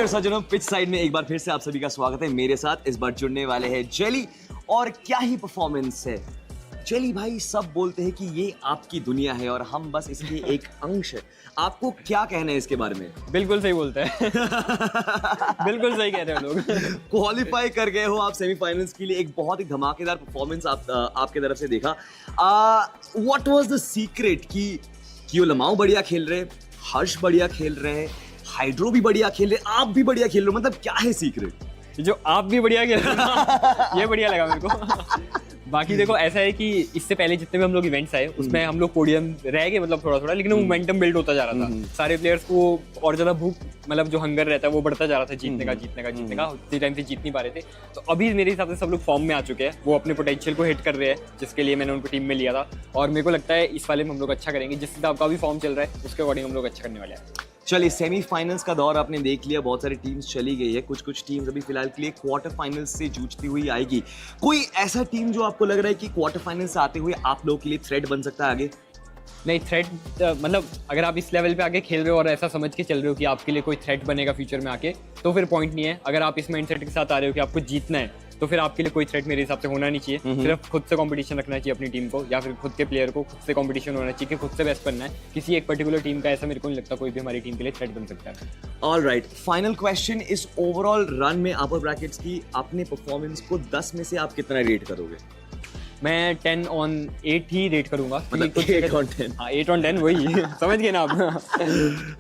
और सज्जनों, pitch side में एक बार फिर से आप सभी का स्वागत है। मेरे साथ इस बार जुड़ने वाले हैं जेली, और क्या ही परफॉर्मेंस है। जेली भाई, सब बोलते हैं कि ये आपकी दुनिया है और हम बस इसके एक अंश है। आपको क्या कहना है इसके बारे में? बिल्कुल सही बोलते हैं। बिल्कुल सही कह रहे हो लोग। क्वालिफाई कर गए हो आप सेमीफाइनल्स के लिए, एक बहुत ही धमाकेदार परफॉर्मेंस आपके तरफ से देखा। व्हाट वाज द सीक्रेट कि वो लमाओ बढ़िया खेल रहे, हर्ष बढ़िया खेल रहे हैं, हाइड्रो भी बढ़िया खेल रहे, आप भी बढ़िया खेल रहे हो, मतलब क्या है सीक्रेट? जो आप भी बढ़िया खेल रहे हो ये बढ़िया लगा मेरे को। बाकी देखो, ऐसा है कि इससे पहले जितने भी हम लोग इवेंट्स आए उसमें हम लोग पोडियम रह गए, मतलब थोड़ा थोड़ा, लेकिन वो मोमेंटम बिल्ड होता जा रहा था। सारे प्लेयर्स को और ज्यादा भूख, मतलब जो हंगर रहता है वो बढ़ता जा रहा था जीतने का। उतनी टाइम से जीत नहीं पा रहे थे, तो अभी मेरे हिसाब से सब लोग फॉर्म में आ चुके हैं, वो अपने पोटेंशियल को हिट कर रहे हैं, जिसके लिए मैंने उनको टीम में लिया था। और मेरे को लगता है इस वाले में हम लोग अच्छा करेंगे, जिस हिसाब का भी फॉर्म चल रहा है उसके अकॉर्डिंग हम लोग अच्छा करने वाले हैं। चलिए, सेमीफाइनल्स का दौर आपने देख लिया, बहुत सारी टीम्स चली गई है, कुछ टीम्स अभी फिलहाल के लिए क्वार्टर फाइनल्स से जूझती हुई आएगी। कोई ऐसा टीम जो आपको लग रहा है कि क्वार्टर फाइनल से आते हुए आप लोगों के लिए थ्रेट बन सकता है आगे? नहीं, थ्रेट मतलब अगर आप इस लेवल पे आगे खेल रहे हो और ऐसा समझ के चल रहे हो कि आपके लिए कोई थ्रेट बनेगा फ्यूचर में आके, तो फिर पॉइंट नहीं है। अगर आप इस माइंडसेट के साथ आ रहे हो कि आपको जीतना है, तो फिर आपके लिए कोई थ्रेट मेरे हिसाब से होना नहीं चाहिए। सिर्फ खुद से कंपटीशन रखना चाहिए अपनी टीम को, या फिर खुद के प्लेयर को खुद से कंपटीशन होना चाहिए कि खुद से बेस्ट बनना है। किसी एक पर्टिकुलर टीम का ऐसा मेरे को नहीं लगता कोई भी हमारी टीम के लिए थ्रेट बन सकता है। ऑलराइट, फाइनल क्वेश्चन, इस ओवरऑल रन में अपर ब्रैकेट्स की अपने परफॉर्मेंस को 10 में से आप कितना रेट करोगे? मैं 10 on 8 ही रेट करूंगा। मतलब 8 on 10? हाँ, 8 on 10 वही समझ गए ना आप?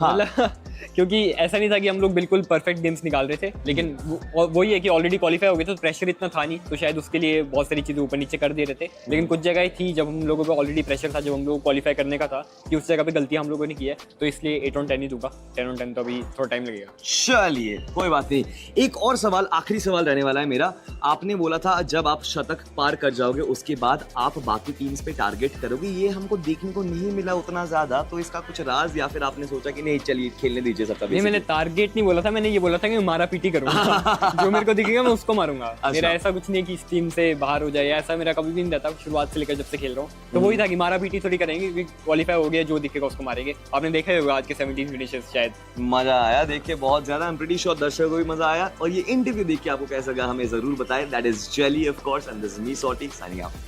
मतलब क्योंकि ऐसा नहीं था कि हम लोग बिल्कुल परफेक्ट गेम्स निकाल रहे थे, लेकिन वही है कि ऑलरेडी क्वालिफाई हो गए तो प्रेशर इतना था नहीं, तो शायद उसके लिए बहुत सारी चीज़ें ऊपर नीचे कर दे रहे थे। लेकिन कुछ जगह थी जब हम लोगों को ऑलरेडी प्रेशर था, जब हम लोग क्वालिफाई करने का था, कि उस जगह पे गलतियां हम लोगों ने की है, तो इसलिए 8 on 10 ही दूंगा। 10 on 10 तो अभी थोड़ा टाइम लगेगा। चलिए, कोई बात नहीं। एक और सवाल, आखिरी सवाल रहने वाला है मेरा। आपने बोला था जब आप शतक पार कर जाओगे उसके बाद आप बाकी टीम्स पे टारगेट करोगे, ये हमको देखने को नहीं मिला उतना ज्यादा, तो इसका कुछ राज, या फिर आपने सोचा कि नहीं चलिए खेलने दीजिए सबका? नहीं, मैंने टारगेट नहीं बोला था, मैंने ये बोला था कि मैं मारा पीटी करूंगा। जो मेरे को दिखेगा मैं उसको मारूंगा। अच्छा। मेरा ऐसा कुछ नहीं कि इस टीम से बाहर हो जाए, ऐसा मेरा कभी भी नहीं रहता शुरुआत से लेकर जब से खेल रहा हूँ। तो वही था कि मारा पीटी थोड़ी करेंगे, क्वालिफाई हो गया, जो दिखेगा उसको मारेंगे। आपने देखा होगा आज के 17 फिनिशेस, शायद मजा आया देख के, बहुत ज्यादा। आई एम प्रीटी श्योर दर्शकों को भी मजा आया, और ये इंटरव्यू देख के आपको कैसा लगा हमें जरूर बताएं। That is jelly of course, and this is me सॉटी signing off.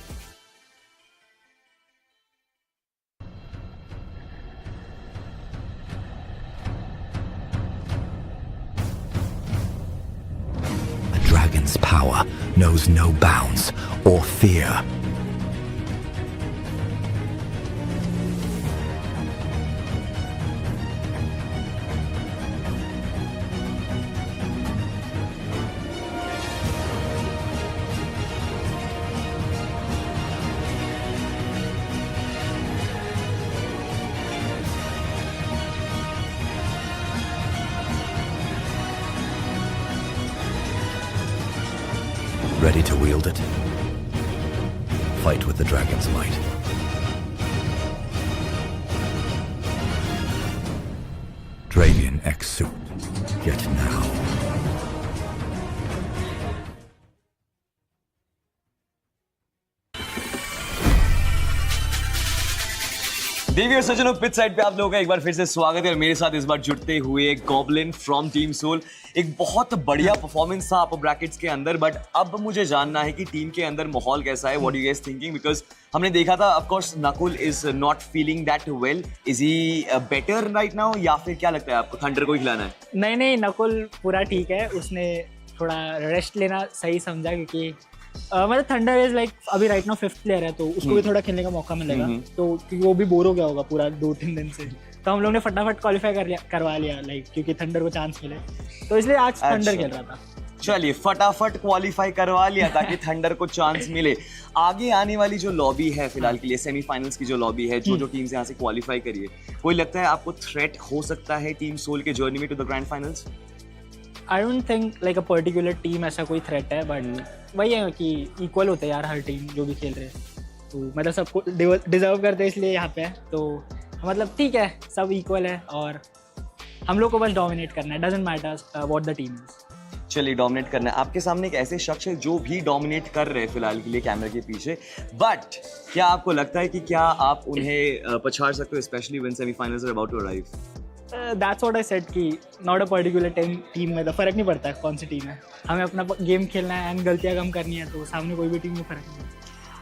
Dragon's power knows no bounds or fear. Ready to wield it? Fight with the dragon's might. Dravian X suit. Get now. देवी और सज्जनों, pitch side पे आप लोगों का एक बार फिर से स्वागत है और मेरे साथ इस बार जुड़ते हुए गॉब्लिन फ्रॉम टीम सोल। एक बहुत बढ़िया परफॉर्मेंस था अपर ब्रैकेट्स के अंदर, बट अब मुझे जानना है कि टीम के अंदर माहौल कैसा है। What you guys thinking? Because हमने देखा था of course Nakul is not feeling that well. Is he better right now या फिर क्या लगता है आपको थंडर को ही खिलाना है? नहीं, नकुल पूरा ठीक है। उसने थोड़ा रेस्ट लेना सही समझा, क्योंकि मतलब थंडर इज लाइक अभी राइट नाउ 5th प्लेयर है, तो उसको भी थोड़ा खेलने का मौका मिलेगा। तो क्योंकि वो भी बोर हो गया होगा पूरा 2-3 दिन से, तो हम लोग ने फटाफट क्वालिफाई करवा लिया लाइक, क्योंकि थंडर को चांस मिले, तो इसलिए आज थंडर खेल रहा था। चलिए, फटाफट क्वालिफाई करवा लिया ताकि थंडर को चांस मिले। आगे आने वाली जो लॉबी है फिलहाल के लिए, सेमीफाइनल्स की जो लॉबी है, जो टीम्स यहाँ से क्वालिफाई करिए, कोई लगता है आपको थ्रेट हो सकता है टीम सोल के जर्नी में to the grand finals? I don't think like a particular team ऐसा कोई थ्रेट है, बट वही है कि इक्वल होते हैं यार हर टीम जो भी खेल रहे हैं, तो मतलब सबको डिजर्व करते हैं, इसलिए यहाँ पे है। तो मतलब ठीक है, सब इक्वल है और हम लोग को बस डोमिनेट करना है। Doesn't matter what the team is. चलिए, डोमिनेट करना है। आपके सामने एक ऐसे शख्स है जो भी डोमिनेट कर रहे हैं फिलहाल के लिए कैमरे के पीछे, बट क्या आपको लगता है कि क्या आप उन्हें पछाड़ सकते हो, specially when semifinals are about to arrive? That's what I said कि नॉट अ पर्टिकुलर टीम में तो फर्क नहीं पड़ता है कौन सी टीम है, हमें अपना गेम खेलना है एंड गलतियां कम करनी है, तो सामने कोई भी टीम में फर्क नहीं है।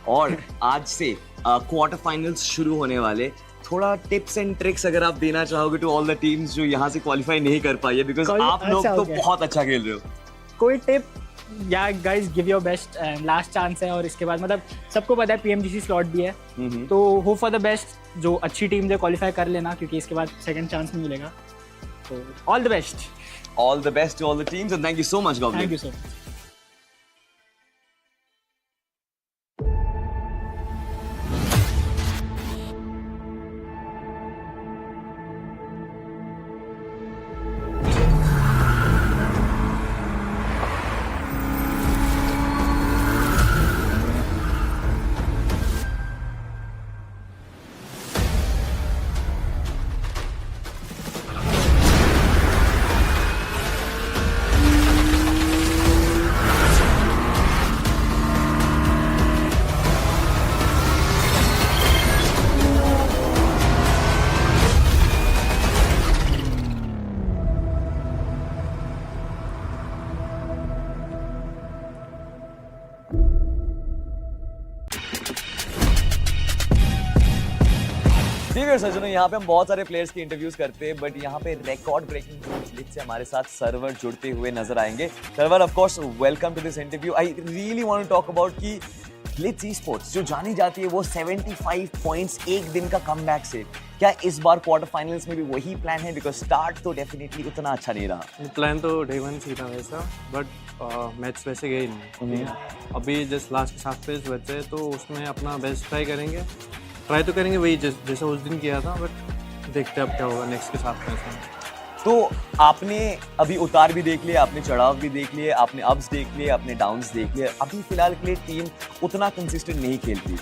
और आज से क्वार्टर फाइनल्स शुरू होने वाले, थोड़ा टिप्स एंड ट्रिक्स अगर आप देना चाहोगे टू ऑल द टीम्स जो यहाँ से क्वालिफाई नहीं कर पाई है, बिकॉज आप लोग तो बहुत अच्छा खेल रहे हो। कोई टिप? या guys, give your best, last chance है, और इसके बाद मतलब सबको पता है PMGC स्लॉट भी है, तो होप फॉर द बेस्ट। जो अच्छी टीम जो क्वालिफाई कर लेना, क्योंकि इसके बाद सेकंड चांस नहीं मिलेगा। तो all the best, all the best to all the teams and thank you so much Goblin. Thank you so much. सज्जनों, यहाँ पे हम बहुत सारे प्लेयर्स की इंटरव्यूज करते हैं, बट यहाँ पे रिकॉर्ड ब्रेकिंग न्यूज़ से हमारे साथ सर्वर जुड़ते हुए नजर आएंगे। Server, of course welcome to this interview. I really want to talk about कि ब्लिट्ज ईस्पोर्ट्स जो जानी जाती है वो 75 पॉइंट्स एक दिन का कमबैक से, क्या इस बार क्वार्टर फाइनल्स में भी वही प्लान है? बिकॉज स्टार्ट तो डेफिनेटली उतना अच्छा नहीं रहा। प्लान तो डे 1 से था वैसा, बट मैच वैसे गए नहीं। अभी जस्ट लास्ट 7 पेज बचे, तो उसमें अपना बेस्ट ट्राई करेंगे वही जैसा उस दिन किया था, बट देखते हैं अब क्या होगा नेक्स्ट के साथ में। तो आपने अभी उतार भी देख लिए, आपने चढ़ाव भी देख लिए, आपने अप्स देख लिए, आपने डाउन्स देख लिए। अभी फिलहाल के लिए टीम उतना कंसिस्टेंट नहीं खेलती।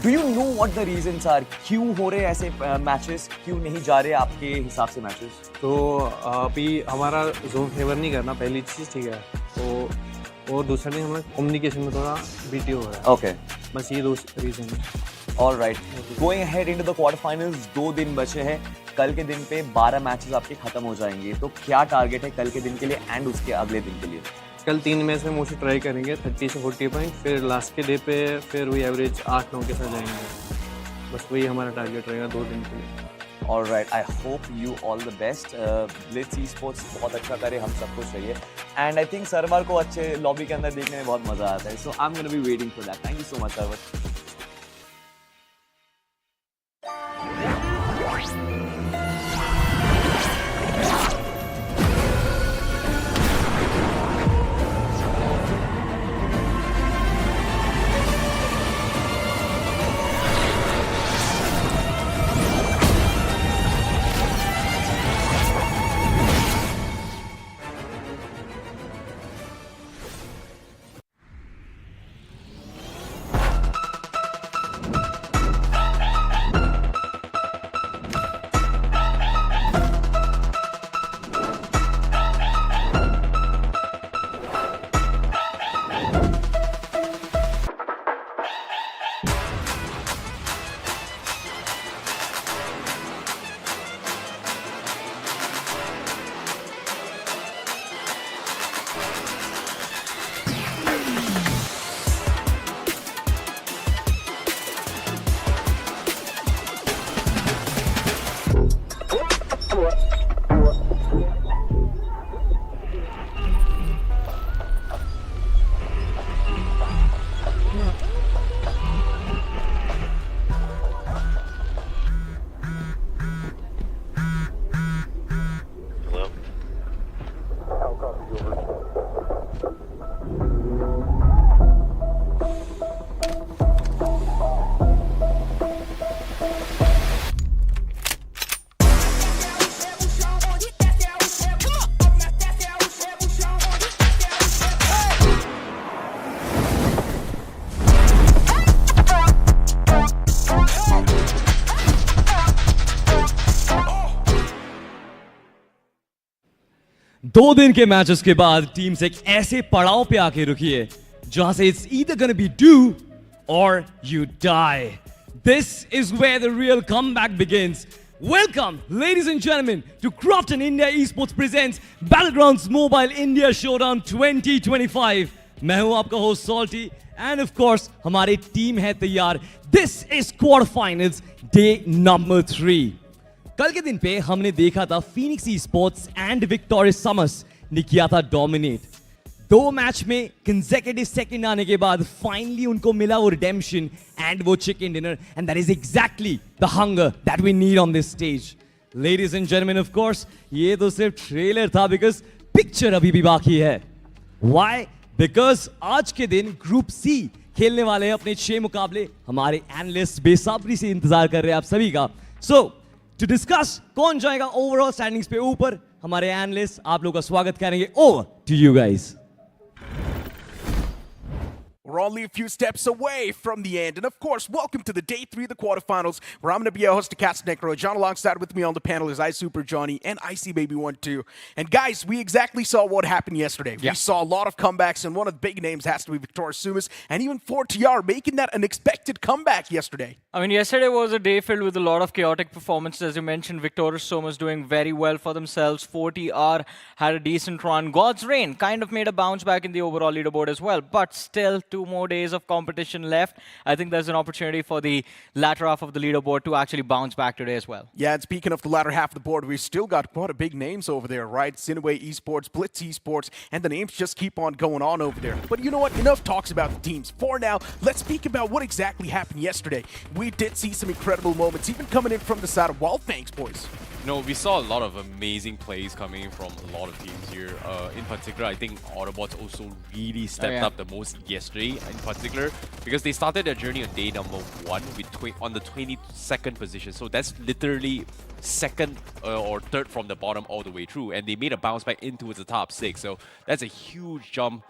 Do you know what the reasons are? क्यों हो रहे ऐसे मैचेस, क्यों नहीं जा रहे आपके हिसाब से मैचेस? तो अभी हमारा जोन फेवर नहीं करना, पहली चीज़, ठीक है। तो और दूसरा नहीं, हमारा कम्युनिकेशन में थोड़ा बीटी हो रहा है। ओके, बस ये दो रीजन है। All right, going ahead into the quarter finals, 2 दिन बचे हैं। कल के दिन पे 12 मैचेस आपके खत्म हो जाएंगे, तो क्या टारगेट है कल के दिन के लिए एंड उसके अगले दिन के लिए? कल 3 मैच में मोस्टली ट्राई करेंगे 30 से 40 पॉइंट, फिर लास्ट के डे पे फिर वही एवरेज 8-9 के साथ जाएंगे। बस वही हमारा टारगेट रहेगा 2 दिन के लिए। All right, I hope you all the best. Blitz Esports बहुत अच्छा करे, हम सबको चाहिए, and I think सर्वर को अच्छे लॉबी के अंदर देखने में बहुत मजा आता है, so I'm gonna be waiting for that. Thank you so much, server. 2 दिन के मैचेस के बाद टीम्स एक ऐसे पड़ाव पे आके रुकी है जहां से it's either gonna be do or you die. This is where the real comeback begins. Welcome, ladies and gentlemen, to Quarter India Esports presents Battlegrounds Mobile India Showdown 2025. मैं हूं आपका host salty end of course हमारी team है तैयार. This is Quarter Finals Day number 3. कल के दिन पे हमने देखा था फीनिक्स esports एंड विक्टोरियस समस ने किया था डोमिनेट. 2 मैच में कंसेक्यूटिव सेकंड आने के बाद फाइनली उनको मिला वो रिडेम्पशन एंड वो chicken dinner and that is exactly the hunger that we need on this stage. Ladies and gentleman, of course ये तो सिर्फ ट्रेलर था बिकॉज पिक्चर अभी भी बाकी है. व्हाई? बिकॉज आज के दिन ग्रुप सी खेलने वाले हैं अपने 6 मुकाबले. हमारे एनालिस्ट बेसब्री से इंतजार कर रहे हैं आप सभी का. सो टू डिस्कस कौन जाएगा ओवरऑल स्टैंडिंग्स पे ऊपर, हमारे एनालिस्ट आप लोगों का स्वागत करेंगे. Over to you guys. We're only a few steps away from the end. And of course, welcome to the day 3 of the quarterfinals, where I'm going to be your host, Cats Necro. John alongside with me on the panel is iSuper Johnny and Icy Baby 1-2. And guys, we exactly saw what happened yesterday. We saw a lot of comebacks, and one of the big names has to be Victorious Sumus, and even 4TR making that unexpected comeback yesterday. I mean, yesterday was a day filled with a lot of chaotic performances. As you mentioned, Victorious Sumus doing very well for themselves. 4TR had a decent run. God's Reign kind of made a bounce back in the overall leaderboard as well, but still 2 more days of competition left. I think there's an opportunity for the latter half of the leaderboard to actually bounce back today as well. Yeah, and speaking of the latter half of the board, we've still got quite a big names over there, right? SINEWY Esports, Blitz Esports, and the names just keep on going on over there. But you know what? Enough talks about the teams. For now, let's speak about what exactly happened yesterday. We did see some incredible moments, even coming in from the side of Wyld Fangs, boys. No, we saw a lot of amazing plays coming from a lot of teams here. In particular, I think Autobotz also really stepped up the most yesterday, in particular, because they started their journey on day number 1 with on the 22nd position. So that's literally second or third from the bottom all the way through, and they made a bounce back into the top 6. So that's a huge jump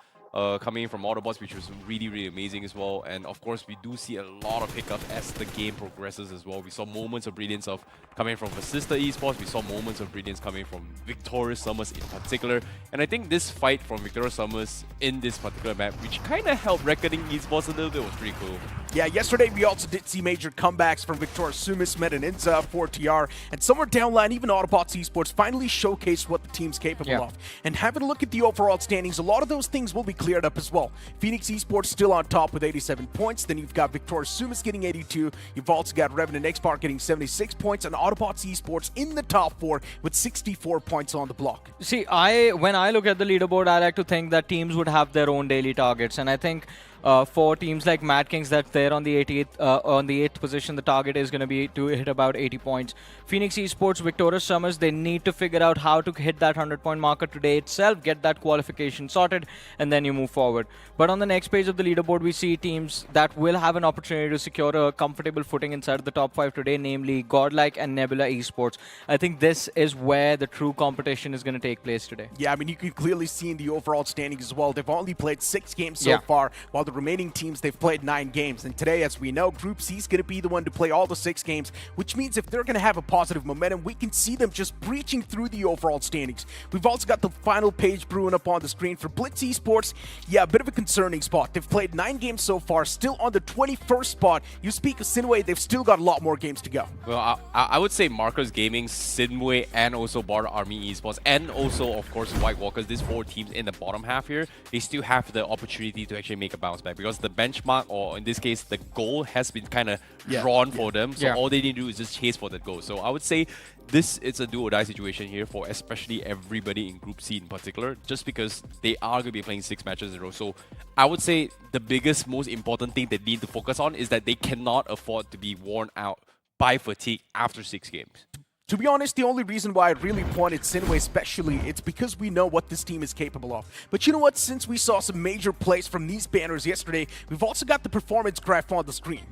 coming in from Autobotz, which was really, really amazing as well. And of course, we do see a lot of hiccups as the game progresses as well. We saw moments of brilliance coming from Vasista Esports. We saw moments of brilliance coming from Victorious Summers in particular. And I think this fight from Victorious Summers in this particular map, which kind of helped Reckoning Esports a little bit, was pretty cool. Yeah, yesterday we also did see major comebacks from Victorious Sumus, NINZA, 4TR, and somewhere down the line, even Autobotz Esports finally showcased what the team's capable of. And having a look at the overall standings, a lot of those things will be cleared up as well. Phoenix Esports still on top with 87 points. Then you've got Victorious Sumus getting 82. You've also got Revenant Xspark getting 76 points, and Autobotz Esports in the top 4 with 64 points on the block. See, when I look at the leaderboard, I like to think that teams would have their own daily targets, and I think for teams like Madkings, that's there on the 8th position, the target is going to be to hit about 80 points. Phoenix Esports, Victorious Summers, they need to figure out how to hit that 100-point marker today itself, get that qualification sorted, and then you move forward. But on the next page of the leaderboard, we see teams that will have an opportunity to secure a comfortable footing inside the top 5 today, namely Godlike and Nebula Esports. I think this is where the true competition is going to take place today. Yeah, I mean, you can clearly see in the overall standings as well, they've only played 6 games so far, while the remaining teams, they've played 9 games. And today, as we know, Group C is going to be the one to play all the 6 games, which means if they're going to have a positive momentum, we can see them just breaching through the overall standings. We've also got the final page brewing up on the screen for Blitz Esports. Yeah, a bit of a concerning spot. They've played 9 games so far, still on the 21st spot. You speak of SINEWY, they've still got a lot more games to go. Well, I would say Marcus Gaming, SINEWY, and also BotArmyEsports, and also, of course, White Walkers, these 4 teams in the bottom half here, they still have the opportunity to actually make a bounce back, because the benchmark, or in this case, the goal has been kind of drawn for them. So all they need to do is just chase for that goal. So I would say this is a do-or-die situation here for especially everybody in Group C in particular, just because they are going to be playing 6 matches in a row. So I would say the biggest, most important thing they need to focus on is that they cannot afford to be worn out by fatigue after 6 games. To be honest, the only reason why I really pointed SINEWY especially, it's because we know what this team is capable of. But you know what? Since we saw some major plays from these banners yesterday, we've also got the performance graph on the screen.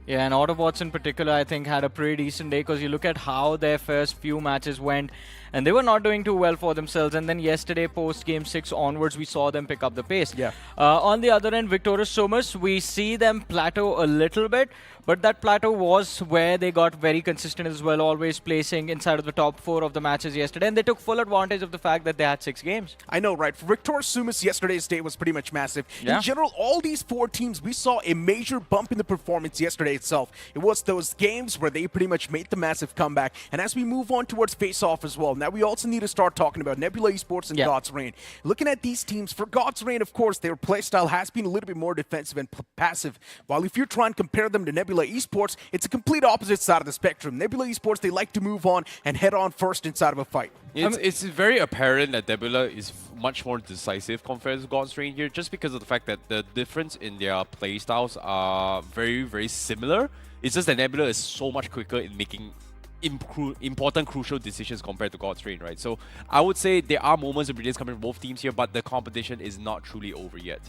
Yeah, and Autobotz in particular, I think, had a pretty decent day, because you look at how their first few matches went, and they were not doing too well for themselves. And then yesterday, post Game 6 onwards, we saw them pick up the pace. Yeah. On the other end, Victorious Sumus, we see them plateau a little bit, but that plateau was where they got very consistent as well, always placing inside of the top 4 of the matches yesterday, and they took full advantage of the fact that they had 6 games. I know, right? For Victorious Sumus, yesterday's day was pretty much massive. Yeah. In general, all these 4 teams, we saw a major bump in the performance yesterday itself. It was those games where they pretty much made the massive comeback. And as we move on towards face-off as well, now we also need to start talking about Nebula Esports and God's Reign. Looking at these teams, for God's Reign, of course, their playstyle has been a little bit more defensive and passive. While if you're trying to compare them to Nebula Esports, it's a complete opposite side of the spectrum. Nebula Esports, they like to move on and head on first inside of a fight. It's very apparent that Nebula is much more decisive compared to God's Reign here, just because of the fact that the difference in their playstyles are very, very similar. It's just that Nebula is so much quicker in making important, crucial decisions compared to God's Reign, right? So I would say there are moments of brilliance coming from both teams here, but the competition is not truly over yet.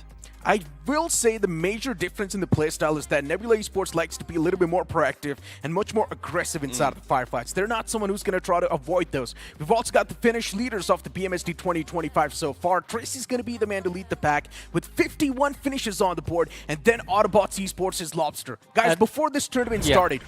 I will say the major difference in the playstyle is that Nebula Esports likes to be a little bit more proactive and much more aggressive inside of the firefights. They're not someone who's going to try to avoid those. We've also got the Finnish leaders of the BMSD 2025 so far. Tracy's going to be the man to lead the pack with 51 finishes on the board, and then Autobotz Esports is Lobster. Guys, before this tournament started,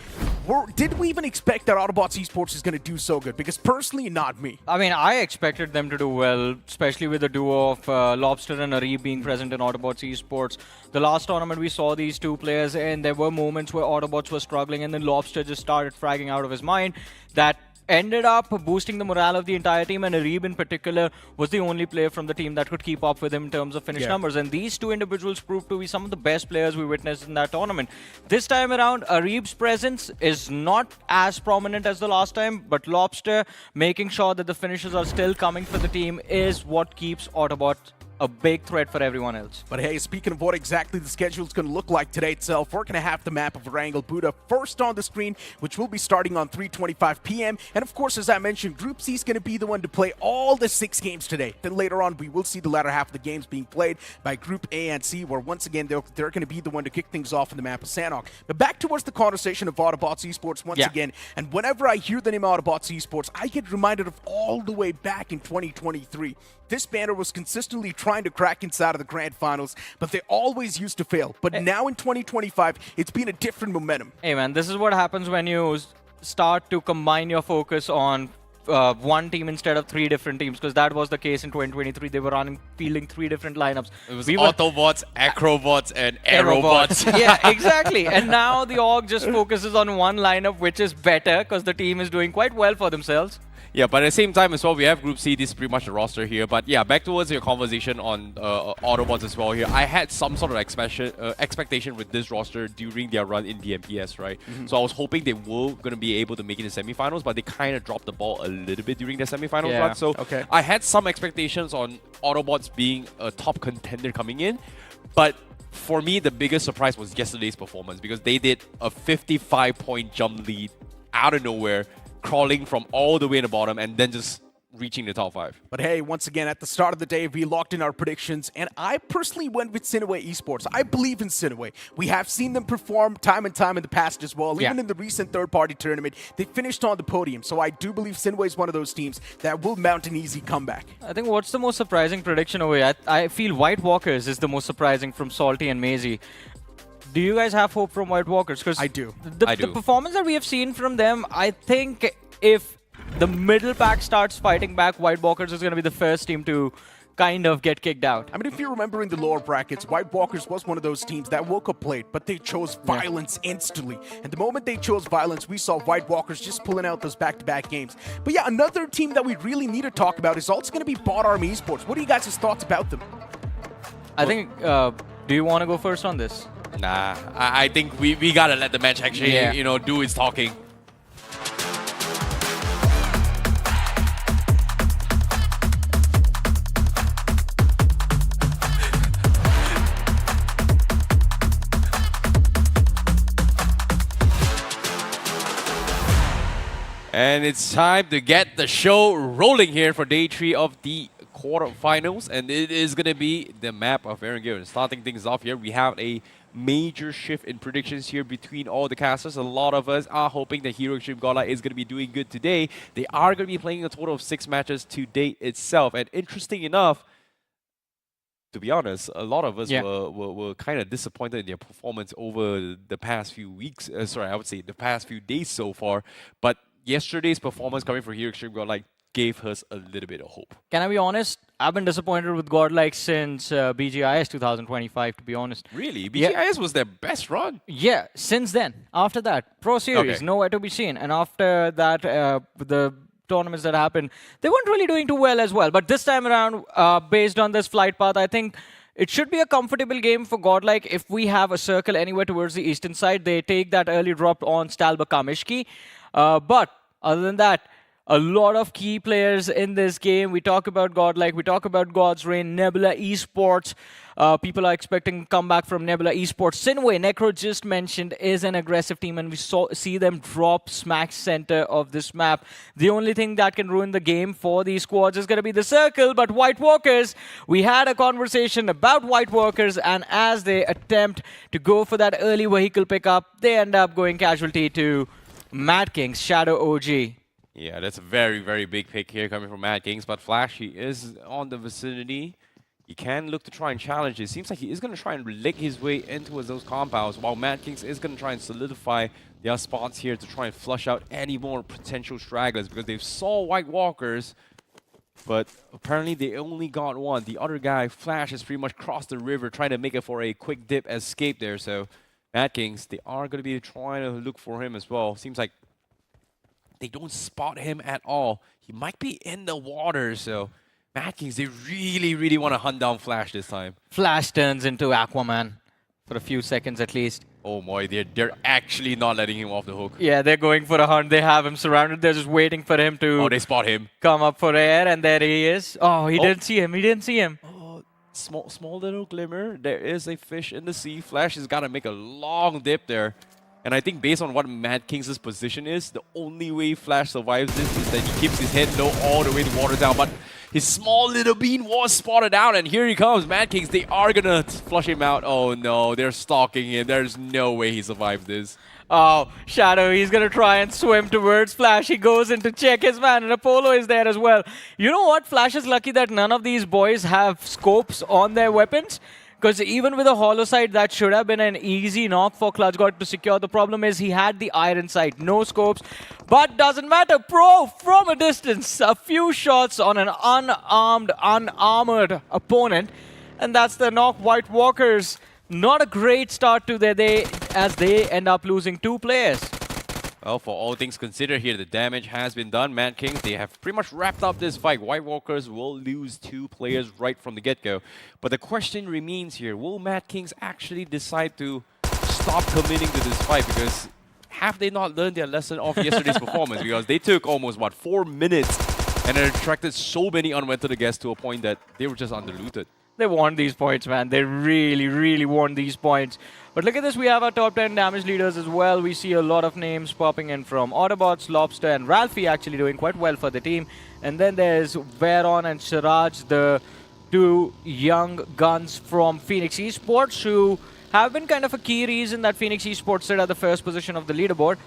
did we even expect that Autobotz Esports is going to do so good? Because personally, not me. I mean, I expected them to do well, especially with the duo of Lobster and Ari being present in Autobotz Esports. The last tournament, we saw these 2 players, and there were moments where Autobotz was struggling, and then Lobster just started fragging out of his mind. That ended up boosting the morale of the entire team, and Arib in particular was the only player from the team that could keep up with him in terms of finish numbers. And these 2 individuals proved to be some of the best players we witnessed in that tournament. This time around, Arib's presence is not as prominent as the last time, but Lobster making sure that the finishes are still coming for the team is what keeps Autobot a big threat for everyone else. But hey, speaking of what exactly the schedule is going to look like today itself, we're going to have the map of Erangel Buddha first on the screen, which will be starting on 3:25 p.m. And of course, as I mentioned, Group C is going to be the one to play all the 6 games today. Then later on, we will see the latter half of the games being played by Group A and C, where once again, they're going to be the one to kick things off in the map of Sanhok. But back towards the conversation of Autobotz Esports once again, and whenever I hear the name Autobotz Esports, I get reminded of all the way back in 2023. This banner was consistently trying to crack inside of the grand finals, but they always used to fail. But now in 2025, it's been a different momentum. Hey man, this is what happens when you start to combine your focus on one team instead of 3 different teams, because that was the case in 2023. They were fielding 3 different lineups. It was Autobots, Acrobots, and Aerobots. Yeah, exactly. And now the org just focuses on one lineup, which is better because the team is doing quite well for themselves. Yeah, but at the same time as well, we have Group C. This is pretty much the roster here. But yeah, back towards your conversation on Autobots as well here. I had some sort of expectation with this roster during their run in the MPS, right? So I was hoping they were going to be able to make it in semifinals, but they kind of dropped the ball a little bit during their semifinals run. So I had some expectations on Autobots being a top contender coming in. But for me, the biggest surprise was yesterday's performance, because they did a 55-point jump lead out of nowhere, crawling from all the way in the bottom and then just reaching the top 5. But hey, once again, at the start of the day, we locked in our predictions, and I personally went with SINEWY Esports. I believe in SINEWY. We have seen them perform time and time in the past as well. Even in the recent third-party tournament, they finished on the podium. So I do believe SINEWY is one of those teams that will mount an easy comeback. I think what's the most surprising prediction away? I feel White Walkers is the most surprising from Salty and Maisie. Do you guys have hope from White Walkers? Because I do. The performance that we have seen from them, I think if the middle pack starts fighting back, White Walkers is going to be the first team to kind of get kicked out. I mean, if you remember in the lower brackets, White Walkers was one of those teams that woke up late, but they chose violence instantly. And the moment they chose violence, we saw White Walkers just pulling out those back-to-back games. But yeah, another team that we really need to talk about is also going to be BotArmyEsports. What are you guys' thoughts about them? I think, do you want to go first on this? Nah, I think we gotta let the match actually, do its talking. And it's time to get the show rolling here for day 3 of the quarterfinals, and it is going to be the map of Erangel. And starting things off here, we have a major shift in predictions here between all the casters. A lot of us are hoping that Hero Xtreme Godlike is going to be doing good today. They are going to be playing a total of 6 matches to date itself. And interesting enough, to be honest, a lot of us were kind of disappointed in their performance over the past few weeks. Sorry, I would say the past few days so far. But yesterday's performance coming from Hero Xtreme Godlike gave us a little bit of hope. Can I be honest? I've been disappointed with Godlike since BGIS 2025, to be honest. Really? BGIS was their best run? Yeah, since then. After that, Pro Series, nowhere to be seen. And after that, the tournaments that happened, they weren't really doing too well as well. But this time around, based on this flight path, I think it should be a comfortable game for Godlike. If we have a circle anywhere towards the eastern side, they take that early drop on Stalba Kamishki. But other than that, a lot of key players in this game. We talk about Godlike, we talk about God's Reign, Nebula Esports. People are expecting comeback from Nebula Esports. SINEWY, Necro just mentioned, is an aggressive team, and we see them drop smack center of this map. The only thing that can ruin the game for these squads is going to be the circle, but White Walkers, we had a conversation about White Walkers, and as they attempt to go for that early vehicle pickup, they end up going casualty to Madkings, Shadow OG. Yeah, that's a very, very big pick here coming from Madkings, but Flashy is on the vicinity. He can look to try and challenge it. Seems like he is going to try and lick his way into those compounds, while Madkings is going to try and solidify their spots here to try and flush out any more potential stragglers, because they've saw White Walkers, but apparently they only got one. The other guy, Flash, has pretty much crossed the river, trying to make it for a quick dip escape there. So Madkings, they are going to be trying to look for him as well. Seems like they don't spot him at all. He might be in the water, so Madkings, they really, really want to hunt down Flash this time. Flash turns into Aquaman for a few seconds at least. Oh boy, they're actually not letting him off the hook. Yeah, they're going for a hunt. They have him surrounded. They're just waiting for him to they spot him. Come up for air, and there he is. Oh, he didn't see him. He didn't see him. Oh, small little glimmer. There is a fish in the sea. Flash has got to make a long dip there. And I think based on what Madkings' position is, the only way Flash survives this is that he keeps his head low all the way to water down. But his small little bean was spotted out, and here he comes. Madkings, they are going to flush him out. Oh no, they're stalking him. There's no way he survives this. Oh, Shadow, he's going to try and swim towards Flash. He goes in to check his man, and Apollo is there as well. You know what? Flash is lucky that none of these boys have scopes on their weapons. Because even with a hollow sight, that should have been an easy knock for Clutchgod to secure. The problem is he had the iron sight, no scopes. But doesn't matter. Pro, from a distance, a few shots on an unarmed, unarmored opponent. And that's the knock. White Walkers, not a great start to their day as they end up losing 2 players. Well, for all things considered here, the damage has been done. Madkings, they have pretty much wrapped up this fight. White Walkers will lose 2 players right from the get-go. But the question remains here, will Madkings actually decide to stop committing to this fight? Because have they not learned their lesson of yesterday's performance? Because they took almost, 4 minutes and it attracted so many unwanted guests to a point that they were just underlooted. They want these points, man. They really, really want these points. But look at this. We have our top 10 damage leaders as well. We see a lot of names popping in from Autobotz, Lobster, and Ralphie actually doing quite well for the team. And then there's Veron and Siraj, the 2 young guns from NoNx Esports, who have been kind of a key reason that NoNx Esports sit at the first position of the leaderboard.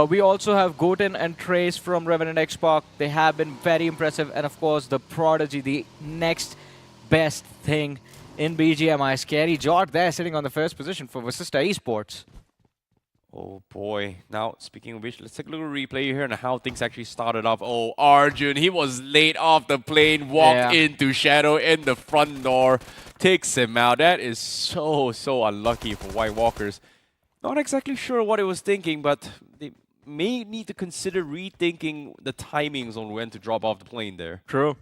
We also have Goten and Trace from Revenant Xspark. They have been very impressive. And of course, the Prodigy, the next best thing in BGMI. Scary Jot there sitting on the first position for Vasista Esports. Oh boy. Now, speaking of which, let's take a little replay here and how things actually started off. Oh, Arjun, he was late off the plane, walked into Shadow in the front door, takes him out. That is so unlucky for White Walkers. Not exactly sure what it was thinking, but they may need to consider rethinking the timings on when to drop off the plane there. True.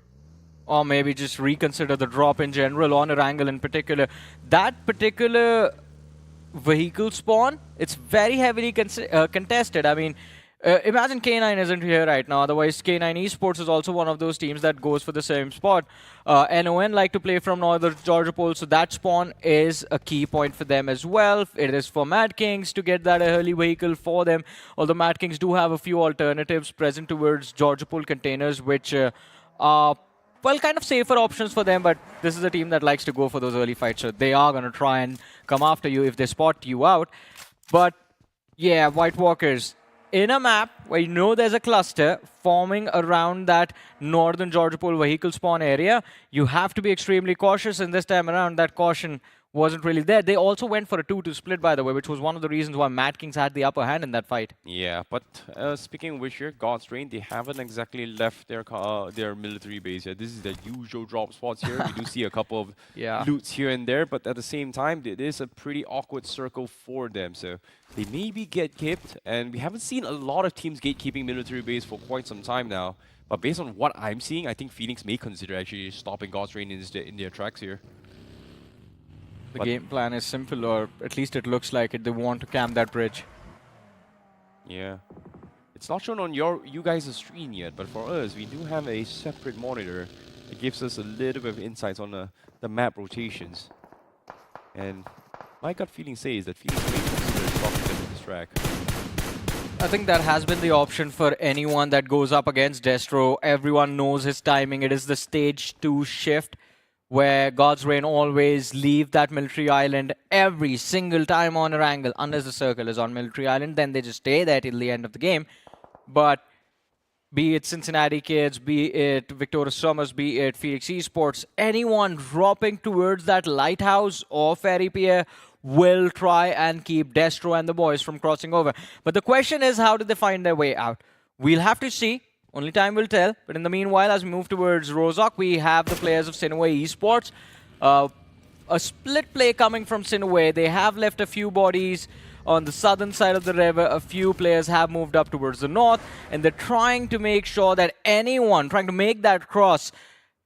Or maybe just reconsider the drop in general on Erangel in particular. That particular vehicle spawn, it's very heavily contested. I mean, imagine K9 isn't here right now. Otherwise, K9 Esports is also one of those teams that goes for the same spot. NON like to play from Northern Georgia Pole, so that spawn is a key point for them as well. It is for Madkings to get that early vehicle for them. Although Madkings do have a few alternatives present towards Georgia Pole containers, which are well, kind of safer options for them, but this is a team that likes to go for those early fights, so they are going to try and come after you if they spot you out. But yeah, White Walkers, in a map where you know there's a cluster forming around that northern Georgia Pool vehicle spawn area, you have to be extremely cautious, and this time around that caution wasn't really there. They also went for a 2-2 split, by the way, which was one of the reasons why Madkings had the upper hand in that fight. Yeah, but speaking of which here, Godstrain, they haven't exactly left their military base yet. This is their usual drop spots here. We do see a couple of loots here and there, but at the same time, it is a pretty awkward circle for them. So they maybe get kept, and we haven't seen a lot of teams gatekeeping military base for quite some time now. But based on what I'm seeing, I think Phoenix may consider actually stopping Godstrain in their tracks here. The game plan is simple, or at least it looks like it. They want to camp that bridge. Yeah. It's not shown on you guys' screen yet, but for us, we do have a separate monitor. It gives us a little bit of insights on the map rotations. And my gut feeling says that Phoenix may consider stopping them in this track. I think that has been the option for anyone that goes up against Destro. Everyone knows his timing. It is the stage 2 shift, where God's Reign always leave that military island every single time on Erangel, unless the circle is on military island, then they just stay there till the end of the game. But be it Cincinnati Kids, be it Victoria Sumus, be it Phoenix Esports, anyone dropping towards that lighthouse or ferry pier will try and keep Destro and the boys from crossing over. But the question is, how did they find their way out? We'll have to see. Only time will tell. But in the meanwhile, as we move towards Rozhok, we have the players of SINEWY Esports. A split play coming from SINEWY. They have left a few bodies on the southern side of the river. A few players have moved up towards the north. And they're trying to make sure that anyone trying to make that cross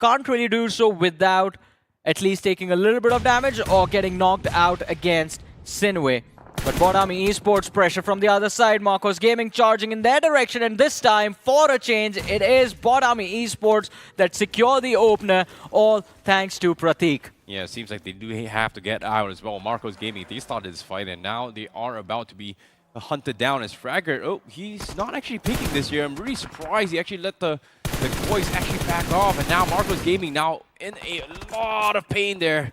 can't really do so without at least taking a little bit of damage or getting knocked out against SINEWY. But BotArmyEsports pressure from the other side. Marcos Gaming charging in their direction, and this time, for a change, it is BotArmyEsports that secure the opener, all thanks to Pratik. Yeah, it seems like they do have to get out as well. Marcos Gaming, they started this fight, and now they are about to be hunted down as Fragger. Oh, he's not actually picking this year. I'm really surprised he actually let the boys actually back off, and now Marcos Gaming now in a lot of pain there.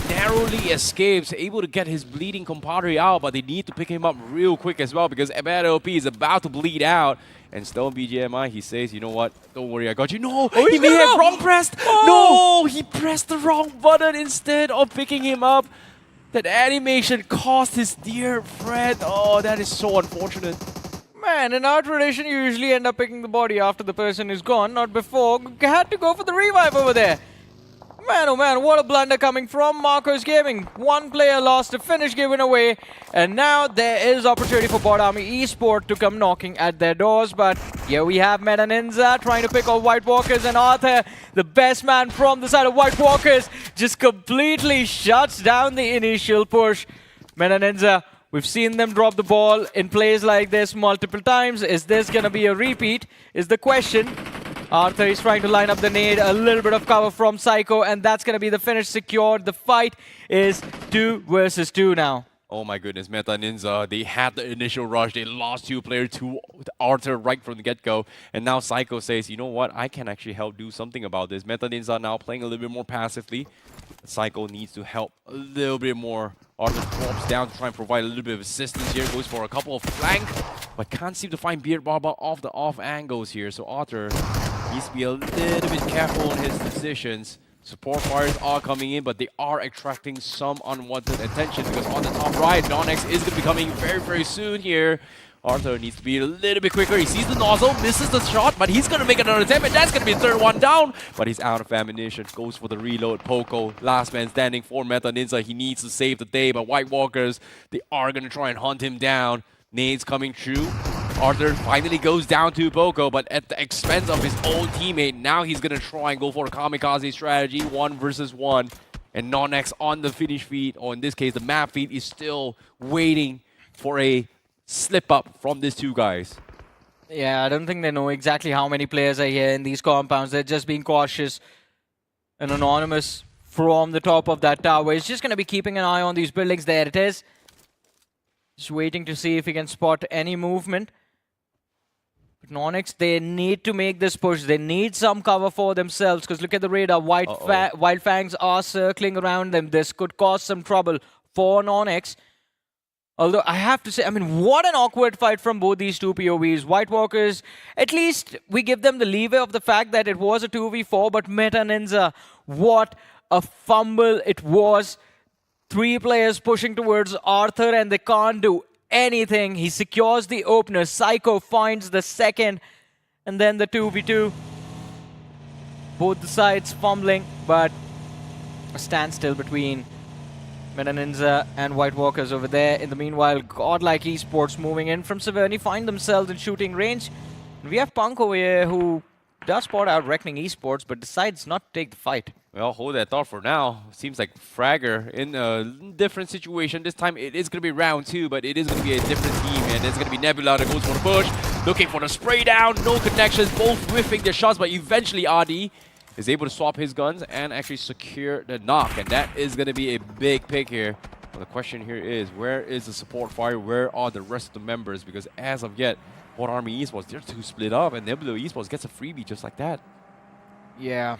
Narrowly escapes, able to get his bleeding compadre out, but they need to pick him up real quick as well because Bad LP is about to bleed out. And Stone BGMI, he says, you know what, don't worry, I got you. No, he may have wrong pressed. No, he pressed the wrong button instead of picking him up. That animation cost his dear friend. Oh, that is so unfortunate. Man, in our tradition, you usually end up picking the body after the person is gone, not before. Had to go for the revive over there. Man, oh man, what a blunder coming from Marcos Gaming. One player lost, a finish given away, and now there is opportunity for BotArmyEsports to come knocking at their doors. But here we have Meta NINZA trying to pick off White Walkers, and Arthur, the best man from the side of White Walkers, just completely shuts down the initial push. Meta NINZA, we've seen them drop the ball in plays like this multiple times. Is this going to be a repeat, is the question. Arthur is trying to line up the nade, a little bit of cover from Psycho, and that's going to be the finish secured. The fight is 2 versus 2 now. Oh my goodness, Meta NINZA, they had the initial rush, they lost 2 players to Arthur right from the get-go, and now Psycho says, you know what, I can actually help do something about this. Meta NINZA now playing a little bit more passively. Psycho needs to help a little bit more. Arthur drops down to try and provide a little bit of assistance here, goes for a couple of flank, but can't seem to find Beard Barba off the off angles here, so Arthur needs to be a little bit careful in his decisions. Support fires are coming in, but they are attracting some unwanted attention because on the top right, NoNx is going to be coming very, very soon here. Arthur needs to be a little bit quicker. He sees the nozzle, misses the shot, but he's going to make another attempt, and that's going to be the third one down. But he's out of ammunition, goes for the reload. Poco, last man standing for Meta NINZA. He needs to save the day, but White Walkers, they are going to try and hunt him down. Nades coming through. Arthur finally goes down to Poco, but at the expense of his own teammate. Now he's going to try and go for a kamikaze strategy, 1 versus 1. And NoNx on the finish feed, or in this case, the map feed, is still waiting for a slip up from these 2 guys. Yeah, I don't think they know exactly how many players are here in these compounds. They're just being cautious. And Anonymous from the top of that tower is just going to be keeping an eye on these buildings. There it is. Just waiting to see if he can spot any movement. But NoNx, they need to make this push. They need some cover for themselves, because look at the radar. Wyld Fangs are circling around them. This could cause some trouble for NoNx. Although I have to say, I mean, what an awkward fight from both these two POVs. White Walkers, at least we give them the leeway of the fact that it was a 2v4, but Meta NINZA, what a fumble it was. 3 players pushing towards Arthur and they can't do anything. He secures the opener. Psycho finds the second. And then the 2v2. Both the sides fumbling, but a standstill between Meta NINZA and White Walkers over there. In the meanwhile, Godlike Esports moving in from Severny find themselves in shooting range. And we have Punk over here who does spot out Reckoning Esports, but decides not to take the fight. Well, hold that thought for now. Seems like Fragger in a different situation. This time it is going to be round 2, but it is going to be a different team. And it's going to be Nebula that goes for the push. Looking for the spray down. No connections. Both whiffing their shots, but eventually RD is able to swap his guns and actually secure the knock. And that is going to be a big pick here. Well, the question here is, where is the support fire? Where are the rest of the members? Because as of yet, BotArmyEsports, they're 2 split up, and Nebula Esports gets a freebie just like that. Yeah.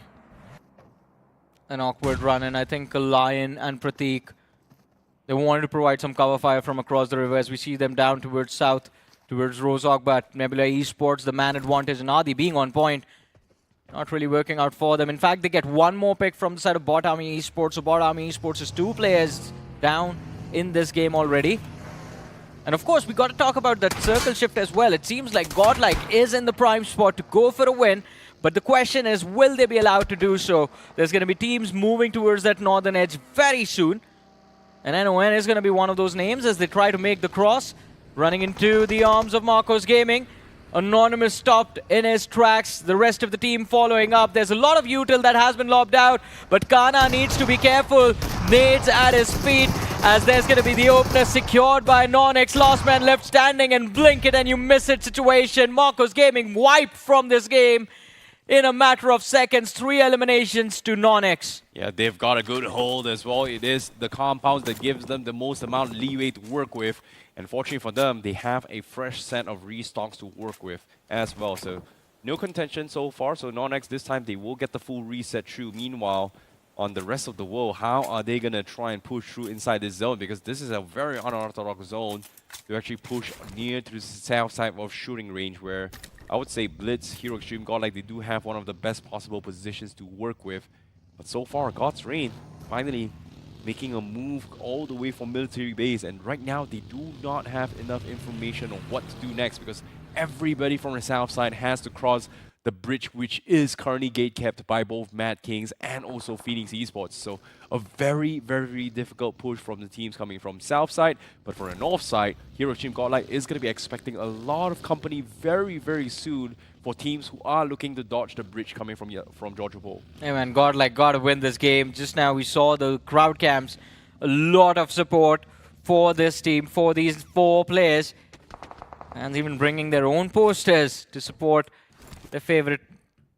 An awkward run, and I think Lion and Prateek, they wanted to provide some cover fire from across the river as we see them down towards south, towards Rozhok, but Nebula Esports, the man advantage, and Adi being on point, not really working out for them. In fact, they get one more pick from the side of BotArmyEsports, so BotArmyEsports is 2 players down in this game already. And of course, we got to talk about that circle shift as well. It seems like Godlike is in the prime spot to go for a win. But the question is, will they be allowed to do so? There's going to be teams moving towards that northern edge very soon. And NON is going to be one of those names as they try to make the cross. Running into the arms of Marcos Gaming. Anonymous stopped in his tracks. The rest of the team following up. There's a lot of util that has been lobbed out. But Kana needs to be careful. Nades at his feet. As there's going to be the opener secured by NoNx. Last man left standing, and blink it and you miss it situation. Marcos Gaming wiped from this game in a matter of seconds. 3 eliminations to NoNx. Yeah, they've got a good hold as well. It is the compounds that gives them the most amount of leeway to work with. And fortunately for them, they have a fresh set of restocks to work with as well. So no contention so far. So NoNx this time, they will get the full reset through. Meanwhile, on the rest of the world, how are they going to try and push through inside this zone? Because this is a very unorthodox zone to actually push near to the south side of shooting range, where I would say Blitz, Hero Xtreme, Godlike, they do have one of the best possible positions to work with. But so far, God's Reign finally making a move all the way from military base. And right now, they do not have enough information on what to do next, because everybody from the south side has to cross the bridge, which is currently gate-kept by both Madkings and also Phoenix Esports. So a very, very difficult push from the teams coming from south side. But for the north side, Hero Xtreme Godlike is going to be expecting a lot of company very, very soon for teams who are looking to dodge the bridge coming from Georgia Pole. Hey man, Godlike got to win this game. Just now we saw the crowd cams. A lot of support for this team, for these 4 players. And even bringing their own posters to support their favorite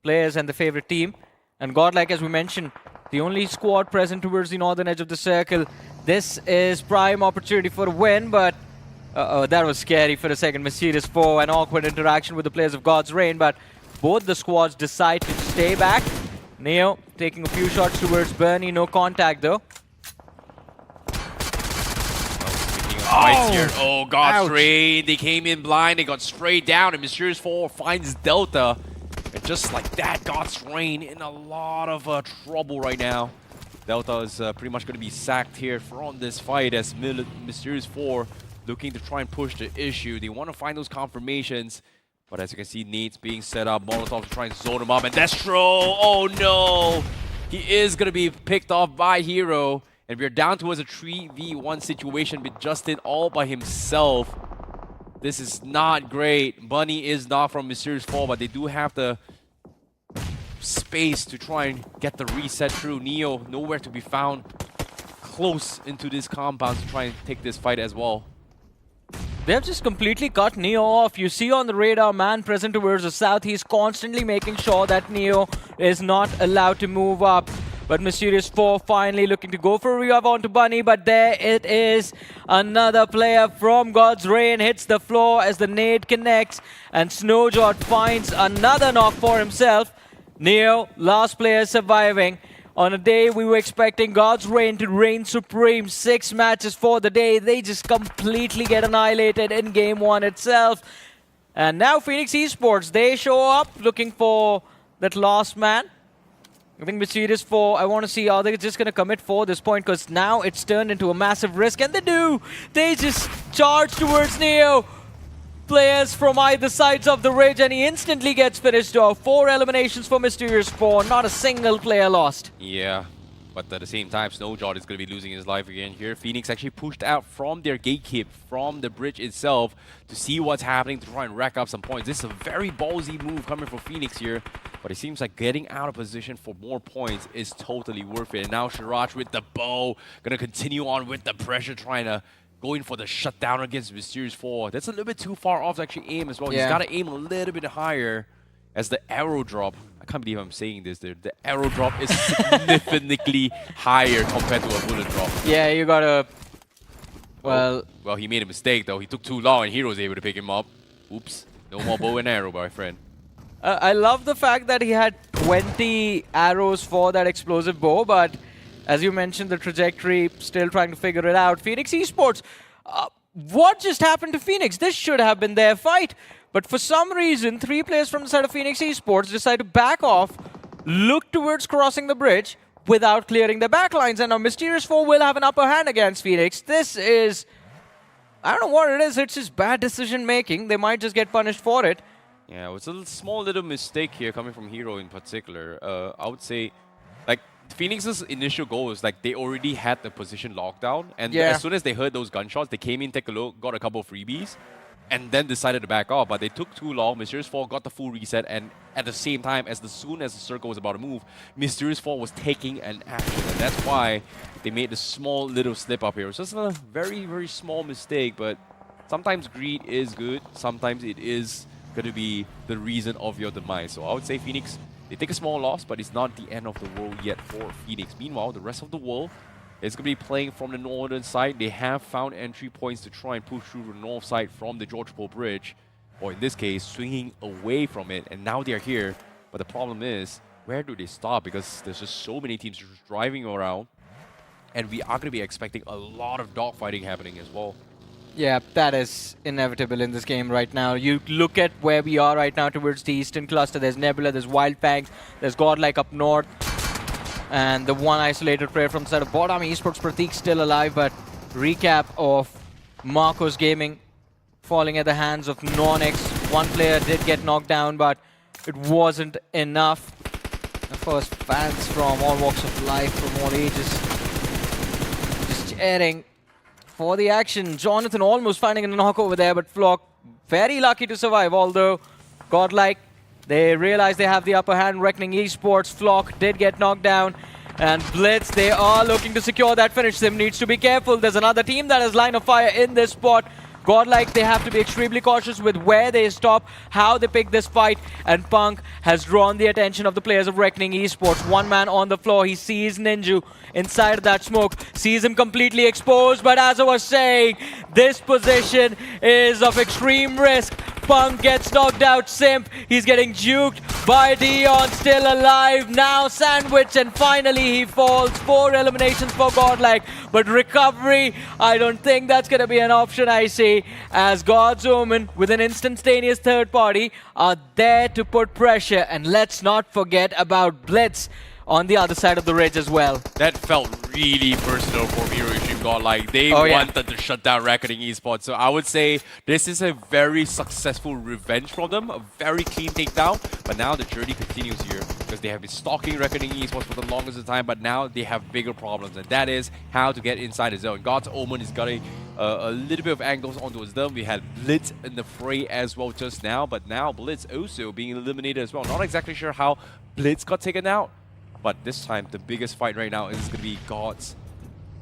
players and the favorite team. And Godlike, as we mentioned, the only squad present towards the northern edge of the circle. This is prime opportunity for a win, but that was scary for a second. Mysterious foe, an awkward interaction with the players of God's Reign, but both the squads decide to stay back. Neo taking a few shots towards Bernie, no contact though. Here. Oh, God's Reign. They came in blind. They got sprayed down. And Mysterious 4 finds Delta. And just like that, God's Reign in a lot of trouble right now. Delta is pretty much going to be sacked here from this fight as Mysterious 4 looking to try and push the issue. They want to find those confirmations. But as you can see, Nate's being set up. Molotov to try and zone him up. And Destro, oh no! He is going to be picked off by Hero. And we're down towards a 3v1 situation with Justin all by himself. This is not great. Bunny is not from Mysterious 4, but they do have the space to try and get the reset through. Neo, nowhere to be found. Close into this compound to try and take this fight as well. They've just completely cut Neo off. You see on the radar, man present towards the south. He's constantly making sure that Neo is not allowed to move up. But Mysterious 4 finally looking to go for a revive onto Bunny, but there it is. Another player from God's Reign hits the floor as the nade connects, and Snowjot finds another knock for himself. Neo, last player surviving. On a day we were expecting God's Reign to reign supreme, 6 matches for the day, they just completely get annihilated in game 1 itself. And now NoNx Esports, they show up looking for that last man. I think Mysterious 4, I want to see, are they just going to commit for this point? Because now it's turned into a massive risk, and they do! They just charge towards Neo. Players from either sides of the ridge, and he instantly gets finished off. 4 eliminations for Mysterious 4, not a single player lost. Yeah, but at the same time, Snowjot is going to be losing his life again here. NoNx actually pushed out from their gatekeep, from the bridge itself, to see what's happening, to try and rack up some points. This is a very ballsy move coming from NoNx here, but it seems like getting out of position for more points is totally worth it. And now Shiraj with the bow, going to continue on with the pressure, trying to go in for the shutdown against Mysterious 4. That's a little bit too far off to actually aim as well. Yeah. He's got to aim a little bit higher as the arrow drop. I can't believe I'm saying this there. The arrow drop is significantly higher compared to a bullet drop. Yeah, you gotta... Well... Well, he made a mistake though. He took too long and Hero was able to pick him up. Oops. No more bow and arrow, my friend. I love the fact that he had 20 arrows for that explosive bow, but as you mentioned, the trajectory, still trying to figure it out. NoNx Esports, what just happened to NoNx? This should have been their fight. But for some reason, 3 players from the side of NoNx Esports decide to back off, look towards crossing the bridge without clearing the backlines. And now Mysterious 4 will have an upper hand against NoNx. This is... I don't know what it is. It's just bad decision making. They might just get punished for it. Yeah, it was a small little mistake here coming from Hero in particular. I would say, like, NoNx's initial goal was like they already had the position locked down, and as soon as they heard those gunshots, they came in, take a look, got a couple of freebies, and then decided to back off. But they took too long. Mysterious 4 got the full reset, and at the same time, as soon as the circle was about to move, Mysterious 4 was taking an action, and that's why they made the small little slip up here. It was just a very, very small mistake, but sometimes greed is good. Sometimes it is going to be the reason of your demise. So I would say NoNx, they take a small loss, but it's not the end of the world yet for NoNx. Meanwhile, the rest of the world is going to be playing from the northern side. They have found entry points to try and push through the north side from the George Bull Bridge, or in this case, swinging away from it. And now they're here. But the problem is, where do they stop? Because there's just so many teams just driving around, and we are going to be expecting a lot of dogfighting happening as well. Yeah, that is inevitable in this game right now. You look at where we are right now towards the eastern cluster. There's Nebula, there's Wyld Fangs, there's Godlike up north. And the one isolated player from the side of BotArmyEsports, Prateek, still alive. But recap of Marcos Gaming falling at the hands of NoNx. One player did get knocked down, but it wasn't enough. Of course, fans from all walks of life, from all ages, just cheering for the action. Jonathan almost finding a knock over there, but Flock very lucky to survive. Although Godlike, they realize they have the upper hand. Reckoning Esports, Flock did get knocked down. And Blitz, they are looking to secure that finish. Sim needs to be careful. There's another team that has line of fire in this spot. Godlike, they have to be extremely cautious with where they stop, how they pick this fight, and Punk has drawn the attention of the players of Reckoning Esports. One man on the floor, he sees Ninju inside of that smoke, sees him completely exposed, but as I was saying, this position is of extreme risk. Punk gets knocked out, Simp, he's getting juked by Dion, still alive, now sandwich, and finally he falls. 4 eliminations for Godlike, but recovery, I don't think that's going to be an option, I see, as God's Omen with an instantaneous third party are there to put pressure. And let's not forget about Blitz on the other side of the ridge as well. That felt really personal for Hero Extreme Godlike. They wanted to shut down Reckoning Esports. So I would say this is a very successful revenge from them, a very clean takedown. But now the journey continues here because they have been stalking Reckoning Esports for the longest of time, but now they have bigger problems, and that is how to get inside the zone. God's Omen is getting a little bit of angles onto his zone. We had Blitz in the fray as well just now, but now Blitz also being eliminated as well. Not exactly sure how Blitz got taken out, but this time, the biggest fight right now is going to be God's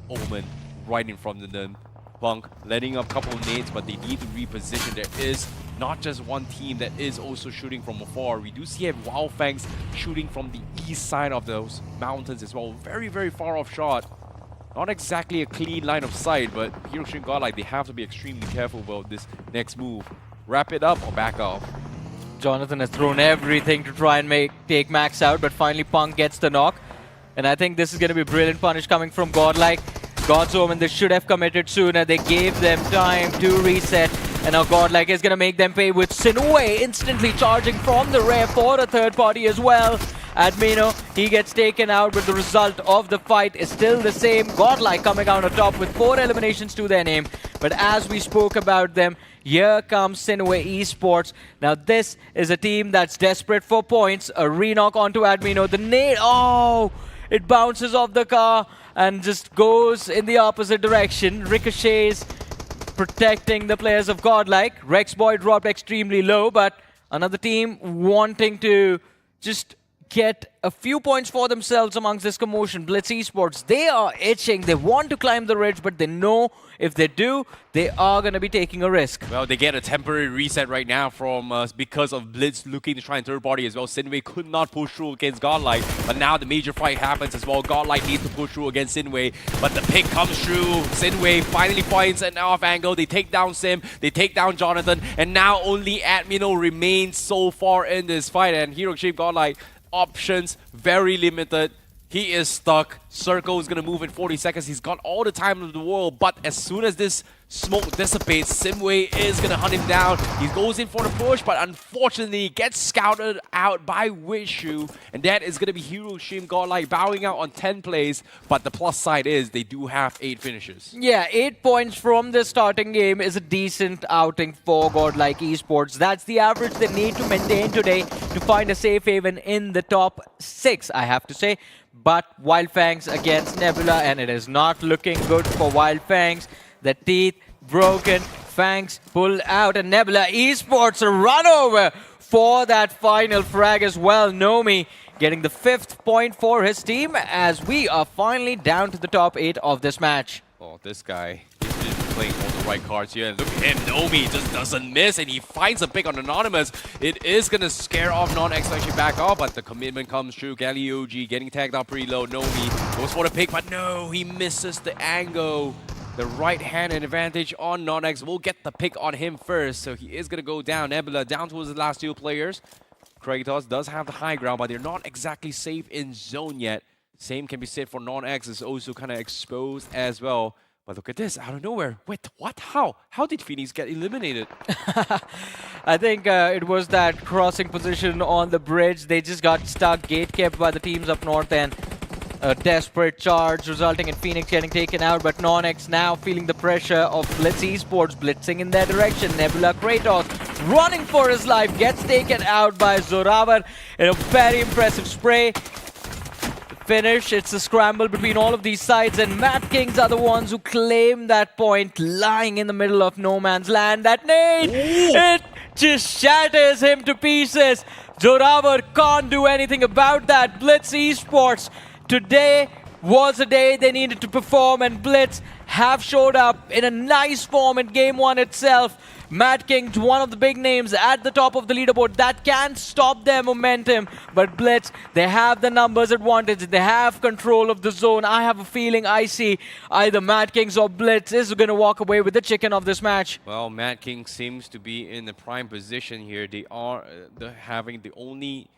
Omen right in front of them. Punk letting up a couple of nades, but they need to reposition. There is not just one team that is also shooting from afar. We do see a Wyld Fangs shooting from the east side of those mountains as well. Very, very far off shot. Not exactly a clean line of sight, but Hiroshi and Godlike, they have to be extremely careful about this next move. Wrap it up or back off. Jonathan has thrown everything to try and take Max out, but finally Punk gets the knock. And I think this is going to be a brilliant punish coming from Godlike. God's Omen, they should have committed sooner. They gave them time to reset. And now Godlike is going to make them pay with SINEWY instantly charging from the rear for a third party as well. Admino, he gets taken out, but the result of the fight is still the same. Godlike coming out on top with 4 eliminations to their name. But as we spoke about them, here comes SINEWY Esports. Now this is a team that's desperate for points. A re-knock onto Admino. The nade, oh! It bounces off the car and just goes in the opposite direction. Ricochets protecting the players of Godlike. Rexboy dropped extremely low, but another team wanting to just get a few points for themselves amongst this commotion. Blitz Esports, they are itching. They want to climb the ridge, but they know if they do, they are going to be taking a risk. Well, they get a temporary reset right now from because of Blitz looking to try and third party as well. SINEWY could not push through against Godlike, but now the major fight happens as well. Godlike needs to push through against SINEWY, but the pick comes through. SINEWY finally finds an off angle. They take down Sim, they take down Jonathan, and now only Admino remains so far in this fight. And Hiroshi Godlike, options very limited. He is stuck. Circle is going to move in 40 seconds. He's got all the time in the world, but as soon as this smoke dissipates, SINEWY is going to hunt him down. He goes in for the push, but unfortunately gets scouted out by Wishu, and that is going to be Hiroshi Godlike bowing out on 10 plays, but the plus side is they do have 8 finishes. Yeah, 8 points from the starting game is a decent outing for Godlike Esports. That's the average they need to maintain today to find a safe haven in the top 6, I have to say. But Wyld Fangs against Nebula, and it is not looking good for Wyld Fangs. The teeth broken, Fangs pulled out, and Nebula Esports a run over for that final frag as well. Nomi getting the 5th point for his team as we are finally down to the top 8 of this match. Oh, this guy is just playing all the right cards here. And look at him, Nomi just doesn't miss, and he finds a pick on Anonymous. It is going to scare off NoNx to actually back off, but the commitment comes through. GalleyOG getting tagged out pretty low. Nomi goes for the pick, but no, he misses the angle. The right-hand advantage on NoNx will get the pick on him first, so he is going to go down. Nebula down towards the last 2 players. Kratos does have the high ground, but they're not exactly safe in zone yet. Same can be said for NoNx, is also kind of exposed as well. But look at this, out of nowhere. Wait, what? How? How did Phoenix get eliminated? I think it was that crossing position on the bridge. They just got stuck, gate kept by the teams up north, and a desperate charge resulting in Phoenix getting taken out. But NoNx now feeling the pressure of Blitz Esports blitzing in their direction. Nebula Kratos running for his life, gets taken out by Zoravar in a very impressive spray. Finish, it's a scramble between all of these sides, and Madkings are the ones who claim that point, lying in the middle of no man's land. That nade, it just shatters him to pieces. Zoravar can't do anything about that. Blitz Esports, today was a day they needed to perform, and Blitz have showed up in a nice form in Game 1 itself. Madkings, one of the big names at the top of the leaderboard, that can stop their momentum. But Blitz, they have the numbers advantage. They have control of the zone. I have a feeling I see either Madkings or Blitz is going to walk away with the chicken of this match. Well, Madkings seems to be in the prime position here. They are having the only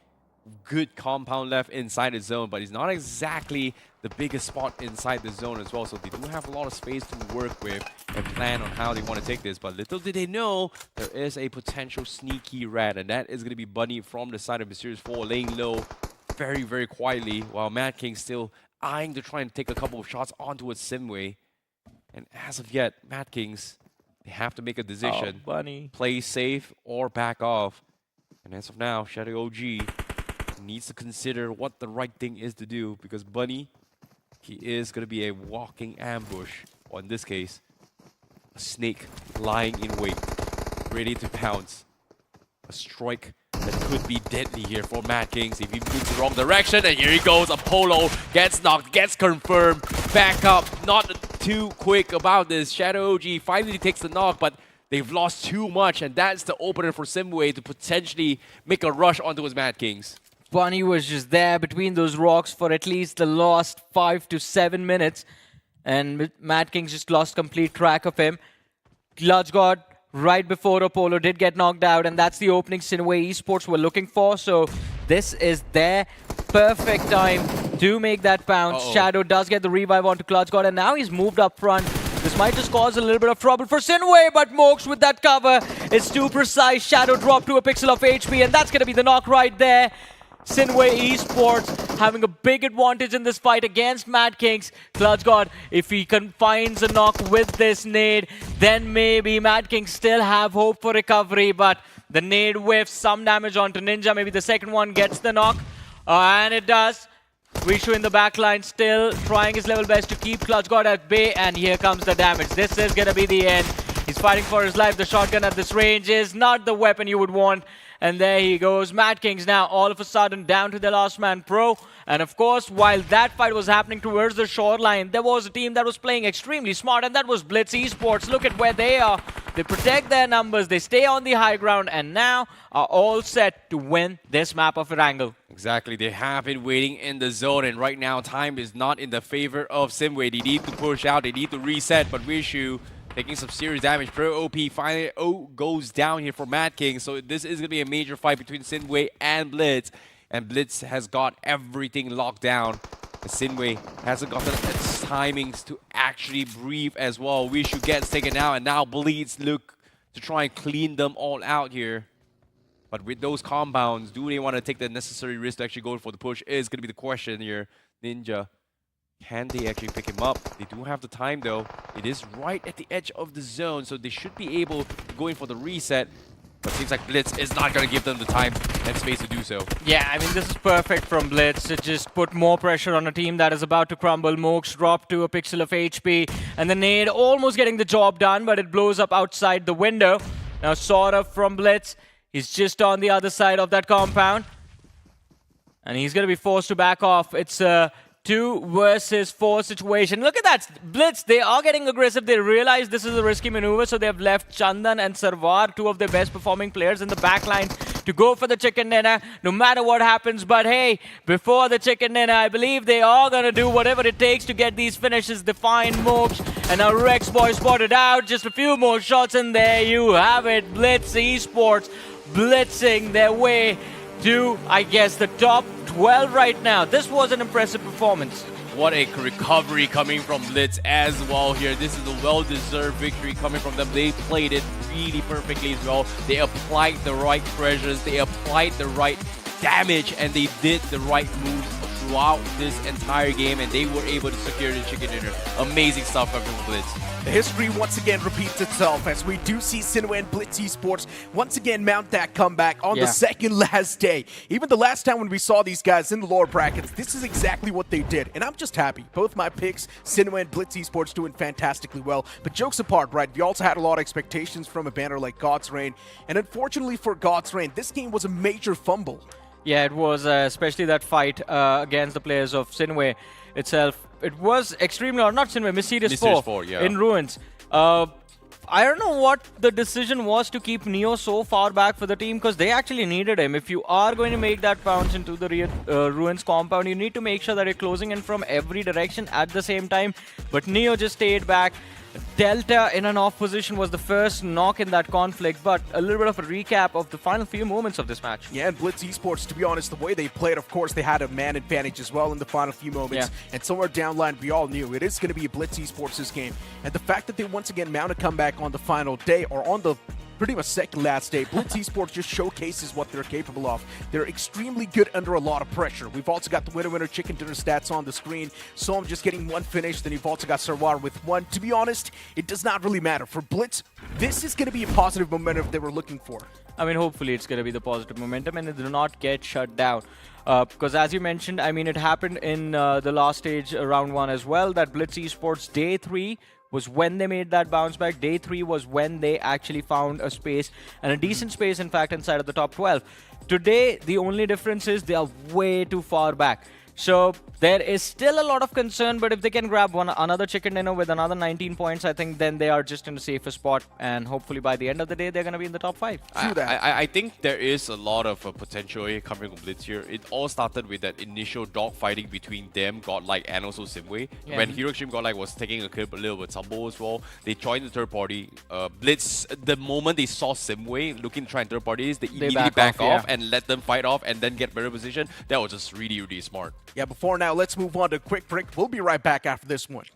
good compound left inside the zone, but it's not exactly the biggest spot inside the zone as well, so they do have a lot of space to work with and plan on how they want to take this. But little did they know, there is a potential sneaky rat, and that is going to be Bunny from the side of Mysterious 4, laying low very, very quietly, while Madkings still eyeing to try and take a couple of shots onto its SINEWY. And as of yet, Madkings, they have to make a decision. Oh, Bunny. Play safe or back off. And as of now, Shadow OG needs to consider what the right thing is to do, because Bunny, he is going to be a walking ambush, or in this case, a snake lying in wait, ready to pounce. A strike that could be deadly here for Madkings if he moves the wrong direction, and here he goes, Apollo gets knocked, gets confirmed, back up, not too quick about this. Shadow OG finally takes the knock, but They've lost too much, and that's the opener for SINEWY to potentially make a rush onto his Madkings. Bunny was just there between those rocks for at least the last 5 to 7 minutes. And Madkings just lost complete track of him. Clutch God right before Apollo did get knocked out, and that's the opening SINEWY Esports were looking for. So this is their perfect time to make that bounce. Shadow does get the revive onto Clutch God, and now he's moved up front. This might just cause a little bit of trouble for SINEWY, but Mox with that cover is too precise. Shadow dropped to a pixel of HP, and that's going to be the knock right there. SINEWY Esports having a big advantage in this fight against Madkings. Clutch God, if he finds a knock with this nade, then maybe Madkings still have hope for recovery, but the nade whiffs some damage onto Ninja. Maybe the second one gets the knock, and it does. Rishu in the backline still trying his level best to keep Clutch God at bay, and here comes the damage. This is going to be the end. He's fighting for his life. The shotgun at this range is not the weapon you would want. And there he goes. Madkings now all of a sudden down to the last man pro. And of course, while that fight was happening towards the shoreline, there was a team that was playing extremely smart, and that was Blitz Esports. Look at where they are. They protect their numbers, they stay on the high ground, and now are all set to win this map of Erangel. Exactly, they have been waiting in the zone, and right now time is not in the favor of SINEWY. They need to push out, they need to reset, but Rishu taking some serious damage. Pro OP finally goes down here for Madkings, so this is going to be a major fight between SINEWY and Blitz. And Blitz has got everything locked down. SINEWY hasn't gotten its timings to actually breathe as well. Rishu gets taken out, and now Blitz look to try and clean them all out here. But with those compounds, do they want to take the necessary risk to actually go for the push is going to be the question here. Ninja, can they actually pick him up? They do have the time though. It is right at the edge of the zone, so they should be able to go in for the reset. But it seems like Blitz is not going to give them the time and space to do so. Yeah, I mean, this is perfect from Blitz to just put more pressure on a team that is about to crumble. Mox dropped to a pixel of HP, and the nade almost getting the job done, but it blows up outside the window. Now Saurav from Blitz, he's just on the other side of that compound, and he's going to be forced to back off. It's a 2 versus 4 situation. Look at that. Blitz, they are getting aggressive. They realize this is a risky maneuver, so they have left Chandan and Sarwar, 2 of their best performing players in the backline, to go for the chicken dinner no matter what happens. But hey, before the chicken dinner, I believe they are going to do whatever it takes to get these finishes. They find moves, and now Rex boy spotted out. Just a few more shots, and there you have it. Blitz Esports blitzing their way to, I guess, the top 12 right now. This was an impressive performance. What a recovery coming from Blitz as well here. This is a well-deserved victory coming from them. They played it really perfectly as well. They applied the right pressures, they applied the right damage, and they did the right moves throughout this entire game, and they were able to secure the chicken dinner. Amazing stuff from Blitz. The history once again repeats itself as we do see SINEWY and Blitz Esports once again mount that comeback on the second last day. Even the last time when we saw these guys in the lower brackets, this is exactly what they did. And I'm just happy. Both my picks, SINEWY and Blitz Esports, doing fantastically well. But jokes apart, right, we also had a lot of expectations from a banner like God's Reign. And unfortunately for God's Reign, this game was a major fumble. Yeah, it was, especially that fight against the players of SINEWY itself. It was extremely, or not SINEWY, Mysterious 4 yeah. in Ruins. I don't know what the decision was to keep Neo so far back for the team, because they actually needed him. If you are going to make that bounce into the Ruins compound, you need to make sure that you're closing in from every direction at the same time. But Neo just stayed back. Delta in an off position was the first knock in that conflict, but a little bit of a recap of the final few moments of this match. Yeah, and Blitz Esports, to be honest, the way they played, of course, they had a man advantage as well in the final few moments. Yeah. And somewhere down line, we all knew it is going to be a Blitz Esports' game. And the fact that they once again mount a comeback on the final day, or on the pretty much second last day, Blitz Esports just showcases what they're capable of. They're extremely good under a lot of pressure. We've also got the winner chicken dinner stats on the screen. So I'm just getting 1 finish, then you've also got Sarwar with 1. To be honest, it does not really matter. For Blitz, this is going to be a positive momentum they were looking for. I mean, hopefully it's going to be the positive momentum and it do not get shut down. Because as you mentioned, I mean, it happened in the last stage, round 1 as well, that Blitz Esports day 3 was when they made that bounce back. Day 3 was when they actually found a space, and a decent space, in fact, inside of the top 12. Today, the only difference is they are way too far back. So there is still a lot of concern, but if they can grab another chicken dinner with another 19 points, I think then they are just in a safer spot, and hopefully by the end of the day, they're going to be in the top 5. I think there is a lot of potential here coming from Blitz here. It all started with that initial dogfighting between them, Godlike, and also SINEWY. Yeah. When Xtreme Godlike was taking a little bit tumble as well, they joined the third party. Blitz, the moment they saw SINEWY looking to try and third parties, they immediately back off and let them fight off and then get better position. That was just really, really smart. Yeah, before now, let's move on to a quick break. We'll be right back after this one.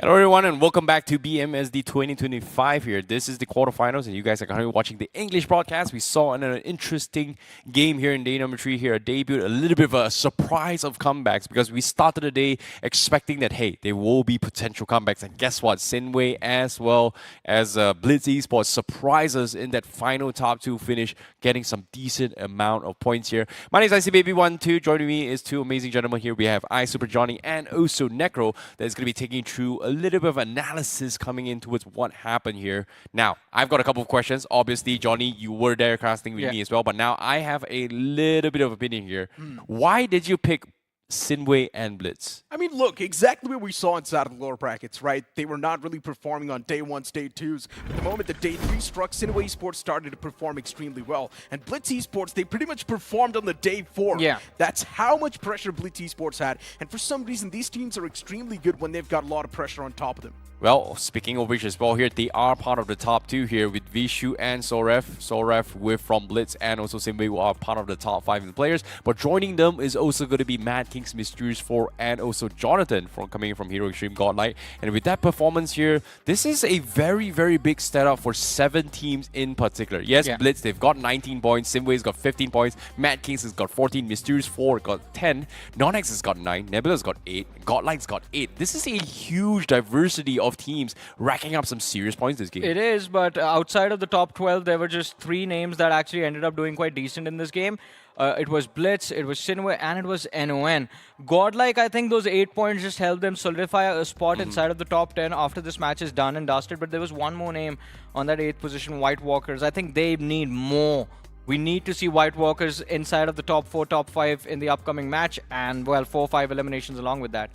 Hello everyone and welcome back to BMSD 2025 here. This is the quarterfinals and you guys are currently watching the English broadcast. We saw an interesting game here in day number 3 here. A debut, a little bit of a surprise of comebacks because we started the day expecting that, hey, there will be potential comebacks. And guess what? SINEWY as well as Blitz Esports surprised us in that final top 2 finish, getting some decent amount of points here. My name is ICBaby12. Joining me is 2 amazing gentlemen here. We have Super Johnny and also Necro that is going to be taking you through a little bit of analysis coming in towards what happened here. Now, I've got a couple of questions. Obviously, Johnny, you were there casting with me as well, but now I have a little bit of opinion here. Why did you pick SINEWY and Blitz? I mean, look, exactly what we saw inside of the lower brackets, right? They were not really performing on day 1s, day 2s. But the moment that day 3 struck, SINEWY Esports started to perform extremely well. And Blitz Esports, they pretty much performed on the day 4. Yeah. That's how much pressure Blitz Esports had. And for some reason, these teams are extremely good when they've got a lot of pressure on top of them. Well, speaking of which as well here, they are part of the top 2 here with Vishu and Soref. Soref with from Blitz and also SINEWY who are part of the top 5 in the players. But joining them is also going to be Madkings, Mysterious 4 and also Jonathan from coming from Hero Xtreme Godlike. And with that performance here, this is a very, very big setup for 7 teams in particular. Yes, Blitz, they've got 19 points. SINEWY's got 15 points. Madkings has got 14. Mysterious 4 got 10. NoNx has got 9. Nebula's got 8. Godlike's got 8. This is a huge diversity of teams racking up some serious points this game. It is, but outside of the top 12, there were just 3 names that actually ended up doing quite decent in this game. It was Blitz, it was SINEWY, and it was NON. Godlike, I think those 8 points just helped them solidify a spot inside of the top 10 after this match is done and dusted. But there was one more name on that 8th position, White Walkers. I think they need more. We need to see White Walkers inside of the top 4, top 5 in the upcoming match, and, well, 4 or 5 eliminations along with that.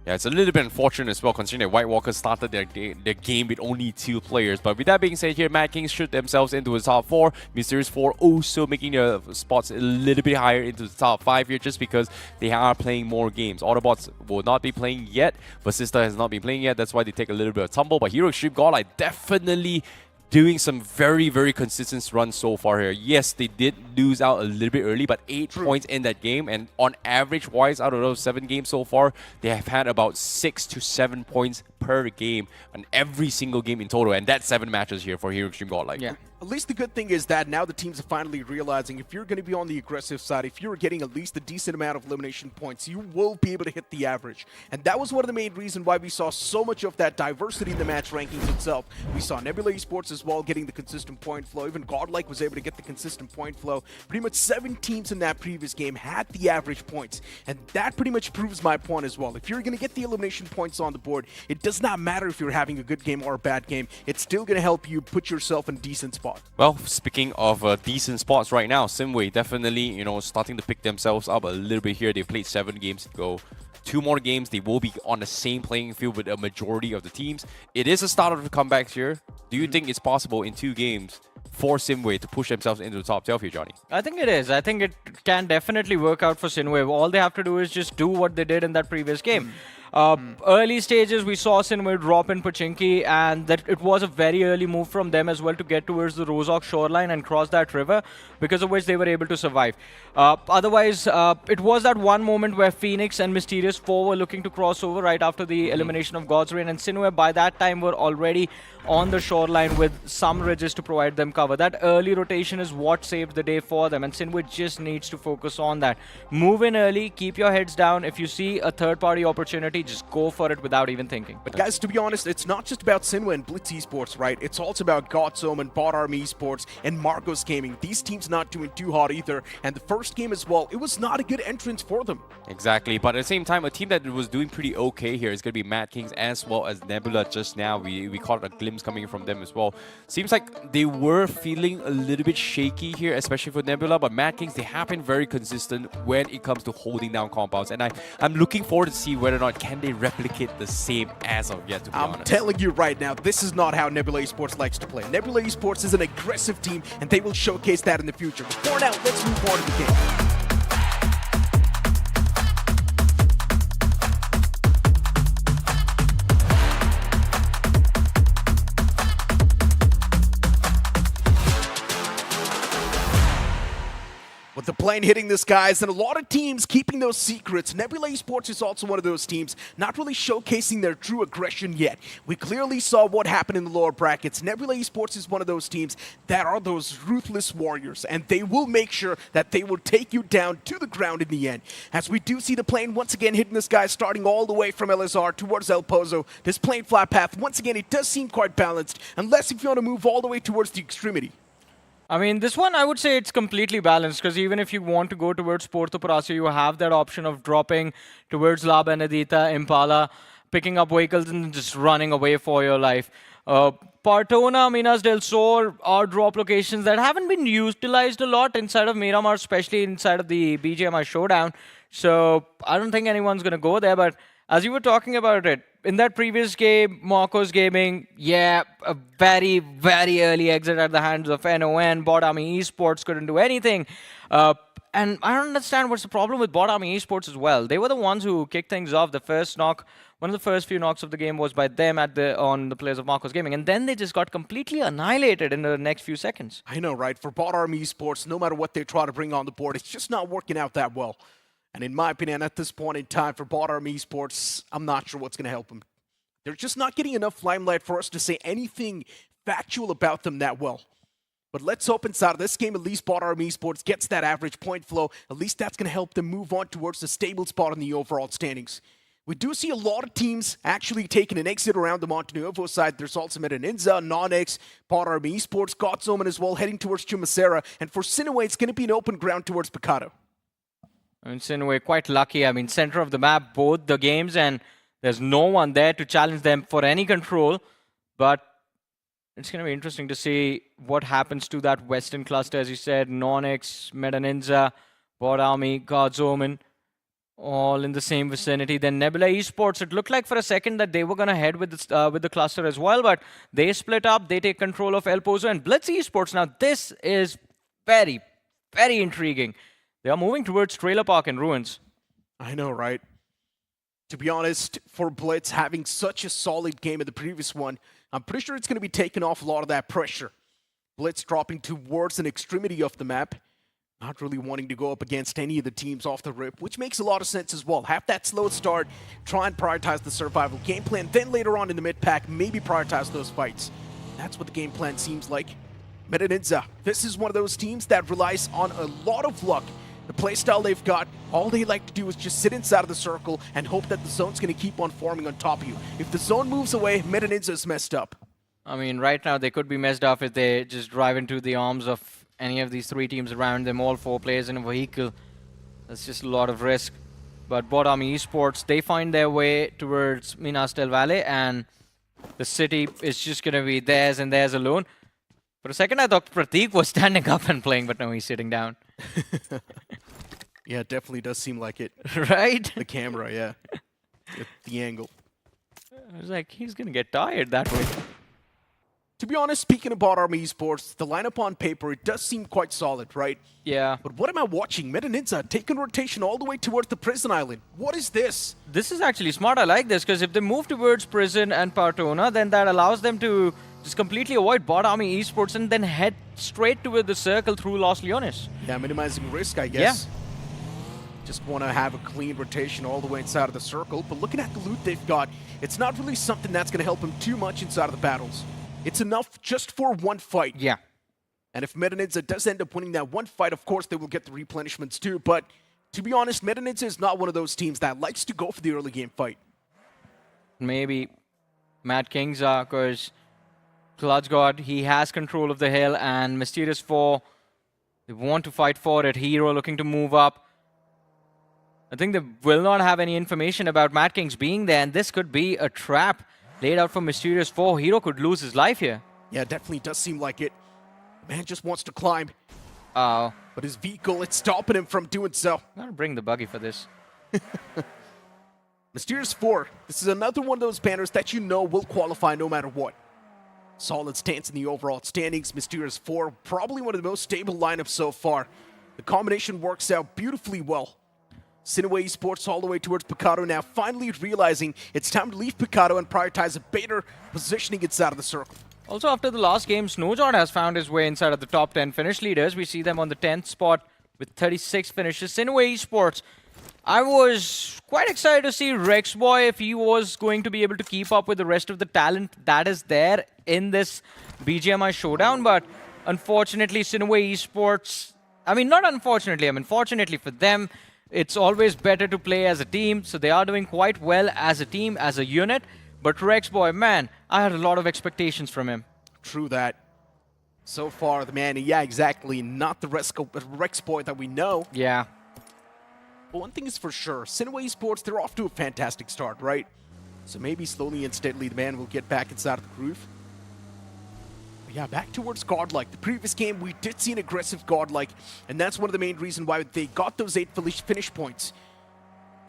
Yeah, it's a little bit unfortunate as well, considering that White Walkers started their game with only 2 players. But with that being said here, Madkings shoot themselves into the top 4. Mysterious 4 also making their spots a little bit higher into the top 5 here just because they are playing more games. Autobotz will not be playing yet. Vasista has not been playing yet. That's why they take a little bit of tumble. But Hero Xtreme Godlike definitely doing some very, very consistent runs so far here. Yes, they did lose out a little bit early, but 8 points in that game. And on average wise, out of those 7 games so far, they have had about 6 to 7 points per game and every single game in total. And that's 7 matches here for Hero Xtreme Godlike. Yeah. At least the good thing is that now the teams are finally realizing if you're going to be on the aggressive side, if you're getting at least a decent amount of elimination points, you will be able to hit the average. And that was one of the main reasons why we saw so much of that diversity in the match rankings itself. We saw Nebula Esports as well getting the consistent point flow. Even Godlike was able to get the consistent point flow. Pretty much 7 teams in that previous game had the average points. And that pretty much proves my point as well. If you're going to get the elimination points on the board, it does not matter if you're having a good game or a bad game. It's still going to help you put yourself in a decent spot. Well, speaking of decent spots right now, SINEWY definitely, starting to pick themselves up a little bit here. They've played 7 games to go. 2 more games, they will be on the same playing field with a majority of the teams. It is a start of the comebacks here. Do you think it's possible in 2 games for SINEWY to push themselves into the top 12 here, Johnny? I think it is. I think it can definitely work out for SINEWY. All they have to do is just do what they did in that previous game. Early stages, we saw SINEWY drop in Pochinki, and that it was a very early move from them as well to get towards the Rozhok shoreline and cross that river, because of which they were able to survive. Otherwise, it was that one moment where Phoenix and Mysterious 4 were looking to cross over right after the elimination of God's Reign, and SINEWY by that time were already on the shoreline with some ridges to provide them cover. That early rotation is what saved the day for them, and SINEWY just needs to focus on that. Move in early, keep your heads down. If you see a third-party opportunity, just go for it without even thinking. But guys, to be honest, it's not just about SINEWY and Blitz Esports, right? It's also about Omen, BotArmyEsports, and Marcos Gaming. These teams not doing too hot either, and the first game as well, it was not a good entrance for them. Exactly, but at the same time, a team that was doing pretty okay here is going to be Madkings as well as Nebula just now. We caught a glimpse coming from them as well. Seems like they were feeling a little bit shaky here, especially for Nebula, but Madkings, they have been very consistent when it comes to holding down compounds, and I'm looking forward to see whether or not can they replicate the same as of yet, to be honest. I'm telling you right now, this is not how Nebula Esports likes to play. Nebula Esports is an aggressive team, and they will showcase that in the future. But for now, let's move on to the game. With the plane hitting the skies and a lot of teams keeping those secrets, Nebula Esports is also one of those teams not really showcasing their true aggression yet. We clearly saw what happened in the lower brackets. Nebula Esports is one of those teams that are those ruthless warriors, and they will make sure that they will take you down to the ground in the end. As we do see the plane once again hitting the sky, starting all the way from LSR towards El Pozo. This plane flat path, once again, it does seem quite balanced, unless if you want to move all the way towards the extremity. I mean, this one, I would say it's completely balanced, because even if you want to go towards Porto Prazo, you have that option of dropping towards La Benedita, Impala, picking up vehicles and just running away for your life. Partona, Minas del Sur are drop locations that haven't been utilized a lot inside of Miramar, especially inside of the BGMI Showdown. So I don't think anyone's going to go there, but as you were talking about it, in that previous game, Marcos Gaming, yeah, a very, very early exit at the hands of NON. BotArmyEsports couldn't do anything. And I don't understand what's the problem with BotArmyEsports as well. They were the ones who kicked things off. The first knock, one of the first few knocks of the game was by them on the players of Marcos Gaming. And then they just got completely annihilated in the next few seconds. I know, right? For BotArmyEsports, no matter what they try to bring on the board, it's just not working out that well. And in my opinion, at this point in time, for BotArmyEsports, I'm not sure what's going to help them. They're just not getting enough limelight for us to say anything factual about them that well. But let's hope inside of this game, at least BotArmyEsports gets that average point flow. At least that's going to help them move on towards the stable spot in the overall standings. We do see a lot of teams actually taking an exit around the Montenuevo side. There's also NINZA, NoNx, BotArmyEsports, got Omen as well, heading towards Chumacera. And for SINEWY, it's going to be an open ground towards Picado. I mean, SINEWY quite lucky. I mean, center of the map, both the games, and there's no one there to challenge them for any control. But it's going to be interesting to see what happens to that Western cluster, as you said. NoNx, NINZA, BotArmy, God's Omen, all in the same vicinity. Then Nebula Esports, it looked like for a second that they were going to head with the cluster as well, but they split up. They take control of El Pozo and Blitz Esports. Now, this is very, very intriguing. They are moving towards Trailer Park in Ruins. I know, right? To be honest, for Blitz having such a solid game in the previous one, I'm pretty sure it's going to be taking off a lot of that pressure. Blitz dropping towards an extremity of the map. Not really wanting to go up against any of the teams off the rip, which makes a lot of sense as well. Have that slow start, try and prioritize the survival game plan, then later on in the mid-pack, maybe prioritize those fights. That's what the game plan seems like. NINZA, this is one of those teams that relies on a lot of luck. The playstyle they've got, all they like to do is just sit inside of the circle and hope that the zone's going to keep on forming on top of you. If the zone moves away, NINZA is messed up. I mean, right now they could be messed up if they just drive into the arms of any of these three teams around them, all four players in a vehicle. That's just a lot of risk. But BotArmyEsports, they find their way towards Minas del Valle, and the city is just going to be theirs and theirs alone. For a second, I thought Prateek was standing up and playing, but no, he's sitting down. Yeah, it definitely does seem like it. Right? The camera, yeah. The angle. I was like, he's going to get tired that way. To be honest, speaking of BotArmyEsports, the lineup on paper, it does seem quite solid, right? Yeah. But what am I watching? NINZA taking rotation all the way towards the prison island. What is this? This is actually smart. I like this, because if they move towards prison and Partona, then that allows them to just completely avoid BotArmyEsports and then head straight toward the circle through Los Leones. Yeah, minimizing risk, I guess. Yeah. Just want to have a clean rotation all the way inside of the circle. But looking at the loot they've got, it's not really something that's going to help them too much inside of the battles. It's enough just for one fight. Yeah. And if NINZA does end up winning that one fight, of course, they will get the replenishments too. But to be honest, NINZA is not one of those teams that likes to go for the early game fight. Maybe Madkings are, because Clutch God, he has control of the hill, and Mysterious 4, they want to fight for it. Hero looking to move up. I think they will not have any information about Madkings being there, and this could be a trap laid out for Mysterious 4. Hero could lose his life here. Yeah, it definitely does seem like it. Man just wants to climb. Oh. But his vehicle, it's stopping him from doing so. Gotta bring the buggy for this. Mysterious 4, this is another one of those banners that you know will qualify no matter what. Solid stance in the overall standings. Mysterious 4, probably one of the most stable lineups so far. The combination works out beautifully well. SINEWY Esports all the way towards Picado now, finally realizing it's time to leave Picado and prioritize a better positioning inside of the circle. Also, after the last game, Snowjord has found his way inside of the top 10 finish leaders. We see them on the 10th spot with 36 finishes. SINEWY Esports, I was quite excited to see Rexboy if he was going to be able to keep up with the rest of the talent that is there in this BGMI showdown, but unfortunately, SINEWY Esports, fortunately for them, it's always better to play as a team, so they are doing quite well as a team, as a unit. But Rexboy, man, I had a lot of expectations from him. True that. So far, the man, yeah, exactly, not the Rexboy that we know. Yeah. But one thing is for sure, SINEWY Esports, they're off to a fantastic start, right? So maybe slowly and steadily the man will get back inside of the groove. But yeah, back towards Godlike. The previous game, we did see an aggressive Godlike, and that's one of the main reasons why they got those 8 finish points.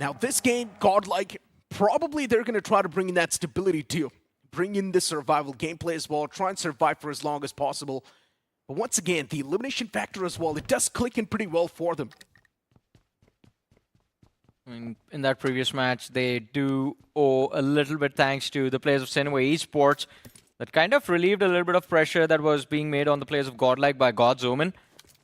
Now this game, Godlike, probably they're going to try to bring in that stability too. Bring in the survival gameplay as well, try and survive for as long as possible. But once again, the elimination factor as well, it does click in pretty well for them. I mean, in that previous match, they do owe a little bit thanks to the players of SINEWY Esports. That kind of relieved a little bit of pressure that was being made on the players of Godlike by God's Omen.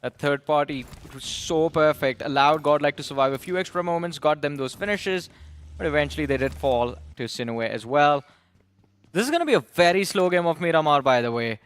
That third party was so perfect, allowed Godlike to survive a few extra moments, got them those finishes, but eventually they did fall to SINEWY as well. This is going to be a very slow game of Miramar, by the way.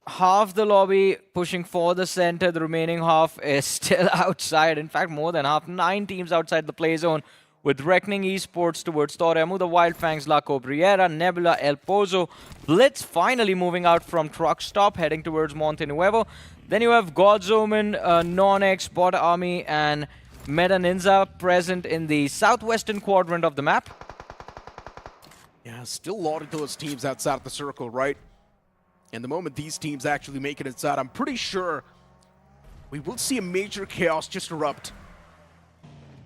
Half the lobby pushing for the center, the remaining half is still outside. In fact, more than half, 9 teams outside the play zone, with Reckoning Esports towards Torremu, the Wyld Fangs, La Cobriera, Nebula, El Pozo, Blitz finally moving out from Truck Stop, heading towards Monte Nuevo. Then you have God's Omen, NoNx, BotArmy, and NINZA present in the southwestern quadrant of the map. Yeah, still a lot of those teams outside of the circle, right? And the moment these teams actually make it inside, I'm pretty sure we will see a major chaos just erupt.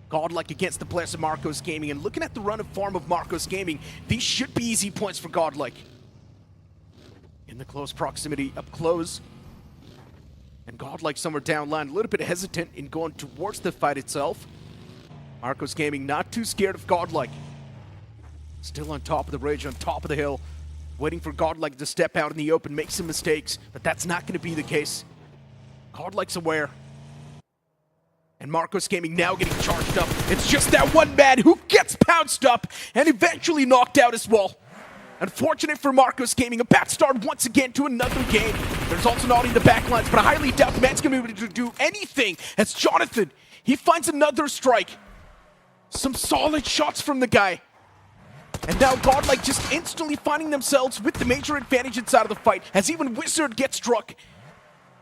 Godlike against the players of Marcos Gaming, and looking at the run of form of Marcos Gaming, these should be easy points for Godlike. In the close proximity, up close. And Godlike somewhere down line, a little bit hesitant in going towards the fight itself. Marcos Gaming not too scared of Godlike. Still on top of the ridge, on top of the hill. Waiting for Godlike to step out in the open, make some mistakes, but that's not going to be the case. Godlike's aware. And Marcos Gaming now getting charged up. It's just that one man who gets pounced up and eventually knocked out as well. Unfortunate for Marcos Gaming, a bad start once again to another game. There's also not in the backlines, but I highly doubt the man's going to be able to do anything as Jonathan, he finds another strike. Some solid shots from the guy. And now Godlike just instantly finding themselves with the major advantage inside of the fight, as even Wizard gets struck.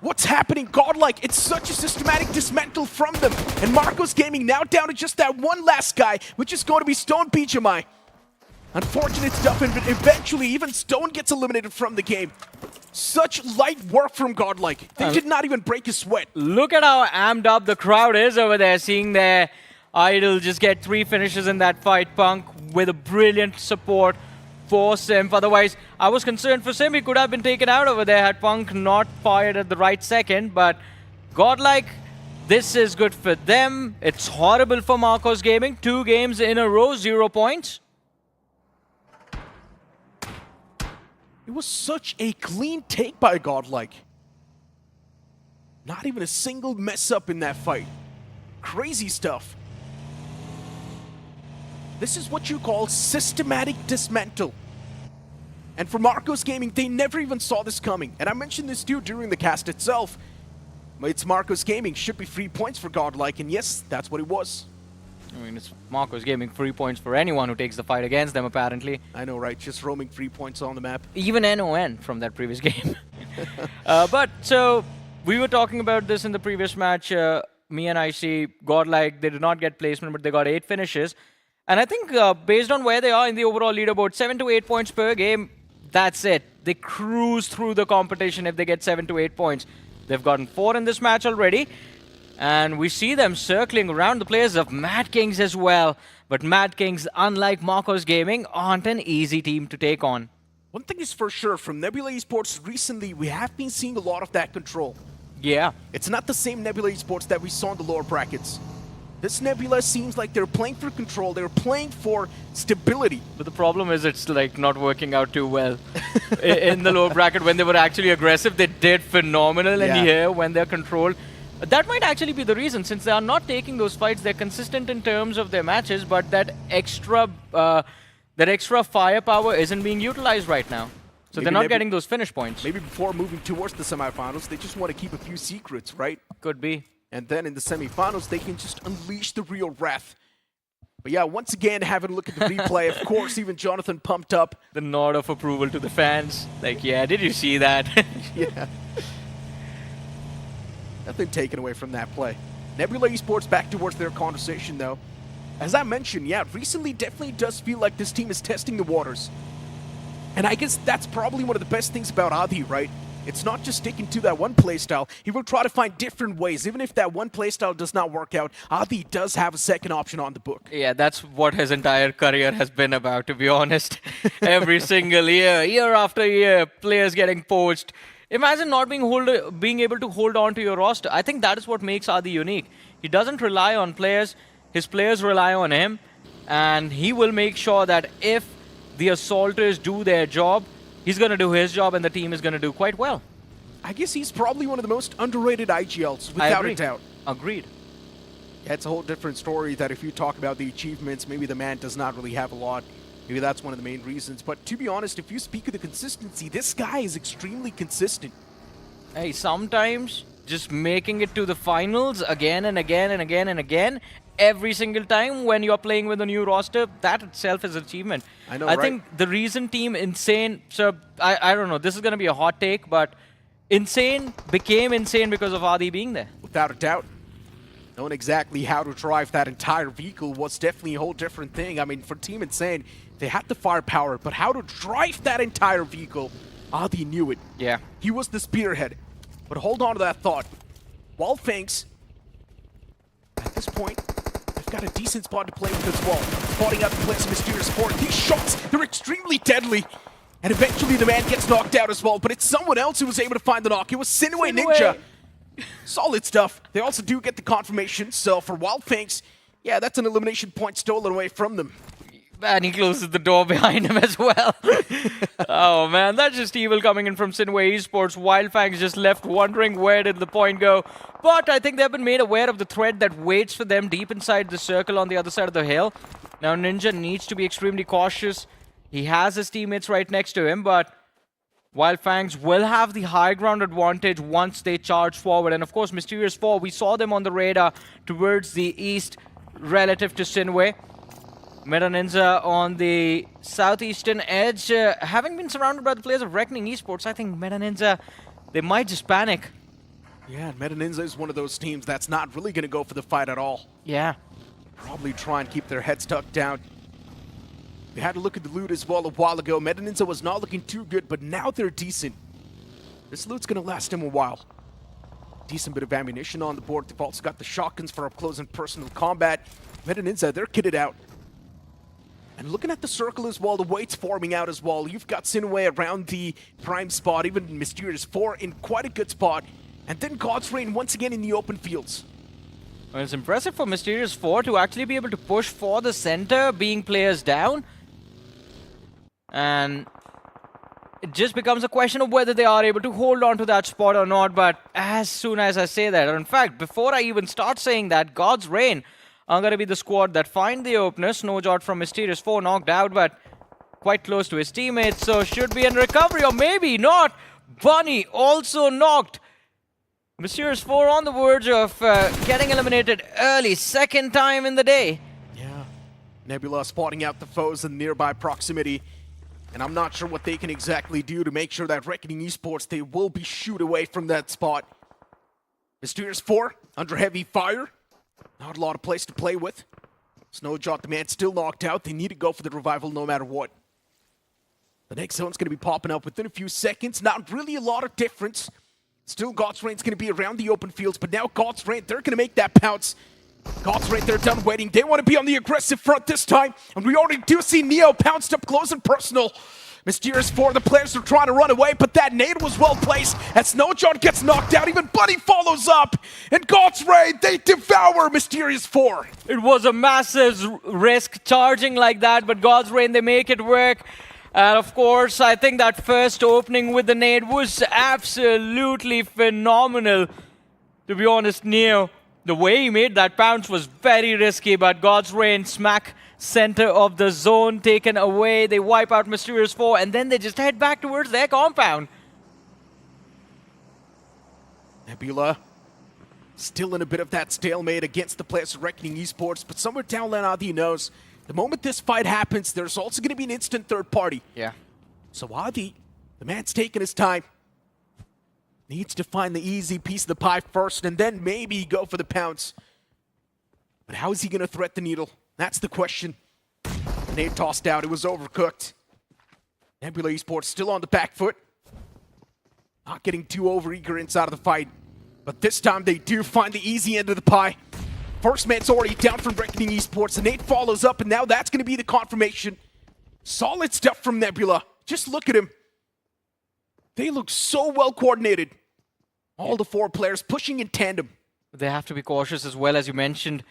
What's happening? Godlike, it's such a systematic dismantle from them. And Marcos Gaming now down to just that one last guy, which is going to be Stone BGMI. Unfortunate stuff, and eventually even Stone gets eliminated from the game. Such light work from Godlike. They did not even break a sweat. Look at how amped up the crowd is over there, seeing their idol just get 3 finishes in that fight. Punk with a brilliant support for Sim. Otherwise, I was concerned for Sim. He could have been taken out over there had Punk not fired at the right second. But Godlike, this is good for them. It's horrible for Marcos Gaming. 2 games in a row, 0 points. It was such a clean take by Godlike. Not even a single mess up in that fight. Crazy stuff. This is what you call systematic dismantle. And for Marcos Gaming, they never even saw this coming. And I mentioned this too during the cast itself. It's Marcos Gaming, should be 3 points for Godlike, and yes, that's what it was. I mean, it's Marcos Gaming, 3 points for anyone who takes the fight against them, apparently. I know, right? Just roaming 3 points on the map. Even NON from that previous game. So, we were talking about this in the previous match. Me and IC, Godlike, they did not get placement, but they got 8 finishes. And I think based on where they are in the overall leaderboard, 7 to 8 points per game, that's it. They cruise through the competition if they get 7 to 8 points. They've gotten 4 in this match already. And we see them circling around the players of Madkings as well. But Madkings, unlike Marcos Gaming, aren't an easy team to take on. One thing is for sure, from Nebula Esports recently, we have been seeing a lot of that control. Yeah. It's not the same Nebula Esports that we saw in the lower brackets. This Nebula seems like they're playing for control, they're playing for stability. But the problem is it's like not working out too well. In the lower bracket, when they were actually aggressive, they did phenomenal. And here, when they're controlled, that might actually be the reason, since they are not taking those fights. They're consistent in terms of their matches, but that extra firepower isn't being utilized right now. So maybe they're not getting those finish points. Maybe before moving towards the semifinals, they just want to keep a few secrets, right? Could be. And then in the semifinals, they can just unleash the real wrath. But yeah, once again, having a look at the replay, of course, even Jonathan pumped up. The nod of approval to the fans. Like, yeah, did you see that? Yeah. Nothing taken away from that play. Nebula Esports back towards their conversation, though. As I mentioned, yeah, recently definitely does feel like this team is testing the waters. And I guess that's probably one of the best things about Adi, right? It's not just sticking to that one playstyle. He will try to find different ways. Even if that one playstyle does not work out, Adi does have a second option on the book. Yeah, that's what his entire career has been about, to be honest. Every single year, year after year, players getting poached. Imagine not being able to hold on to your roster. I think that is what makes Adi unique. He doesn't rely on players. His players rely on him. And he will make sure that if the Assaulters do their job, he's going to do his job and the team is going to do quite well. I guess he's probably one of the most underrated IGLs, without a doubt. Agreed. Yeah, it's a whole different story that if you talk about the achievements, maybe the man does not really have a lot. Maybe that's one of the main reasons. But to be honest, if you speak of the consistency, this guy is extremely consistent. Hey, sometimes just making it to the finals again and again and again and again, every single time when you're playing with a new roster, that itself is an achievement. I know, I think the reason Team Insane, so I don't know, this is going to be a hot take, but Insane became insane because of Adi being there. Without a doubt. Knowing exactly how to drive that entire vehicle was definitely a whole different thing. I mean, for Team Insane, they had the firepower, but how to drive that entire vehicle, Adi knew it. Yeah. He was the spearhead. But hold on to that thought. Wyld Fangs, at this point, they've got a decent spot to play with as well. Spotting out the Blitz Mysterious Sport. These shots, they're extremely deadly. And eventually the man gets knocked out as well, but it's someone else who was able to find the knock. It was SINEWY Ninja. Solid stuff. They also do get the confirmation, so for Wyld Fangs, yeah, that's an elimination point stolen away from them. And he closes the door behind him as well. Oh man, that's just evil coming in from SINEWY Esports. Wyld Fangs just left wondering where did the point go. But I think they've been made aware of the threat that waits for them deep inside the circle on the other side of the hill. Now NINZA needs to be extremely cautious. He has his teammates right next to him, but Wyld Fangs will have the high ground advantage once they charge forward. And of course, Mysterious4, we saw them on the radar towards the east relative to SINEWY. Meta NINZA on the southeastern edge. Having been surrounded by the players of Reckoning Esports, I think Meta NINZA, they might just panic. Yeah, Meta NINZA is one of those teams that's not really going to go for the fight at all. Yeah. Probably try and keep their heads tucked down. We had to look at the loot as well a while ago. Meta NINZA was not looking too good, but now they're decent. This loot's going to last him a while. Decent bit of ammunition on the board. They've also got the shotguns for up close and personal combat. Meta NINZA, they're kitted out. And looking at the circle as well, the weight's forming out as well. You've got SINEWY around the prime spot, even Mysterious4 in quite a good spot. And then God's Reign once again in the open fields. Well, it's impressive for Mysterious4 to actually be able to push for the center, being players down. And it just becomes a question of whether they are able to hold on to that spot or not. But as soon as I say that, or in fact, before I even start saying that, God's Reign are going to be the squad that find the opener. Snowjot from Mysterious4 knocked out, but quite close to his teammates, so should be in recovery, or maybe not. Bunny also knocked. Mysterious4 on the verge of getting eliminated early, second time in the day. Yeah. Nebula spotting out the foes in nearby proximity. And I'm not sure what they can exactly do to make sure that Reckoning Esports, they will be shooed away from that spot. Mysterious4 under heavy fire. Not a lot of place to play with. Snowjot, the man, still knocked out. They need to go for the revival no matter what. The next zone's going to be popping up within a few seconds. Not really a lot of difference. Still, God's Reign's going to be around the open fields, but now God's Reign, they're going to make that pounce. God's Reign, they're done waiting. They want to be on the aggressive front this time, and we already do see Neo pounced up close and personal. Mysterious4, the players are trying to run away, but that nade was well placed as Snowjot gets knocked out. Even Buddy follows up, and God's Reign, they devour Mysterious4. It was a massive risk charging like that, but God's Reign, they make it work. And of course, I think that first opening with the nade was absolutely phenomenal. To be honest, Neo, the way he made that pounce was very risky, but God's Reign smack center of the zone taken away. They wipe out Mysterious4, and then they just head back towards their compound. Nebula still in a bit of that stalemate against the players of Reckoning Esports, but somewhere down Adi knows the moment this fight happens, there's also going to be an instant third party. Yeah. So Adi, the man's taking his time. Needs to find the easy piece of the pie first, and then maybe go for the pounce. But how is he going to thread the needle? That's the question. The nade tossed out. It was overcooked. Nebula Esports still on the back foot. Not getting too overeager inside of the fight. But this time they do find the easy end of the pie. First man's already down from Reckoning Esports. The nade follows up, and now that's going to be the confirmation. Solid stuff from Nebula. Just look at him. They look so well coordinated. All the four players pushing in tandem. They have to be cautious as well, as you mentioned.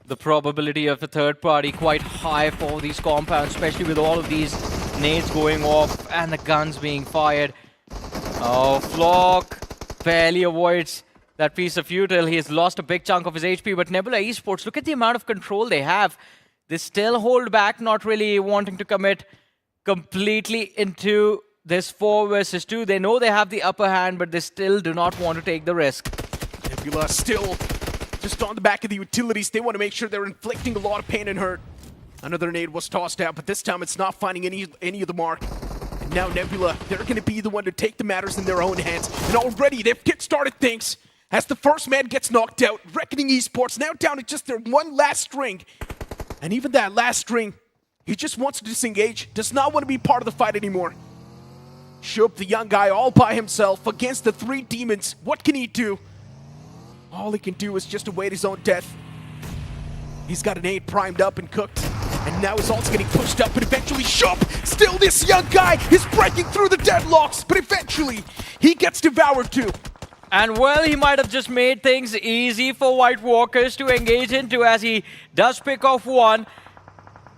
The probability of the third party quite high for these compounds, especially with all of these nades going off and the guns being fired. Oh, Flock barely avoids that piece of util. He has lost a big chunk of his HP, but Nebula Esports, look at the amount of control they have. They still hold back, not really wanting to commit completely into this 4 versus 2. They know they have the upper hand, but they still do not want to take the risk. Nebula still just on the back of the utilities. They want to make sure they're inflicting a lot of pain and hurt. Another nade was tossed out, but this time it's not finding any of the mark. And now Nebula, they're going to be the one to take the matters in their own hands. And already they've kick-started things. As the first man gets knocked out, Reckoning Esports now down to just their one last string. And even that last string, he just wants to disengage, does not want to be part of the fight anymore. Shoop, the young guy, all by himself against the 3 demons. What can he do? All he can do is just await his own death. He's got an 8 primed up and cooked. And now his ult's getting pushed up, and eventually Shoop, still this young guy, is breaking through the deadlocks, but eventually he gets devoured too. And well, he might have just made things easy for White Walkers to engage into, as he does pick off one.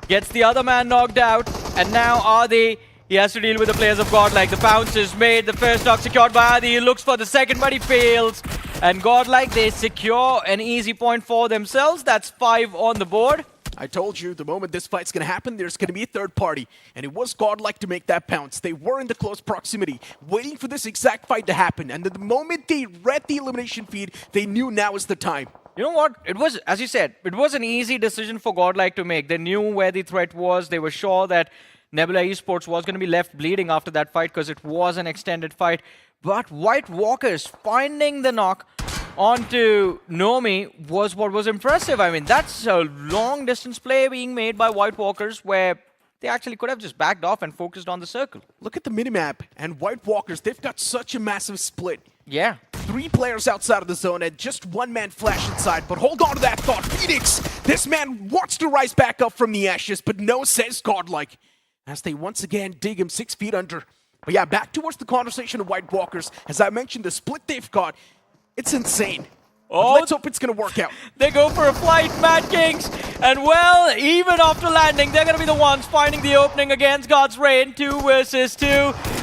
Gets the other man knocked out. And now Adi, he has to deal with the players of Godlike. The pounce is made. The first knock secured by Adi. He looks for the second, but he fails. And Godlike, they secure an easy point for themselves. That's 5 on the board. I told you, the moment this fight's gonna happen, there's gonna be a third party. And it was Godlike to make that pounce. They were in the close proximity, waiting for this exact fight to happen. And the moment they read the elimination feed, they knew now is the time. You know what? It was, as you said, it was an easy decision for Godlike to make. They knew where the threat was. They were sure that Nebula Esports was going to be left bleeding after that fight because it was an extended fight. But White Walkers finding the knock onto Nomi was what was impressive. I mean, that's a long-distance play being made by White Walkers where they actually could have just backed off and focused on the circle. Look at the minimap, and White Walkers, they've got such a massive split. Yeah. 3 players outside of the zone and just 1 man flash inside. But hold on to that thought. Phoenix, this man wants to rise back up from the ashes, but no, says Godlike, as they once again dig him 6 feet under. But yeah, back towards the conversation of White Walkers. As I mentioned, the split they've got, it's insane. But let's hope it's going to work out. They go for a flight, Madkings. And well, even after landing, they're going to be the ones finding the opening against God's Reign. 2 versus 2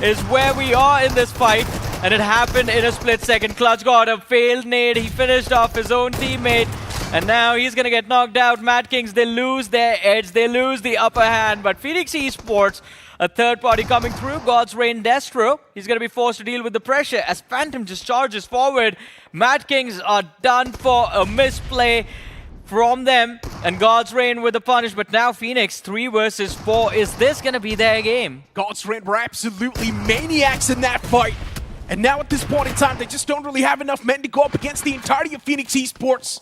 is where we are in this fight. And it happened in a split second. Clutch got a failed nade. He finished off his own teammate. And now he's going to get knocked out. Madkings, they lose their edge. They lose the upper hand. But Phoenix Esports, a third party coming through. God's Reign Destro. He's going to be forced to deal with the pressure as Phantom just charges forward. Madkings are done for a misplay from them. And God's Reign with the punish. But now Phoenix 3 versus 4. Is this going to be their game? God's Reign were absolutely maniacs in that fight. And now at this point in time, they just don't really have enough men to go up against the entirety of Phoenix Esports.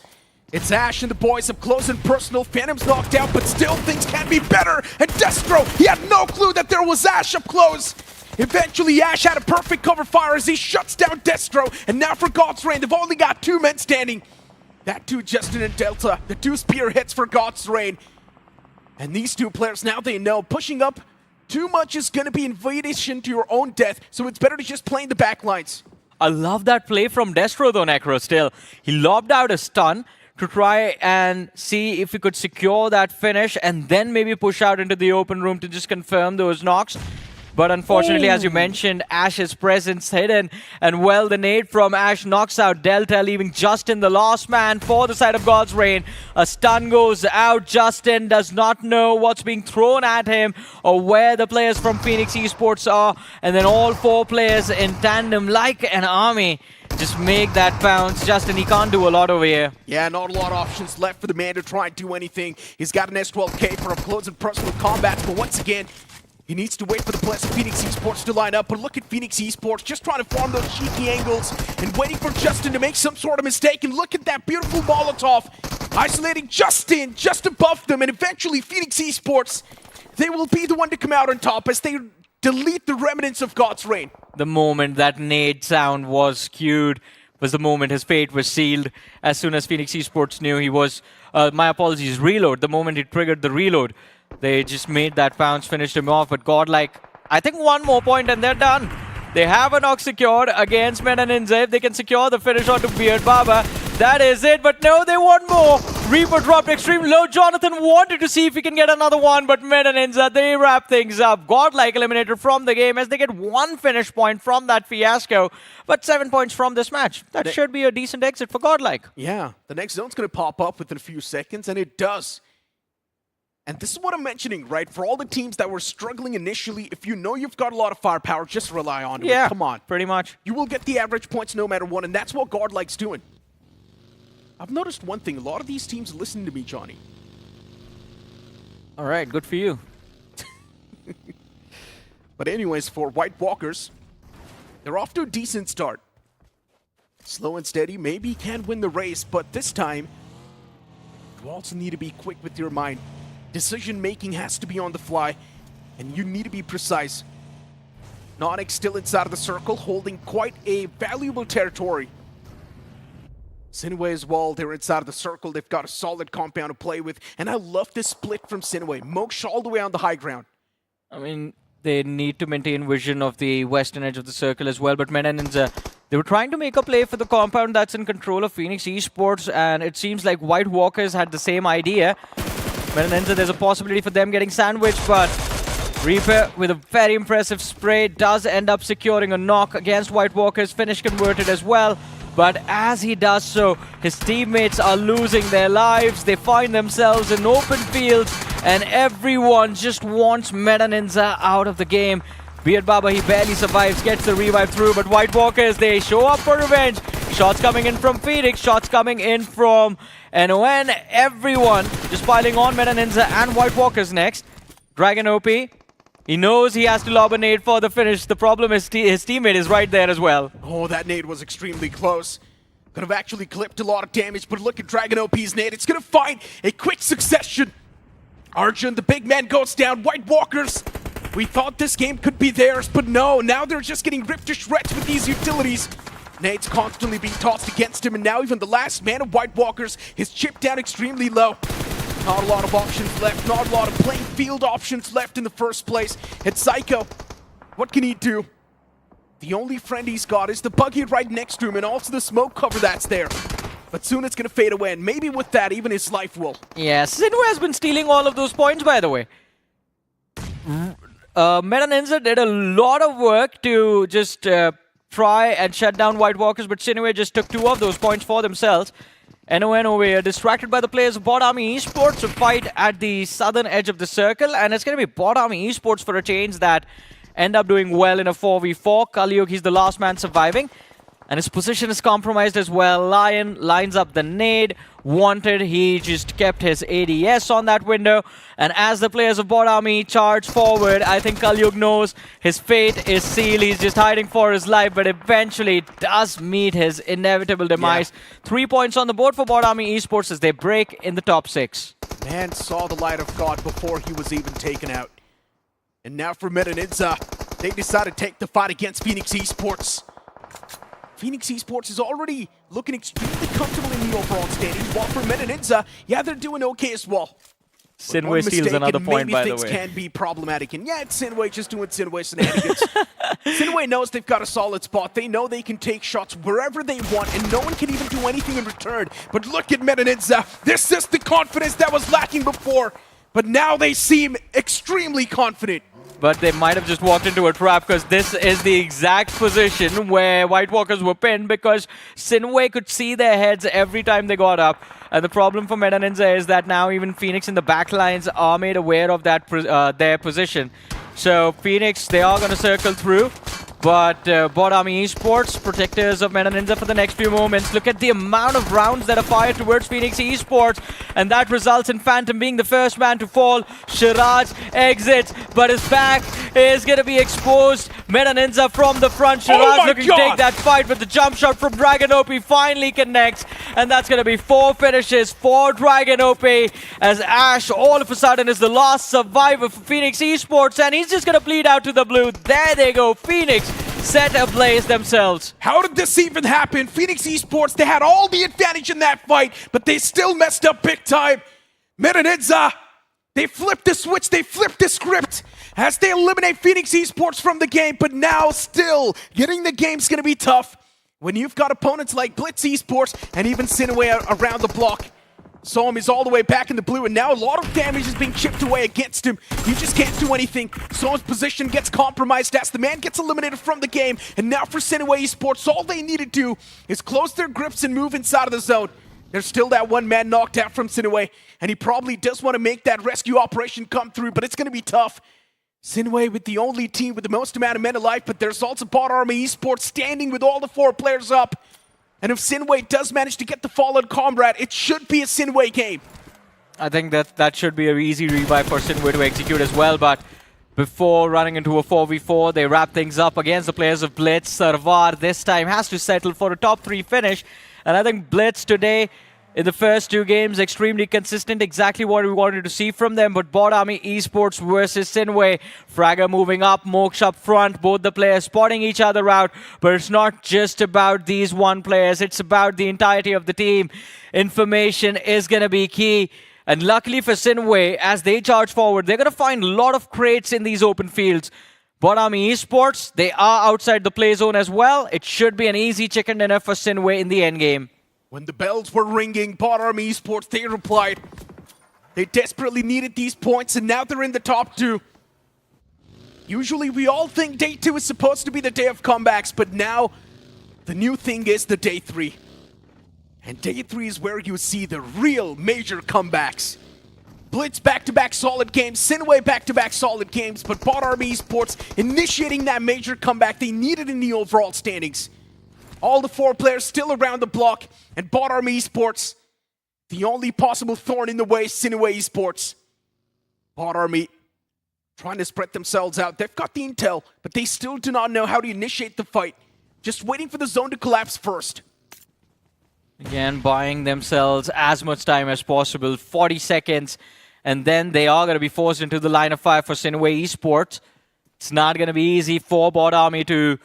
It's Ash and the boys up close and personal. Phantom's knocked out, but still things can be better. And Destro, he had no clue that there was Ash up close. Eventually, Ash had a perfect cover fire as he shuts down Destro. And now for God's Reign, they've only got 2 men standing. That 2, Justin and Delta, the 2 spear hits for God's Reign. And these 2 players, now they know, pushing up too much is going to be invitation to your own death, so it's better to just play in the back lines. I love that play from Destro though, Necro, still. He lobbed out a stun to try and see if he could secure that finish and then maybe push out into the open room to just confirm those knocks. But unfortunately, as you mentioned, Ash's presence hidden. And well, the nade from Ash knocks out Delta, leaving Justin the last man for the side of God's Reign. A stun goes out. Justin does not know what's being thrown at him or where the players from Phoenix Esports are. And then all 4 players in tandem, like an army, just make that bounce. Justin, he can't do a lot over here. Yeah, not a lot of options left for the man to try and do anything. He's got an S12K for up close and personal combats, but once again, he needs to wait for the players of Phoenix Esports to line up. But look at Phoenix Esports just trying to form those cheeky angles and waiting for Justin to make some sort of mistake. And look at that beautiful Molotov isolating Justin just above them. And eventually Phoenix Esports, they will be the one to come out on top as they delete the remnants of God's Reign. The moment that nade sound was cued was the moment his fate was sealed. As soon as Phoenix Esports knew he was, reload. The moment he triggered the reload, they just made that bounce, finished him off. But Godlike, I think 1 more point and they're done. They have a knock secured against Meta NINZA. If they can secure the finish onto Beard Baba, that is it. But no, they want more. Reaper dropped extreme low. Jonathan wanted to see if he can get another one, but Meta NINZA, they wrap things up. Godlike eliminated from the game as they get 1 finish point from that fiasco, but 7 points from this match. That should be a decent exit for Godlike. Yeah, the next zone's going to pop up within a few seconds, and it does. And this is what I'm mentioning, right? For all the teams that were struggling initially, if you know you've got a lot of firepower, just rely on it. Yeah, come on. Pretty much. You will get the average points no matter what, and that's what Godlike's doing. I've noticed one thing. A lot of these teams listen to me, Johnny. All right, good for you. But anyways, for White Walkers, they're off to a decent start. Slow and steady, maybe can win the race, but this time, you also need to be quick with your mind. Decision-making has to be on the fly, and you need to be precise. NoNx still inside of the circle, holding quite a valuable territory. SINEWY as well, they're inside of the circle. They've got a solid compound to play with, and I love this split from SINEWY. Moksh all the way on the high ground. I mean, they need to maintain vision of the western edge of the circle as well, but Meta NINZA, they were trying to make a play for the compound that's in control of Phoenix Esports, and it seems like White Walkers had the same idea. NINZA, there's a possibility for them getting sandwiched, but Reaper with a very impressive spray does end up securing a knock against White Walker's finish converted as well. But as he does so, his teammates are losing their lives. They find themselves in open fields, and everyone just wants NINZA out of the game. Beard Baba, he barely survives, gets the revive through, but White Walkers, they show up for revenge. Shots coming in from Phoenix, shots coming in from NON. Everyone just piling on NINZA and White Walkers next. Dragon OP, he knows he has to lob a nade for the finish. The problem is his teammate is right there as well. Oh, that nade was extremely close. Could have actually clipped a lot of damage, but look at Dragon OP's nade. It's going to find a quick succession. Arjun, the big man, goes down. White Walkers, we thought this game could be theirs, but no. Now they're just getting ripped to shreds with these utilities. Nades constantly being tossed against him, and now even the last man of White Walkers is chipped down extremely low. Not a lot of options left, not a lot of playing field options left in the first place. It's Psycho. What can he do? The only friend he's got is the buggy right next to him, and also the smoke cover that's there. But soon it's going to fade away, and maybe with that, even his life will. Yeah, SINEWY has been stealing all of those points, by the way. NINZA did a lot of work to just try and shut down White Walkers, but SINEWY just took 2 of those points for themselves. NON over here, distracted by the players of BotArmyEsports to fight at the southern edge of the circle, and it's going to be BotArmyEsports for a change that end up doing well in a 4v4. Kalyug, he's the last man surviving, and his position is compromised as well. Lion lines up the nade. Wanted, he just kept his ADS on that window, and as the players of BotArmy charge forward, I think Kalyug knows his fate is sealed. He's just hiding for his life, but eventually does meet his inevitable demise. 3 points on the board for BotArmyEsports as they break in the top 6. Man saw the light of God before he was even taken out. And now for NINZA, they decided to take the fight against NoNx Esports. NoNx Esports is already looking extremely comfortable in the overall standings, while for NINZA, yeah, they're doing okay as well. SINEWY steals another point, by the way. Maybe things can be problematic, and yeah, it's SINEWY just doing SINEWY shenanigans. SINEWY knows they've got a solid spot. They know they can take shots wherever they want, and no one can even do anything in return. But look at NINZA. This is the confidence that was lacking before, but now they seem extremely confident. But they might have just walked into a trap, because this is the exact position where White Walkers were pinned, because SINEWY could see their heads every time they got up. And the problem for NINZA is that now even Phoenix in the backlines are made aware of that their position. So Phoenix, they are going to circle through. But BotArmyEsports, protectors of NINZA for the next few moments. Look at the amount of rounds that are fired towards NoNx Esports, and that results in Phantom being the first man to fall. Shiraj exits, but his back is going to be exposed. NINZA from the front. Shiraj looking to take that fight, but the jump shot from Dragon OP finally connects, and that's going to be 4 finishes for Dragon OP, as Ash all of a sudden is the last survivor for NoNx Esports, and he's just going to bleed out to the blue. There they go, Phoenix set ablaze themselves. How did this even happen? NoNx Esports, they had all the advantage in that fight, but they still messed up big time. NINZA, they flipped the switch, they flipped the script as they eliminate NoNx Esports from the game, but now still getting the game's gonna be tough when you've got opponents like Blitz Esports and even SINEWY around the block. Sohm is all the way back in the blue, and now a lot of damage is being chipped away against him. You just can't do anything. Sohm's position gets compromised as the man gets eliminated from the game, and now for SINEWY Esports, all they need to do is close their grips and move inside of the zone. There's still that one man knocked out from SINEWY, and he probably does want to make that rescue operation come through, but it's going to be tough. SINEWY with the only team with the most amount of men alive, but there's also BotArmyEsports standing with all the 4 players up. And if SINEWY does manage to get the fallen comrade, it should be a SINEWY game. I think that should be an easy revive for SINEWY to execute as well, but before running into a 4v4, they wrap things up against the players of Blitz. Sarvar this time has to settle for a top 3 finish, and I think Blitz today, in the first 2 games, extremely consistent, exactly what we wanted to see from them. But BotArmyEsports versus SINEWY. Fragger moving up, Moksha up front, both the players spotting each other out. But it's not just about these 1 players, it's about the entirety of the team. Information is going to be key. And luckily for SINEWY, as they charge forward, they're going to find a lot of crates in these open fields. BotArmyEsports, they are outside the play zone as well. It should be an easy chicken dinner for SINEWY in the endgame. When the bells were ringing, BotArmyEsports, they replied. They desperately needed these points, and now they're in the top 2. Usually we all think day 2 is supposed to be the day of comebacks, but now the new thing is the day 3. And day 3 is where you see the real major comebacks. Blitz back-to-back solid games, SINEWY back-to-back solid games, but BotArmyEsports initiating that major comeback they needed in the overall standings. All the 4 players still around the block, and BotArmyEsports, the only possible thorn in the way, SINEWY Esports. BotArmy trying to spread themselves out. They've got the intel, but they still do not know how to initiate the fight. Just waiting for the zone to collapse first. Again, buying themselves as much time as possible, 40 seconds, and then they are going to be forced into the line of fire for SINEWY Esports. It's not going to be easy for BotArmy to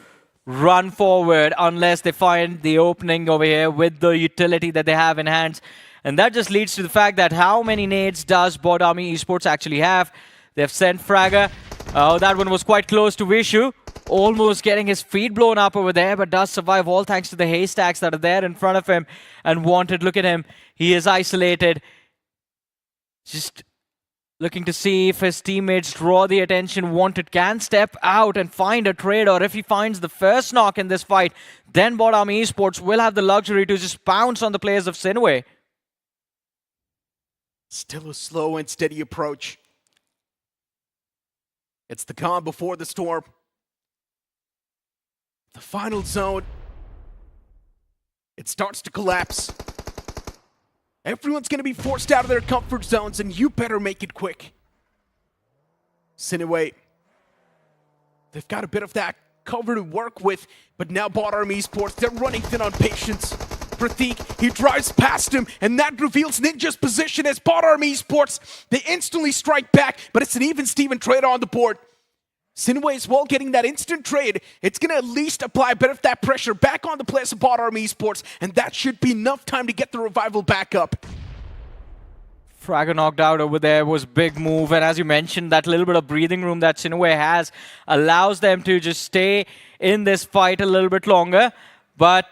run forward unless they find the opening over here with the utility that they have in hand. And that just leads to the fact that how many nades does BotArmyEsports actually have? They've sent Fragger. Oh, that one was quite close to Vishu. Almost getting his feet blown up over there, but does survive all thanks to the haystacks that are there in front of him. And Wanted, look at him. He is isolated. Just looking to see if his teammates draw the attention. Wanted can step out and find a trade, or if he finds the first knock in this fight, then BotArmyEsports will have the luxury to just pounce on the players of SINEWY. Still a slow and steady approach. It's the calm before the storm. The final zone. It starts to collapse. Everyone's going to be forced out of their comfort zones, and you better make it quick. SINEWY, they've got a bit of that cover to work with, but now BotArmyEsports, they're running thin on patience. Pratik, he drives past him, and that reveals NINZA's position as BotArmyEsports. They instantly strike back, but it's an even Steven trade on the board. SINEWY as well getting that instant trade. It's going to at least apply a bit of that pressure back on the players of BotArmyEsports, and that should be enough time to get the revival back up. Fragger knocked out over there was big move, and as you mentioned, that little bit of breathing room that SINEWY has allows them to just stay in this fight a little bit longer. But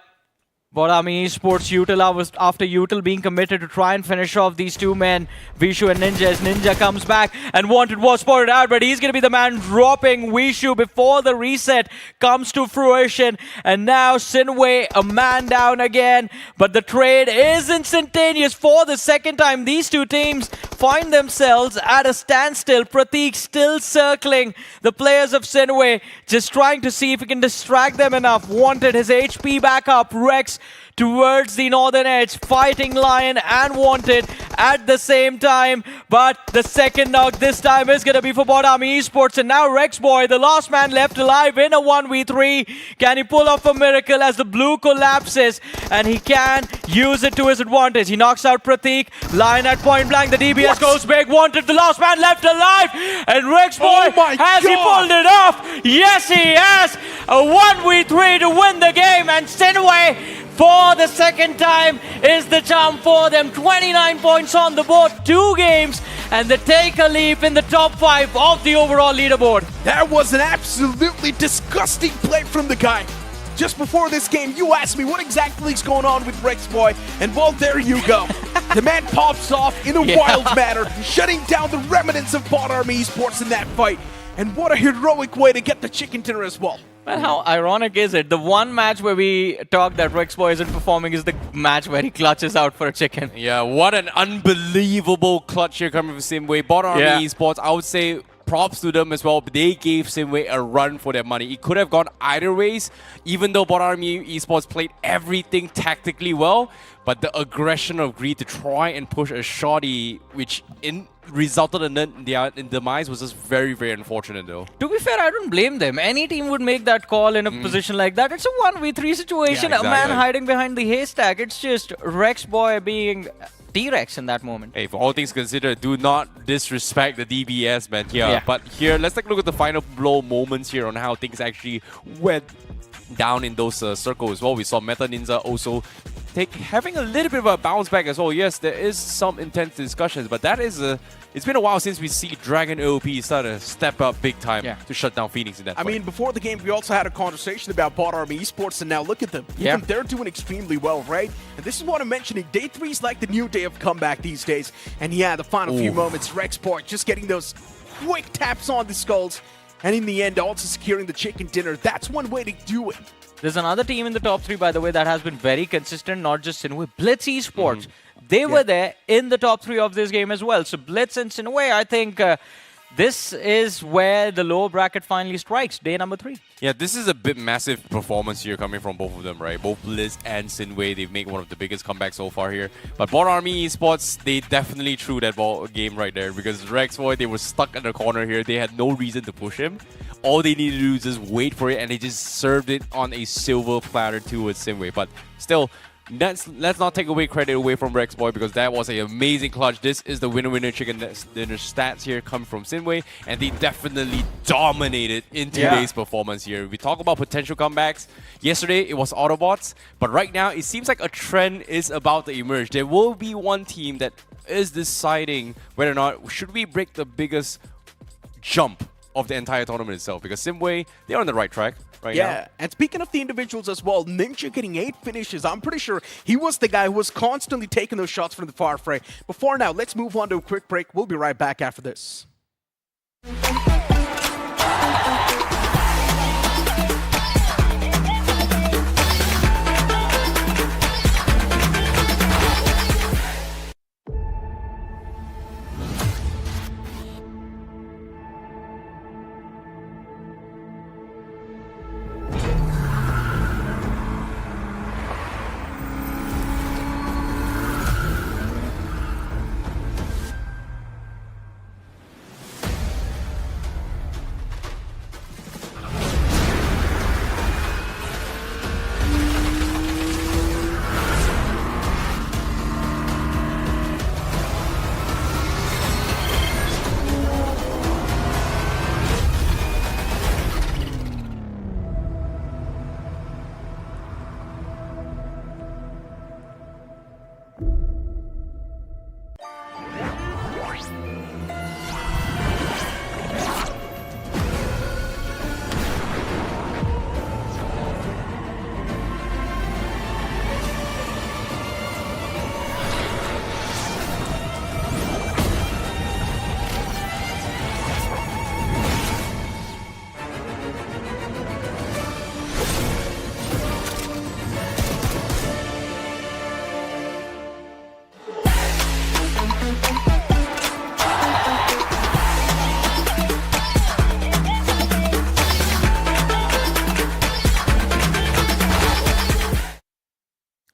BotArmyEsports, Util, after Util being committed to try and finish off these 2 men, Vishu and NINZA, as NINZA comes back, and Wanted was spotted out, but he's going to be the man dropping Vishu before the reset comes to fruition. And now SINEWY a man down again, but the trade is instantaneous for the second time. These 2 teams find themselves at a standstill. Pratik still circling the players of SINEWY, just trying to see if he can distract them enough. Wanted his HP back up. Rex towards the northern edge, fighting Lion and Wanted at the same time. But the second knock this time is going to be for BotArmyEsports. And now Rexboy, the last man left alive in a 1v3. Can he pull off a miracle as the blue collapses? And he can use it to his advantage. He knocks out Pratik. Lion at point blank. The DBS goes big. Wanted, the last man left alive. And Rexboy, has he pulled it off? Yes, he has. A 1v3 to win the game. And SINEWY, for the second time, is the charm for them. 29 points on the board, 2 games, and they take a leap in the top 5 of the overall leaderboard. That was an absolutely disgusting play from the guy. Just before this game, you asked me what exactly is going on with Rexboy, and well, there you go. The man pops off in a wild manner, shutting down the remnants of BotArmyEsports in that fight. And what a heroic way to get the chicken dinner as well. But how ironic is it? The one match where we talk that Rexboy isn't performing is the match where he clutches out for a chicken. Yeah, what an unbelievable clutch here coming from SINEWY. BotArmyEsports, I would say props to them as well. They gave SINEWY a run for their money. It could have gone either ways, even though BotArmyEsports played everything tactically well. But the aggression of Greed to try and push a shotty, which resulted in their demise, was just very, very unfortunate though. To be fair, I don't blame them. Any team would make that call in a position like that. It's a 1v3 situation. Yeah, exactly. A man hiding behind the haystack. It's just Rexboy being T-Rex in that moment. Hey, for all things considered, do not disrespect the DBS, man. Yeah. But here, let's take a look at the final blow moments here on how things actually went down in those circles as well. We saw Meta NINZA also having a little bit of a bounce back as well. Yes, there is some intense discussions, but that is it's been a while since we see Dragon AOP start to step up big time to shut down Phoenix in that I fight. mean, before the game, we also had a conversation about BotArmyEsports, and now look at them. Even they're doing extremely well, right? And this is what I'm mentioning. Day 3 is like the new day of comeback these days. And yeah, the final few moments, Rexport just getting those quick taps on the skulls. And in the end, also securing the chicken dinner. That's one way to do it. There's another team in the top 3, by the way, that has been very consistent, not just SINEWY. Blitz Esports. They were there in the top 3 of this game as well. So Blitz and SINEWY, I think this is where the lower bracket finally strikes, day number 3. Yeah, this is a bit massive performance here coming from both of them, right? Both Blitz and SINEWY, they've made one of the biggest comebacks so far here. But BotArmyEsports, they definitely threw that game right there because Rexboy, they were stuck in the corner here. They had no reason to push him. All they needed to do is just wait for it, and they just served it on a silver platter towards SINEWY. But still, let's not take away credit away from Rexboy because that was an amazing clutch. This is the winner chicken dinner stats here coming from SINEWY, and they definitely dominated in today's performance here. We talk about potential comebacks. Yesterday it was Autobotz, but right now it seems like a trend is about to emerge. There will be one team that is deciding whether or not should we break the biggest jump of the entire tournament itself, because SINEWY, they're on the right track right now. Yeah, and speaking of the individuals as well, NINZA getting 8 finishes. I'm pretty sure he was the guy who was constantly taking those shots from the far fray. Before now, let's move on to a quick break. We'll be right back after this.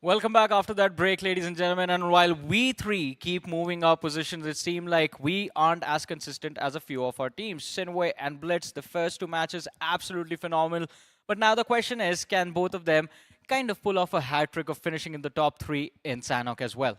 Welcome back after that break, ladies and gentlemen. And while we 3 keep moving our positions, it seems like we aren't as consistent as a few of our teams. SINEWY and Blitz, the first 2 matches, absolutely phenomenal. But now the question is, can both of them kind of pull off a hat trick of finishing in the top 3 in Sanhok as well?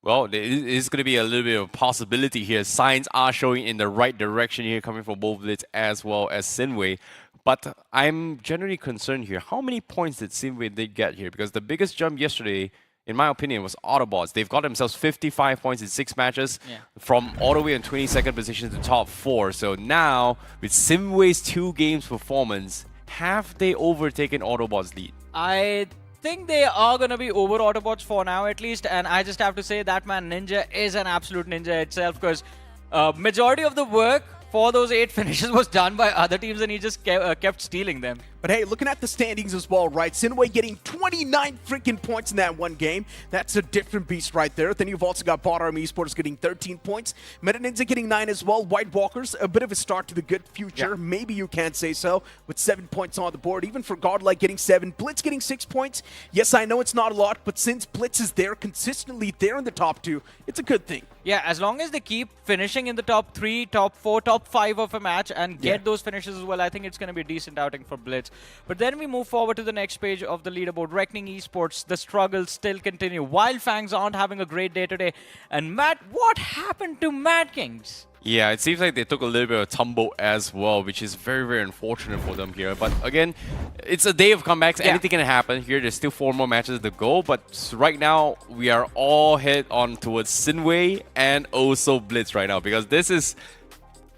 Well, there is going to be a little bit of possibility here. Signs are showing in the right direction here, coming from both Blitz as well as SINEWY. But I'm generally concerned here. How many points did SINEWY get here? Because the biggest jump yesterday, in my opinion, was Autobotz. They've got themselves 55 points in 6 matches, from all the way in 22nd position to top 4. So now, with SINEWY's 2 games performance, have they overtaken Autobotz' lead? I think they are going to be over Autobotz for now at least, and I just have to say that man NINZA is an absolute ninja itself, because majority of the work for those 8 finishes was done by other teams, and he just kept stealing them. But hey, looking at the standings as well, right? SINEWY getting 29 freaking points in that one game. That's a different beast right there. Then you've also got BotArmyEsports getting 13 points. NINZA getting 9 as well. White Walkers, a bit of a start to the good future. Maybe you can say so, with 7 points on the board. Even for Godlike getting 7. Blitz getting 6 points. Yes, I know it's not a lot, but since Blitz is there consistently there in the top 2, it's a good thing. Yeah, as long as they keep finishing in the top 3, top 4, top 5 of a match and get those finishes as well, I think it's going to be a decent outing for Blitz. But then we move forward to the next page of the leaderboard. Reckoning Esports, the struggles still continue. Wyld Fangs aren't having a great day today. And Matt, what happened to Madkings? Yeah, it seems like they took a little bit of a tumble as well, which is very, very unfortunate for them here. But again, it's a day of comebacks. Yeah. Anything can happen here. There's still 4 more matches to go. But right now, we are all head on towards SINEWY and also Blitz right now. Because this is...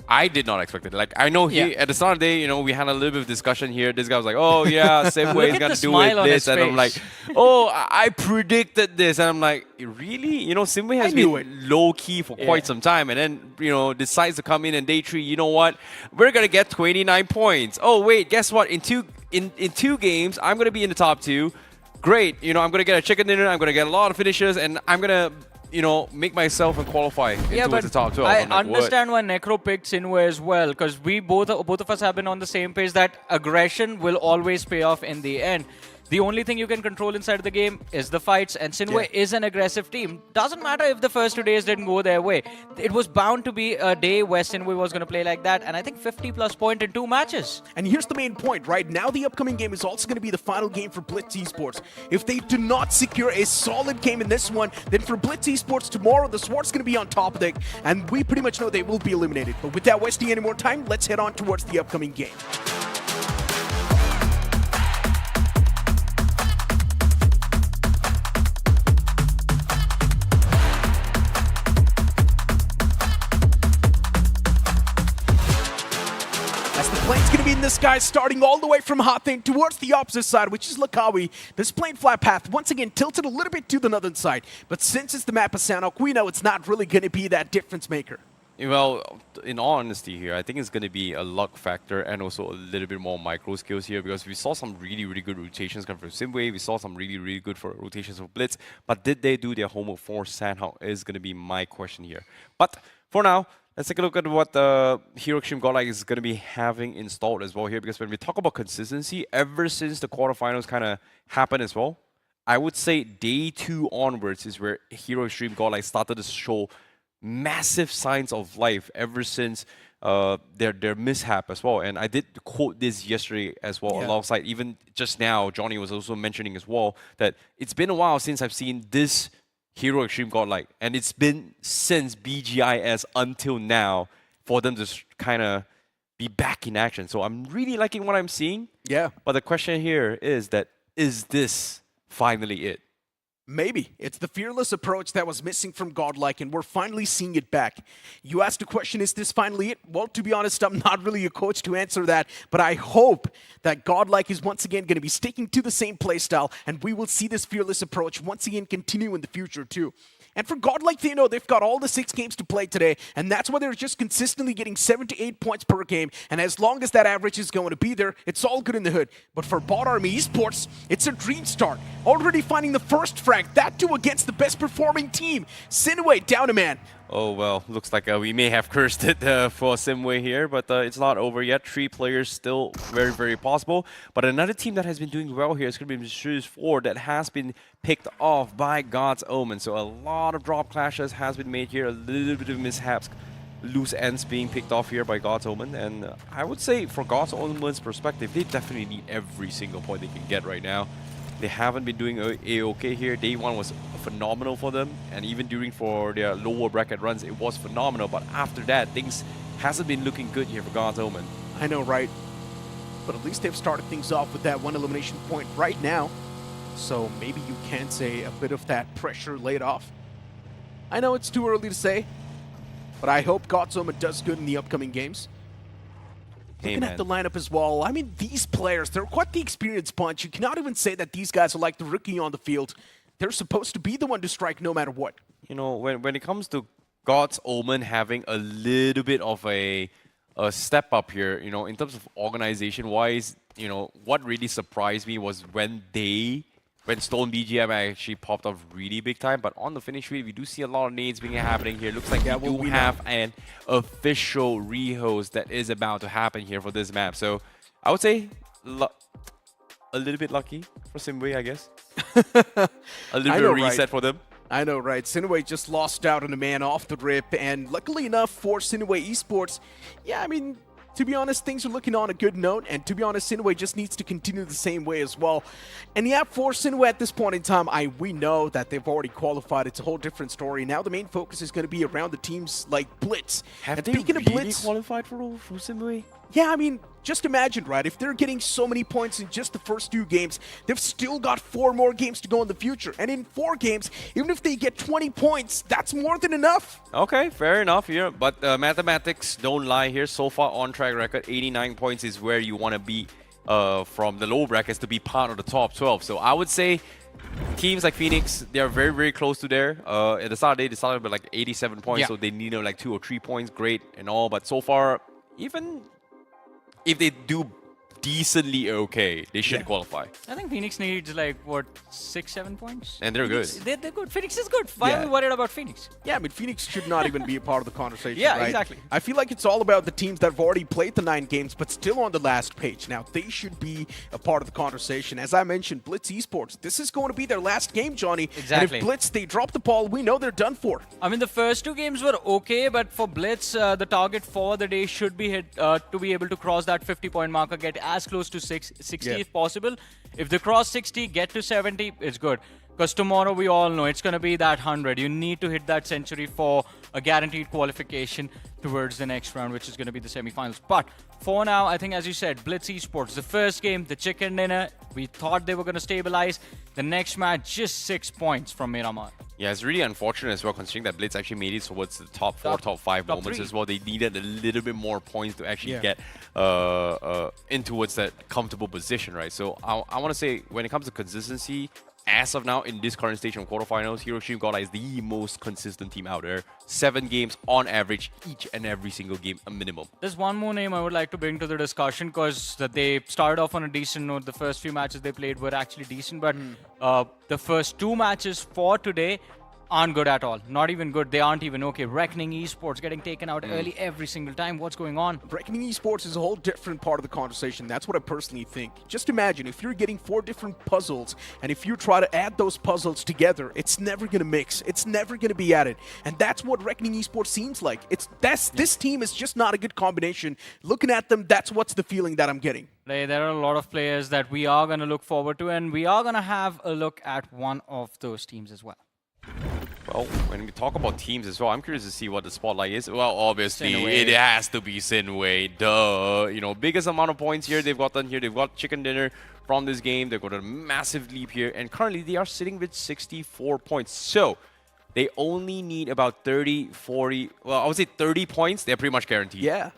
I did not expect it. Like, I know he, at the start of the day, you know, we had a little bit of discussion here. This guy was like, oh, yeah, SINEWY is going to do it, this. And I'm like, oh, I predicted this. And I'm like, really? You know, SINEWY has been low-key for quite some time. And then, you know, decides to come in and day 3, you know what? We're going to get 29 points. Oh, wait, guess what? In two games, I'm going to be in the top 2. Great. You know, I'm going to get a chicken dinner. I'm going to get a lot of finishes. And I'm going to... you know, make myself and qualify into the top 12. I like, understand why Necro picked SINEWY as well, because we both of us have been on the same page that aggression will always pay off in the end. The only thing you can control inside the game is the fights, and SINEWY is an aggressive team. Doesn't matter if the first 2 days didn't go their way. It was bound to be a day where SINEWY was going to play like that, and I think 50+ points in 2 matches. And here's the main point, right? Now the upcoming game is also going to be the final game for Blitz Esports. If they do not secure a solid game in this one, then for Blitz Esports tomorrow, the Sword's going to be on top of it, and we pretty much know they will be eliminated. But without wasting any more time, let's head on towards the upcoming game. Plane's going to be in the sky, starting all the way from Hathane towards the opposite side, which is Lakawi. This plane flat path, once again, tilted a little bit to the northern side. But since it's the map of Sanhok, we know it's not really going to be that difference maker. Well, in all honesty here, I think it's going to be a luck factor and also a little bit more micro skills here, because we saw some really, really good rotations come from SINEWY. We saw some really, really good rotations for Blitz. But did they do their homework for Sanhok is going to be my question here. But for now, let's take a look at what the Hero Xtreme Godlike is going to be having installed as well here, because when we talk about consistency, ever since the quarterfinals kind of happened as well, I would say day 2 onwards is where Hero Xtreme Godlike started to show massive signs of life ever since their mishap as well. And I did quote this yesterday as well, alongside even just now, Johnny was also mentioning as well that it's been a while since I've seen this Hero Xtreme Godlike, and it's been since BGIS until now for them to kind of be back in action. So I'm really liking what I'm seeing. Yeah. But the question here is that, is this finally it? Maybe. It's the fearless approach that was missing from Godlike, and we're finally seeing it back. You asked the question, is this finally it? Well, to be honest, I'm not really a coach to answer that, but I hope that Godlike is once again going to be sticking to the same playstyle, and we will see this fearless approach once again continue in the future too. And for Godlike, they know they've got all the 6 games to play today, and that's why they're just consistently getting 7 to 8 points per game. And as long as that average is going to be there, it's all good in the hood. But for BotArmyEsports, it's a dream start. Already finding the first frag, that too against the best performing team. SINEWY down a man. Oh, well, looks like we may have cursed it for SINEWY here, but it's not over yet. 3 players still very, very possible. But another team that has been doing well here is going to be Shoes 4 that has been picked off by God's Omen. So a lot of drop clashes has been made here, a little bit of mishaps, loose ends being picked off here by God's Omen. And I would say for God's Omen's perspective, they definitely need every single point they can get right now. They haven't been doing A-okay here. Day 1 was phenomenal for them, and even during for their lower bracket runs, it was phenomenal. But after that, things hasn't been looking good here for God's Omen. I know, right? But at least they've started things off with that 1 elimination point right now. So maybe you can say a bit of that pressure laid off. I know it's too early to say, but I hope God's Omen does good in the upcoming games. Looking at the lineup as well, I mean, these players, they're quite the experienced bunch. You cannot even say that these guys are like the rookie on the field. They're supposed to be the one to strike no matter what. You know, when it comes to God's Omen having a little bit of a step up here, you know, in terms of organization-wise, you know, what really surprised me was when Stone BGMI actually popped off really big time. But on the finish rate, we do see a lot of nades being happening here. Looks like we do have an official rehost that is about to happen here for this map. So I would say a little bit lucky for SINEWY, I guess. A little bit of reset for them. I know, right? SINEWY just lost out on a man off the rip, and luckily enough for SINEWY Esports, yeah, I mean, to be honest, things are looking on a good note, and to be honest, SINEWY just needs to continue the same way as well. And yeah, for SINEWY at this point in time, we know that they've already qualified. It's a whole different story. Now the main focus is going to be around the teams like Blitz. Have and they speaking really of Blitz, qualified for SINEWY? yeah, I mean, just imagine, right? If they're getting so many points in just the first 2 games, they've still got 4 more games to go in the future. And in 4 games, even if they get 20 points, that's more than enough. Okay, fair enough here. But mathematics don't lie here. So far on track record, 89 points is where you want to be from the low brackets to be part of the top 12. So I would say teams like Phoenix, they are very, very close to there. At the start of the day, they started with like 87 points. Yeah. So they need like 2 or 3 points, great and all. But so far, even if they do decently okay, they should qualify. I think Phoenix needs like, what, 6-7 points? And they're good. They're good. Phoenix is good. Why are we worried about Phoenix? Yeah, I mean, Phoenix should not even be a part of the conversation, Yeah, right? exactly. I feel like it's all about the teams that have already played the 9 games, but still on the last page. Now, they should be a part of the conversation. As I mentioned, Blitz Esports, this is going to be their last game, Johnny. Exactly. And if Blitz, they drop the ball, we know they're done for. I mean, the first 2 games were okay, but for Blitz, the target for the day should be hit to be able to cross that 50-point marker, get as close to 60 if possible. If they cross 60, get to 70, it's good. Because tomorrow, we all know, it's going to be that 100. You need to hit that century for a guaranteed qualification towards the next round, which is going to be the semifinals. But for now, I think, as you said, Blitz Esports, the first game, the chicken dinner, we thought they were going to stabilize. The next match, just 6 points from Miramar. Yeah, it's really unfortunate as well, considering that Blitz actually made it towards the top 4, top 5 moments 3. as well. They needed a little bit more points to actually get in towards that comfortable position, right? So I want to say, when it comes to consistency, as of now, in this current stage of quarterfinals, Hiroshima Godlike is the most consistent team out there. 7 games on average, each and every single game, a minimum. There's one more name I would like to bring to the discussion, because they started off on a decent note. The first few matches they played were actually decent, but the first 2 matches for today aren't good at all. Not even good. They aren't even okay. Reckoning Esports getting taken out early every single time. What's going on? Reckoning Esports is a whole different part of the conversation. That's what I personally think. Just imagine if you're getting 4 different puzzles, and if you try to add those puzzles together, it's never going to mix. It's never going to be added. And that's what Reckoning Esports seems like. This team is just not a good combination. Looking at them, that's what's the feeling that I'm getting. There are a lot of players that we are going to look forward to, and we are going to have a look at one of those teams as well. Well, when we talk about teams as well, I'm curious to see what the spotlight is. Well, obviously, SINEWY. it has to be SINEWY. Duh. You know, biggest amount of points here they've gotten here. They've got chicken dinner from this game. They've got a massive leap here. And currently, they are sitting with 64 points. So, they only need about 30, 40, well, I would say 30 points. They're pretty much guaranteed. Yeah.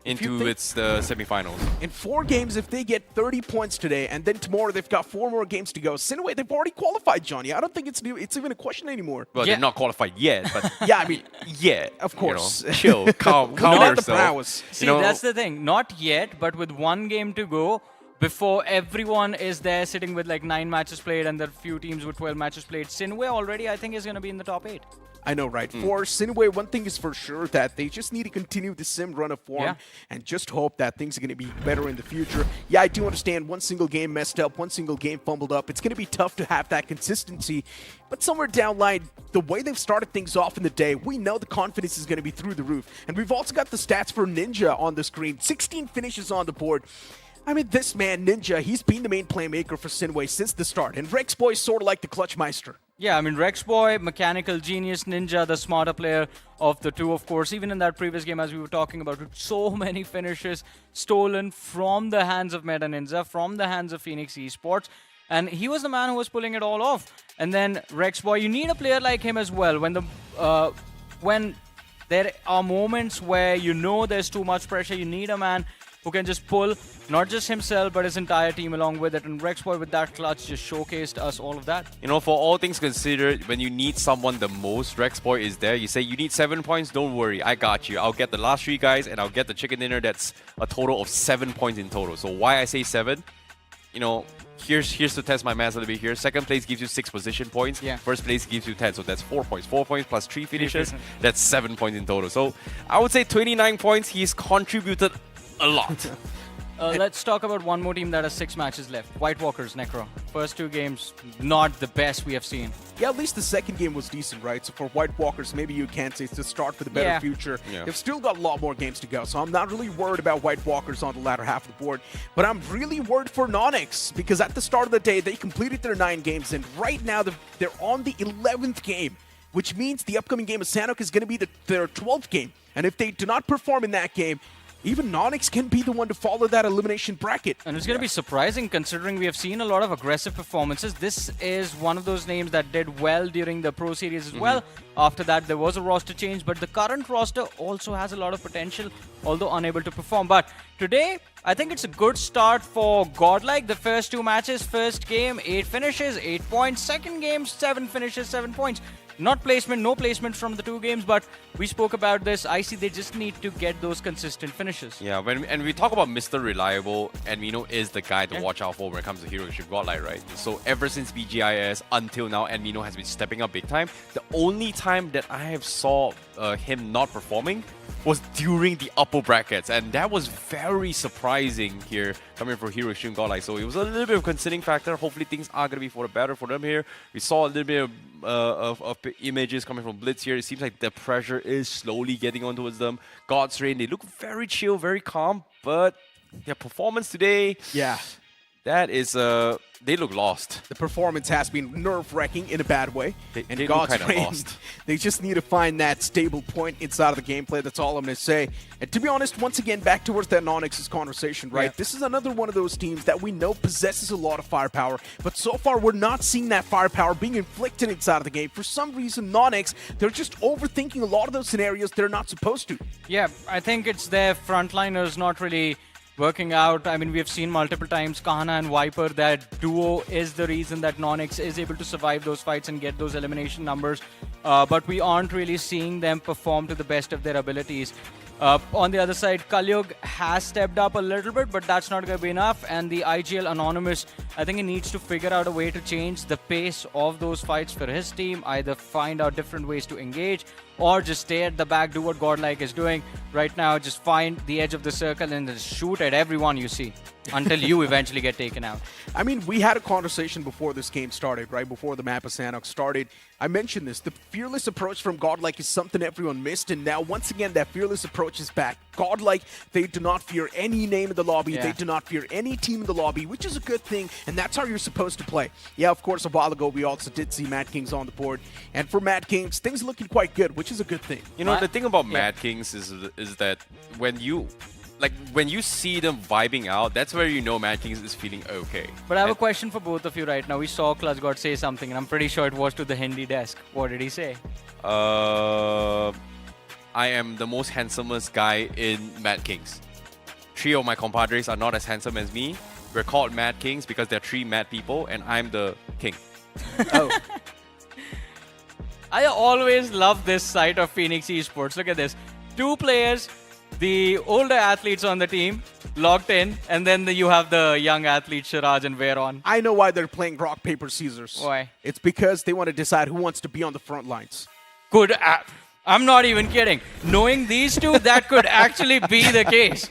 Into the semifinals. In 4 games, if they get 30 points today, and then tomorrow they've got 4 more games to go, SINEWY, they've already qualified, Johnny. I don't think it's even a question anymore. Well, they're not qualified yet, but Yeah, I mean, yeah, of course. You know, chill, calm Not the yourself. prowess. See, You know, that's the thing. Not yet, but with 1 game to go, before everyone is there sitting with like 9 matches played and there are few teams with 12 matches played, SINEWY already, I think, is going to be in the top 8. I know, right? For SINEWY, one thing is for sure that they just need to continue the sim run of form and just hope that things are going to be better in the future. Yeah, I do understand 1 single game messed up, 1 single game fumbled up. It's going to be tough to have that consistency. But somewhere down the line, the way they've started things off in the day, we know the confidence is going to be through the roof. And we've also got the stats for NINZA on the screen. 16 finishes on the board. I mean, this man, NINZA, he's been the main playmaker for SINEWY since the start. And REXBoy is sort of like the clutch meister. Yeah, I mean, REXBoy, mechanical genius, NINZA, the smarter player of the 2, of course. Even in that previous game, as we were talking about, with so many finishes stolen from the hands of NINZA, from the hands of Phoenix Esports. And he was the man who was pulling it all off. And then REXBoy, you need a player like him as well. When there are moments where you know there's too much pressure, you need a man who can just pull not just himself, but his entire team along with it. And REXBoy with that clutch just showcased us all of that. You know, for all things considered, when you need someone the most, REXBoy is there. You say, you need 7 points? Don't worry, I got you. I'll get the last 3 guys, and I'll get the chicken dinner. That's a total of 7 points in total. So why I say 7? You know, here's to test my math a little bit here. Second place gives you 6 position points. Yeah. First place gives you 10. So that's 4 points. 4 points plus 3 finishes. That's 7 points in total. So I would say 29 points. He's contributed a lot. Let's talk about one more team that has 6 matches left. White Walkers, Necro. First 2 games, not the best we have seen. Yeah, at least the second game was decent, right? So for White Walkers, maybe you can say it's the start for the better future. Yeah. They've still got a lot more games to go, so I'm not really worried about White Walkers on the latter half of the board. But I'm really worried for NoNx, because at the start of the day, they completed their 9 games, and right now they're on the 11th game, which means the upcoming game of Sanok is going to be their 12th game. And if they do not perform in that game, even NoNx can be the one to follow that elimination bracket. And it's going to be surprising considering we have seen a lot of aggressive performances. This is one of those names that did well during the Pro Series as well. After that, there was a roster change, but the current roster also has a lot of potential, although unable to perform. But today, I think it's a good start for Godlike. The first 2 matches, first game, 8 finishes, 8 points. Second game, 7 finishes, 7 points. Not placement, no placement from the 2 games, but we spoke about this. I see they just need to get those consistent finishes. Yeah, and we talk about Mr. Reliable, Enmino is the guy to watch out for when it comes to Hero Extreme Godlike, right? So ever since BGIS until now, Enmino has been stepping up big time. The only time that I have saw him not performing was during the upper brackets, and that was very surprising here coming from Hero Extreme Godlike. So it was a little bit of a concerning factor. Hopefully things are going to be for the better for them here. We saw a little bit of images coming from Blitz here. It seems like the pressure is slowly getting on towards them. God's Reign, they look very chill, very calm, but their performance today, that is, they look lost. The performance has been nerve-wracking in a bad way. They look kind of lost. They just need to find that stable point inside of the gameplay. That's all I'm going to say. And to be honest, once again, back towards that NoNx's conversation, right? Yeah. This is another one of those teams that we know possesses a lot of firepower, but so far we're not seeing that firepower being inflicted inside of the game. For some reason, NoNx, they're just overthinking a lot of those scenarios they're not supposed to. Yeah, I think it's their frontliners not really working out. I mean, we have seen multiple times Kahana and Viper, that duo is the reason that NoNx is able to survive those fights and get those elimination numbers. But we aren't really seeing them perform to the best of their abilities. On the other side, Kalyug has stepped up a little bit, but that's not going to be enough. And the IGL Anonymous, I think he needs to figure out a way to change the pace of those fights for his team, either find out different ways to engage or just stay at the back, do what Godlike is doing right now, just find the edge of the circle and just shoot at everyone you see until you eventually get taken out. I mean, we had a conversation before this game started, right? Before the map of Sanok started. I mentioned this. The fearless approach from Godlike is something everyone missed, and now, once again, that fearless approach is back. Godlike, they do not fear any name in the lobby. Yeah. They do not fear any team in the lobby, which is a good thing, and that's how you're supposed to play. Yeah, of course, a while ago, we also did see Madkings on the board, and for Madkings, things are looking quite good, which is a good thing. You know, the thing about Madkings is that when you see them vibing out, that's where you know Madkings is feeling okay. But I have a question for both of you right now. We saw Clutchgod say something, and I'm pretty sure it was to the Hindi desk. What did he say? I am the most handsomest guy in Madkings. 3 of my compadres are not as handsome as me. We're called Mad Kings because they're 3 mad people, and I'm the king. Oh. I always love this side of NoNx Esports. Look at this. 2 players, the older athletes on the team, logged in, and then you have the young athletes, Shiraj and Veron. I know why they're playing rock, paper, scissors. Why? It's because they want to decide who wants to be on the front lines. Good. I'm not even kidding. Knowing these 2, that could actually be the case.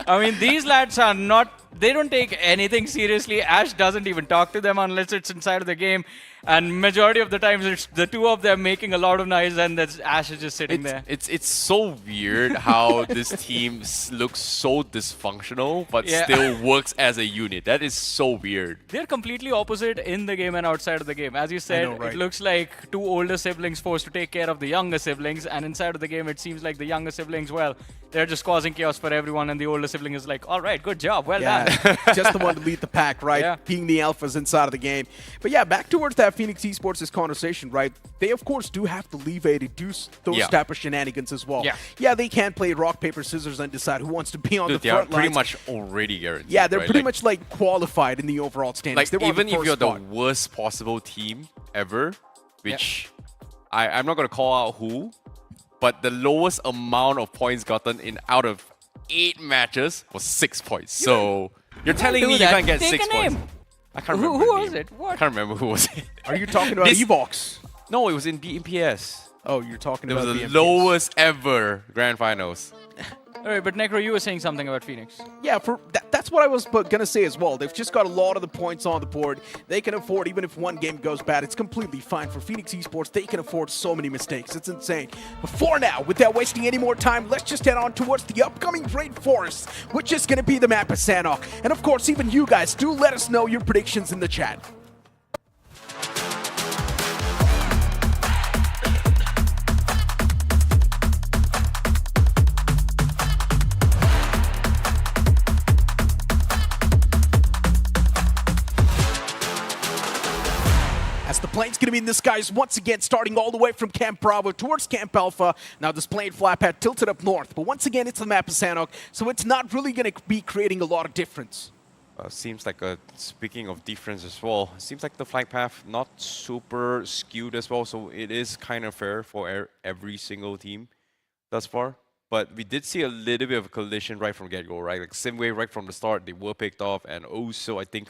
I mean, these lads are not... They don't take anything seriously. Ash doesn't even talk to them unless it's inside of the game. And majority of the times, it's the 2 of them making a lot of noise, and that's Ash is just sitting there. It's so weird how this team looks so dysfunctional, but still works as a unit. That is so weird. They're completely opposite in the game and outside of the game. As you said, know, right? It looks like 2 older siblings forced to take care of the younger siblings, and inside of the game, it seems like the younger siblings, well, they're just causing chaos for everyone, and the older sibling is like, all right, good job, well done. Just the one to lead the pack, right? Yeah. Being the alphas inside of the game. But yeah, back towards that NoNx Esports' conversation, right? They, of course, do have to leave a reduce those type of shenanigans as well. Yeah, they can play rock, paper, scissors and decide who wants to be on the front lines. They are pretty much already guaranteed. Yeah, they're pretty much like qualified in the overall standings. Like, even if you're the worst possible team ever, which I'm not going to call out who, but the lowest amount of points gotten in out of 8 matches was 6 points. So you're telling me you can't get 6 points. I can't remember. Who was it? What? I can't remember who was it. Are you talking about EVOX? No, it was in BMPS. Oh, you're talking It about was the BMPS. lowest ever grand finals. All right, but Necro, you were saying something about NoNx. Yeah, for that's that's what I was gonna say as well. They've just got a lot of the points on the board. They can afford, even if one game goes bad, it's completely fine. For Phoenix Esports, they can afford so many mistakes. It's insane. But for now, without wasting any more time, let's just head on towards the upcoming Rainforest, which is gonna be the map of Sanhok. And of course, even you guys, do let us know your predictions in the chat. As the plane's going to be in the skies once again, starting all the way from Camp Bravo towards Camp Alpha. Now this plane flap had tilted up north, but once again it's the map of Sanhok, so it's not really going to be creating a lot of difference. Seems like, speaking of difference as well, seems like the flight path not super skewed as well, so it is kind of fair for every single team thus far. But we did see a little bit of a collision right from get-go, right? Like SINEWY right from the start, they were picked off, and also I think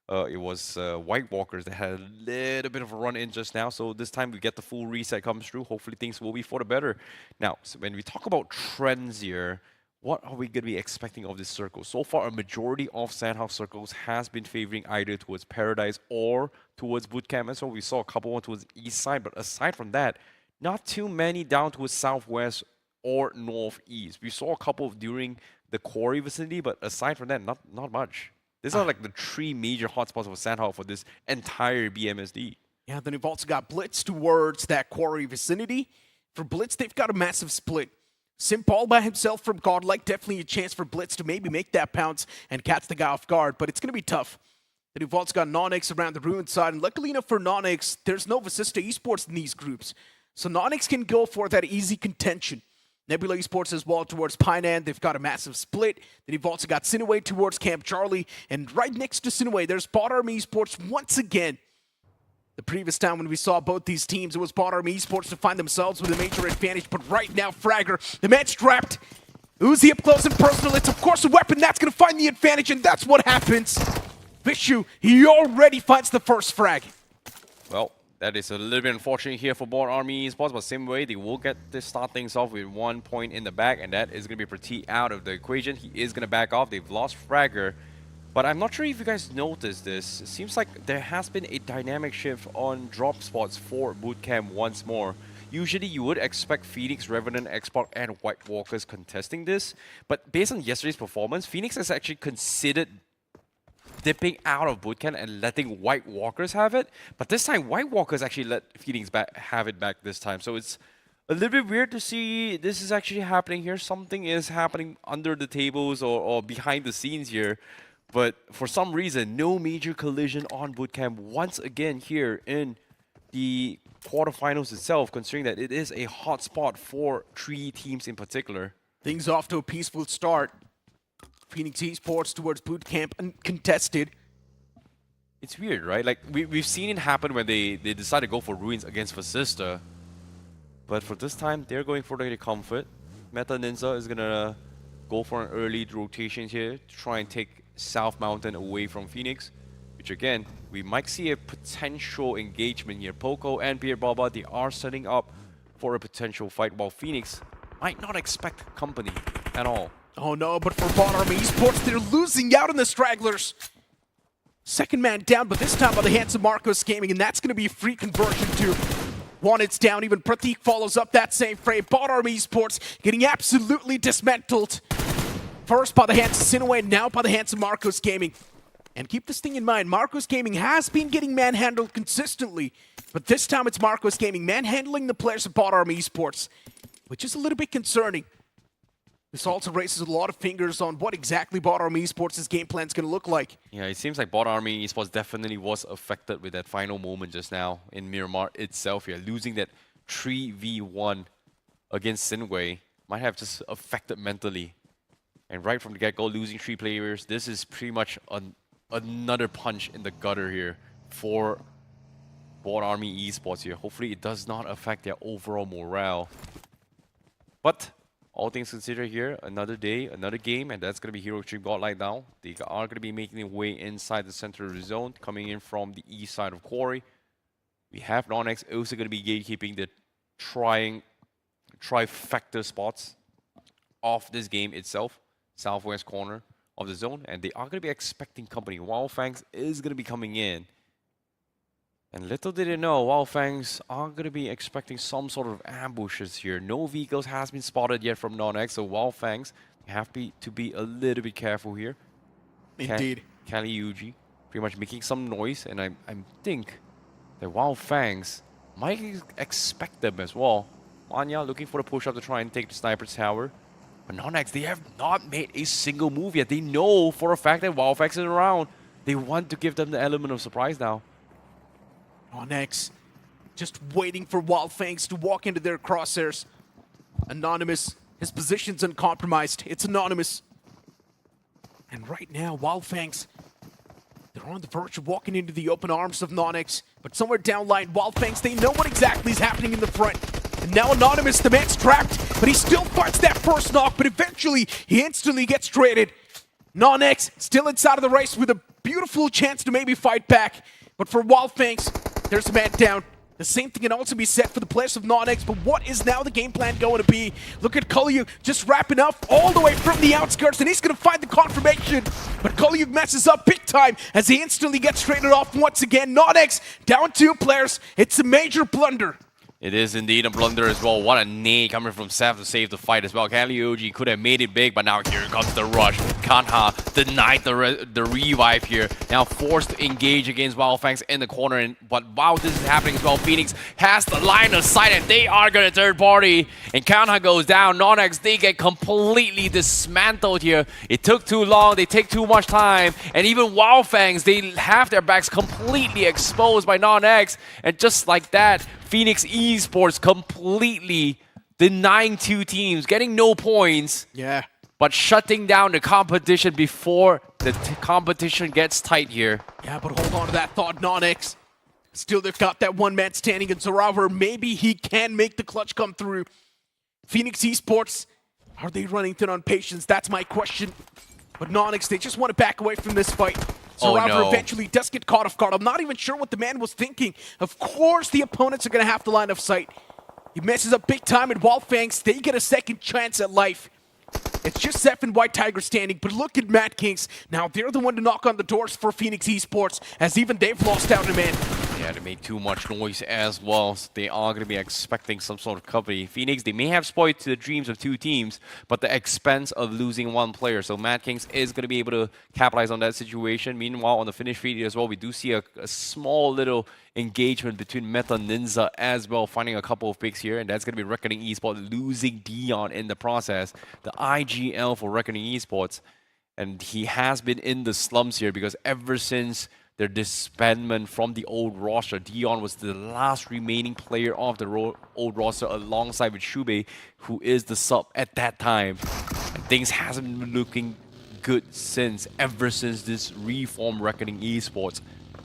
it was White Walkers that had a little bit of a run-in just now, so this time we get the full reset comes through. Hopefully things will be for the better. Now, so when we talk about trends here, what are we going to be expecting of this circle? So far, a majority of Sanhok circles has been favoring either towards Paradise or towards Bootcamp. And so we saw a couple more towards the east side, but aside from that, not too many down towards southwest or northeast. We saw a couple during the quarry vicinity, but aside from that, not much. These are like the three major hotspots of Sanhok for this entire BMSD. Yeah, then we've also got Blitz towards that quarry vicinity. For Blitz, they've got a massive split. Simpal by himself from Godlike, definitely a chance for Blitz to maybe make that pounce and catch the guy off guard, but it's going to be tough. Then we've also got NoNx around the ruin side, and luckily enough for NoNx, there's no Vasista Esports in these groups. So NoNx can go for that easy contention. Nebula Esports as well towards Pineland, they've got a massive split. Then you've also got SINEWY towards Camp Charlie, and right next to SINEWY, there's BotArmyEsports once again. The previous time when we saw both these teams, it was BotArmyEsports to find themselves with a major advantage, but right now, Fragger, the man's trapped. Uzi up close and personal, it's of course a weapon that's going to find the advantage, and that's what happens. Vishu, he already finds the first frag. Well, that is a little bit unfortunate here for BotArmyEsports, but same way, they will get to start things off with 1 point in the back, and that is going to be Pratik out of the equation. He is going to back off. They've lost Fragger. But I'm not sure if you guys noticed this. It seems like there has been a dynamic shift on drop spots for Bootcamp once more. Usually you would expect Phoenix, Revenant Xspark, and White Walkers contesting this. But based on yesterday's performance, Phoenix has actually considered dipping out of Bootcamp and letting White Walkers have it. But this time, White Walkers actually let Phoenix have it back this time. So it's a little bit weird to see this is actually happening here. Something is happening under the tables or behind the scenes here. But for some reason, no major collision on Bootcamp once again here in the quarterfinals itself, considering that it is a hot spot for 3 teams in particular. Things off to a peaceful start. Phoenix Esports towards Bootcamp uncontested. It's weird, right? Like, we've seen it happen when they decide to go for Ruins against Vasista. But for this time, they're going for the comfort. Meta NINZA is going to go for an early rotation here to try and take South Mountain away from Phoenix, which again, we might see a potential engagement here. Poco and Pierre Baba, they are setting up for a potential fight, while Phoenix might not expect company at all. Oh no, but for BotArmyEsports, they're losing out on the stragglers. Second man down, but this time by the hands of Marcos Gaming, and that's going to be a free conversion too. One, it's down. Even Pratik follows up that same frame. BotArmyEsports getting absolutely dismantled. First by the hands of SINEWY, now by the hands of Marcos Gaming. And keep this thing in mind, Marcos Gaming has been getting manhandled consistently, but this time it's Marcos Gaming manhandling the players of BotArmyEsports, which is a little bit concerning. This also raises a lot of fingers on what exactly BotArmyEsports' game plan is going to look like. Yeah, it seems like BotArmyEsports definitely was affected with that final moment just now in Miramar itself here. Losing that 3v1 against SINEWY might have just affected mentally. And right from the get-go, losing 3 players, this is pretty much another punch in the gutter here for BotArmyEsports here. Hopefully it does not affect their overall morale. But all things considered here, another day, another game, and that's going to be Hero Extreme Godlike now. They are going to be making their way inside the center of the zone, coming in from the east side of Quarry. We have NoNx also going to be gatekeeping the trifecta spots of this game itself. Southwest corner, of the zone, and they are going to be expecting company. Wyld Fangs is going to be coming in. And little did they know, Wyld Fangs are going to be expecting some sort of ambushes here. No vehicles has been spotted yet from NoNx, so Wyld Fangs have to be a little bit careful here. Indeed. Yuji pretty much making some noise, and I think that Wyld Fangs might expect them as well. Anya looking for the push-up to try and take the sniper tower. But NoNx, they have not made a single move yet. They know for a fact that Wyld Fangs is around. They want to give them the element of surprise now. NoNx just waiting for Wyld Fangs to walk into their crosshairs. Anonymous, his position's uncompromised. It's Anonymous. And right now, Wyld Fangs, they're on the verge of walking into the open arms of NoNx. But somewhere down line, Wyld Fangs, they know what exactly is happening in the front. And now Anonymous, the man's trapped, but he still fights that first knock, but eventually he instantly gets traded. NoNx still inside of the race with a beautiful chance to maybe fight back. But for Wyld Fangs, there's a man down. The same thing can also be said for the players of NoNx, but what is now the game plan going to be? Look at Kolyuk just wrapping up all the way from the outskirts, and he's going to find the confirmation. But Kolyuk messes up big time as he instantly gets traded off once again. NoNx down 2 players. It's a major blunder. It is indeed a blunder as well. What a nade coming from Seth to save the fight as well. Kalioji could have made it big, but now here comes the rush. Kanha denied the revive here. Now forced to engage against Wyld Fangs in the corner. But while this is happening as well, Phoenix has the line of sight, and they are going to third party. And Kanha goes down. NoNx, they get completely dismantled here. It took too long. They take too much time. And even Wyld Fangs, they have their backs completely exposed by NoNx. And just like that, NoNx Esports completely denying 2 teams, getting no points. Yeah. But shutting down the competition before the competition gets tight here. Yeah, but hold on to that thought, NoNx. Still, they've got that one man standing in Zoraver. Maybe he can make the clutch come through. NoNx Esports, are they running thin on patience? That's my question. But NoNx, they just want to back away from this fight. Zoraver eventually does get caught off guard. I'm not even sure what the man was thinking. Of course, the opponents are going to have the line of sight. He messes up big time, and Wyld Fangs, they get a second chance at life. It's just Zeph and White Tiger standing, but look at Madkings. Now they're the one to knock on the doors for NoNx Esports, as even they've lost out a man. Yeah, they make too much noise as well. So they are going to be expecting some sort of company. NoNx, they may have spoiled to the dreams of 2 teams, but the expense of losing 1 player. So Madkings is going to be able to capitalize on that situation. Meanwhile, on the finish feed as well, we do see a small little engagement between Meta and NINZA as well, finding a couple of picks here, and that's going to be Reckoning Esports losing Dion in the process. The IGL for Reckoning Esports, and he has been in the slums here because ever since their disbandment from the old roster, Dion was the last remaining player of the old roster alongside with Shubei, who is the sub at that time. And things hasn't been looking good ever since this reformed Reckoning Esports,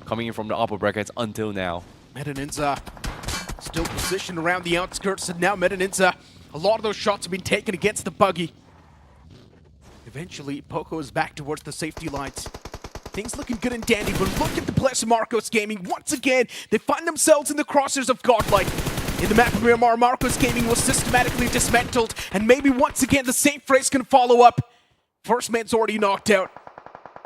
coming in from the upper brackets until now. Meta NINZA still positioned around the outskirts, and now Meta NINZA, a lot of those shots have been taken against the buggy. Eventually, Poco is back towards the safety lines. Things looking good and dandy, but look at the players of Marcos Gaming. Once again, they find themselves in the crosshairs of Godlike. In the map of Miramar, Marcos Gaming was systematically dismantled, and maybe once again the same phrase can follow up. First man's already knocked out.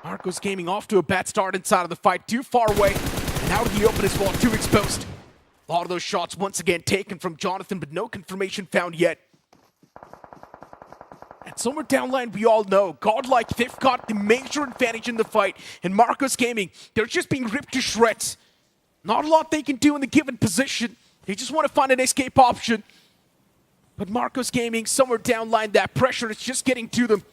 Marcos Gaming off to a bad start inside of the fight, too far away, and out of the open as well, too exposed. A lot of those shots once again taken from Jonathan, but no confirmation found yet. And somewhere down line, we all know, Godlike, they've got the major advantage in the fight. And Marcos Gaming, they're just being ripped to shreds. Not a lot they can do in the given position. They just want to find an escape option. But Marcos Gaming, somewhere down line, that pressure is just getting to them.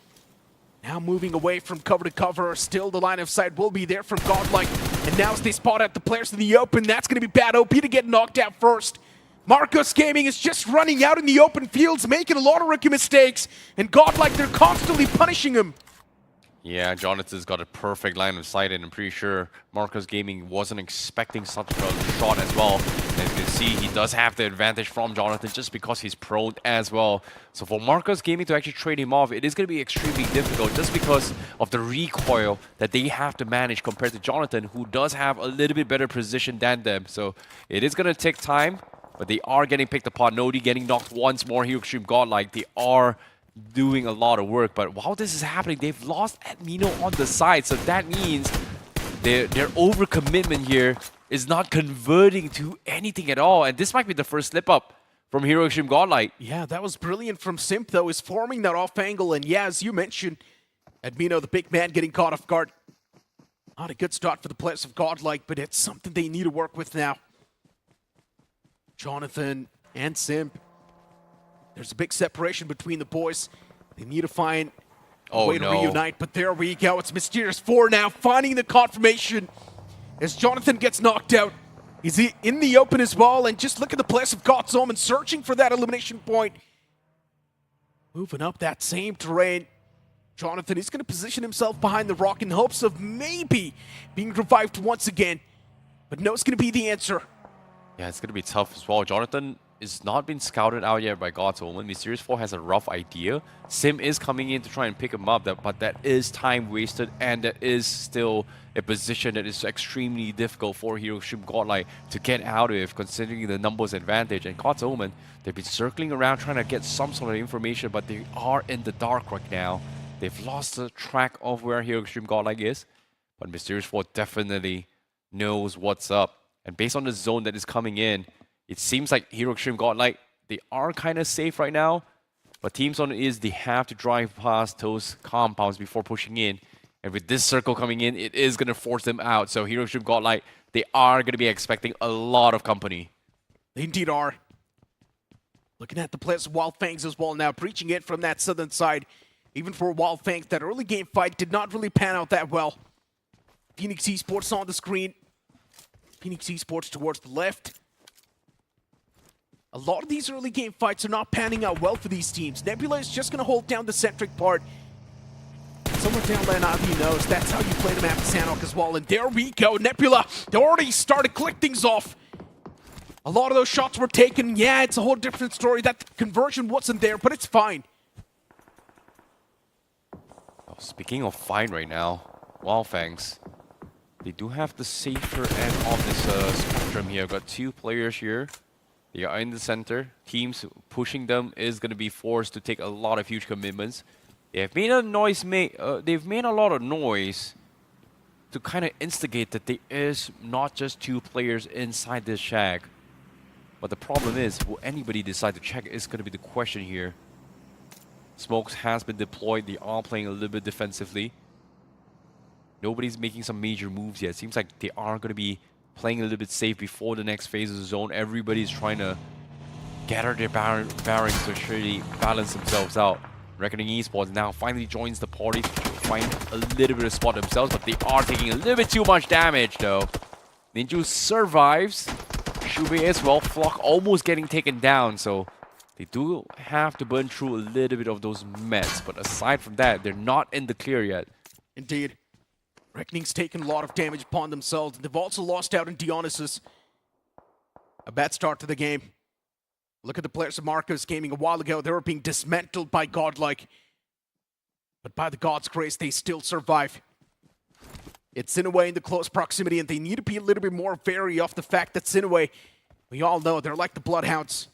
Now moving away from cover to cover, still the line of sight will be there from Godlike. And now as they spot out the players in the open, that's going to be bad OP to get knocked out first. Marcos Gaming is just running out in the open fields, making a lot of rookie mistakes. And Godlike, they're constantly punishing him. Yeah, Jonathan's got a perfect line of sight, and I'm pretty sure Marcos Gaming wasn't expecting such a shot as well. As you can see, he does have the advantage from Jonathan just because he's prone as well. So for Marcos Gaming to actually trade him off, it is going to be extremely difficult just because of the recoil that they have to manage compared to Jonathan, who does have a little bit better position than them. So it is going to take time, but they are getting picked apart. Nodi getting knocked once more here, Extreme Godlike. They are doing a lot of work. But while this is happening, they've lost Admino on the side. So that means their overcommitment here is not converting to anything at all. And this might be the first slip up from Hero Xtreme Godlike. Yeah, that was brilliant from Simp, though, is forming that off angle. And yeah, as you mentioned, Admino, the big man, getting caught off guard. Not a good start for the players of Godlike, but it's something they need to work with now. Jonathan and Simp. There's a big separation between the boys. They need to find a way to reunite, but there we go. It's Mysterious 4 now, finding the confirmation as Jonathan gets knocked out. He's in the open as well, and just look at the players of God's Omen searching for that elimination point. Moving up that same terrain. Jonathan is going to position himself behind the rock in hopes of maybe being revived once again. But no, it's going to be the answer. Yeah, it's going to be tough as well. Jonathan is not been scouted out yet by God's Omen. Mysterious 4 has a rough idea. Sim is coming in to try and pick him up, but that is time wasted, and that is still a position that is extremely difficult for Hero Xtreme Godlike to get out of, considering the numbers advantage. And God's Omen, they've been circling around trying to get some sort of information, but they are in the dark right now. They've lost the track of where Hero Xtreme Godlike is, but Mysterious 4 definitely knows what's up. And based on the zone that is coming in, it seems like Hero Xtreme Godlike, they are kind of safe right now, but Team Zone is they have to drive past those compounds before pushing in. And with this circle coming in, it is going to force them out. So Hero Xtreme Godlike, they are going to be expecting a lot of company. They indeed are. Looking at the players of Wyld Fangs as well now, breaching it from that southern side. Even for Wyld Fangs, that early game fight did not really pan out that well. NoNx Esports on the screen. NoNx Esports towards the left. A lot of these early game fights are not panning out well for these teams. Nebula is just going to hold down the centric part. Someone down there now he knows that's how you play the map of Sanhok as well. And there we go, Nebula, they already started to click things off. A lot of those shots were taken. Yeah, it's a whole different story. That conversion wasn't there, but it's fine. Oh, speaking of fine right now, Wyld Fangs, they do have the safer end of this spectrum here. Got two players here. They are in the center. Teams pushing them is going to be forced to take a lot of huge commitments. They have made a noise. They've made a lot of noise to kind of instigate that there is not just two players inside this shack. But the problem is, will anybody decide to check is going to be the question here. Smokes has been deployed. They are playing a little bit defensively. Nobody's making some major moves yet. Seems like they are going to be playing a little bit safe before the next phase of the zone. Everybody's trying to gather their bearings to surely balance themselves out. Reckoning Esports now finally joins the party to find a little bit of spot themselves, but they are taking a little bit too much damage though. Ninju survives. Shube as well. Flock almost getting taken down, so they do have to burn through a little bit of those meds. But aside from that, they're not in the clear yet. Indeed. Reckoning's taken a lot of damage upon themselves. They've also lost out in Dionysus. A bad start to the game. Look at the players of Marcos Gaming a while ago. They were being dismantled by Godlike. But by the God's grace, they still survive. It's SINEWY in the close proximity, and they need to be a little bit more wary of the fact that SINEWY, we all know, they're like the Bloodhounds,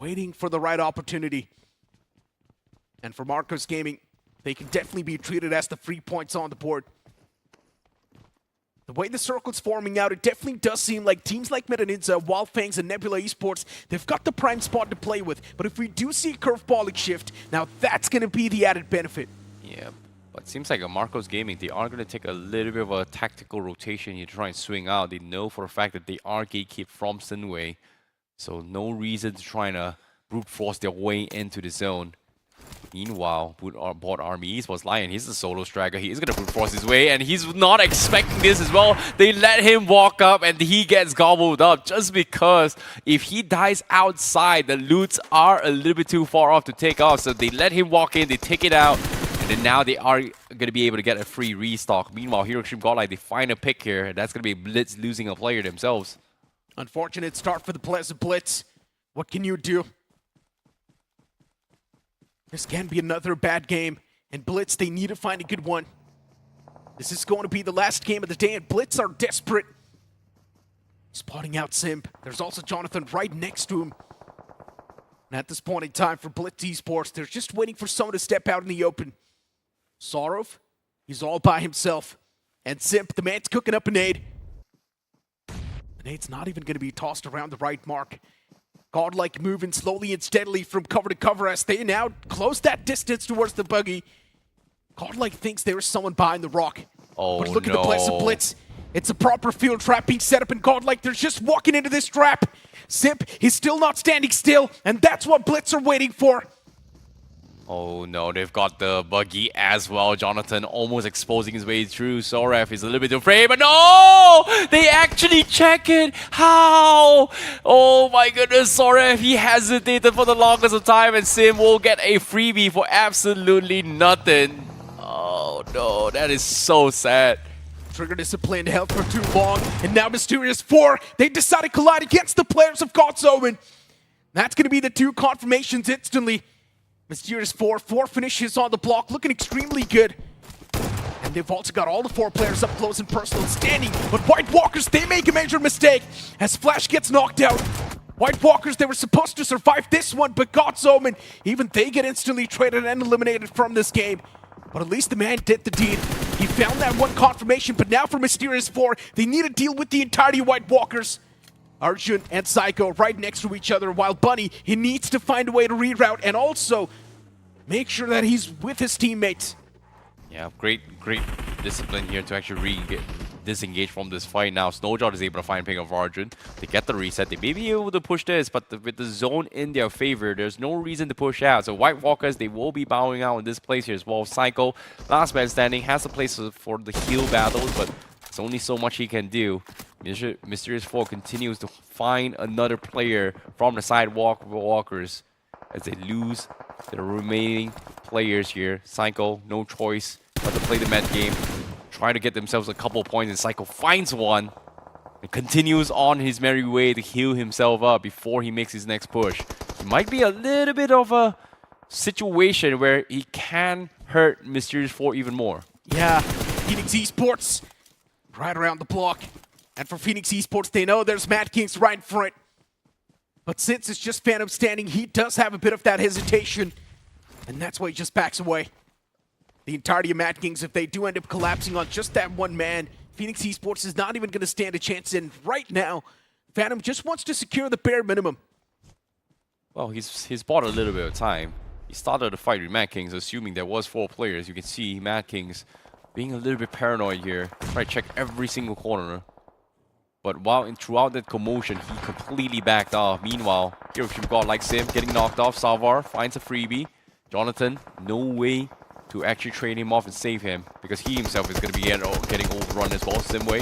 waiting for the right opportunity. And for Marcos Gaming, they can definitely be treated as the 3 points on the board. The way the circle's forming out, it definitely does seem like teams like NINZA, Wyld Fangs, and Nebula Esports, they've got the prime spot to play with. But if we do see a curveballing shift, now that's going to be the added benefit. Yeah, but it seems like a Marcos Gaming, they are going to take a little bit of a tactical rotation here to try and swing out. They know for a fact that they are gatekept from SINEWY, so no reason to try and brute force their way into the zone. Meanwhile, BotArmyEsports Lion, he's the solo striker. He is going to brute force his way, and he's not expecting this as well. They let him walk up, and he gets gobbled up just because if he dies outside, the loots are a little bit too far off to take off. So they let him walk in, they take it out, and then now they are going to be able to get a free restock. Meanwhile, Hero Xtreme Godlike, they find a pick here, and that's going to be Blitz losing a player themselves. Unfortunate start for the players of Blitz. What can you do? This can be another bad game, and Blitz, they need to find a good one. This is going to be the last game of the day, and Blitz are desperate. Spotting out Simp. There's also Jonathan right next to him. And at this point in time for Blitz Esports, they're just waiting for someone to step out in the open. Sorov, he's all by himself. And Simp, the man's cooking up a nade. The nade's not even going to be tossed around the right mark. Godlike moving slowly and steadily from cover to cover as they now close that distance towards the buggy. Godlike thinks there is someone behind the rock. Oh, but look no. at the place of Blitz. It's a proper field trap being set up, and Godlike, they're just walking into this trap. Simp, he's still not standing still, and that's what Blitz are waiting for. Oh no, they've got the buggy as well. Jonathan almost exposing his way through. Soref is a little bit afraid, but no! They actually check it! How? Oh my goodness, Soref, he hesitated for the longest of time, and Sim will get a freebie for absolutely nothing. Oh no, that is so sad. Trigger discipline held for too long, and now Mysterious 4, they decide to collide against the players of God's Omen. That's going to be the two confirmations instantly. Mysterious 4 finishes on the block, looking extremely good. And they've also got all the 4 players up close and personal standing, but White Walkers, they make a major mistake as Flash gets knocked out. White Walkers, they were supposed to survive this one, but God's Omen, even they get instantly traded and eliminated from this game. But at least the man did the deed. He found that one confirmation, but now for Mysterious 4, they need to deal with the entirety of White Walkers. Arjun and Psycho right next to each other, while Bunny, he needs to find a way to reroute and also make sure that he's with his teammates. Yeah, great discipline here to actually disengage from this fight. Now Snowjot is able to find ping of Arjun. They get the reset. They may be able to push this, but with the zone in their favor, there's no reason to push out. So White Walkers, they will be bowing out in this place here as well. Psycho, last man standing, has a place for the heal battles, but it's only so much he can do. Mysterious 4 continues to find another player from the sidewalk walkers as they lose their remaining players here. Psycho, no choice but to play the med game. Trying to get themselves a couple points, and Psycho finds one and continues on his merry way to heal himself up before he makes his next push. It might be a little bit of a situation where he can hurt Mysterious 4 even more. Yeah, NoNx Esports right around the block. And for NoNx Esports, they know there's Madkings right in front. But since it's just Phantom standing, he does have a bit of that hesitation. And that's why he just backs away. The entirety of Madkings, if they do end up collapsing on just that one man, NoNx Esports is not even going to stand a chance in right now. Phantom just wants to secure the bare minimum. Well, he's bought a little bit of time. He started the fight with Madkings, assuming there was 4 players. You can see Madkings being a little bit paranoid here. Try to check every single corner. But throughout that commotion, he completely backed off. Meanwhile, here we've got like Sim getting knocked off. Salvar finds a freebie. Jonathan, no way to actually trade him off and save him, because he himself is going to be getting overrun as well. Simway,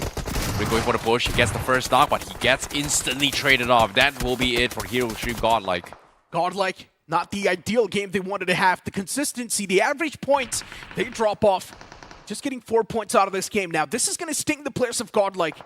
going for the push. He gets the first knock, but he gets instantly traded off. That will be it for Hero Extreme Godlike. Godlike, not the ideal game they wanted to have. The consistency, the average points, they drop off. Just getting 4 points out of this game now. This is going to sting the players of Godlike.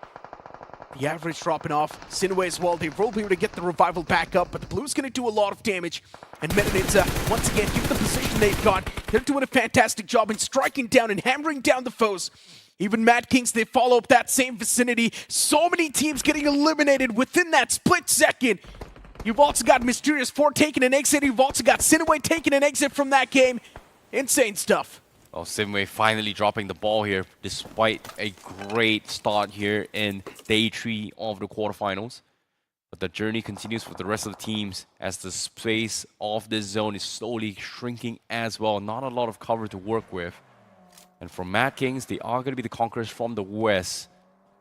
The average dropping off. SINEWY as well, they will be able to get the revival back up, but the Blue's going to do a lot of damage. And NINZA, once again, given the position they've got, they're doing a fantastic job in striking down and hammering down the foes. Even Madkings, they follow up that same vicinity. So many teams getting eliminated within that split second. You've also got Mysterious 4 taking an exit. You've also got SINEWY taking an exit from that game. Insane stuff. Oh, Simway finally dropping the ball here, despite a great start here in day 3 of the quarterfinals. But the journey continues for the rest of the teams as the space of this zone is slowly shrinking as well. Not a lot of cover to work with. And for Madkings, they are going to be the conquerors from the west.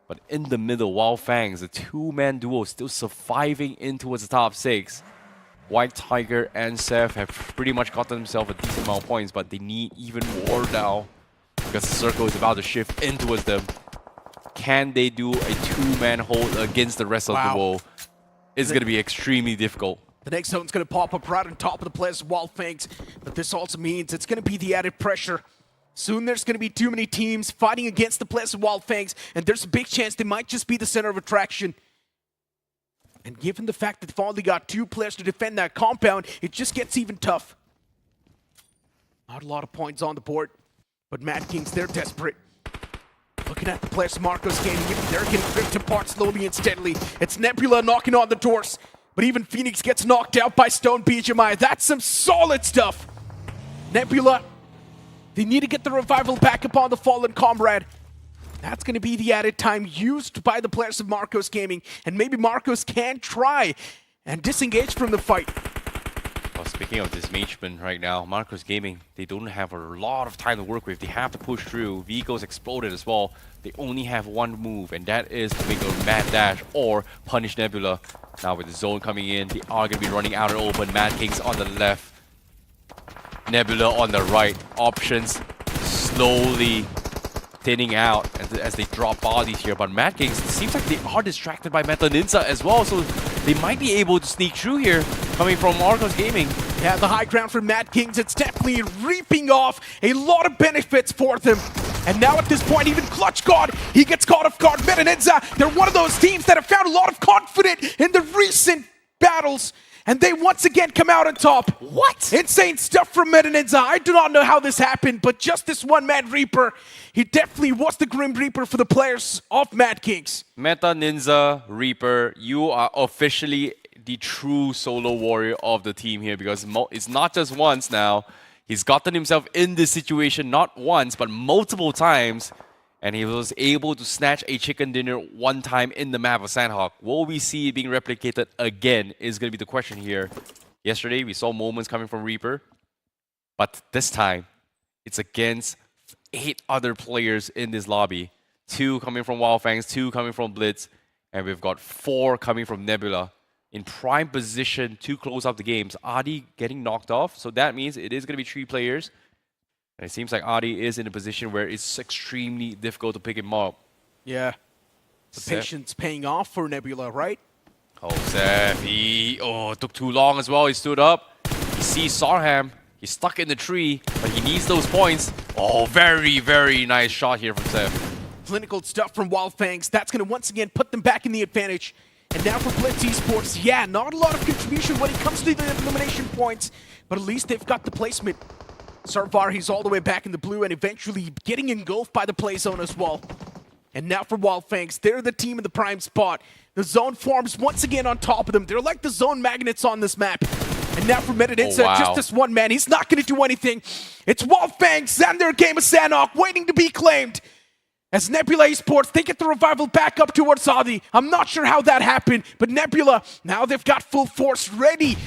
But in the middle, Wyld Fangs, the 2-man duo, still surviving in towards the top 6. White Tiger and Seth have pretty much gotten themselves a decent amount of points, but they need even more now because the circle is about to shift in towards them. Can they do a 2-man hold against the rest of the world? It's going to be extremely difficult. The next zone's going to pop up right on top of the players of Wyld Fangs, but this also means it's going to be the added pressure. Soon there's going to be too many teams fighting against the players of Wyld Fangs, and there's a big chance they might just be the center of attraction. And given the fact that they've only got 2 players to defend that compound, it just gets even tough. Not a lot of points on the board, but Madkings, they're desperate. Looking at the players Marco's game, they're getting ripped apart slowly and steadily. It's Nebula knocking on the doors. But even Phoenix gets knocked out by Stone BGMI. That's some solid stuff. Nebula, they need to get the revival back upon the fallen comrade. That's going to be the added time used by the players of Marcos Gaming. And maybe Marcos can try and disengage from the fight. Well, speaking of disengagement right now, Marcos Gaming, they don't have a lot of time to work with. They have to push through. Vehicles exploded as well. They only have one move, and that is to make a mad dash or punish Nebula. Now with the zone coming in, they are going to be running out and open. Madkings on the left. Nebula on the right. Options slowly thinning out as they drop bodies here. But Madkings, it seems like they are distracted by Meta NINZA as well. So they might be able to sneak through here coming from Marcos Gaming. Yeah, the high ground for Madkings, it's definitely reaping off a lot of benefits for them. And now at this point, even Clutch God, he gets caught off guard. Meta NINZA, they're one of those teams that have found a lot of confidence in the recent battles. And they once again come out on top. What? Insane stuff from Meta NINZA. I do not know how this happened, but just this one Mad Reaper, he definitely was the Grim Reaper for the players of Madkings. Meta NINZA Reaper, you are officially the true solo warrior of the team here, because it's not just once now. He's gotten himself in this situation not once, but multiple times. And he was able to snatch a chicken dinner one time in the map of Sandhawk. Will we see it being replicated again is going to be the question here. Yesterday, we saw moments coming from Reaper. But this time, it's against 8 other players in this lobby. 2 coming from Wyld Fangs, 2 coming from Blitz. And we've got 4 coming from Nebula. In prime position to close out the games. Adi getting knocked off. So that means it is going to be 3 players. And it seems like Adi is in a position where it's extremely difficult to pick him up. Yeah. The patience paying off for Nebula, right? Oh, Seth, he took too long as well. He stood up. He sees Sarham. He's stuck in the tree, but he needs those points. Oh, very, very nice shot here from Seth. Clinical stuff from Wyld Fangs. That's going to once again put them back in the advantage. And now for Blitz Esports, yeah, not a lot of contribution when it comes to the elimination points, but at least they've got the placement. Sarvar, he's all the way back in the blue and eventually getting engulfed by the play zone as well. And now for Wyld Fangs, they're the team in the prime spot. The zone forms once again on top of them. They're like the zone magnets on this map. And now for Meta NINZA, just this one man, he's not going to do anything. It's Wyld Fangs and their game of Sandhawk waiting to be claimed. As Nebula Esports, they get the revival back up towards Adi. I'm not sure how that happened, but Nebula, now they've got full force ready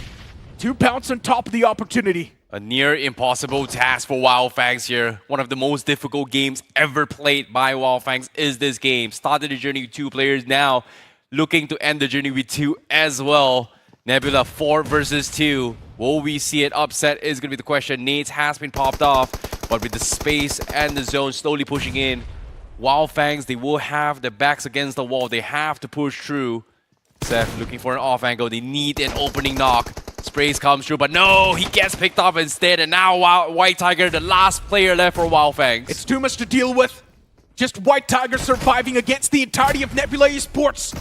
to bounce on top of the opportunity. A near impossible task for Wyld Fangs here. One of the most difficult games ever played by Wyld Fangs is this game. Started the journey with 2 players, now looking to end the journey with 2 as well. Nebula 4 versus 2. Will we see it upset is going to be the question. Nades has been popped off, but with the space and the zone slowly pushing in, Wyld Fangs, they will have their backs against the wall. They have to push through. Seth looking for an off angle. They need an opening knock. Sprays comes through, but no, he gets picked up instead. And now White Tiger, the last player left for Wyld Fangs. It's too much to deal with. Just White Tiger surviving against the entirety of Nebula Esports.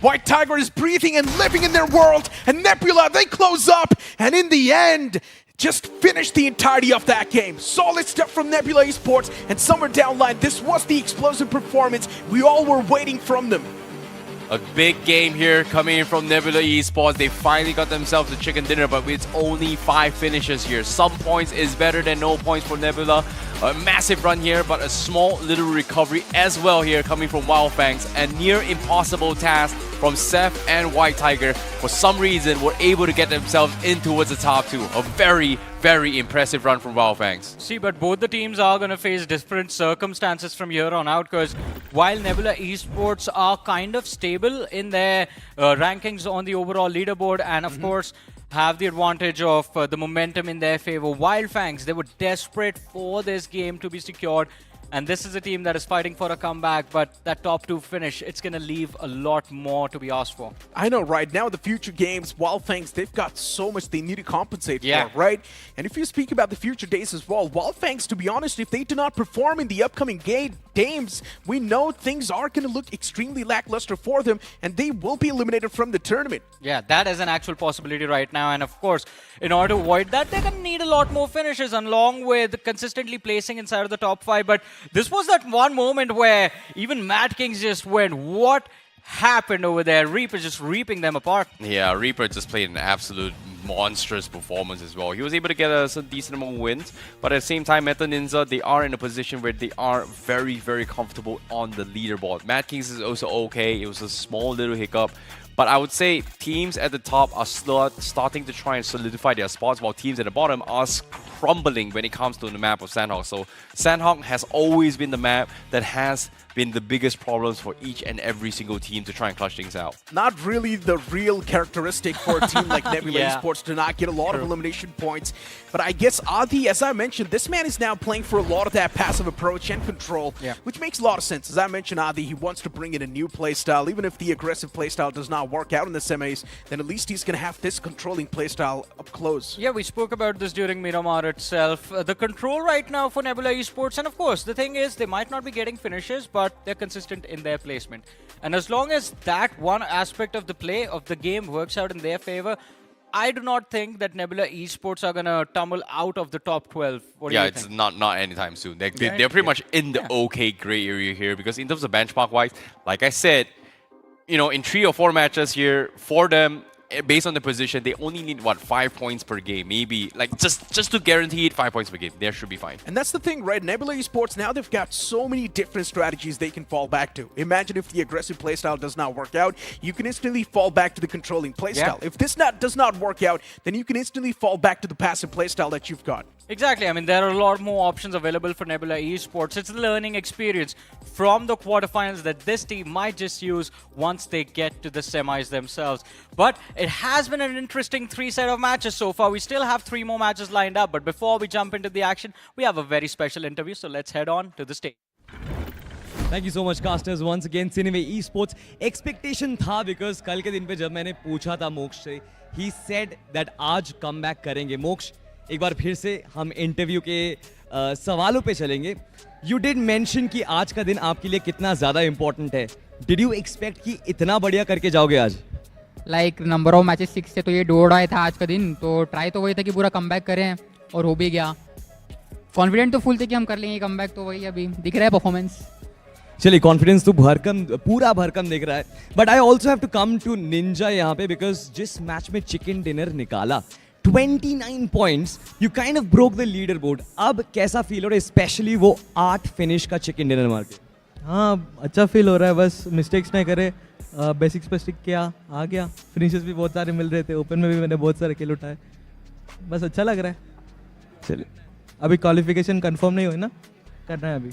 White Tiger is breathing and living in their world. And Nebula, they close up. And in the end, just finish the entirety of that game. Solid stuff from Nebula Esports. And somewhere down the line, this was the explosive performance we all were waiting from them. A big game here coming in from Nebula Esports. They finally got themselves a chicken dinner, but it's only 5 finishes here. Some points is better than no points for Nebula. A massive run here, but a small little recovery as well here coming from Wyld Fangs. A near impossible task from Seth and White Tiger. For some reason, were able to get themselves in towards the top 2. A very, very impressive run from Wyld Fangs. See, but both the teams are going to face different circumstances from here on out, because while Nebula Esports are kind of stable in their rankings on the overall leaderboard, and of course have the advantage of the momentum in their favor, Wyld Fangs, they were desperate for this game to be secured. And this is a team that is fighting for a comeback, but that top 2 finish, it's going to leave a lot more to be asked for. I know, right? Now the future games, Wyld Fangs, they've got so much they need to compensate for, right? And if you speak about the future days as well, Wyld Fangs, to be honest, if they do not perform in the upcoming games, we know things are going to look extremely lackluster for them, and they will be eliminated from the tournament. Yeah, that is an actual possibility right now. And of course, in order to avoid that, they're going to need a lot more finishes, along with consistently placing inside of the top 5. But this was that one moment where even Madkings just went, what happened over there. Reaper just reaping them apart. Yeah, Reaper just played an absolute monstrous performance as well. He was able to get us a decent amount of wins, but at the same time, Meta NINZA, they are in a position where they are very, very comfortable on the leaderboard. Madkings is also okay. It was a small little hiccup. But I would say teams at the top are starting to try and solidify their spots, while teams at the bottom are crumbling when it comes to the map of Sandhawk. So Sandhawk has always been the map that has been the biggest problems for each and every single team to try and clutch things out. Not really the real characteristic for a team like Nebula Yeah. Esports to not get a lot of elimination points. But I guess Adi, as I mentioned, this man is now playing for a lot of that passive approach and control, which makes a lot of sense. As I mentioned, Adi, he wants to bring in a new playstyle. Even if the aggressive playstyle does not work out in the semis, then at least he's going to have this controlling playstyle up close. Yeah, we spoke about this during Miramar itself. The control right now for Nebula Esports, and of course, the thing is, they might not be getting finishes, but they're consistent in their placement. And as long as that one aspect of the play of the game works out in their favor, I do not think that Nebula Esports are going to tumble out of the top 12. What do you think? It's not anytime soon. They're pretty much in the okay gray area here, because in terms of benchmark-wise, like I said, you know, in 3 or 4 matches here, for them, based on the position, they only need, what, 5 points per game. Maybe, like, just to guarantee it, 5 points per game. They should be fine. And that's the thing, right? Nebula Esports, now they've got so many different strategies they can fall back to. Imagine if the aggressive playstyle does not work out, you can instantly fall back to the controlling playstyle. If this does not work out, then you can instantly fall back to the passive playstyle that you've got. Exactly. I mean, there are a lot more options available for Nebula Esports. It's a learning experience from the quarterfinals that this team might just use once they get to the semis themselves. But it has been an interesting 3 set of matches so far. We still have 3 more matches lined up. But before we jump into the action, we have a very special interview. So let's head on to the stage. Thank you so much, casters. Once again, SINEWY Esports. Expectation था because कल के दिन पे जब मैंने पूछा था मोक्ष से, he said that आज comeback करेंगे. मोक्ष, एक बार फिर से हम इंटरव्यू के सवालों पे चलेंगे. You did mention कि आज का दिन आपके लिए कितना ज़्यादा इम्पोर्टेंट है. Did you expect कि इतना बढ़िया करके जाओगे आज? लाइक नंबर ऑफ मैचेस 6 से तो ये दौड़ आया था आज का दिन, तो ट्राई तो वही था कि पूरा कमबैक करें और हो भी गया. कॉन्फिडेंट तो फुल थे कि हम कर लेंगे कमबैक, तो वही अभी दिख रहा है परफॉर्मेंस. चलिए, कॉन्फिडेंस तो पूरा भरकम दिख रहा है. But I also have to come to Ninja यहाँ पे, बिकॉज जिस मैच में चिकन डिनर निकाला 29 points, you kind of broke the leader board. अब कैसा फील हो रहा है, स्पेशली वो 8 फिनिश का चिकन डिनर मार के? हाँ, अच्छा फील हो रहा है. बस मिस्टेक्स नहीं करे, बेसिक्स पे स्टिक किया, आ गया. फिनिशेस भी बहुत सारे मिल रहे थे, ओपन में भी मैंने बहुत सारे किल उठाए. बस अच्छा लग रहा है. चलिए, अभी क्वालिफिकेशन कंफर्म नहीं हुई ना, करना है अभी.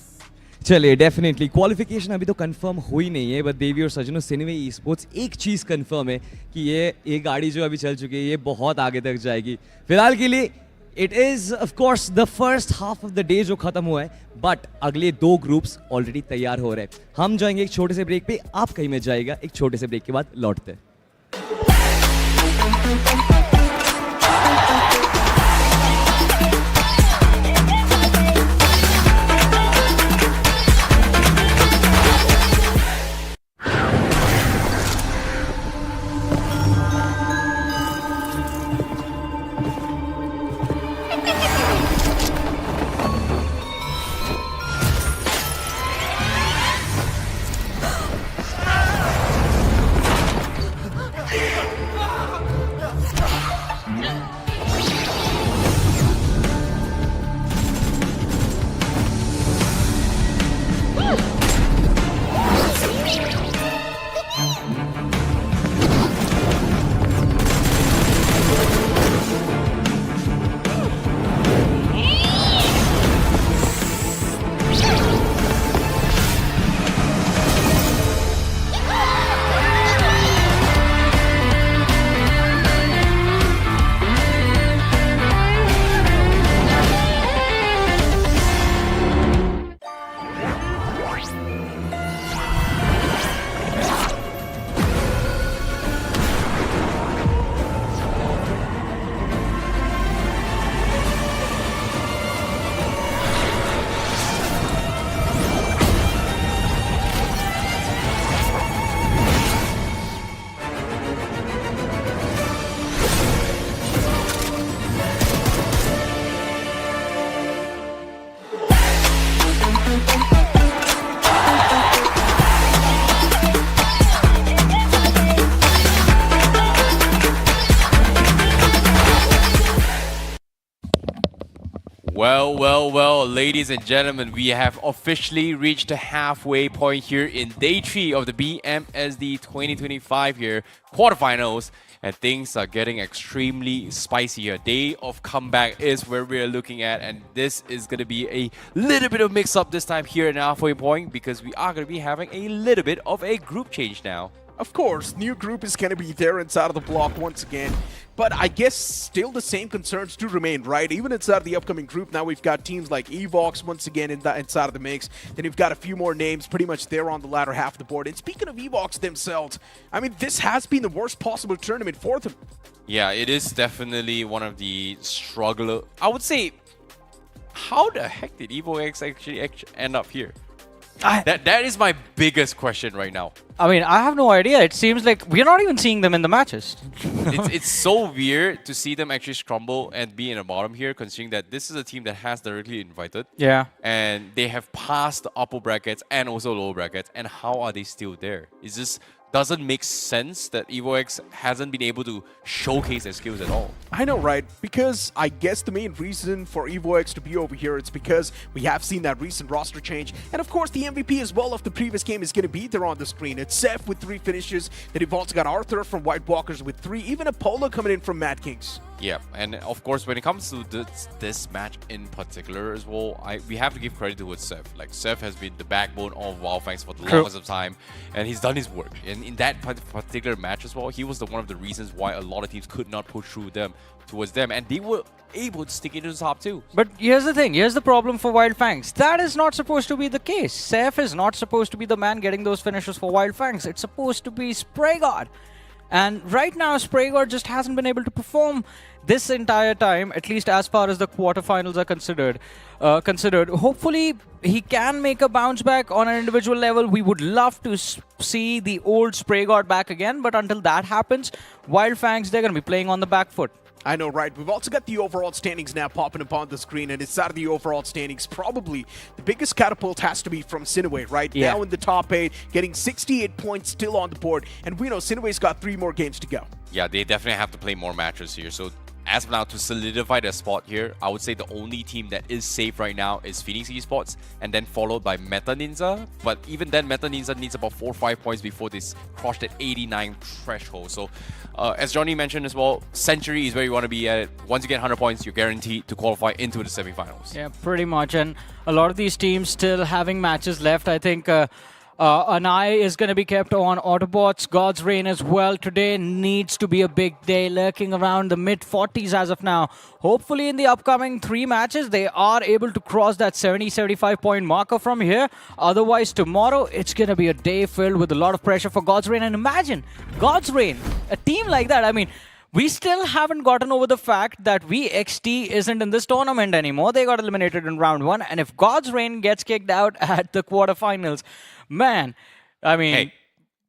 चलिए, डेफिनेटली क्वालिफिकेशन अभी तो कंफर्म हुई नहीं है. बट देवी और सजनों, SINEWY Esports, एक चीज़ कंफर्म है कि ये गाड़ी जो अभी चल चुकी है, ये बहुत आगे तक जाएगी. फिलहाल के लिए it is of course the first half of the day जो खत्म हुआ है, बट अगले 2 ग्रुप्स ऑलरेडी तैयार हो रहे हैं. हम जाएंगे एक छोटे से ब्रेक पे, आप कहीं में जाएगा. एक छोटे से ब्रेक के बाद लौटते हैं. Well, ladies and gentlemen, we have officially reached the halfway point here in day 3 of the BMSD 2025 here, quarterfinals, and things are getting extremely spicy here. Day of comeback is where we're looking at, and this is going to be a little bit of mix-up this time here in halfway point because we are going to be having a little bit of a group change now. Of course, new group is going to be there inside of the block once again. But I guess still the same concerns do remain, right? Even inside of the upcoming group, now we've got teams like EVOX once again inside of the mix. Then you've got a few more names pretty much there on the latter half of the board. And speaking of EVOX themselves, I mean, this has been the worst possible tournament for them. Yeah, it is definitely one of the struggle. I would say, how the heck did EVOX actually end up here? That is my biggest question right now. I mean, I have no idea. It seems like we're not even seeing them in the matches. It's so weird to see them actually scramble and be in the bottom here, considering that this is a team that has directly invited. Yeah. And they have passed the upper brackets and also lower brackets. And how are they still there? It just doesn't make sense that EVOX hasn't been able to showcase their skills at all. I know, right? Because I guess the main reason for EVOX to be over here, it's because we have seen that recent roster change. And of course, the MVP as well of the previous game is going to be there on the screen. It's Seth with 3 finishes. Then you've also got Arthur from White Walkers with 3. Even Apollo coming in from Madkings. Yeah, and of course, when it comes to this match in particular as well, we have to give credit to Seth. Like, Seth has been the backbone of Wyld Fangs for the longest of time, and he's done his work. And in that particular match as well, he was one of the reasons why a lot of teams could not push through towards them, and they were able to stick into the top 2. But here's the thing, here's the problem for Wyld Fangs. That is not supposed to be the case. Seth is not supposed to be the man getting those finishes for Wyld Fangs. It's supposed to be SprayGod. And right now, SprayGod just hasn't been able to perform this entire time, at least as far as the quarterfinals are considered. Hopefully, he can make a bounce back on an individual level. We would love to see the old SprayGod back again, but until that happens, Wyld Fangs, they're going to be playing on the back foot. I know, right? We've also got the overall standings now popping up on the screen, and inside of the overall standings, probably the biggest catapult has to be from SINEWY, right? Yeah. Now in the top 8, getting 68 points still on the board, and we know SINEWY's got 3 more games to go. Yeah, they definitely have to play more matches here. So as of now, to solidify their spot here, I would say the only team that is safe right now is NoNx Esports, and then followed by NINZA. But even then, NINZA needs about 4 or 5 points before they cross that 89 threshold. So as Johnny mentioned as well, Century is where you want to be at. Once you get 100 points, you're guaranteed to qualify into the semifinals. Yeah, pretty much. And a lot of these teams still having matches left. I think an eye is going to be kept on Autobotz. God's Reign as well. Today needs to be a big day, lurking around the mid-40s as of now. Hopefully in the upcoming 3 matches, they are able to cross that 70-75 point marker from here. Otherwise, tomorrow, it's going to be a day filled with a lot of pressure for God's Reign. And imagine, God's Reign, a team like that. I mean, we still haven't gotten over the fact that VXT isn't in this tournament anymore. They got eliminated in round 1. And if God's Reign gets kicked out at the quarterfinals, man, I mean... Hey,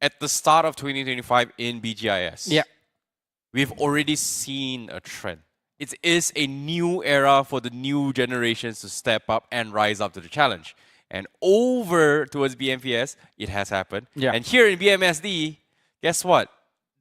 at the start of 2025 in BGIS, yeah, we've already seen a trend. It is a new era for the new generations to step up and rise up to the challenge. And over towards BMPS, it has happened. Yeah. And here in BMSD, guess what?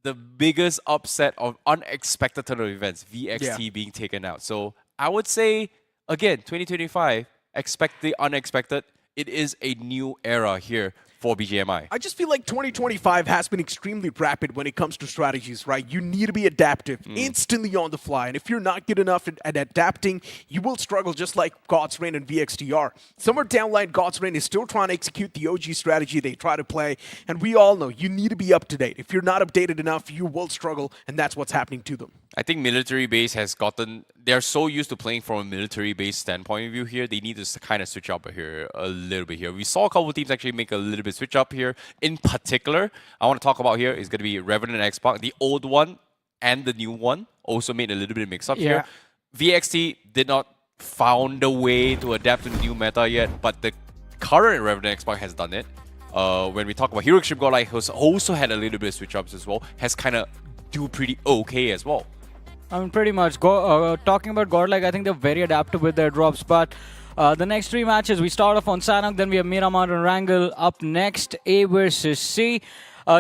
The biggest upset of unexpected turn of events, VXT being taken out. So I would say, again, 2025, expect the unexpected. It is a new era here for BGMI. I just feel like 2025 has been extremely rapid when it comes to strategies, right? You need to be adaptive, instantly on the fly. And if you're not good enough at adapting, you will struggle just like God's Reign and VXT are. Somewhere down the line, God's Reign is still trying to execute the OG strategy they try to play. And we all know you need to be up to date. If you're not updated enough, you will struggle. And that's what's happening to them. I think military base has gotten... They're so used to playing from a military base standpoint of view here. They need to kind of switch up here a little bit here. We saw a couple of teams actually make a little bit switch up here. In particular, I want to talk about here is going to be Revenant Xspark. The old one and the new one also made a little bit of mix-up here. VXT did not found a way to adapt to the new meta yet, but the current Revenant Xspark has done it. When we talk about Hero Extreme Godlike, who's also had a little bit of switch-ups as well, has kind of do pretty okay as well. I mean, pretty much. Talking about Godlike, I think they're very adaptive with their drops, but the next 3 matches, we start off on Sanok, then we have Miramar and Erangel. Up next, A versus C.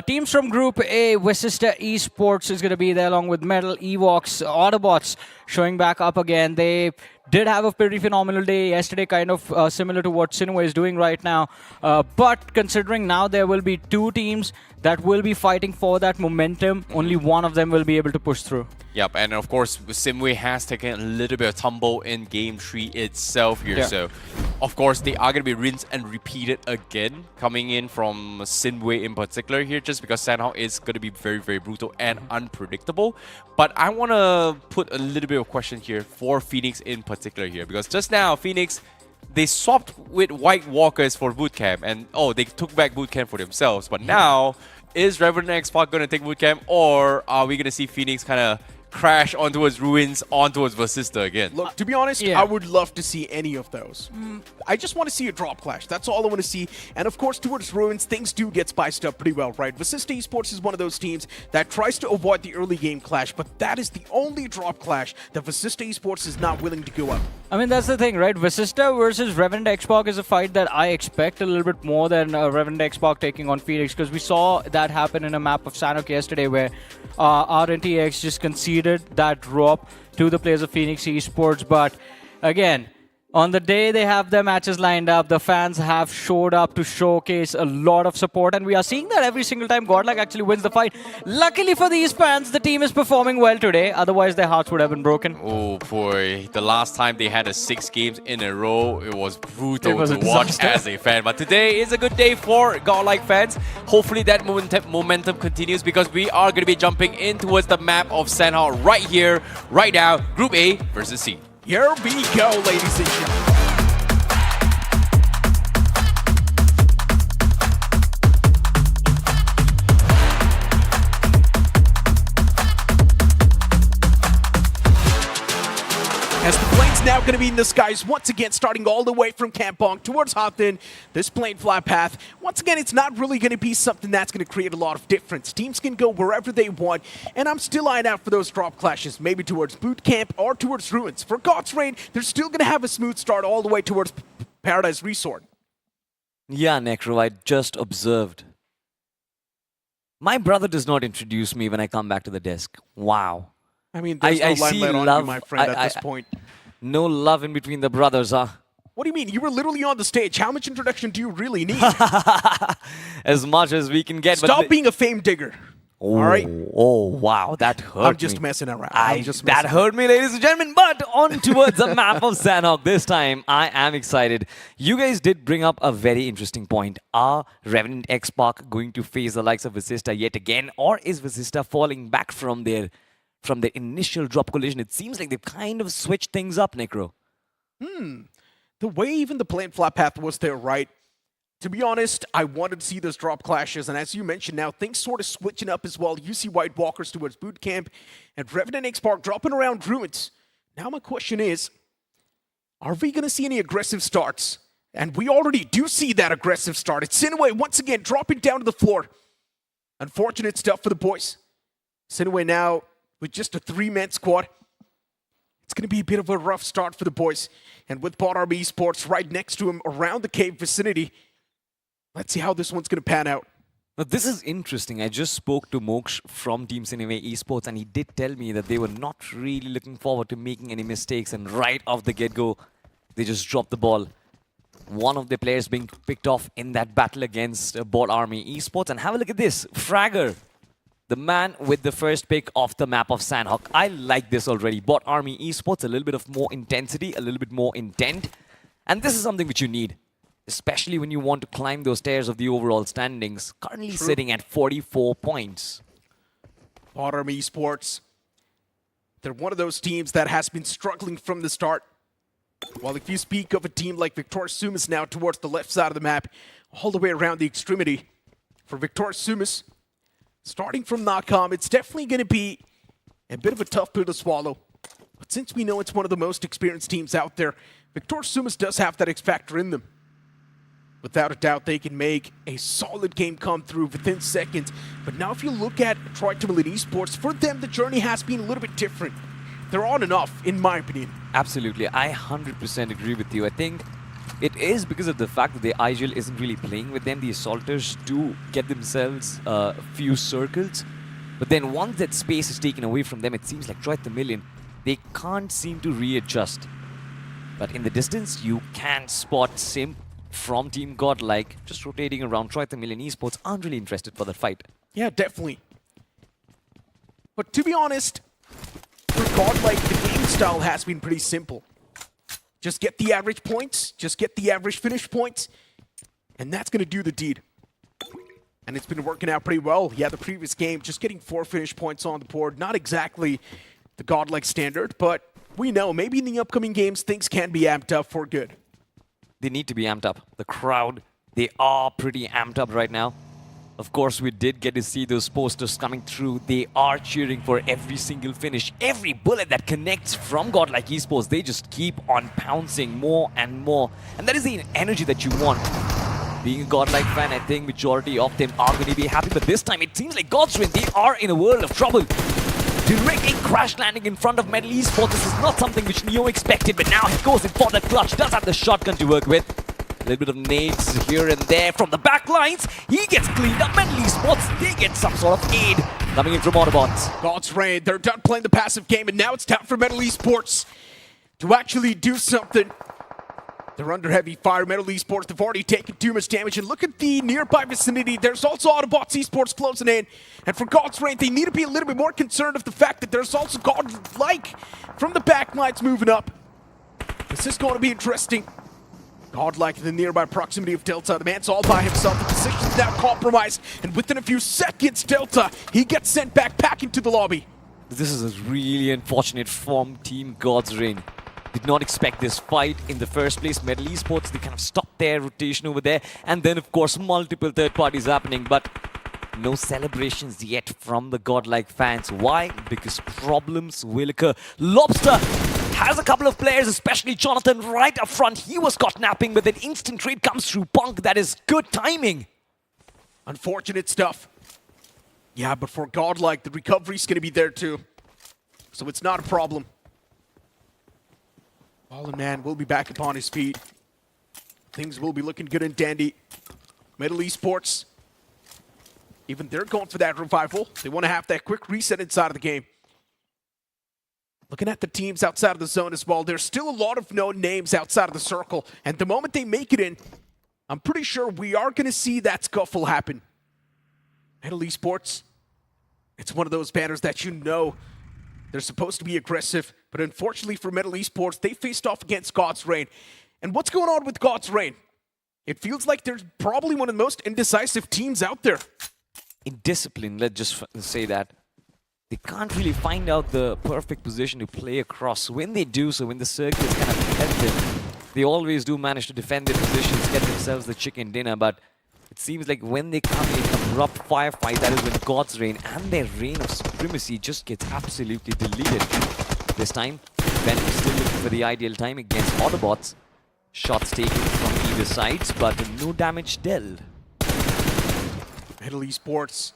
Teams from Group A, Vasista Esports is going to be there along with Metal, EVOX, Autobotz showing back up again. They did have a pretty phenomenal day yesterday, kind of similar to what SINEWY is doing right now. But considering now there will be two teams that will be fighting for that momentum, only one of them will be able to push through. Yep, and of course, SINEWY has taken a little bit of tumble in Game 3 itself here. Yeah. So, of course, they are going to be rinsed and repeated again, coming in from SINEWY in particular here, just because Sanhok is going to be very, very brutal and unpredictable. But I want to put a little bit of question here for Phoenix in particular here, because just now, Phoenix, they swapped with White Walkers for Bootcamp, and they took back Bootcamp for themselves. But now, is Revenant Xspark going to take Bootcamp, or are we going to see Phoenix kind of crash onto its ruins, onto its Vasista again? Look, to be honest, I would love to see any of those. I just want to see a drop clash. That's all I want to see. And of course, towards Ruins, things do get spiced up pretty well, right? Vasista Esports is one of those teams that tries to avoid the early game clash, but that is the only drop clash that Vasista Esports is not willing to go up. I mean, that's the thing, right? Vasista versus Revenant Xspark is a fight that I expect a little bit more than Revenant Xspark taking on Phoenix, because we saw that happen in a map of Sanhok yesterday where RNTX just conceded that drop to the players of Phoenix Esports. But again, on the day they have their matches lined up, the fans have showed up to showcase a lot of support, and we are seeing that every single time Godlike actually wins the fight. Luckily for these fans, the team is performing well today, otherwise their hearts would have been broken. Oh boy, the last time they had 6 games in a row, it was brutal It was to a watch disaster. as a fan. But today is a good day for Godlike fans. Hopefully that momentum continues, because we are going to be jumping in towards the map of Sanhok right here, right now. Group A versus C. Here we go, ladies and gentlemen. As the plane's now going to be in the skies once again, starting all the way from Kampong towards Hopton. This plane flat path, once again, it's not really going to be something that's going to create a lot of difference. Teams can go wherever they want, and I'm still eyeing out for those drop clashes, maybe towards Bootcamp or towards Ruins. For God's Reign, they're still going to have a smooth start all the way towards Paradise Resort. Yeah, Necro, I just observed. My brother does not introduce me when I come back to the desk. Wow. I mean, there's no see limelight on love. you, my friend, at this point. No love in between the brothers, huh? What do you mean? You were literally on the stage. How much introduction do you really need? As much as we can get. Stop being a fame digger. Oh, all right? Oh, wow, that hurt I'm just me. messing around. That hurt me, ladies and gentlemen. But on towards the map of Sanhok. This time, I am excited. You guys did bring up a very interesting point. Are Revenant Xspark going to face the likes of Vasista yet again? Or is Vasista falling back from their initial drop collision? It seems like they've kind of switched things up, Necro. The way even the plane flat path was there, right? To be honest, I wanted to see those drop clashes, and as you mentioned now, things sort of switching up as well. You see White Walkers towards Bootcamp, and Revenant Xspark dropping around Ruins. Now my question is, are we going to see any aggressive starts? And we already do see that aggressive start. It's SINEWY once again dropping down to the floor. Unfortunate stuff for the boys. SINEWY now with just a 3-man squad. It's going to be a bit of a rough start for the boys. And with BotArmyEsports right next to him around the cave vicinity, let's see how this one's going to pan out. Now, this is interesting. I just spoke to Moksh from Team SINEWY Esports, and he did tell me that they were not really looking forward to making any mistakes. And right off the get-go, they just dropped the ball. One of the players being picked off in that battle against BotArmyEsports. And have a look at this. Fragger, the man with the first pick off the map of Sanhok. I like this already. BotArmyEsports, a little bit of more intensity, a little bit more intent. And this is something which you need, especially when you want to climb those stairs of the overall standings. Currently sitting at 44 points. BotArmyEsports, they're one of those teams that has been struggling from the start. While if you speak of a team like Sumus now towards the left side of the map, all the way around the extremity, for Sumus, starting from Nakam, it's definitely going to be a bit of a tough pill to swallow. But since we know it's one of the most experienced teams out there, Sumus does have that X factor in them. Without a doubt, they can make a solid game come through within seconds. But now if you look at Tamilan Esports, for them the journey has been a little bit different. They're on and off, in my opinion. Absolutely. I 100% agree with you. I think it is because of the fact that the IGL isn't really playing with them. The Assaulters do get themselves a few circles. But then once that space is taken away from them, it seems like Tamilan, they can't seem to readjust. But in the distance, you can spot Simp from Team Godlike just rotating around. Tamilan Esports aren't really interested for that fight. Yeah, definitely. But to be honest, for Godlike, the game style has been pretty simple. Just get the average points, just get the average finish points, and that's going to do the deed. And it's been working out pretty well. Yeah, the previous game, just getting 4 finish points on the board. Not exactly the Godlike standard, but we know maybe in the upcoming games, things can be amped up for good. They need to be amped up. The crowd, they are pretty amped up right now. Of course, we did get to see those posters coming through. They are cheering for every single finish. Every bullet that connects from Godlike Esports, they just keep on pouncing more and more. And that is the energy that you want. Being a Godlike fan, I think majority of them are going to be happy. But this time, it seems like God's Reign, they are in a world of trouble. Directly crash landing in front of Metal Esports. This is not something which Neo expected. But now he goes in for the clutch. Does have the shotgun to work with. A little bit of nades here and there from the back lines. He gets cleaned up. Metal Esports, they get some sort of aid coming in from Autobotz. God's Reign, they're done playing the passive game, and now it's time for Metal Esports to actually do something. They're under heavy fire. Metal Esports, they've already taken too much damage. And look at the nearby vicinity. There's also Autobotz Esports closing in. And for God's Reign, they need to be a little bit more concerned of the fact that there's also Godlike from the back lines moving up. This is going to be interesting. Godlike in the nearby proximity of Delta. The man's all by himself. The position's now compromised. And within a few seconds, Delta, he gets sent back into the lobby. This is a really unfortunate from Team God's Reign. Did not expect this fight in the first place. Metal Esports, they kind of stopped their rotation over there. And then, of course, multiple third parties happening. But no celebrations yet from the Godlike fans. Why? Because problems will occur. Lobster has a couple of players, especially Jonathan right up front. He was caught napping, but an instant trade comes through Punk. That is good timing. Unfortunate stuff. Yeah, but for Godlike, the recovery's going to be there too. So it's not a problem. Ballin Man will be back upon his feet. Things will be looking good and dandy. Metal Esports, even they're going for that revival. They want to have that quick reset inside of the game. Looking at the teams outside of the zone as well, there's still a lot of known names outside of the circle. And the moment they make it in, I'm pretty sure we are going to see that scuffle happen. Metal Esports, it's one of those banners that you know they're supposed to be aggressive, but unfortunately for Metal Esports, they faced off against God's Reign. And what's going on with God's Reign? It feels like they're probably one of the most indecisive teams out there. In discipline, let's just say that. They can't really find out the perfect position to play across. When they do so, when the circle is kind of competitive, they always do manage to defend their positions, get themselves the chicken dinner, but it seems like when they come in a rough firefight, that is when God's Reign and their reign of supremacy just gets absolutely deleted. This time, Venom still looking for the ideal time against Autobotz. Shots taken from either sides, but no damage dealt. Metal Esports,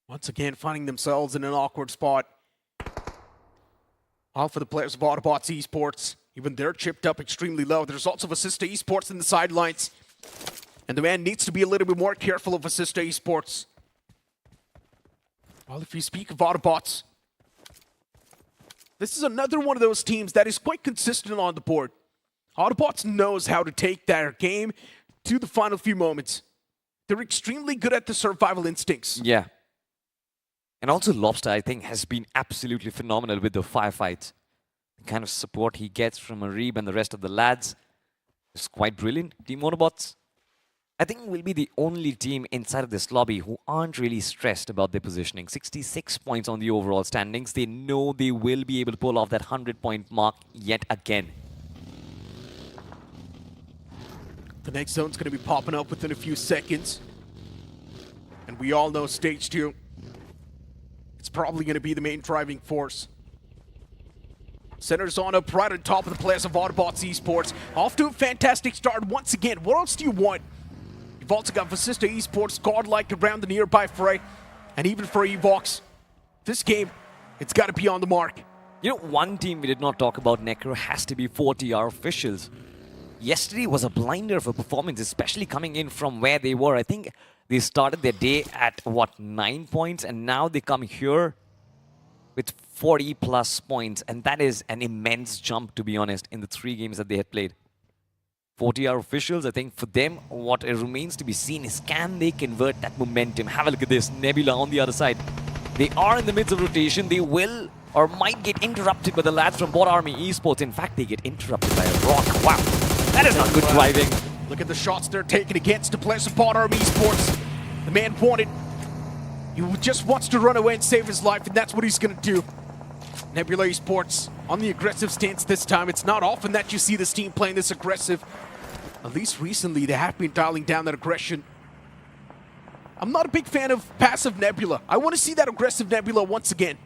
once again finding themselves in an awkward spot. All for the players of Autobotz Esports. Even they're chipped up extremely low. There's also Vasista Esports in the sidelines. And the man needs to be a little bit more careful of Vasista Esports. Well, if you speak of Autobotz, this is another one of those teams that is quite consistent on the board. Autobotz knows how to take their game to the final few moments. They're extremely good at the survival instincts. Yeah. And also Lobster, I think, has been absolutely phenomenal with the firefights. The kind of support he gets from Arib and the rest of the lads is quite brilliant. Team Autobotz, I think, will be the only team inside of this lobby who aren't really stressed about their positioning. 66 points on the overall standings. They know they will be able to pull off that 100-point mark yet again. The next zone's going to be popping up within a few seconds. And we all know stage 2. It's probably going to be the main driving force. Centers on up right on top of the players of Autobotz Esports. Off to a fantastic start once again. What else do you want? You've also got Vasista Esports, Godlike around the nearby fray. And even for EVOX, this game, it's got to be on the mark. You know, one team we did not talk about, Necro, has to be 4TR officials. Yesterday was a blinder of a performance, especially coming in from where they were. I think they started their day at, what, 9 points, and now they come here with 40 plus points, and that is an immense jump, to be honest, in the 3 games that they had played. 40 are officials. I think for them, what remains to be seen is can they convert that momentum. Have a look at this. Nebula on the other side. They are in the midst of rotation. They will or might get interrupted by the lads from BotArmyEsports. In fact, they get interrupted by a rock. Wow, that is not good driving. Look at the shots they're taking against the players of BotArmyEsports. The man wanted. He just wants to run away and save his life, and that's what he's going to do. Nebula Esports on the aggressive stance this time. It's not often that you see this team playing this aggressive. At least recently, they have been dialing down that aggression. I'm not a big fan of passive Nebula. I want to see that aggressive Nebula once again.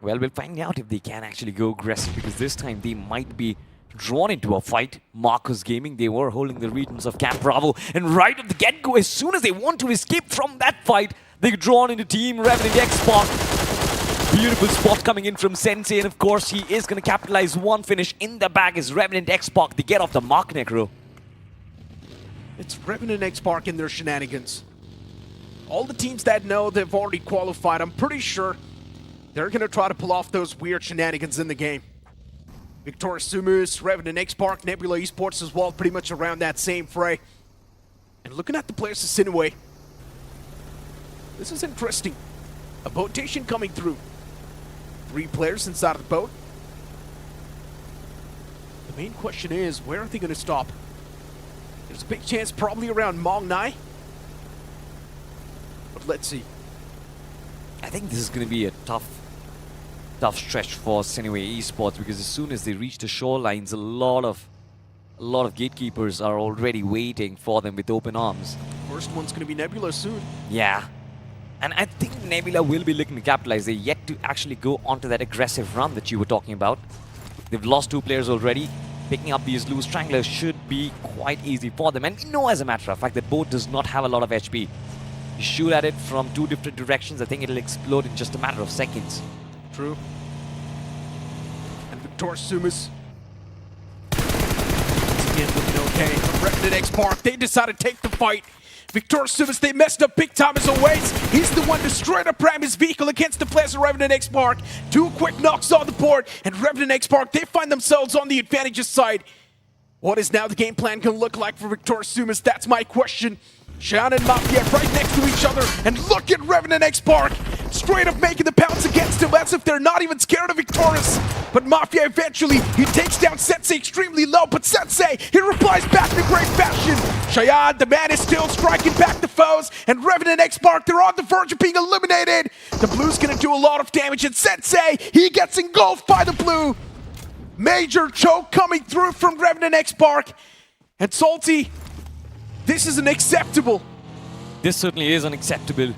Well, we'll find out if they can actually go aggressive, because this time they might be drawn into a fight. Marcus Gaming, they were holding the regions of Camp Bravo, and right at the get-go, as soon as they want to escape from that fight, they get drawn into Team Revenant Xspark. Beautiful spot coming in from Sensei, and of course he is going to capitalize. One finish in the bag is Revenant Xspark. They get off the mark, Necro. It's Revenant Xspark in their shenanigans. All the teams that know they've already qualified, I'm pretty sure they're going to try to pull off those weird shenanigans in the game. Victoria Sumus, Revenant Xspark, Nebula Esports as well, pretty much around that same fray. And looking at the players of SINEWY, this is interesting. A boatation coming through. 3 players inside of the boat. The main question is, where are they going to stop? There's a big chance probably around Mong Nai. But let's see. I think this is going to be a tough stretch for SINEWY Esports, because as soon as they reach the shorelines, a lot of gatekeepers are already waiting for them with open arms. First one's going to be Nebula soon. Yeah. And I think Nebula will be looking to capitalize. They're yet to actually go onto that aggressive run that you were talking about. They've lost 2 players already. Picking up these loose stranglers should be quite easy for them. And we know, as a matter of fact, that boat does not have a lot of HP. You shoot at it from 2 different directions, I think it'll explode in just a matter of seconds. True. And Victor Sumus. Once again looking okay. Revenant Xspark, they decided to take the fight. Victor Sumus, they messed up big time as always. He's the one to straight up ram his vehicle against the players of Revenant Xspark. 2 quick knocks on the board, and Revenant Xspark, they find themselves on the advantageous side. What is now the game plan going to look like for Victor Sumus? That's my question. Showdown and Mafia right next to each other, and look at Revenant Xspark straight up making the pounce against him as if they're not even scared of Victorious. But Mafia eventually, he takes down Sensei extremely low, but Sensei, he replies back in great fashion. Cheyenne, the man is still striking back the foes, and Revenant Xspark, they're on the verge of being eliminated. The blue's gonna do a lot of damage, and Sensei, he gets engulfed by the blue. Major choke coming through from Revenant Xspark, and Salty, this is unacceptable. This certainly is unacceptable.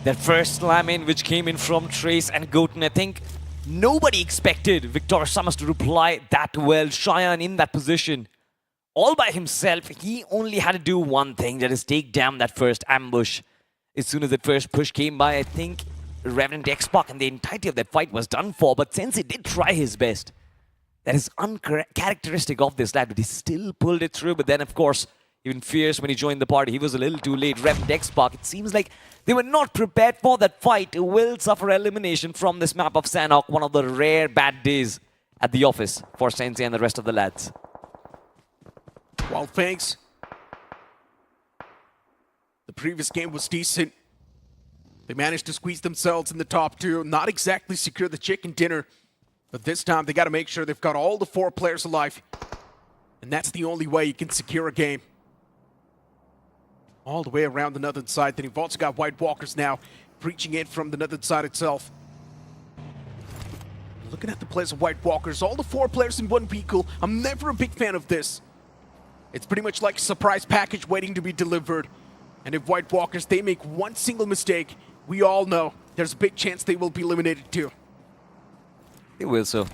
That first slam in, which came in from Trace and Goten, I think nobody expected Victor Sumus to reply that well. Cheyenne in that position, all by himself, he only had to do one thing, that is take down that first ambush. As soon as that first push came by, I think Revenant Xspark and the entirety of that fight was done for, but Sensei did try his best. That is uncharacteristic of this lad, but he still pulled it through. But then, of course, even Fierce, when he joined the party, he was a little too late. Revenant Xspark, it seems like they were not prepared for that fight. Will suffer elimination from this map of Sanhok, one of the rare bad days at the office for Sensei and the rest of the lads. Wyld Fangs. The previous game was decent. They managed to squeeze themselves in the top 2. Not exactly secure the chicken dinner, but this time they got to make sure they've got all the 4 players alive. And that's the only way you can secure a game. All the way around the northern side. Then you've also got White Walkers now breaching in from the northern side itself. Looking at the players of White Walkers, all the 4 players in one vehicle. I'm never a big fan of this. It's pretty much like a surprise package waiting to be delivered. And if White Walkers, they make one single mistake, we all know there's a big chance they will be eliminated too. They will, so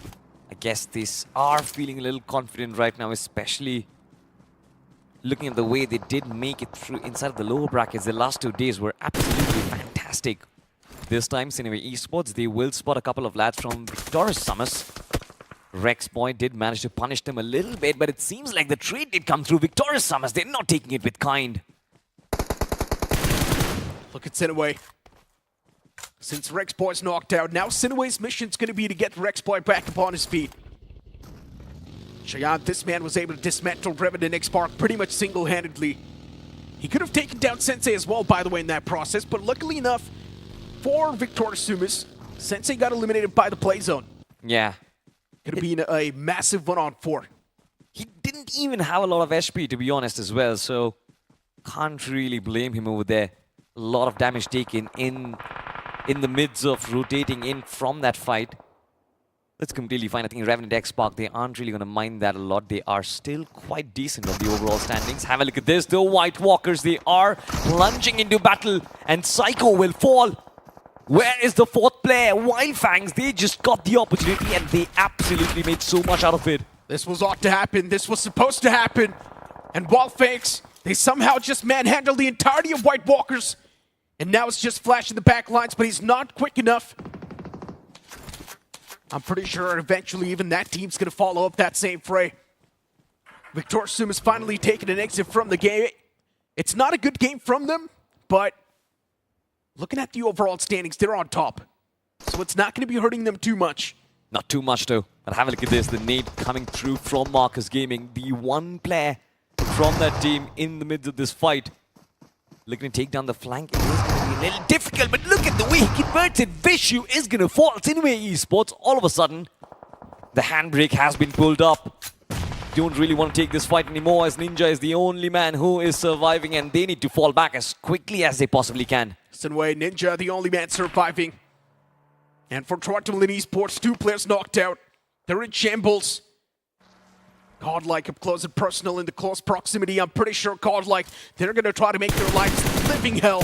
I guess they are feeling a little confident right now, especially looking at the way they did make it through inside of the lower brackets. The last 2 days were absolutely fantastic. This time, SINEWY Esports, they will spot a couple of lads from Victor Sumus. Rex Boy did manage to punish them a little bit, but it seems like the trade did come through. Victor Sumus, they're not taking it with kind. Look at SINEWY. Since REXBOY's knocked out, now SINEWY's mission's going to be to get REXBOY back upon his feet. Cheyenne, this man was able to dismantle Revenant Xspark pretty much single-handedly. He could have taken down Sensei as well, by the way, in that process, but luckily enough for Victor Sumus, Sensei got eliminated by the play zone. Yeah. Could have been a massive 1-on-4. He didn't even have a lot of HP, to be honest, as well, so can't really blame him over there. A lot of damage taken in the midst of rotating in from that fight. That's completely fine. I think Revenant Xspark, they aren't really going to mind that a lot. They are still quite decent on the overall standings. Have a look at this. The White Walkers, they are plunging into battle, and Psycho will fall. Where is the fourth player? Wyld Fangs, they just got the opportunity and they absolutely made so much out of it. This was ought to happen. This was supposed to happen. And Wyld Fangs, they somehow just manhandled the entirety of White Walkers. And now it's just Flash in the back lines, but he's not quick enough. I'm pretty sure eventually even that team's going to follow up that same fray. Victor Sumus finally taking an exit from the game. It's not a good game from them, but looking at the overall standings, they're on top. So it's not going to be hurting them too much. Not too much though. But have a look at this. The nade coming through from Marcus Gaming. The one player from that team in the midst of this fight. Looking to take down the flank. It is going to be a little difficult, but look at the way he converts it. Vishu is going to fall. SINEWY Esports, all of a sudden, the handbrake has been pulled up. Don't really want to take this fight anymore, as NINZA is the only man who is surviving, and they need to fall back as quickly as they possibly can. SINEWY, NINZA, the only man surviving. And for Tamilan Esports, 2 players knocked out. They're in shambles. Godlike up close and personal in the close proximity. I'm pretty sure Godlike, they're going to try to make their lives living hell.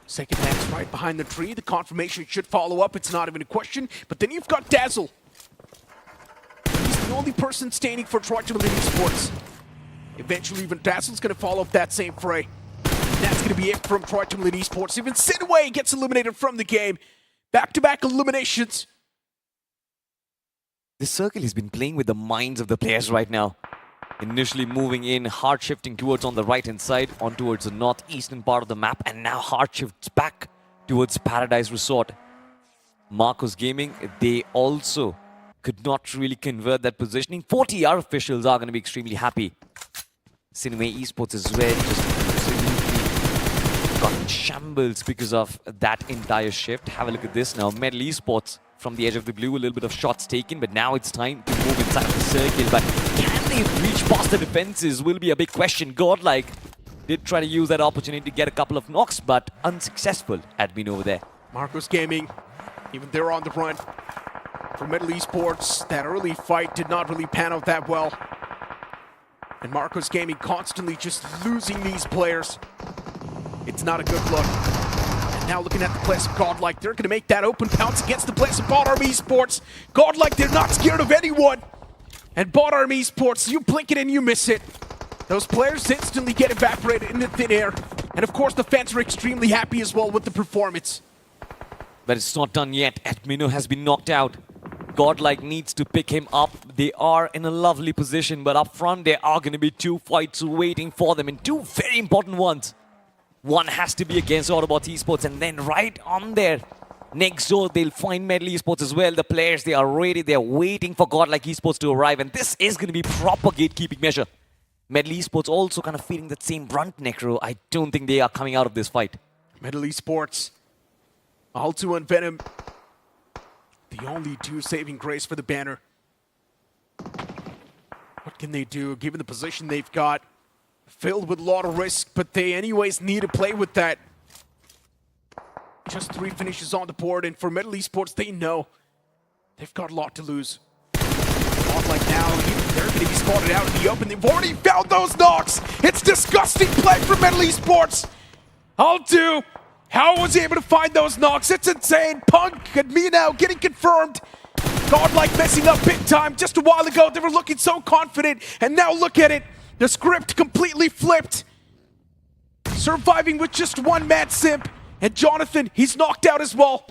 Second man's right behind the tree. The confirmation should follow up. It's not even a question. But then you've got Dazzle. He's the only person standing for Tamilan Esports. Eventually, even Dazzle's going to follow up that same fray. And that's going to be it from Tamilan Esports. Even SINEWY gets eliminated from the game. Back-to-back eliminations. This circle has been playing with the minds of the players right now. Initially moving in, hard shifting towards on the right-hand side, on towards the northeastern part of the map, and now hard shifts back towards Paradise Resort. Marcos Gaming, they also could not really convert that positioning. 40R officials are going to be extremely happy. SINEWY Esports as well, just absolutely got in shambles because of that entire shift. Have a look at this now. Medal Esports from the edge of the blue, a little bit of shots taken, but now it's time to move inside of the circle. But can they reach past the defenses will be a big question. Godlike did try to use that opportunity to get a couple of knocks, but unsuccessful at being over there. Marcos Gaming, even they're on the run. For Medal Esports, that early fight did not really pan out that well. And Marcos Gaming constantly just losing these players. It's not a good look. Now looking at the place of Godlike, they're going to make that open pounce against the place of BotArmyEsports. Godlike, they're not scared of anyone. And BotArmyEsports, you blink it and you miss it. Those players instantly get evaporated into thin air. And of course, the fans are extremely happy as well with the performance. But it's not done yet. Admino has been knocked out. Godlike needs to pick him up. They are in a lovely position, but up front, there are going to be 2 fights waiting for them, and 2 very important ones. One has to be against Autobotz Esports, and then right on there, next door, they'll find Medal Esports as well. The players, they are ready. They're waiting for Godlike Esports to arrive, and this is going to be proper gatekeeping measure. Medal Esports also kind of feeling that same brunt, Necro. I don't think they are coming out of this fight. Medal Esports, Altu and Venom, the only 2 saving grace for the banner. What can they do, given the position they've got? Filled with a lot of risk, but they anyways need to play with that. Just 3 finishes on the board, and for Medal Esports, they know they've got a lot to lose. Godlike now, they're going to be spotted out in the open. They've already found those knocks. It's disgusting play for Medal Esports. Altu, how was he able to find those knocks? It's insane. Punk and me now getting confirmed. Godlike messing up big time. Just a while ago, they were looking so confident, and now look at it. The script completely flipped. Surviving with just 1 mad simp. And Jonathan, he's knocked out as well.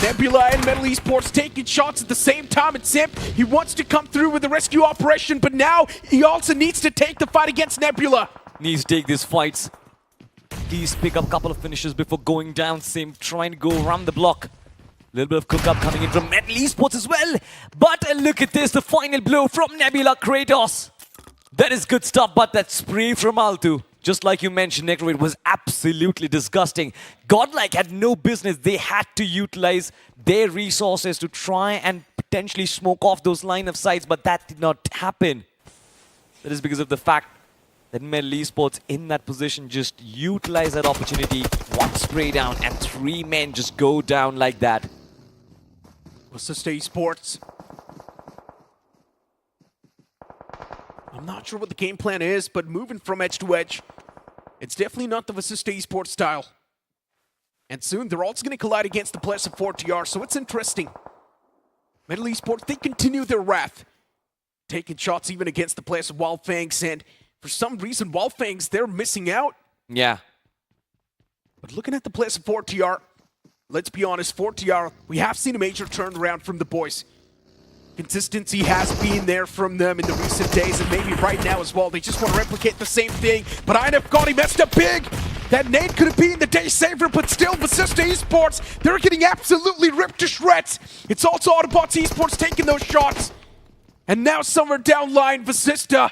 Nebula and Medal Esports taking shots at the same time. And Simp, he wants to come through with the rescue operation, but now he also needs to take the fight against Nebula. Needs to take these fights at least pick up a couple of finishes before going down. Sim trying to go around the block. A little bit of cook-up coming in from Metal Esports as well. But look at this, the final blow from Nebula Kratos. That is good stuff, but that spray from Altu, just like you mentioned, Necro, it was absolutely disgusting. Godlike had no business. They had to utilize their resources to try and potentially smoke off those line of sights, but that did not happen. That is because of the fact that Metal Esports in that position just utilize that opportunity. One spray down and 3 men just go down like that. Vasista Esports. I'm not sure what the game plan is, but moving from edge to edge, it's definitely not the Vasista Esports style. And soon they're also going to collide against the players of 4TR, so it's interesting. Metal Esports, they continue their wrath, taking shots even against the players of Wyld Fangs, and for some reason, Wyld Fangs, they're missing out. Yeah. But looking at the players of 4TR, let's be honest, 4TR, we have seen a major turnaround from the boys. Consistency has been there from them in the recent days, and maybe right now as well. They just want to replicate the same thing, but INF got him messed up big. That nade could have been the day saver, but still, Vasista Esports, they're getting absolutely ripped to shreds. It's also Autobotz Esports taking those shots. And now somewhere down line, Vasista,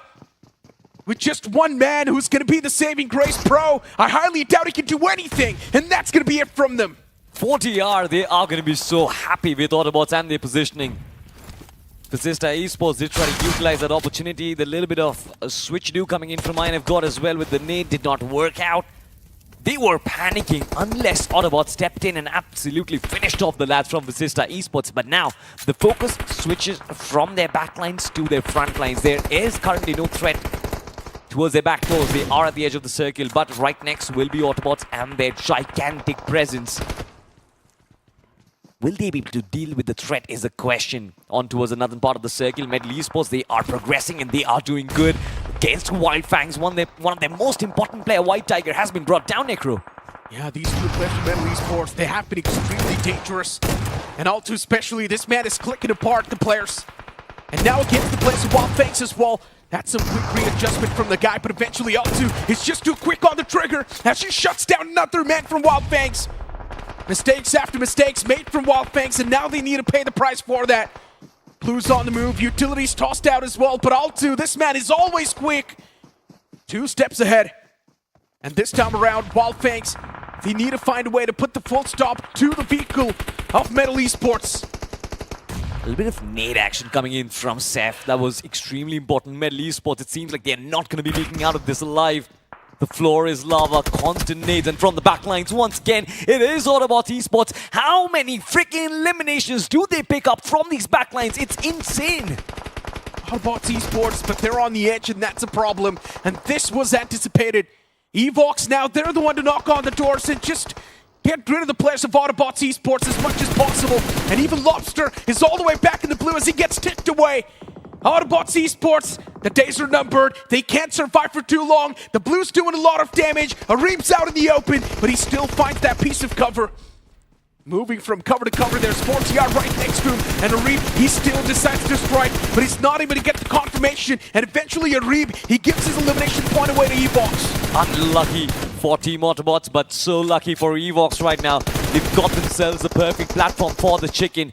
with just one man who's going to be the saving grace pro, I highly doubt he can do anything, and that's going to be it from them. 4TR, they are going to be so happy with Autobotz and their positioning. Vasista Esports did try to utilize that opportunity. The little bit of a switch-do coming in from INF God as well with the nade did not work out. They were panicking unless Autobot stepped in and absolutely finished off the lads from Vasista Esports. But now the focus switches from their backlines to their front lines. There is currently no threat towards their back doors. They are at the edge of the circle, but right next will be Autobots and their gigantic presence. Will they be able to deal with the threat is the question. On towards another part of the circle, Metal Esports, they are progressing and they are doing good. Against Wyld Fangs, one of their most important player, White Tiger, has been brought down, Necro. Yeah, these two players from Metal Esports, they have been extremely dangerous. And all too especially, this man is clicking apart the players. And now against the players of Wyld Fangs as well. That's some quick readjustment from the guy, but eventually Altu is just too quick on the trigger as she shuts down another man from Wyld Fangs. Mistakes after mistakes made from Wyld Fangs, and now they need to pay the price for that. Blues on the move, utilities tossed out as well, but Altu, this man is always quick. 2 steps ahead. And this time around, Wyld Fangs, they need to find a way to put the full stop to the vehicle of Metal Esports. A little bit of nade action coming in from Seth. That was extremely important. Metal Esports, it seems like they're not going to be making out of this alive. The floor is lava, constant nades, and from the backlines, once again, it is Autobotz Esports. How many freaking eliminations do they pick up from these backlines? It's insane. Autobotz Esports, but they're on the edge, and that's a problem. And this was anticipated. EVOX now, they're the one to knock on the doors and just get rid of the players of Autobotz Esports as much as possible. And even Lobster is all the way back in the blue as he gets ticked away. Autobotz Esports, the days are numbered. They can't survive for too long. The blue's doing a lot of damage. Areeb's out in the open, but he still finds that piece of cover. Moving from cover to cover, there's 4TR right next to him, and Areeb, he still decides to strike, but he's not able to get the confirmation, and eventually Areeb, he gives his elimination point away to EVOX. Unlucky for Team Autobots, but so lucky for EVOX right now. They've got themselves a perfect platform for the chicken.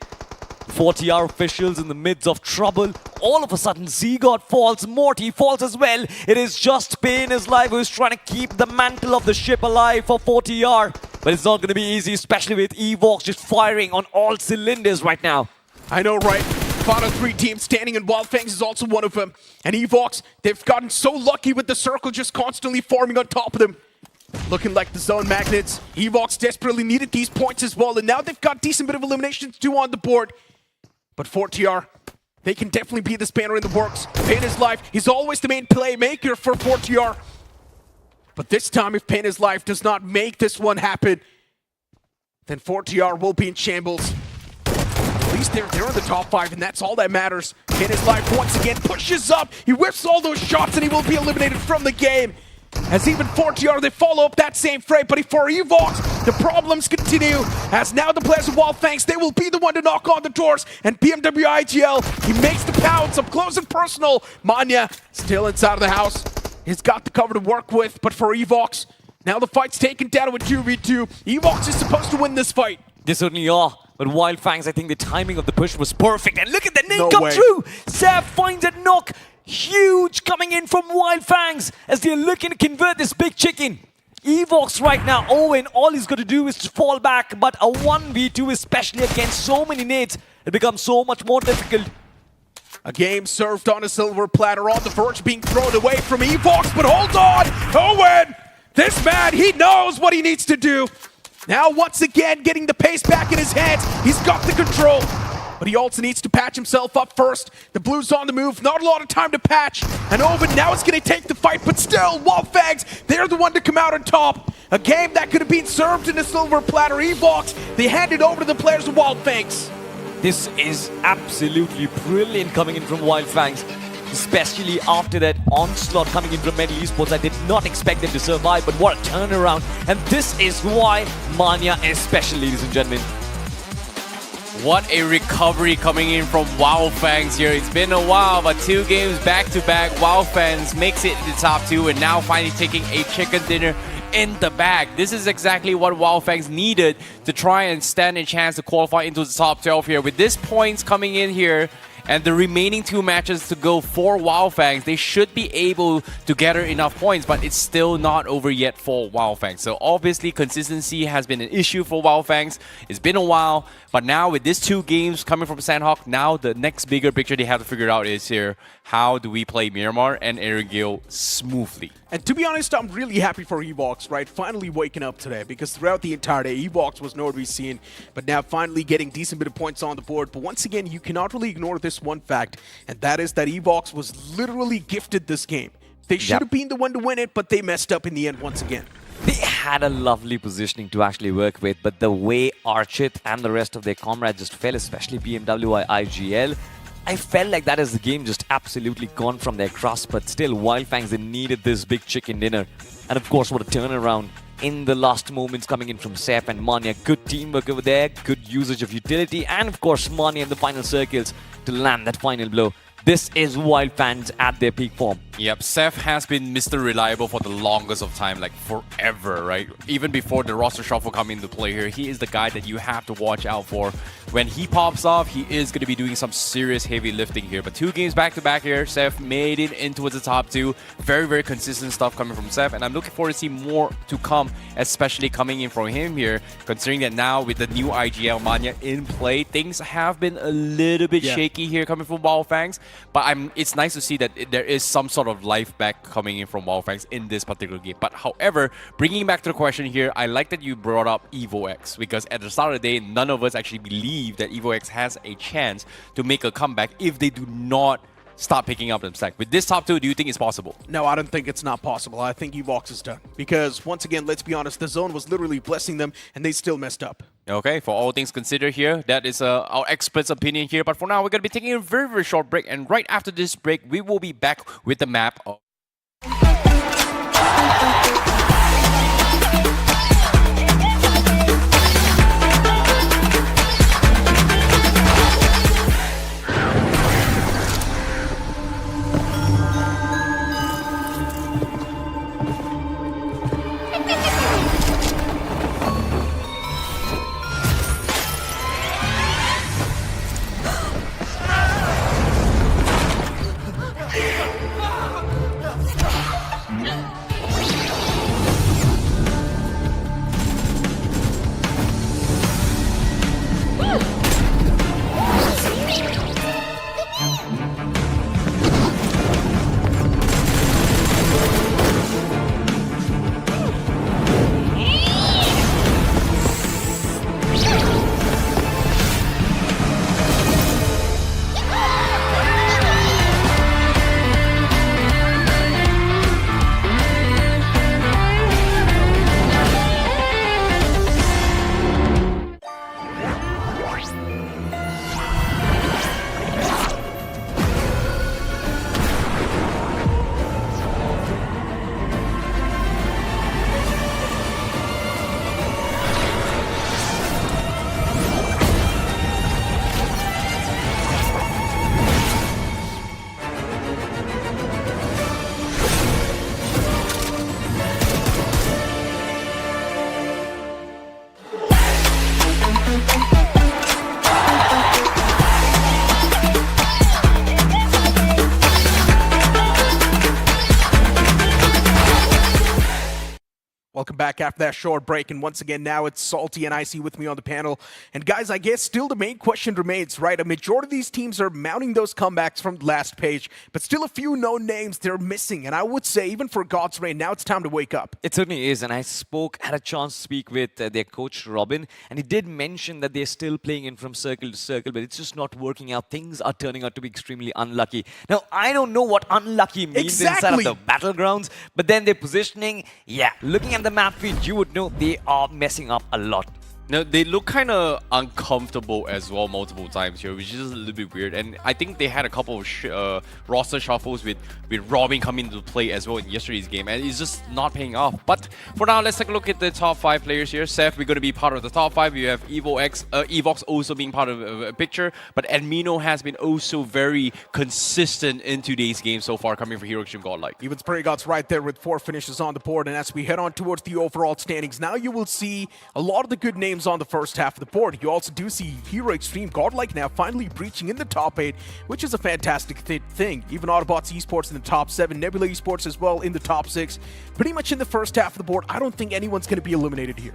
4TR officials in the midst of trouble. All of a sudden, Z-God falls, Morty falls as well. It is just Pain is live who is trying to keep the mantle of the ship alive for 4TR. But it's not going to be easy, especially with EVOX just firing on all cylinders right now. I know, right? Final 3 teams standing, and Wyld Fangs is also one of them. And EVOX, they've gotten so lucky with the circle just constantly forming on top of them. Looking like the zone magnets. EVOX desperately needed these points as well, and now they've got decent bit of eliminations too on the board. But 4TR, they can definitely be the spanner in the works. Pain is life. He's always the main playmaker for 4TR. But this time, if Pain is life does not make this one happen, then 4TR will be in shambles. At least they're in the top 5, and that's all that matters. Pain is life once again pushes up. He whips all those shots, and he will be eliminated from the game. As even 4TR, they follow up that same fray, but for EVOX, the problems continue. As now the players of Wyld Fangs, they will be the one to knock on the doors. And BMW IGL, he makes the pounds up close and personal. Manya, still inside of the house. He's got the cover to work with, but for EVOX, Now the fight's taken down to a 2v2. EVOX is supposed to win this fight. They certainly are. But Wyld Fangs, I think the timing of the push was perfect. And look at the nade No come way. through. Sav finds a knock. Huge coming in from Wyld Fangs as they're looking to convert this big chicken. EVOX right now, Owen, all he's got to do is to fall back. But a 1v2, especially against so many nades, it becomes so much more difficult. A game served on a silver platter on the verge of being thrown away from EVOX, but hold on! Owen! This man, he knows what he needs to do. Now once again, getting the pace back in his hands. He's got the control. But he also needs to patch himself up first. The Blues on the move, not a lot of time to patch. And Omen now is going to take the fight, but still, Wyld Fangs, they're the one to come out on top. A game that could have been served in a silver platter. EVOX, they hand it over to the players of Wyld Fangs. This is absolutely brilliant coming in from Wyld Fangs, especially after that onslaught coming in from Nebula Esports. I did not expect them to survive, but what a turnaround. And this is why Mania is special, ladies and gentlemen. What a recovery coming in from Wyld Fangs here. It's been a while, but 2 games back-to-back. Wyld Fangs makes it to the top 2 and now finally taking a chicken dinner in the bag. This is exactly what Wyld Fangs needed to try and stand a chance to qualify into the top 12 here. With these points coming in here and the remaining 2 matches to go for Wyld Fangs, they should be able to gather enough points, but it's still not over yet for Wyld Fangs. So obviously consistency has been an issue for Wyld Fangs. It's been a while, but now with these 2 games coming from Sandhawk, now the next bigger picture they have to figure out is here, how do we play Miramar and Erangel smoothly? And to be honest, I'm really happy for EVOX, right? Finally waking up today, because throughout the entire day, EVOX was nowhere to be seen, but now finally getting decent bit of points on the board. But once again, you cannot really ignore this one fact, and that is that EVOX was literally gifted this game. They should have been the one to win it, but they messed up in the end once again. They had a lovely positioning to actually work with, but the way Archit and the rest of their comrades just fell, especially BMW IGL, I felt like that is the game just absolutely gone from their grasp, but still Wyld Fangs, they needed this big chicken dinner. And of course, what a turnaround in the last moments coming in from Seth and Mania. Good teamwork over there, good usage of utility, and of course Mania in the final circles to land that final blow. This is Wyld Fangs at their peak form. Yep, Seth has been Mr. Reliable for the longest of time, like forever, right? Even before the roster shuffle come into play here, he is the guy that you have to watch out for. When he pops off, he is going to be doing some serious heavy lifting here. But 2 games back-to-back here, Seth made it into the top 2. Very, very consistent stuff coming from Seth, and I'm looking forward to see more to come, especially coming in from him here, considering that now with the new IGL Mania in play, things have been a little bit shaky here coming from Wyld Fangs. But it's nice to see that there is some sort of life back coming in from Wyld Fangs in this particular game. But however, bringing back to the question here, I like that you brought up EVOX, because at the start of the day, none of us actually believe that EVOX has a chance to make a comeback if they do not start picking up them stack. With this top 2, do you think it's possible? No, I don't think it's not possible. I think EVOX is done. Because once again, let's be honest, the zone was literally blessing them and they still messed up. Okay, for all things considered here, that is our expert's opinion here. But for now, we're going to be taking a very, very short break. And right after this break, we will be back with the map of Welcome back after that short break, and once again now it's Salty and Icy with me on the panel. And guys, I guess still the main question remains, right? A majority of these teams are mounting those comebacks from the last page, but still a few known names they're missing. And I would say even for God's Reign, now it's time to wake up. It certainly is, and I had a chance to speak with their coach Robin, and he did mention that they're still playing in from circle to circle, but it's just not working out. Things are turning out to be extremely unlucky. Now, I don't know what unlucky means inside of the Battlegrounds, but then their positioning, yeah, looking at the map feed, you would know they are messing up a lot. No, they look kind of uncomfortable as well multiple times here, which is a little bit weird. And I think they had a couple of roster shuffles with Robin coming into play as well in yesterday's game, and it's just not paying off. But for now, let's take a look at the top 5 players here. Seth, we're going to be part of the top 5. You have EVOX also being part of a picture, but Admino has been also very consistent in today's game so far, coming for Hero Xtreme Godlike. Even Spray God's right there with 4 finishes on the board, and as we head on towards the overall standings, now you will see a lot of the good names on the first half of the board. You also do see Hero Xtreme Godlike now finally breaching in the top 8, which is a fantastic thing. Even Autobotz Esports in the top 7, Nebula Esports as well in the top 6. Pretty much in the first half of the board, I don't think anyone's going to be eliminated here.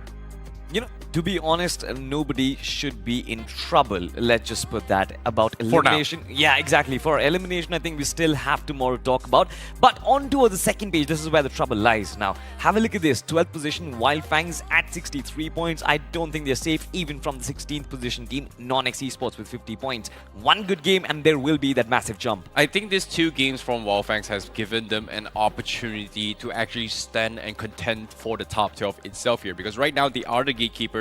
You know, to be honest, nobody should be in trouble. Let's just put that about elimination. Yeah, exactly. For elimination, I think we still have tomorrow to talk about. But on to the second page, this is where the trouble lies. Now, have a look at this. 12th position, Wyld Fangs at 63 points. I don't think they're safe even from the 16th position team, NoNx Esports with 50 points. One good game and there will be that massive jump. I think these 2 games from Wyld Fangs has given them an opportunity to actually stand and contend for the top 12 itself here. Because right now, they are the gatekeepers.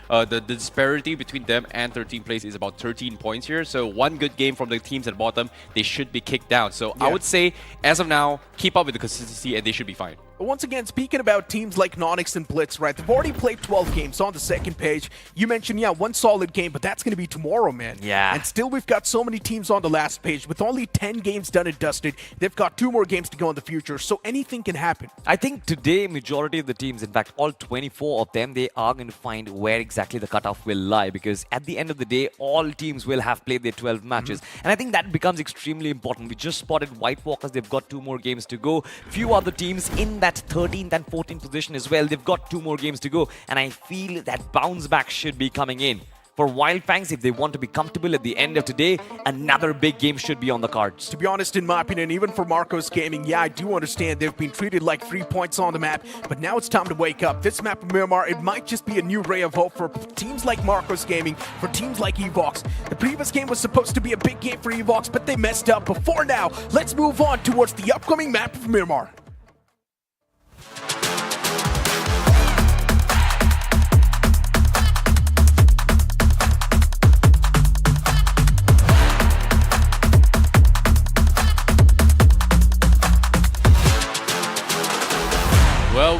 The disparity between them and 13th place is about 13 points here. So one good game from the teams at the bottom, they should be kicked down. So I would say, as of now, keep up with the consistency and they should be fine. But once again, speaking about teams like NoNx and Blitz, right? They've already played 12 games on the second page. You mentioned, yeah, one solid game, but that's going to be tomorrow, man. Yeah. And still, we've got so many teams on the last page. With only 10 games done and dusted, they've got 2 more games to go in the future, so anything can happen. I think today, majority of the teams, in fact, all 24 of them, they are going to find where exactly the cutoff will lie, because at the end of the day, all teams will have played their 12 matches. And I think that becomes extremely important. We just spotted White Walkers. They've got 2 more games to go. Few other teams in that 13th and 14th position as well. They've got 2 more games to go. And I feel that bounce back should be coming in. For Wyld Fangs, if they want to be comfortable at the end of today, another big game should be on the cards. To be honest, in my opinion, even for Marcos Gaming, yeah, I do understand they've been treated like 3 points on the map, but now it's time to wake up. This map of Miramar, it might just be a new ray of hope for teams like Marcos Gaming, for teams like EVOX. The previous game was supposed to be a big game for EVOX, but they messed up. Before now, let's move on towards the upcoming map of Miramar.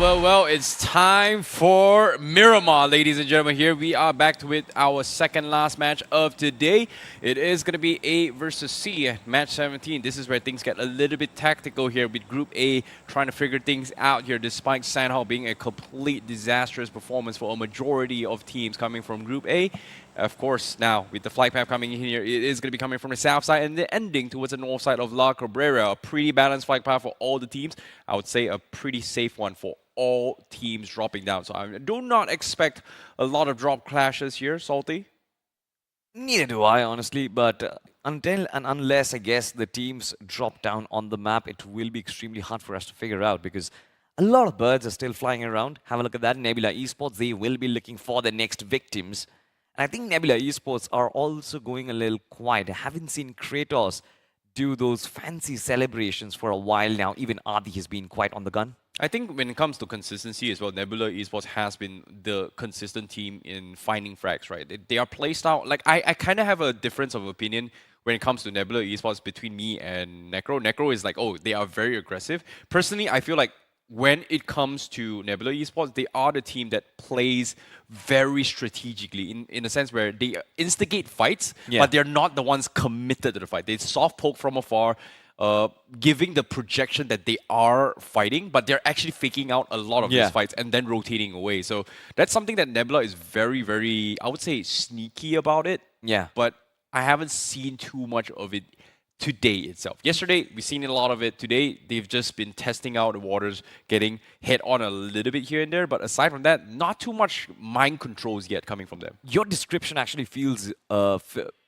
Well, it's time for Miramar, ladies and gentlemen. Here we are back with our second last match of today. It is going to be A versus C, match 17. This is where things get a little bit tactical here with Group A trying to figure things out here, despite Sandhawk being a complete disastrous performance for a majority of teams coming from Group A. Of course, now with the flight path coming in here, it is going to be coming from the south side and the ending towards the north side of La Cabrera. A pretty balanced flight path for all the teams. I would say a pretty safe one for all teams dropping down. So I do not expect a lot of drop clashes here, Salty. Neither do I, honestly, but until and unless, I guess, the teams drop down on the map, it will be extremely hard for us to figure out because a lot of birds are still flying around. Have a look at that. Nebula Esports, they will be looking for the next victims. And I think Nebula Esports are also going a little quiet. I haven't seen Kratos do those fancy celebrations for a while now. Even Adi has been quite on the gun. I think when it comes to consistency as well, Nebula Esports has been the consistent team in finding frags, right? They are playstyle. Like, I kind of have a difference of opinion when it comes to Nebula Esports between me and Necro. Necro is like, oh, they are very aggressive. Personally, I feel like when it comes to Nebula Esports, they are the team that plays very strategically in a sense where they instigate fights, but they're not the ones committed to the fight. They soft poke from afar, giving the projection that they are fighting, but they're actually faking out a lot of these fights and then rotating away. So that's something that Nebula is very, very, I would say, sneaky about it. Yeah. But I haven't seen too much of it today itself. Yesterday, we've seen a lot of it. Today, they've just been testing out the waters, getting hit on a little bit here and there. But aside from that, not too much mind controls yet coming from them. Your description actually feels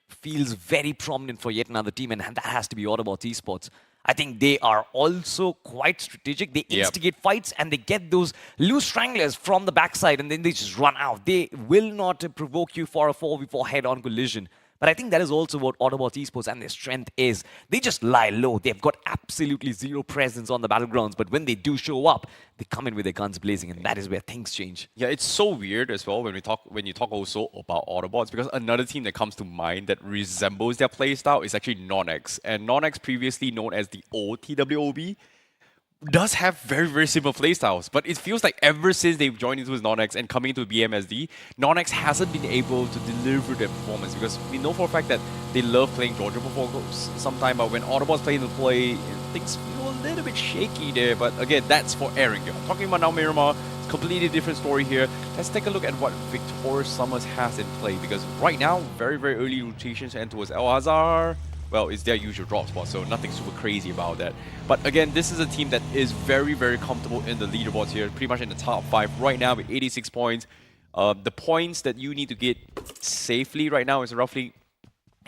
feels very prominent for yet another team, and that has to be Autobotz Esports. I think they are also quite strategic. They instigate fights and they get those loose stranglers from the backside and then they just run out. They will not provoke you for a 4v4 head-on collision. But I think that is also what Autobotz Esports and their strength is. They just lie low. They've got absolutely zero presence on the battlegrounds. But when they do show up, they come in with their guns blazing, and that is where things change. Yeah, it's so weird as well when you talk also about Autobots, because another team that comes to mind that resembles their playstyle is actually NoNx. And NoNx, previously known as the old TWOB, does have very, very similar playstyles, but it feels like ever since they've joined into NoNx and coming into BMSD, NoNx hasn't been able to deliver their performance, because we know for a fact that they love playing Georgia before sometime, but when Autobots play into play, things feel a little bit shaky there. But again, that's for Erangel. Talking about now Miramar, it's a completely different story here. Let's take a look at what Victor Sumus has in play, because right now, very, very early rotations and towards El Hazar. Well, it's their usual drop spot, so nothing super crazy about that. But again, this is a team that is very, very comfortable in the leaderboards here, pretty much in the top 5 right now with 86 points. The points that you need to get safely right now is roughly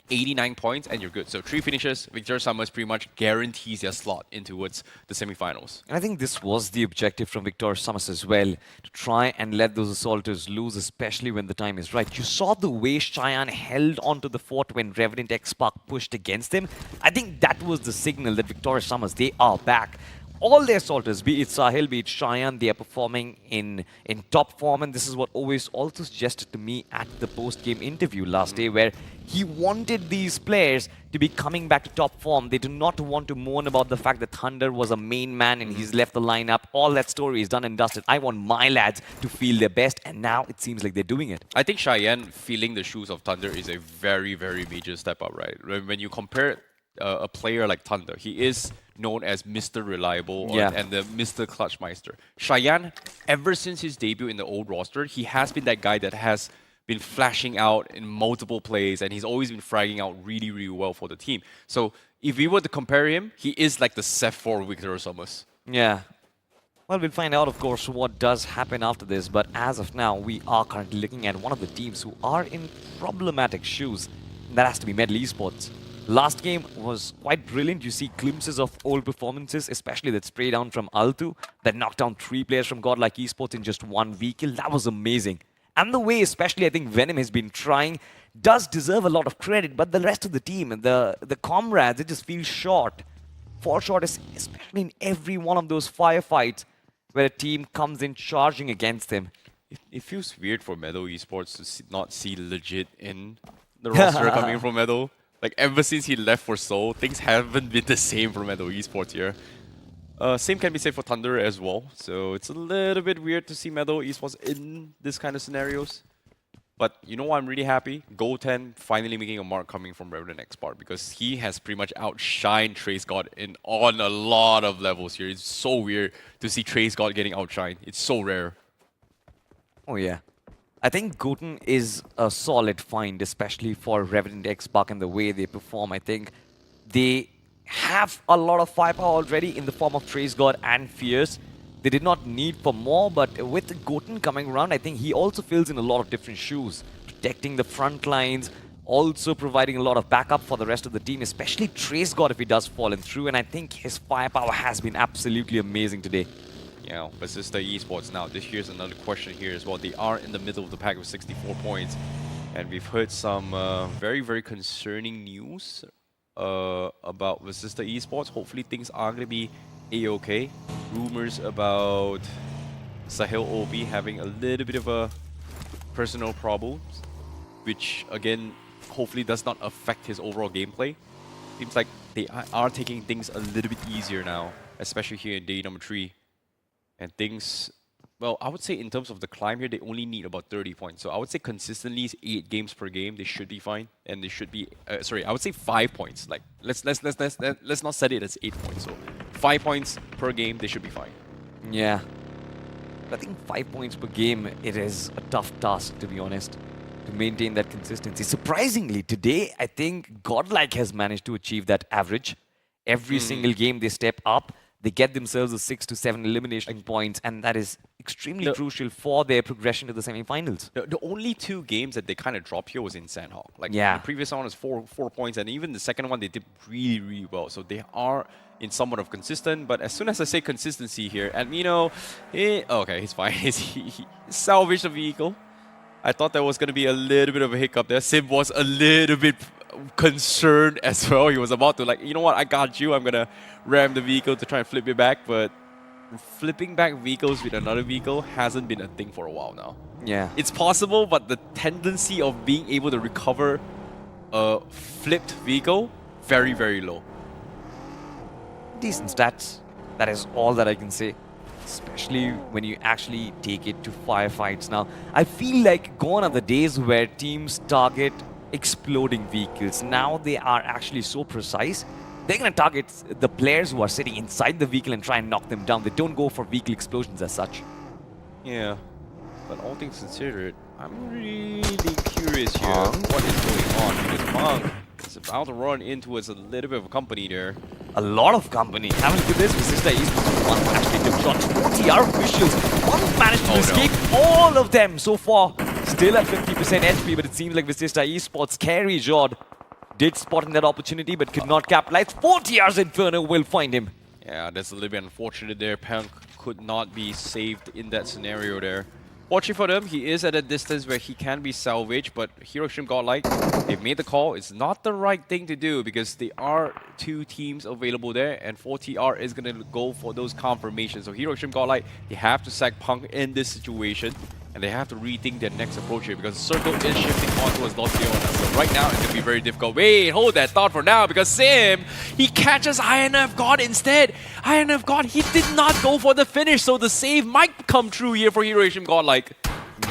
89 points, and you're good. So 3 finishes, Victor Sumus pretty much guarantees their slot in towards the semifinals. And I think this was the objective from Victor Sumus as well, to try and let those assaulters lose, especially when the time is right. You saw the way Cheyenne held onto the fort when Revenant Xspark pushed against him. I think that was the signal that Victor Sumus, they are back. All their assaulters, be it Sahil, be it Cheyenne, they are performing in top form, and this is what always also suggested to me at the post-game interview last day, where he wanted these players to be coming back to top form. They do not want to moan about the fact that Thunder was a main man and he's left the lineup. All that story is done and dusted. I want my lads to feel their best, and now it seems like they're doing it. I think Cheyenne feeling the shoes of Thunder is a very, very major step up, right? When you compare a player like Thunder, he is known as Mr. Reliable and the Mr. Clutchmeister. Cheyenne, ever since his debut in the old roster, he has been that guy that has been flashing out in multiple plays, and he's always been fragging out really, really well for the team. So if we were to compare him, he is like the Ceph for Victor Sumus. Yeah. Well, we'll find out, of course, what does happen after this, but as of now, we are currently looking at one of the teams who are in problematic shoes. That has to be Nebula Esports. Last game was quite brilliant. You see glimpses of old performances, especially that spray down from Altu, that knocked down 3 players from Godlike Esports in just 1 vehicle. That was amazing. And the way, especially, I think Venom has been trying, does deserve a lot of credit, but the rest of the team, the comrades, it just feels short. Fall short, especially in every one of those firefights where a team comes in charging against them. It feels weird for Nebula Esports to not see legit in the roster coming from Nebula. Like, ever since he left for Seoul, things haven't been the same for Nebula Esports here. Same can be said for Thunder as well. So it's a little bit weird to see Nebula Esports in this kind of scenarios. But you know what, I'm really happy? Gold 10 finally making a mark coming from Revenant Xspark, because he has pretty much outshined Trace God on a lot of levels here. It's so weird to see Trace God getting outshined. It's so rare. Oh yeah. I think Goten is a solid find, especially for Revenant Xspark and the way they perform. I think they have a lot of firepower already in the form of Trace God and Fierce. They did not need for more, but with Goten coming around, I think he also fills in a lot of different shoes, protecting the front lines, also providing a lot of backup for the rest of the team, especially Trace God if he does fall in through, and I think his firepower has been absolutely amazing today. Yeah, Vasista Esports now. Here's another question here as well. They are in the middle of the pack with 64 points. And we've heard some very, very concerning news about Vasista Esports. Hopefully things are going to be A-okay. Rumors about Sahil OB having a little bit of a personal problem, which again, hopefully does not affect his overall gameplay. Seems like they are taking things a little bit easier now, especially here in day number 3. And things, well, I would say in terms of the climb here, they only need about 30 points. So I would say consistently 8 games per game, they should be fine. And they should be, sorry, I would say 5 points. Like, let's not set it as 8 points. So 5 points per game, they should be fine. Yeah. I think 5 points per game, it is a tough task, to be honest. to maintain that consistency. Surprisingly, today, I think Godlike has managed to achieve that average. Every single game they step up, they get themselves a 6 to 7 elimination points, and that is extremely crucial for their progression to the semi-finals. The only 2 games that they kind of dropped here was in Sandhawk. Like Yeah. the previous one was 4 points, and even the second one they did really, really well. So they are in somewhat of consistent. But as soon as I say consistency here, Admino, okay, he's fine. he salvaged the vehicle. I thought there was going to be a little bit of a hiccup there. Sim was a little bit concerned as well. He was about to like, you know what, I got you. I'm going to ram the vehicle to try and flip it back. But flipping back vehicles with another vehicle hasn't been a thing for a while now. Yeah. It's possible, but the tendency of being able to recover a flipped vehicle, very, very low. Decent stats. That is all that I can say. Especially when you actually take it to firefights now. I feel like gone are the days where teams target exploding vehicles. Now they are actually so precise. They're going to target the players who are sitting inside the vehicle and try and knock them down. They don't go for vehicle explosions as such. Yeah, but all things considered, I'm really curious here what is going on. Because Monk is about to run into us a little bit of a company there. A lot of company. Have a look at this. Vasista Esports, one actually took shots. 40R officials. One managed to escape all of them so far. Still at 50% HP, but it seems like Vasista Esports carry Jod did spot in that opportunity, but could not capitalize. 40R's Inferno will find him. Yeah, that's a little bit unfortunate there. Punk could not be saved in that scenario there. Fortunately for them, he is at a distance where he can be salvaged, but Hiroshima Godlike, they've made the call. It's not the right thing to do because there are 2 teams available there, and 4TR is going to go for those confirmations. So Hiroshima Godlike, they have to sack Punk in this situation, and they have to rethink their next approach here because the circle is shifting on towards Los Leonas. So right now, it's going to be very difficult. Wait, hold that thought for now because Sim, he catches INF God instead. INF God, he did not go for the finish, so the save might come true here for Hiroshima Godlike.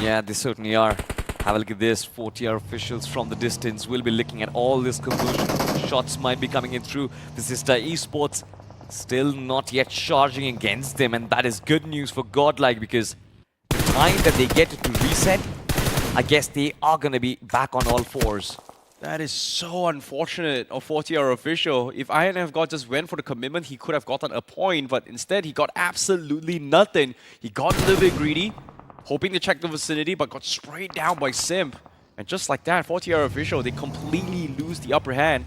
Yeah, they certainly are. Have a look at this. 40R officials from the distance will be looking at all this conversion. Shots might be coming in through. Vasista Esports still not yet charging against them, and that is good news for Godlike because the time that they get to reset, I guess they are going to be back on all fours. That is so unfortunate of 40R official. If INF God just went for the commitment, he could have gotten a point, but instead he got absolutely nothing. He got a little bit greedy, hoping to check the vicinity, but got sprayed down by Simp. And just like that, 40R official, they completely lose the upper hand.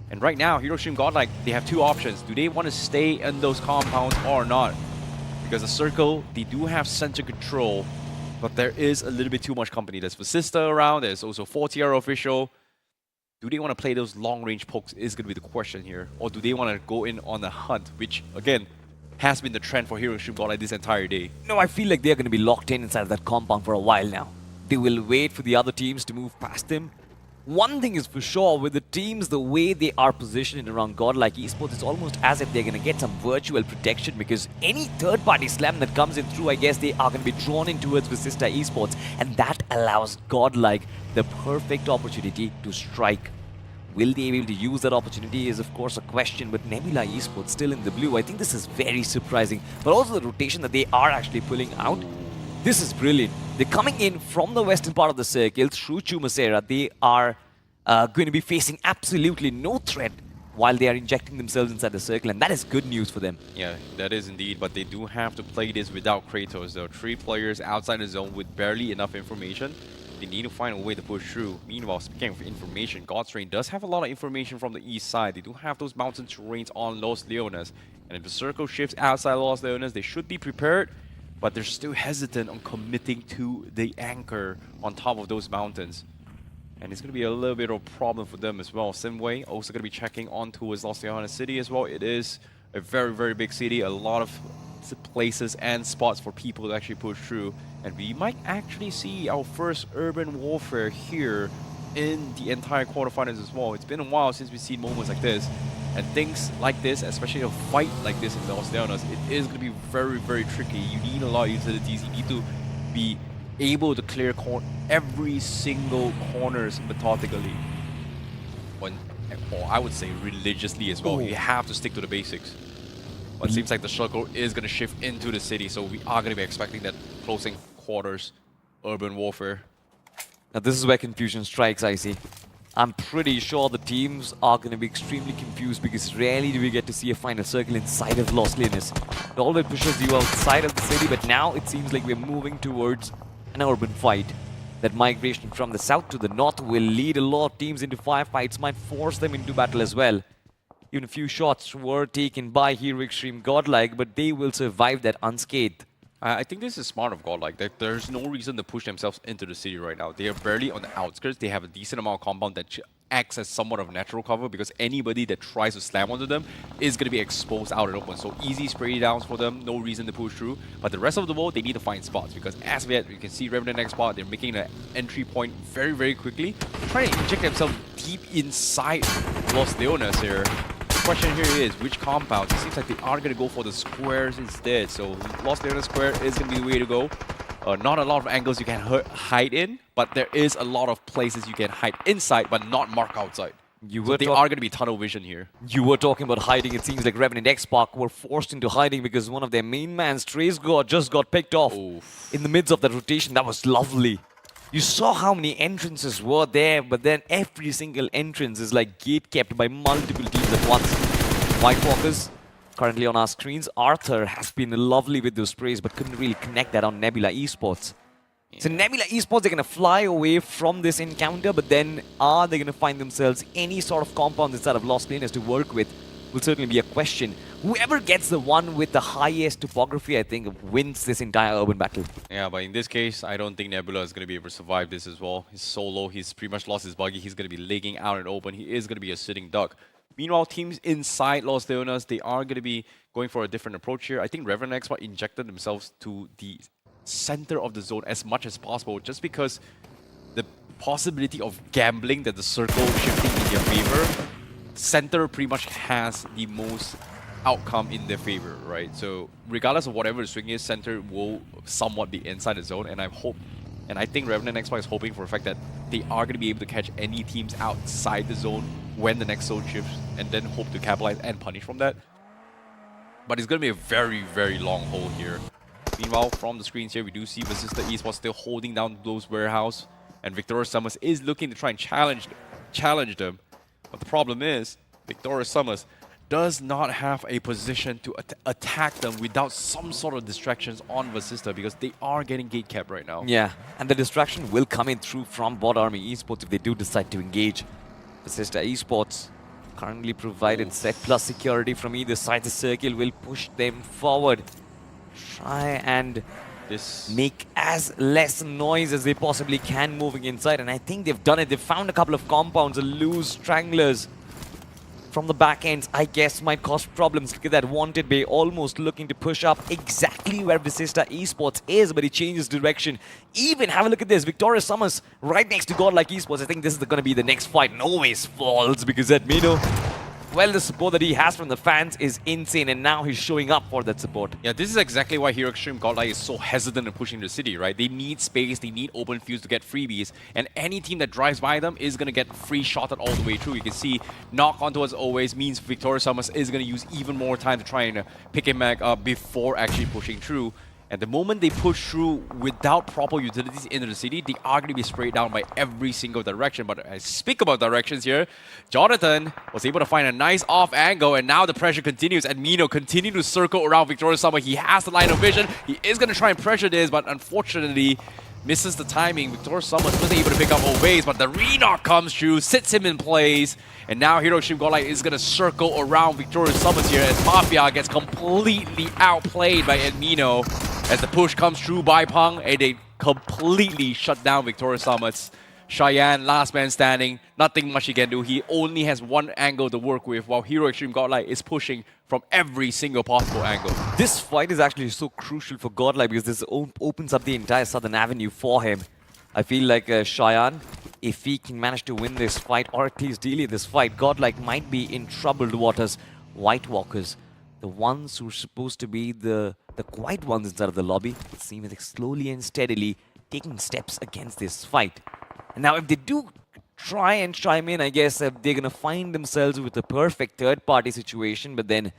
And right now, Hiroshima Godlike, they have 2 options. Do they want to stay in those compounds or not? Because the circle, they do have center control, but there is a little bit too much company. There's Vasista around, there's also 40R official. Do they want to play those long-range pokes is going to be the question here. Or do they want to go in on a hunt, which, again, has been the trend for Hiroshima Godlike this entire day. No, I feel like they're going to be locked in inside of that compound for a while now. They will wait for the other teams to move past them. One thing is for sure, with the teams, the way they are positioned around Godlike Esports, it's almost as if they're going to get some virtual protection because any third-party slam that comes in through, I guess they are going to be drawn in towards Vasista Esports, and that allows Godlike the perfect opportunity to strike. Will they be able to use that opportunity is of course a question, but Nebula Esports still in the blue. I think this is very surprising, but also the rotation that they are actually pulling out. This is brilliant. They're coming in from the western part of the circle through Chumasera. They are going to be facing absolutely no threat while they are injecting themselves inside the circle, and that is good news for them. Yeah, that is indeed, but they do have to play this without Kratos. There are 3 players outside the zone with barely enough information. They need to find a way to push through. Meanwhile, speaking of information, God's Reign does have a lot of information from the east side. They do have those mountain terrains on Los Leonas, and if the circle shifts outside Los Leonas, they should be prepared, but they're still hesitant on committing to the anchor on top of those mountains. And it's going to be a little bit of a problem for them as well. SINEWY also going to be checking on towards Los Leonas City as well. It is a very, very big city. A lot of places and spots for people to actually push through. And we might actually see our first urban warfare here in the entire quarterfinals as well. It's been a while since we've seen moments like this. And things like this, especially a fight like this in Los Leonas, it is going to be very, very tricky. You need a lot of utilities. You need to be able to clear every single corners methodically. Or I would say religiously as well. You have to stick to the basics. But it seems like the circle is going to shift into the city, so we are going to be expecting that closing quarters urban warfare. Now this is where confusion strikes, I see. I'm pretty sure the teams are going to be extremely confused because rarely do we get to see a final circle inside of Lost Linus. It always pushes you outside of the city, but now it seems like we're moving towards an urban fight. That migration from the south to the north will lead a lot of teams into firefights, might force them into battle as well. Even a few shots were taken by Hero Xtreme Godlike, but they will survive that unscathed. I think this is smart of Godlike. There's no reason to push themselves into the city right now. They are barely on the outskirts. They have a decent amount of compound that acts as somewhat of natural cover because anybody that tries to slam onto them is going to be exposed out and open. So easy spray downs for them, no reason to push through. But the rest of the world, they need to find spots because as we can see Revenant Xspark, they're making an entry point very, very quickly. They're trying to inject themselves deep inside Los Leones here. The question here is, which compounds? It seems like they are going to go for the squares instead. So Los Leones Square is going to be the way to go. Not a lot of angles you can hide in, but there is a lot of places you can hide inside, but not mark outside. They are going to be tunnel vision here. You were talking about hiding. It seems like Revenant Xspark were forced into hiding because one of their main mans, Trace God, just got picked off in the midst of that rotation. That was lovely. You saw how many entrances were there, but then every single entrance is like gate kept by multiple teams at once. White Walkers currently on our screens. Arthur has been lovely with those sprays, but couldn't really connect that on Nebula Esports. So Nebula Esports, they're going to fly away from this encounter, but then are they going to find themselves any sort of compounds inside of Lost Linus to work with? Will certainly be a question. Whoever gets the one with the highest topography, I think, wins this entire urban battle. Yeah, but in this case, I don't think Nebula is going to be able to survive this as well. He's solo, he's pretty much lost his buggy, he's going to be legging out and open, he is going to be a sitting duck. Meanwhile, teams inside Los Leones, they are going to be going for a different approach here. I think Revenant Xspark injected themselves to the center of the zone as much as possible, just because the possibility of gambling that the circle shifting in their favor, center pretty much has the most outcome in their favor, right? So regardless of whatever the swing is, center will somewhat be inside the zone, and I think Revenant Xspark is hoping for the fact that they are going to be able to catch any teams outside the zone when the next zone shifts, and then hope to capitalize and punish from that. But it's going to be a very, very long haul here. Meanwhile, from the screens here, we do see Vasista Esports still holding down those warehouse, and Victoria Summers is looking to try and challenge them. But the problem is, Victoria Summers does not have a position to attack them without some sort of distractions on Vasista because they are getting gate capped right now. Yeah, and the distraction will come in through from BotArmyEsports if they do decide to engage. Vasista Esports currently provided set plus security from either side. The circle will push them forward. Try and make as less noise as they possibly can moving inside, and I think they've done it. They've found a couple of compounds, a loose stranglers from the back ends, I guess, might cause problems. Look at that Wanted Bay almost looking to push up exactly where Vasista Esports is, but he changes direction. Even have a look at this, Victoria Summers right next to Godlike Esports. I think this is going to be the next fight. Always falls because that Mino, well, the support that he has from the fans is insane, and now he's showing up for that support. Yeah, this is exactly why Hero Xtreme Godlike is so hesitant in pushing the city, right? They need space, they need open fields to get freebies, and any team that drives by them is going to get free shotted all the way through. You can see knock onto as always means Victoria Summers is going to use even more time to try and pick him back up before actually pushing through. And the moment they push through without proper utilities into the city, they are going to be sprayed down by every single direction. But I speak about directions here. Jonathan was able to find a nice off angle, and now the pressure continues. And Mino continues to circle around Victoria Summer. He has the line of vision. He is going to try and pressure this, but unfortunately misses the timing. Victoria Summers wasn't able to pick up Obeys, but the re-knock comes through, sits him in place. And now Hero Xtreme Godlike is going to circle around Victoria Summers here as Mafia gets completely outplayed by Edmino. As the push comes through by Peng, and they completely shut down Victoria Summers. Cheyenne, last man standing, nothing much he can do. He only has one angle to work with, while Hero Xtreme Godlike is pushing from every single possible angle. This fight is actually so crucial for Godlike because this opens up the entire southern avenue for him. I feel like Cheyenne, if he can manage to win this fight, or at least delay this fight, Godlike might be in troubled waters. White Walkers, the ones who are supposed to be the quiet ones inside of the lobby, seem like slowly and steadily taking steps against this fight. And now if they do try and chime in, I guess they're going to find themselves with a perfect third-party situation, but then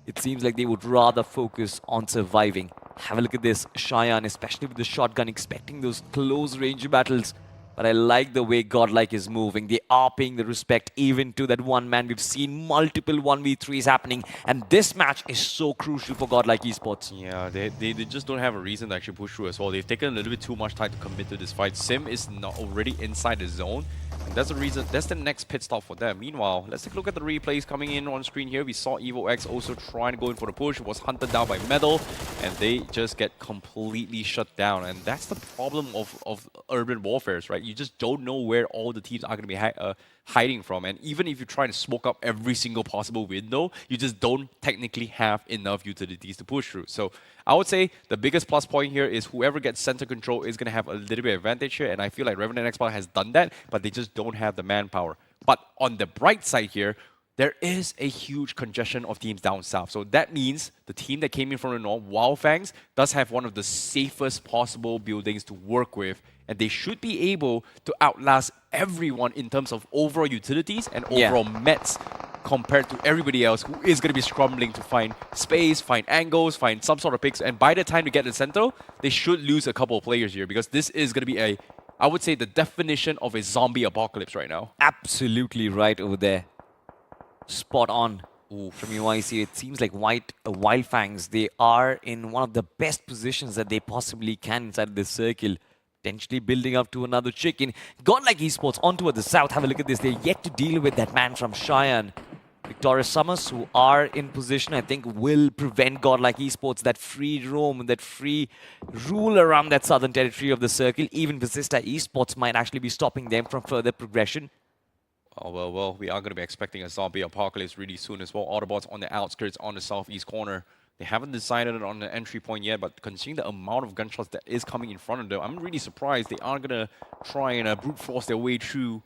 it seems like they would rather focus on surviving. Have a look at this, Cheyenne, especially with the shotgun, expecting those close-range battles. But I like the way Godlike is moving. They are paying the respect even to that one man. We've seen multiple 1v3s happening. And this match is so crucial for Godlike Esports. Yeah, they just don't have a reason to actually push through as well. They've taken a little bit too much time to commit to this fight. Sim is not already inside the zone. And that's the reason, that's the next pit stop for them. Meanwhile, let's take a look at the replays coming in on screen here. We saw EVOX also trying to go in for the push. Was hunted down by Metal, and they just get completely shut down. And that's the problem of urban warfares, right? You just don't know where all the teams are going to be hiding from. And even if you try to smoke up every single possible window, you just don't technically have enough utilities to push through. So I would say the biggest plus point here is whoever gets center control is going to have a little bit of advantage here. And I feel like Revenant Xspark has done that, but they just don't have the manpower. But on the bright side here, there is a huge congestion of teams down south. So that means the team that came in from the north, Wyld Fangs, does have one of the safest possible buildings to work with. And they should be able to outlast everyone in terms of overall utilities and overall mets compared to everybody else who is going to be scrambling to find space, find angles, find some sort of picks. And by the time they get to the center, they should lose a couple of players here because this is going to be I would say, the definition of a zombie apocalypse right now. Absolutely right over there. Spot on. From UIC, it seems like Wyld Fangs, they are in one of the best positions that they possibly can inside this circle. Potentially building up to another chicken. Godlike Esports on toward the south. Have a look at this. They're yet to deal with that man from Cheyenne. Victorious Sumus, who are in position, I think will prevent Godlike Esports, that free roam, that free rule around that southern territory of the circle. Even Vasista Esports might actually be stopping them from further progression. Oh, well, we are going to be expecting a zombie apocalypse really soon as well. Autobotz on the outskirts on the southeast corner. They haven't decided on the entry point yet, but considering the amount of gunshots that is coming in front of them, I'm really surprised they aren't going to try and brute force their way through.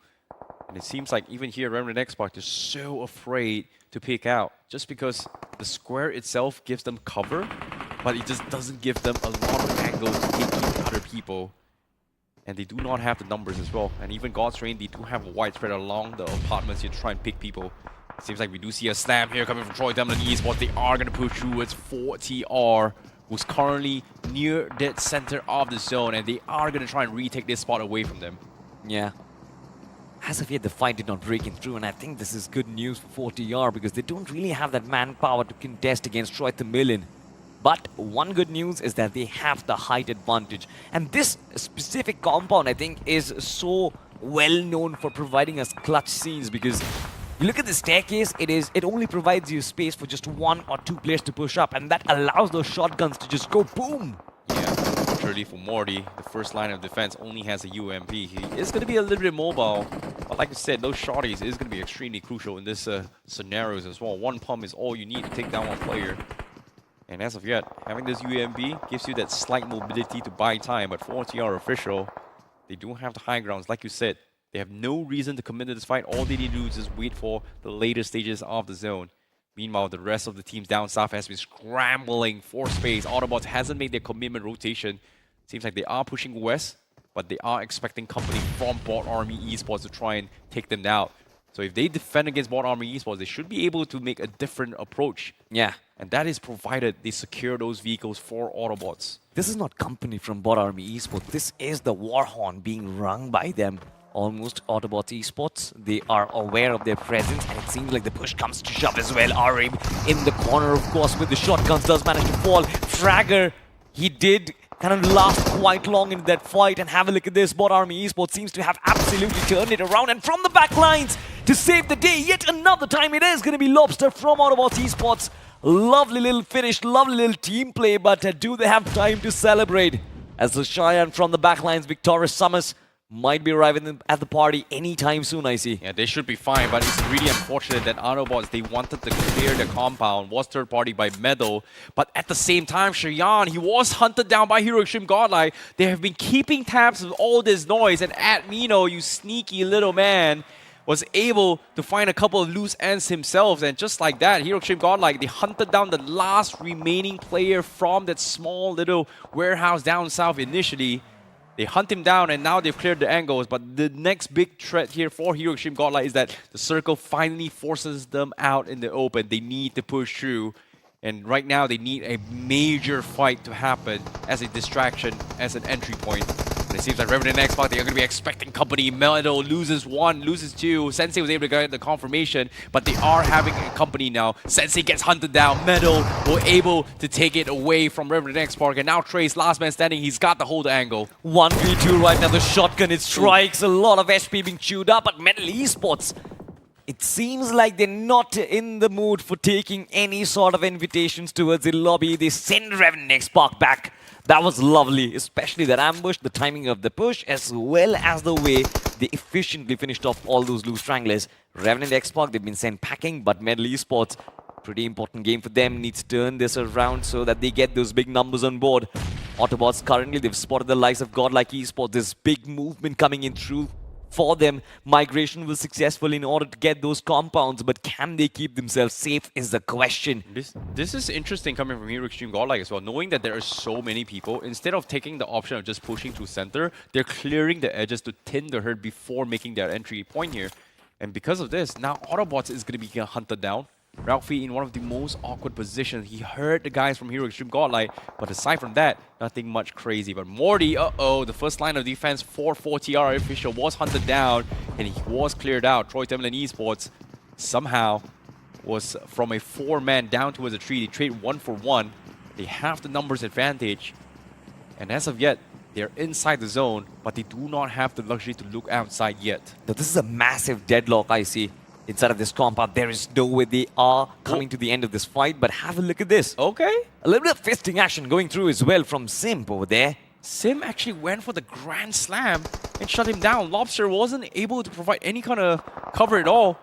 And it seems like even here, Revenant Xspark is so afraid to pick out, just because the square itself gives them cover, but it just doesn't give them a lot of angles to gatekeep other people. And they do not have the numbers as well. And even God's Reign, they do have a widespread along the apartments here to try and pick people. It seems like we do see a slam here coming from Troy Tamilan Esports. They are going to push through. It's 4TR, who's currently near dead center of the zone, and they are going to try and retake this spot away from them. Yeah. As of yet, the fight did not break in through, and I think this is good news for 4TR because they don't really have that manpower to contest against Troy Tamilan. But one good news is that they have the height advantage. And this specific compound, I think, is so well known for providing us clutch scenes because you look at the staircase, it only provides you space for just 1 or 2 players to push up, and that allows those shotguns to just go boom. Yeah, unfortunately for Morty, the first line of defense only has a UMP. He is going to be a little bit mobile, but like I said, those shotties is going to be extremely crucial in this scenarios as well. One pump is all you need to take down one player. And as of yet, having this UMP gives you that slight mobility to buy time, but for 4TR official, they don't have the high grounds. Like you said, they have no reason to commit to this fight. All they need to do is just wait for the later stages of the zone. Meanwhile, the rest of the teams down south has been scrambling for space. Autobotz hasn't made their commitment rotation. Seems like they are pushing west, but they are expecting company from BotArmyEsports to try and take them out. So if they defend against BotArmyEsports, they should be able to make a different approach. Yeah. And that is provided they secure those vehicles for Autobotz. This is not company from BotArmyEsports. This is the war horn being rung by them. Almost Autobotz Esports. They are aware of their presence, and it seems like the push comes to shove as well. Arim in the corner, of course, with the shotguns does manage to fall. Fragger, he did kind of last quite long in that fight, and have a look at this. BotArmyEsports seems to have absolutely turned it around, and from the back lines to save the day yet another time, it is going to be Lobster from Autobotz Esports. Lovely little finish, lovely little team play, but do they have time to celebrate? As the Cheyenne from the backlines, Victorious Sumus, might be arriving at the party anytime soon, I see. Yeah, they should be fine, but it's really unfortunate that Autobotz, they wanted to clear the compound, was third party by Meadow, but at the same time, Cheyenne, he was hunted down by Hero Xtreme Godlike. They have been keeping tabs of all this noise, and Admino, you sneaky little man, was able to find a couple of loose ends himself, and just like that, Hero Xtreme Godlike, they hunted down the last remaining player from that small little warehouse down south initially. They hunt him down, and now they've cleared the angles, but the next big threat here for Hero Xtreme Godlike is that the circle finally forces them out in the open. They need to push through, and right now they need a major fight to happen as a distraction, as an entry point. But it seems like Revenant Xspark, they're going to be expecting company. Meadow loses 1, loses 2. Sensei was able to get the confirmation, but they are having a company now. Sensei gets hunted down. Meadow were able to take it away from Revenant Xspark, and now Trace, last man standing, he's got the hold angle. 1v2 right now, the shotgun, it strikes. A lot of HP being chewed up, but Metal Esports, it seems like they're not in the mood for taking any sort of invitations towards the lobby. They send Revenant Xspark back. That was lovely, especially that ambush, the timing of the push, as well as the way they efficiently finished off all those loose stranglers. Revenant Xspark, they've been sent packing, but Metal Esports, pretty important game for them, needs to turn this around so that they get those big numbers on board. Autobotz currently, they've spotted the likes of Godlike Esports, this big movement coming in through for them. Migration was successful in order to get those compounds, but can they keep themselves safe is the question. This is interesting coming from Hero Xtreme Godlike as well, knowing that there are so many people. Instead of taking the option of just pushing through center, they're clearing the edges to thin the herd before making their entry point here. And because of this, now Autobotz is going to be hunted down. Ralphie in one of the most awkward positions. He heard the guys from Hero Xtreme Godlike, but aside from that, nothing much crazy. But Morty, the first line of defense for 4TR official was hunted down, and he was cleared out. Tamilan Esports somehow was from a 4-man down towards a 3. They trade 1 for 1. They have the numbers advantage, and as of yet, they're inside the zone, but they do not have the luxury to look outside yet. Now, this is a massive deadlock I see inside of this compound. There is no way they are coming to the end of this fight, but have a look at this. Okay. A little bit of fisting action going through as well from Simp over there. Sim actually went for the Grand Slam and shut him down. Lobster wasn't able to provide any kind of cover at all.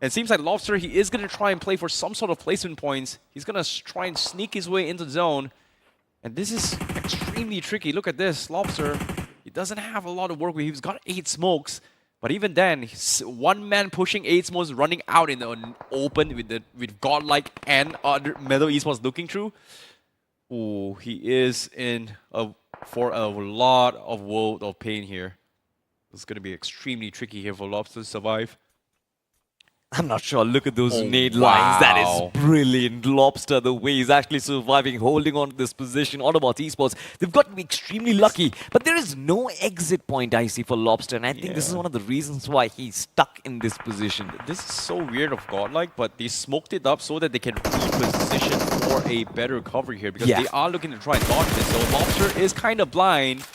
And it seems like Lobster, he is going to try and play for some sort of placement points. He's going to try and sneak his way into the zone. And this is extremely tricky. Look at this. Lobster, he doesn't have a lot of work with. He's got 8 smokes. But even then, he's 1 man pushing 8 smokes, running out in the open with Godlike and other Metal Esports looking through. Ooh, he is in for a lot of world of pain here. It's going to be extremely tricky here for Lobster to survive. I'm not sure. Look at those nade lines. That is brilliant. Lobster, the way he's actually surviving, holding on to this position. Autobotz Esports, they've got to be extremely lucky. But there is no exit point I see for Lobster. And I think this is one of the reasons why he's stuck in this position. This is so weird of Godlike, but they smoked it up so that they can reposition for a better cover here. Because they are looking to try and dodge this. So Lobster is kind of blind.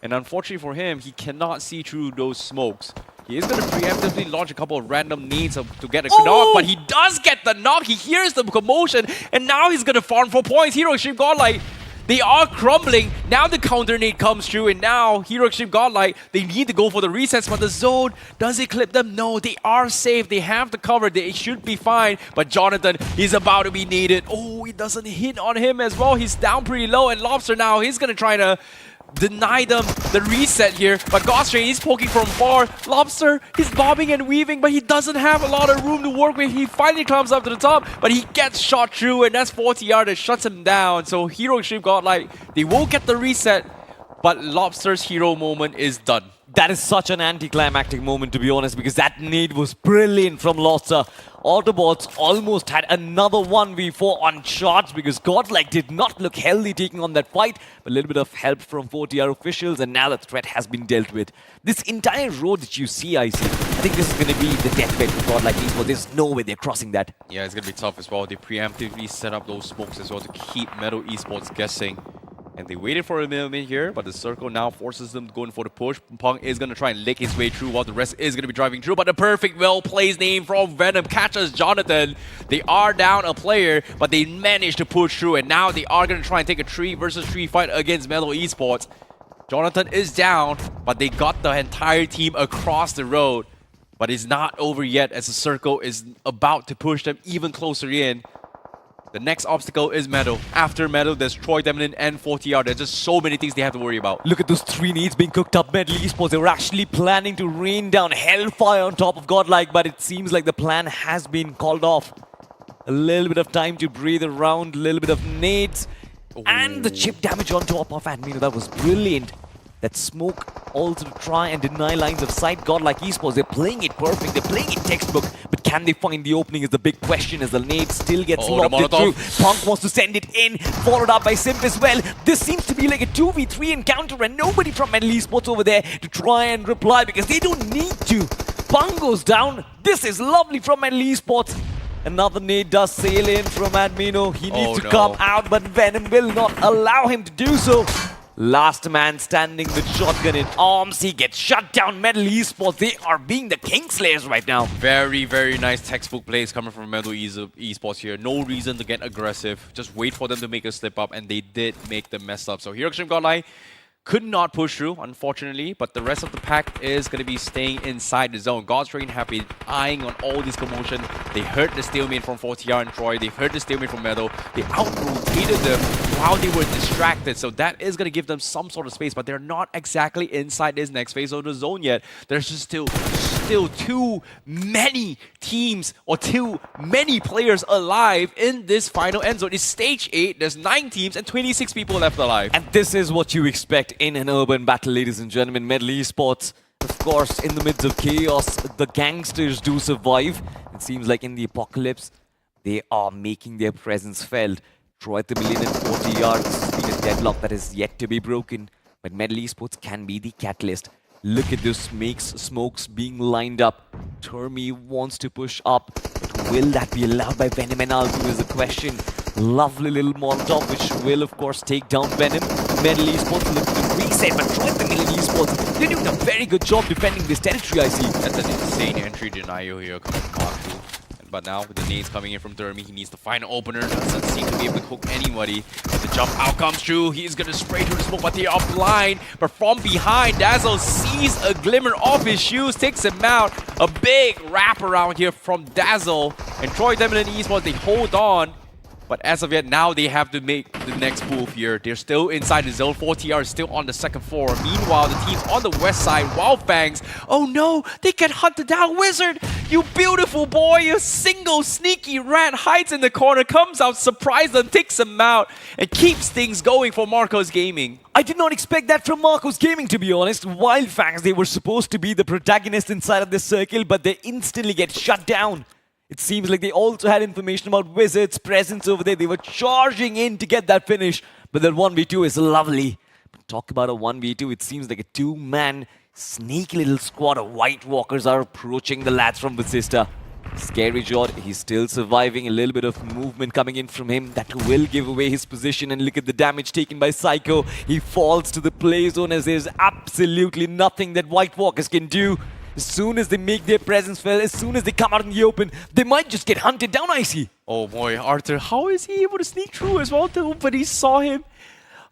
And unfortunately for him, he cannot see through those smokes. He is going to preemptively launch a couple of random nades to get a knock, but he does get the knock. He hears the commotion, and now he's going to farm for points. Hero Xtreme Godlike, they are crumbling. Now the counter nade comes through, and now Hero Xtreme Godlike, they need to go for the resets, but the zone, does it clip them? No, they are safe. They have the cover. They should be fine, but Jonathan, he's about to be needed. Oh, he doesn't hit on him as well. He's down pretty low, and Lobster now, he's going to try to deny them the reset here, but Godstrain is poking from far. Lobster, he's bobbing and weaving, but he doesn't have a lot of room to work with. He finally climbs up to the top, but he gets shot through, and that's 4TR that shuts him down. So Hero Xtreme Godlike, they will get the reset, but Lobster's hero moment is done. That is such an anticlimactic moment, to be honest, because that nade was brilliant from Lobster. Autobots almost had another 1v4 on charge because Godlike did not look healthy taking on that fight. But a little bit of help from 4TR officials, and now the threat has been dealt with. This entire road that you see, I think this is going to be the deathbed for Godlike Esports. There's no way they're crossing that. Yeah, it's going to be tough as well. They preemptively set up those smokes as well to keep Metal Esports guessing. And they waited for a minute here, but the circle now forces them to go in for the push. Pong is going to try and lick his way through while the rest is going to be driving through. But the perfect well-placed name from Venom catches Jonathan. They are down a player, but they managed to push through. And now they are going to try and take a 3 versus 3 fight against Metal Esports. Jonathan is down, but they got the entire team across the road. But it's not over yet as the circle is about to push them even closer in. The next obstacle is Meadow. After Meadow, there's Tamilan and 4TR. There's just so many things they have to worry about. Look at those 3 needs being cooked up. Metal Esports, they were actually planning to rain down hellfire on top of Godlike, but it seems like the plan has been called off. A little bit of time to breathe around, a little bit of nades, and the chip damage on top of Admino. That was brilliant. That smoke also to try and deny lines of sight. Godlike Esports, they're playing it perfect. They're playing it textbook. But Can they find the opening is the big question as the nade still gets Oh, the locked it Molotov. through. Punk wants to send it in, followed up by Simp as well. This seems to be like a 2v3 encounter and nobody from Metal Esports over there to try and reply because they don't need to. Punk goes down. This is lovely from Metal Esports. Another nade does sail in from Admino. He needs to come out, but Venom will not allow him to do so. Last man standing with shotgun in arms. He gets shut down. Metal Esports, they are being the Kingslayers right now. Very, very nice textbook plays coming from Metal Esports here. No reason to get aggressive. Just wait for them to make a slip up, and they did make them mess up. So here, Xtreme Godlike could not push through, unfortunately, but the rest of the pack is going to be staying inside the zone. Godstrain have been eyeing on all this commotion. They heard the stalemate from 4TR and Troy. They heard the stalemate from Metal. They out-rotated them while they were distracted, so that is going to give them some sort of space, but they're not exactly inside this next phase of the zone yet. There's just still too many teams or too many players alive in this final end zone. It's stage 8, there's 9 teams and 26 people left alive. And this is what you expect in an urban battle, ladies and gentlemen. Metal Esports, of course, in the midst of chaos, the gangsters do survive. It seems like in the apocalypse, they are making their presence felt. Troy Tamilan and 40 this has been a deadlock that is yet to be broken, but Metal Esports can be the catalyst. Look at this smokes being lined up. Termi wants to push up, but will that be allowed by Venom and iQOO is the question. Lovely little Molotov, which will of course take down Venom. Metal Esports looking to reset, but Troy the Metal Esports, they're doing a very good job defending this territory, I see. That's an insane entry denial here coming from iQOO. But now with the nades coming in from Termi, he needs to find an opener. Doesn't seem to be able to hook anybody. But the jump out comes through. He's going to spray through the smoke, but they are blind. But from behind, Dazzle sees a glimmer of his shoes, takes him out. A big wraparound here from Dazzle. And Troy Tamilan Esports, they hold on. But as of yet, now they have to make the next move here. They're still inside the zone. 4TR is still on the second floor. Meanwhile, the teams on the west side, Wyld Fangs, oh no, they get hunted down. Wizard, you beautiful boy, a single sneaky rat hides in the corner, comes out, surprised them, takes them out, and keeps things going for Marcos Gaming. I did not expect that from Marcos Gaming, to be honest. Wyld Fangs, they were supposed to be the protagonists inside of this circle, but they instantly get shut down. It seems like they also had information about Wizard's presence over there. They were charging in to get that finish. But that 1v2 is lovely. But talk about a 1v2. It seems like a 2-man sneaky little squad of White Walkers are approaching the lads from Vasista. Scary Jord, he's still surviving. A little bit of movement coming in from him. That will give away his position. And look at the damage taken by Psycho. He falls to the play zone as there's absolutely nothing that White Walkers can do. As soon as they make their presence felt, as soon as they come out in the open, they might just get hunted down, I see. Oh boy, Arthur, how is he able to sneak through as well? Nobody saw him.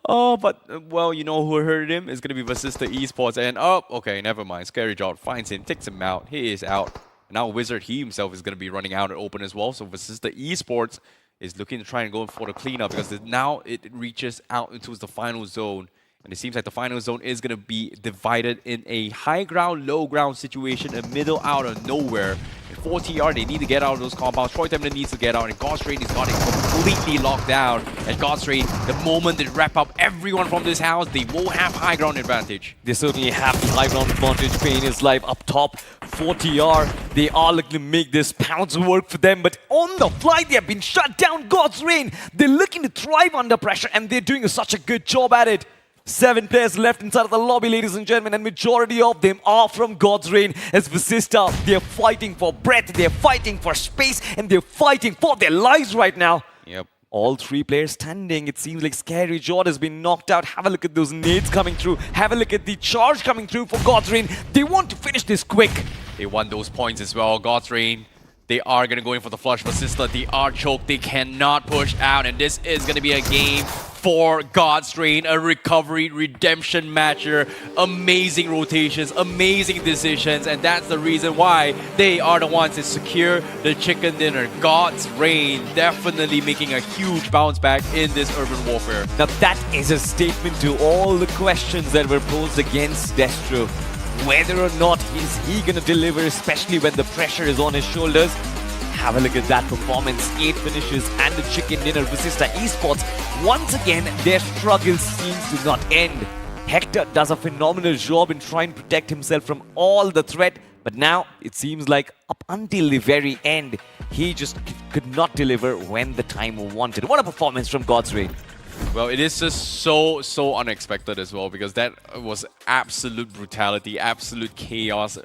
Oh, but, well, you know who hurt him? It's going to be Vasista Esports. And, oh, okay, never mind. Scary Job finds him, takes him out. He is out. Now Wizard, he himself is going to be running out and open as well. So Vasista Esports is looking to try and go for the cleanup because now it reaches out into the final zone. And it seems like the final zone is going to be divided in a high ground, low ground situation, a middle out of nowhere. And 4TR, they need to get out of those compounds. Troy Tamilan needs to get out, and Godstrain has got it completely locked down. And Godstrain, the moment they wrap up everyone from this house, they will have high ground advantage. They certainly have the high ground advantage. Pain is live up top. 4TR, they are looking to make this pounce work for them, but on the fly, they have been shut down. God's reign. They're looking to thrive under pressure, and they're doing such a good job at it. 7 players left inside of the lobby, ladies and gentlemen, and majority of them are from God's reign. As Vasista, they're fighting for breath, they're fighting for space, and they're fighting for their lives right now. Yep. All 3 players standing. It seems like Scary Jord has been knocked out. Have a look at those nades coming through. Have a look at the charge coming through for God's reign. They want to finish this quick. They won those points as well. God's reign. They are going to go in for the flush. Vasista, they are choked. They cannot push out. And this is going to be a game for God's reign. A recovery, redemption matcher. Amazing rotations, amazing decisions. And that's the reason why they are the ones that secure the chicken dinner. God's reign definitely making a huge bounce back in this urban warfare. Now that is a statement to all the questions that were posed against Destro. Whether or not is he going to deliver, especially when the pressure is on his shoulders. Have a look at that performance. 8 finishes and the chicken dinner. Vasista Esports, once again, their struggle seems to not end. Hector does a phenomenal job in trying to protect himself from all the threat, But now it seems like up until the very end, he just could not deliver when the time wanted. What a performance from God's Reign. Well, it is just so unexpected as well, because that was absolute brutality, absolute chaos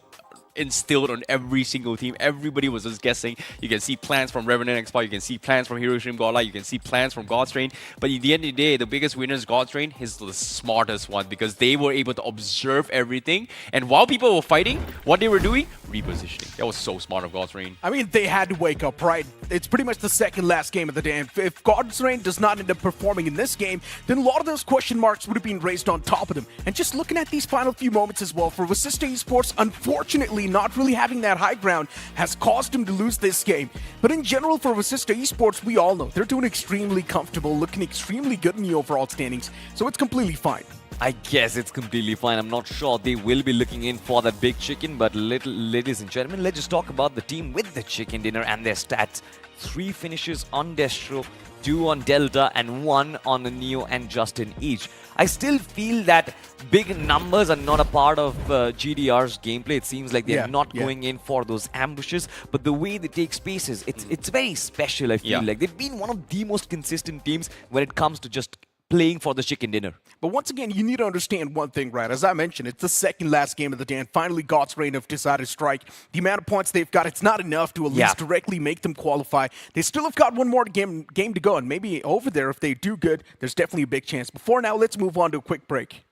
instilled on every single team. Everybody was just guessing. You can see plans from Revenant Xspark, you can see plans from Xtreme Godlike, you can see plans from God's Reign. But at the end of the day, the biggest winner is God's Reign. He's the smartest one, because they were able to observe everything. And while people were fighting, what they were doing? Repositioning. That was so smart of God's Reign. I mean, they had to wake up, right? It's pretty much the second last game of the day. And if God's Reign does not end up performing in this game, then a lot of those question marks would have been raised on top of them. And just looking at these final few moments as well, for Vasista Esports, unfortunately, not really having that high ground has caused him to lose this game. But in general, for Vasista Esports, we all know they're doing extremely comfortable, looking extremely good in the overall standings. So it's completely fine. I guess it's completely fine. I'm not sure they will be looking in for that big chicken, but ladies and gentlemen, let's just talk about the team with the chicken dinner and their stats. 3 finishes on Destro, 2 on Delta, and 1 on the Neo and Justin each. I still feel that big numbers are not a part of GDR's gameplay. It seems like they're not going in for those ambushes, but the way they take spaces, it's very special, I feel like. They've been one of the most consistent teams when it comes to just playing for the chicken dinner. But once again, you need to understand one thing, right? As I mentioned, it's the second last game of the day, and finally God's Reign have decided to strike. The amount of points they've got, it's not enough to at least directly make them qualify. They still have got one more game to go, and maybe over there, if they do good, there's definitely a big chance. But for now, let's move on to a quick break.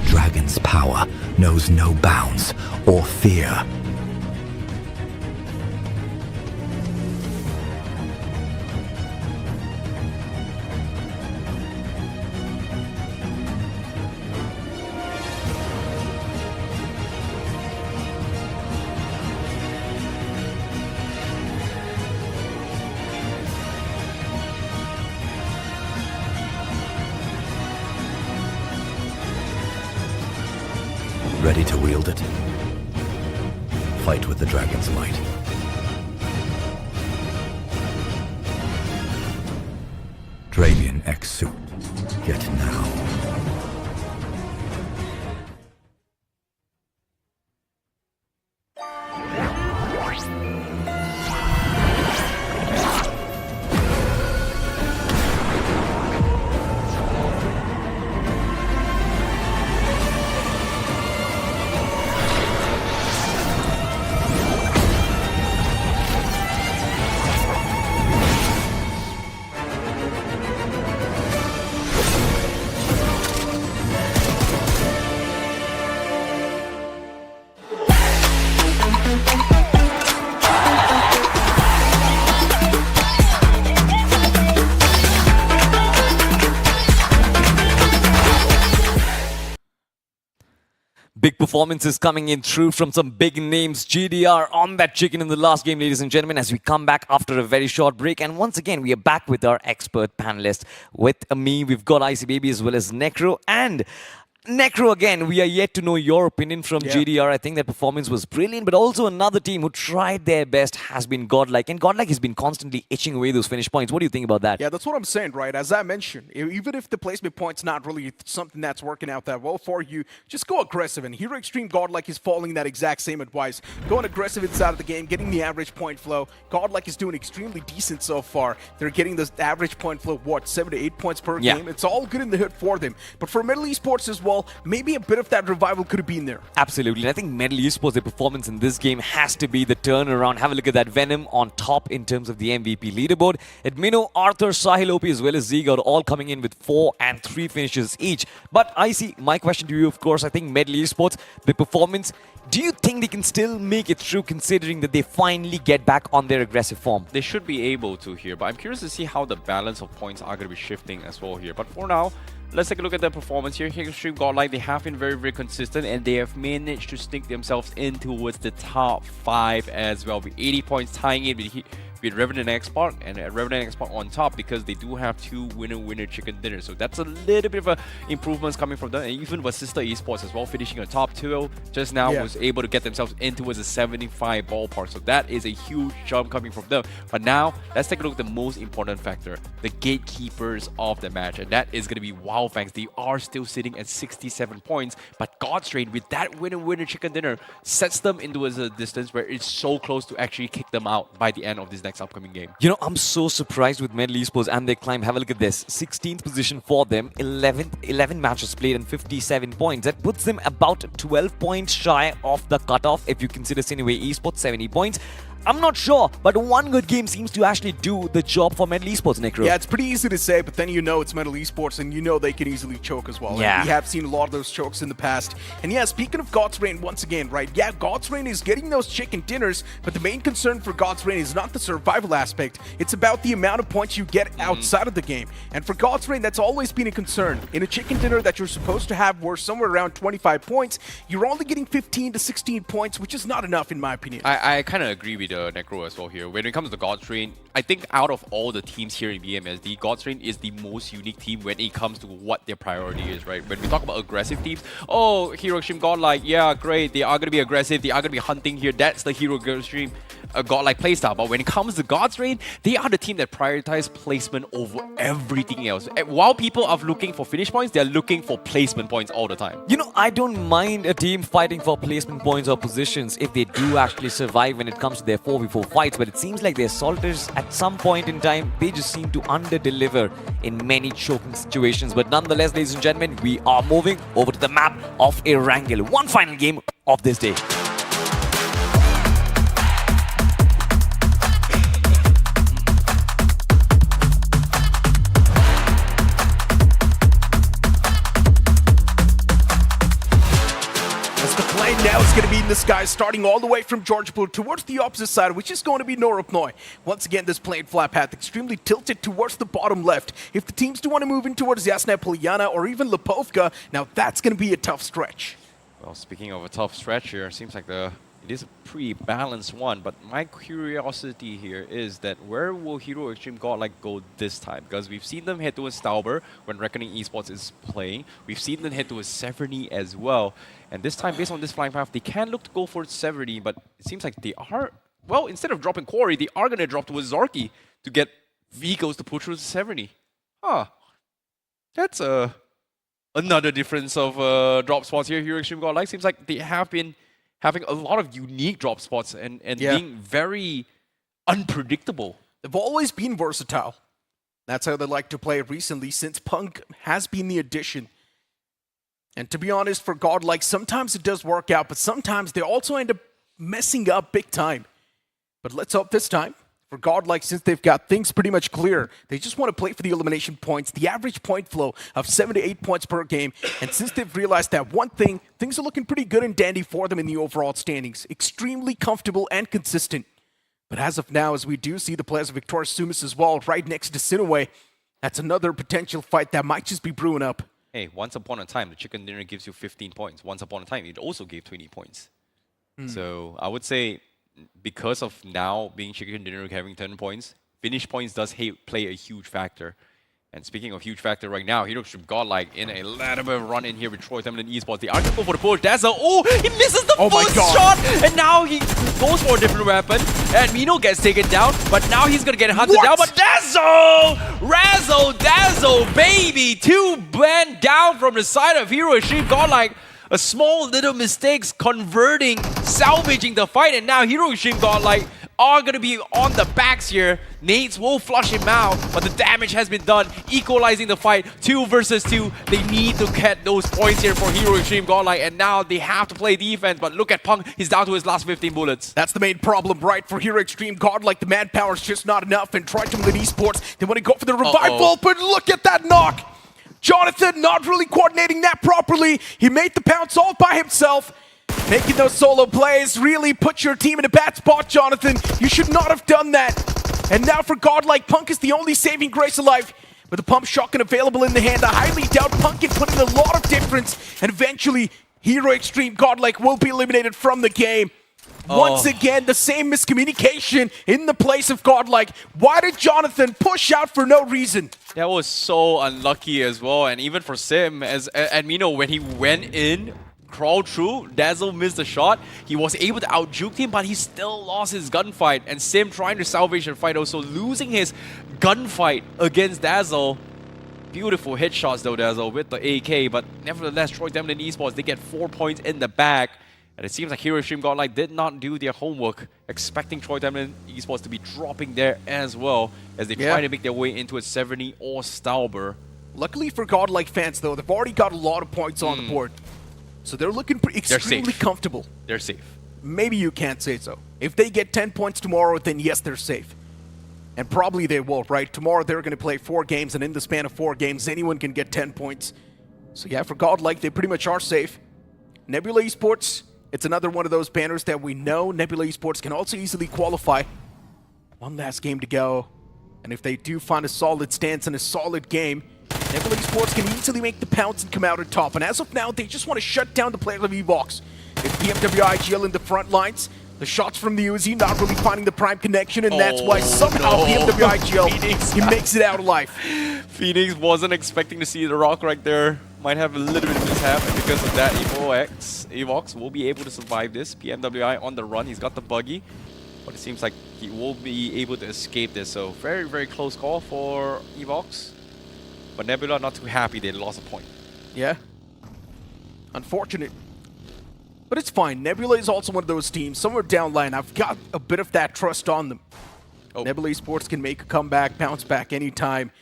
Dragon's power knows no bounds or fear. Ready to wield it? Fight with the dragon's might. Dravian X suit. Get now. Big performances coming in through from some big names. GDR on that chicken in the last game, ladies and gentlemen, as we come back after a very short break. And once again, we are back with our expert panelists. With me, we've got Icy Baby as well as Necro. And Necro, again, we are yet to know your opinion from GDR. I think their performance was brilliant, but also another team who tried their best has been Godlike. And Godlike has been constantly itching away those finish points. What do you think about that? Yeah, that's what I'm saying, right? As I mentioned, even if the placement point's not really something that's working out that well for you, just go aggressive. And here Xtreme Godlike is following that exact same advice. Going aggressive inside of the game, getting the average point flow. Godlike is doing extremely decent so far. They're getting the average point flow, what, 7 to 8 points per game? It's all good in the hood for them. But for Middle Esports as well, maybe a bit of that revival could have been there. Absolutely. And I think Medal Esports, their performance in this game has to be the turnaround. Have a look at that. Venom on top in terms of the MVP leaderboard. Admino, Arthur, Sahil OP as well as Zegod all coming in with 4 and 3 finishes each. But I see, my question to you, of course, I think Medal Esports, the performance, do you think they can still make it through considering that they finally get back on their aggressive form? They should be able to here, but I'm curious to see how the balance of points are going to be shifting as well here. But for now, let's take a look at their performance here. Xtreme Godlike, they have been very consistent, and they have managed to sneak themselves in towards the top 5 as well, with 80 points tying in with Revenant Xspark and Revenant Xspark on top, because they do have 2 winner-winner chicken dinners. So that's a little bit of improvements coming from them. And even Vasista Esports as well, finishing on top 2 just now, was able to get themselves into a 75 ballpark. So that is a huge jump coming from them. But now, let's take a look at the most important factor, the gatekeepers of the match. And that is going to be Wyld Fangs. They are still sitting at 67 points. But Godstrain, with that winner-winner chicken dinner, sets them into a distance where it's so close to actually kick them out by the end of this next upcoming game. You know, I'm so surprised with Nebula Esports and their climb. Have a look at this. 16th position for them, 11 matches played and 57 points. That puts them about 12 points shy of the cutoff if you consider SINEWY Esports, 70 points. I'm not sure, but one good game seems to actually do the job for Nebula Esports, Necro. Yeah, it's pretty easy to say, but then you know it's Nebula Esports, and you know they can easily choke as well. Yeah. And we have seen a lot of those chokes in the past. And yeah, speaking of God's Reign once again, right? Yeah, God's Reign is getting those chicken dinners, but the main concern for God's Reign is not the survival aspect. It's about the amount of points you get outside of the game. And for God's Reign, that's always been a concern. In a chicken dinner that you're supposed to have worth somewhere around 25 points, you're only getting 15 to 16 points, which is not enough in my opinion. I kind of agree with Necro as well here. When it comes to Godstrain, I think out of all the teams here in BMSD, Godstrain is the most unique team when it comes to what their priority is, right? When we talk about aggressive teams, oh, Hero Xtreme Godlike, yeah, great, they are going to be aggressive, they are going to be hunting here, that's the Hero Xtreme Godlike playstyle. But when it comes to Godstrain, they are the team that prioritize placement over everything else. And while people are looking for finish points, they're looking for placement points all the time. You know, I don't mind a team fighting for placement points or positions if they do actually survive when it comes to their 4v4 fights, but it seems like their Salters at some point in time, they just seem to under-deliver in many choking situations. But nonetheless, ladies and gentlemen, we are moving over to the map of Erangel. One final game of this day. Now it's going to be in the sky, starting all the way from Georgiapur towards the opposite side, which is going to be Norupnoi. Once again, this plane flap path extremely tilted towards the bottom left. If the teams do want to move in towards Yasna Polyana or even Lipovka, now that's going to be a tough stretch. Well, speaking of a tough stretch here, it seems like it is a pretty balanced one, but my curiosity here is that where will Hero Xtreme Godlike go this time? Because we've seen them head towards Stauber when Reckoning Esports is playing. We've seen them head towards Severny as well. And this time, based on this flying path, they can look to go for Severny, but it seems like they are, well, instead of dropping Quarry, they are going to drop towards Zarki to get vehicles to push towards Severny. Huh. That's another difference of drop spots here. Hero Xtreme Godlike seems like they have been having a lot of unique drop spots and being very unpredictable. They've always been versatile. That's how they like to play recently, since Punk has been the addition. And to be honest, for Godlike, sometimes it does work out, but sometimes they also end up messing up big time. But let's hope this time, for Godlike, since they've got things pretty much clear, they just want to play for the elimination points, the average point flow of 7 to 8 points per game. And since they've realized that one thing, things are looking pretty good and dandy for them in the overall standings. Extremely comfortable and consistent. But as of now, as we do see the players of Victorious Sumus as well, right next to SINEWY, that's another potential fight that might just be brewing up. Hey, once upon a time, the chicken dinner gives you 15 points. Once upon a time, it also gave 20 points. So I would say, because of now being chicken dinner having 10 points, finish points does play a huge factor. And speaking of huge factor right now, Hero Xtreme Godlike in a little bit of run in here with Tamilan Esports. They are going to go for the push. That's he misses the first shot! And now he goes for a different weapon. And Mino gets taken down, but now he's going to get hunted down. But Dazzle! Razzle Dazzle, baby! 2 men down from the side of Hero Xtreme Godlike. A small little mistakes converting, salvaging the fight, and now Hero Xtreme Godlike are going to be on the backs here. Nades will flush him out, but the damage has been done, equalizing the fight. 2 versus 2. They need to get those points here for Hero Xtreme Godlike, and now they have to play defense, but look at Punk, he's down to his last 15 bullets. That's the main problem, right? For Hero Xtreme Godlike, the manpower is just not enough, and Tamilan Esports, they want to go for the revival, but look at that knock! Jonathan not really coordinating that properly. He made the pounce all by himself. Making those solo plays really put your team in a bad spot, Jonathan. You should not have done that. And now for Godlike, Punk is the only saving grace alive. With the pump shotgun available in the hand, I highly doubt Punk can put in a lot of difference. And eventually, Hero Xtreme Godlike will be eliminated from the game. Once again, the same miscommunication in the place of Godlike. Why did Jonathan push out for no reason? That was so unlucky as well, and even for Sim, as Admino, when he went in, crawled through, Dazzle missed the shot. He was able to out-juke him, but he still lost his gunfight. And Sim trying to salvage the fight, also losing his gunfight against Dazzle. Beautiful headshots though, Dazzle, with the AK, but nevertheless, Tamilan Esports, they get 4 points in the bag. And it seems like Hero Extreme Godlike did not do their homework, expecting Tamilan Esports to be dropping there as well, as they try to make their way into a 70 or Stauber. Luckily for Godlike fans though, they've already got a lot of points on the board. So they're looking extremely comfortable. They're safe. Maybe you can't say so. If they get 10 points tomorrow, then yes, they're safe. And probably they will, right? Tomorrow they're going to play 4 games, and in the span of 4 games, anyone can get 10 points. So yeah, for Godlike, they pretty much are safe. Nebula Esports, it's another one of those banners that we know Nebula Esports can also easily qualify. One last game to go. And if they do find a solid stance and a solid game, Nebula Esports can easily make the pounce and come out on top. And as of now, they just want to shut down the players of EVOX. It's BMW IGL in the front lines. The shots from the Uzi not really finding the prime connection, and that's why somehow BMW IGL, he makes it out alive. Phoenix wasn't expecting to see the rock right there. Might have a little bit of mishap, and because of that, EVOX will be able to survive this. PMWI on the run, he's got the buggy, but it seems like he will be able to escape this. So very, very close call for EVOX. But Nebula not too happy they lost a point. Yeah. Unfortunate. But it's fine. Nebula is also one of those teams. Somewhere down line, I've got a bit of that trust on them. Nebula Esports can make a comeback, bounce back anytime.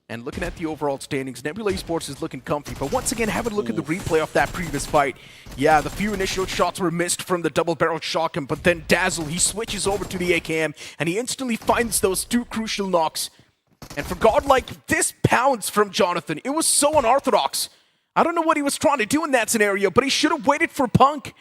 And looking at the overall standings, Nebula Esports is looking comfy. But once again, have a look at the replay of that previous fight. Yeah, the few initial shots were missed from the double-barreled shotgun, but then Dazzle, he switches over to the AKM, and he instantly finds those 2 crucial knocks. And for Godlike, this pounce from Jonathan, it was so unorthodox. I don't know what he was trying to do in that scenario, but he should have waited for Punk.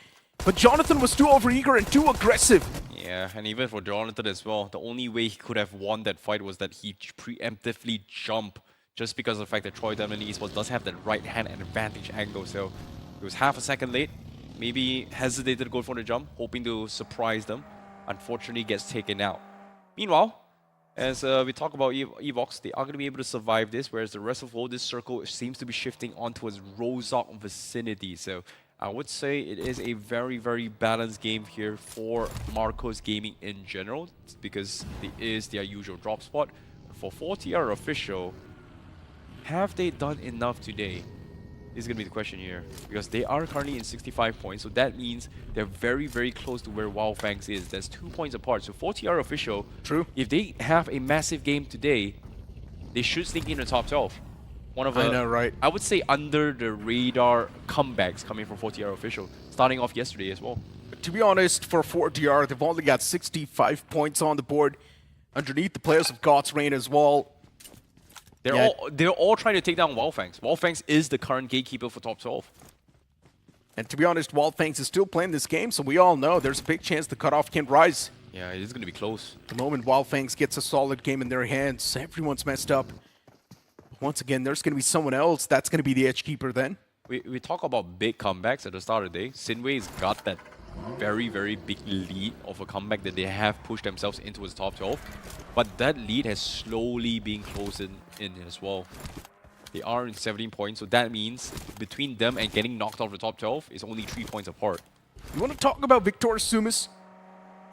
But Jonathan was too overeager and too aggressive. Yeah, and even for Jonathan as well, the only way he could have won that fight was that he preemptively jumped, just because of the fact that Tamilan Esports does have that right hand advantage angle. So he was half a second late, maybe hesitated to go for the jump, hoping to surprise them. Unfortunately, gets taken out. Meanwhile, as we talk about EVOX, they are going to be able to survive this, whereas the rest of all this circle seems to be shifting onto its Rozok vicinity. So I would say it is a very, very balanced game here for Marcos Gaming in general, because it is their usual drop spot. For 4TR official, have they done enough today? Is going to be the question here, because they are currently in 65 points, so that means they're very, very close to where Wyld Fangs is. That's 2 points apart. So 4TR official, if they have a massive game today, they should sneak in the top 12. One of I know, right? I would say under the radar comebacks coming from 4TR official, starting off yesterday as well. To be honest, for 4TR, they've only got 65 points on the board. Underneath the players of God's Reign as well. They're all trying to take down Wyld Fangs. Wyld Fangs is the current gatekeeper for top 12. And to be honest, Wyld Fangs is still playing this game, so we all know there's a big chance the cutoff can rise. Yeah, it is going to be close. The moment Wyld Fangs gets a solid game in their hands, everyone's messed up. Once again, there's going to be someone else that's going to be the edge keeper then. We talk about big comebacks at the start of the day. SINEWY's got that very, very big lead of a comeback that they have pushed themselves into its top 12. But that lead has slowly been closing in as well. They are in 17 points, so that means between them and getting knocked off the top 12 is only 3 points apart. You want to talk about Victor Sumus?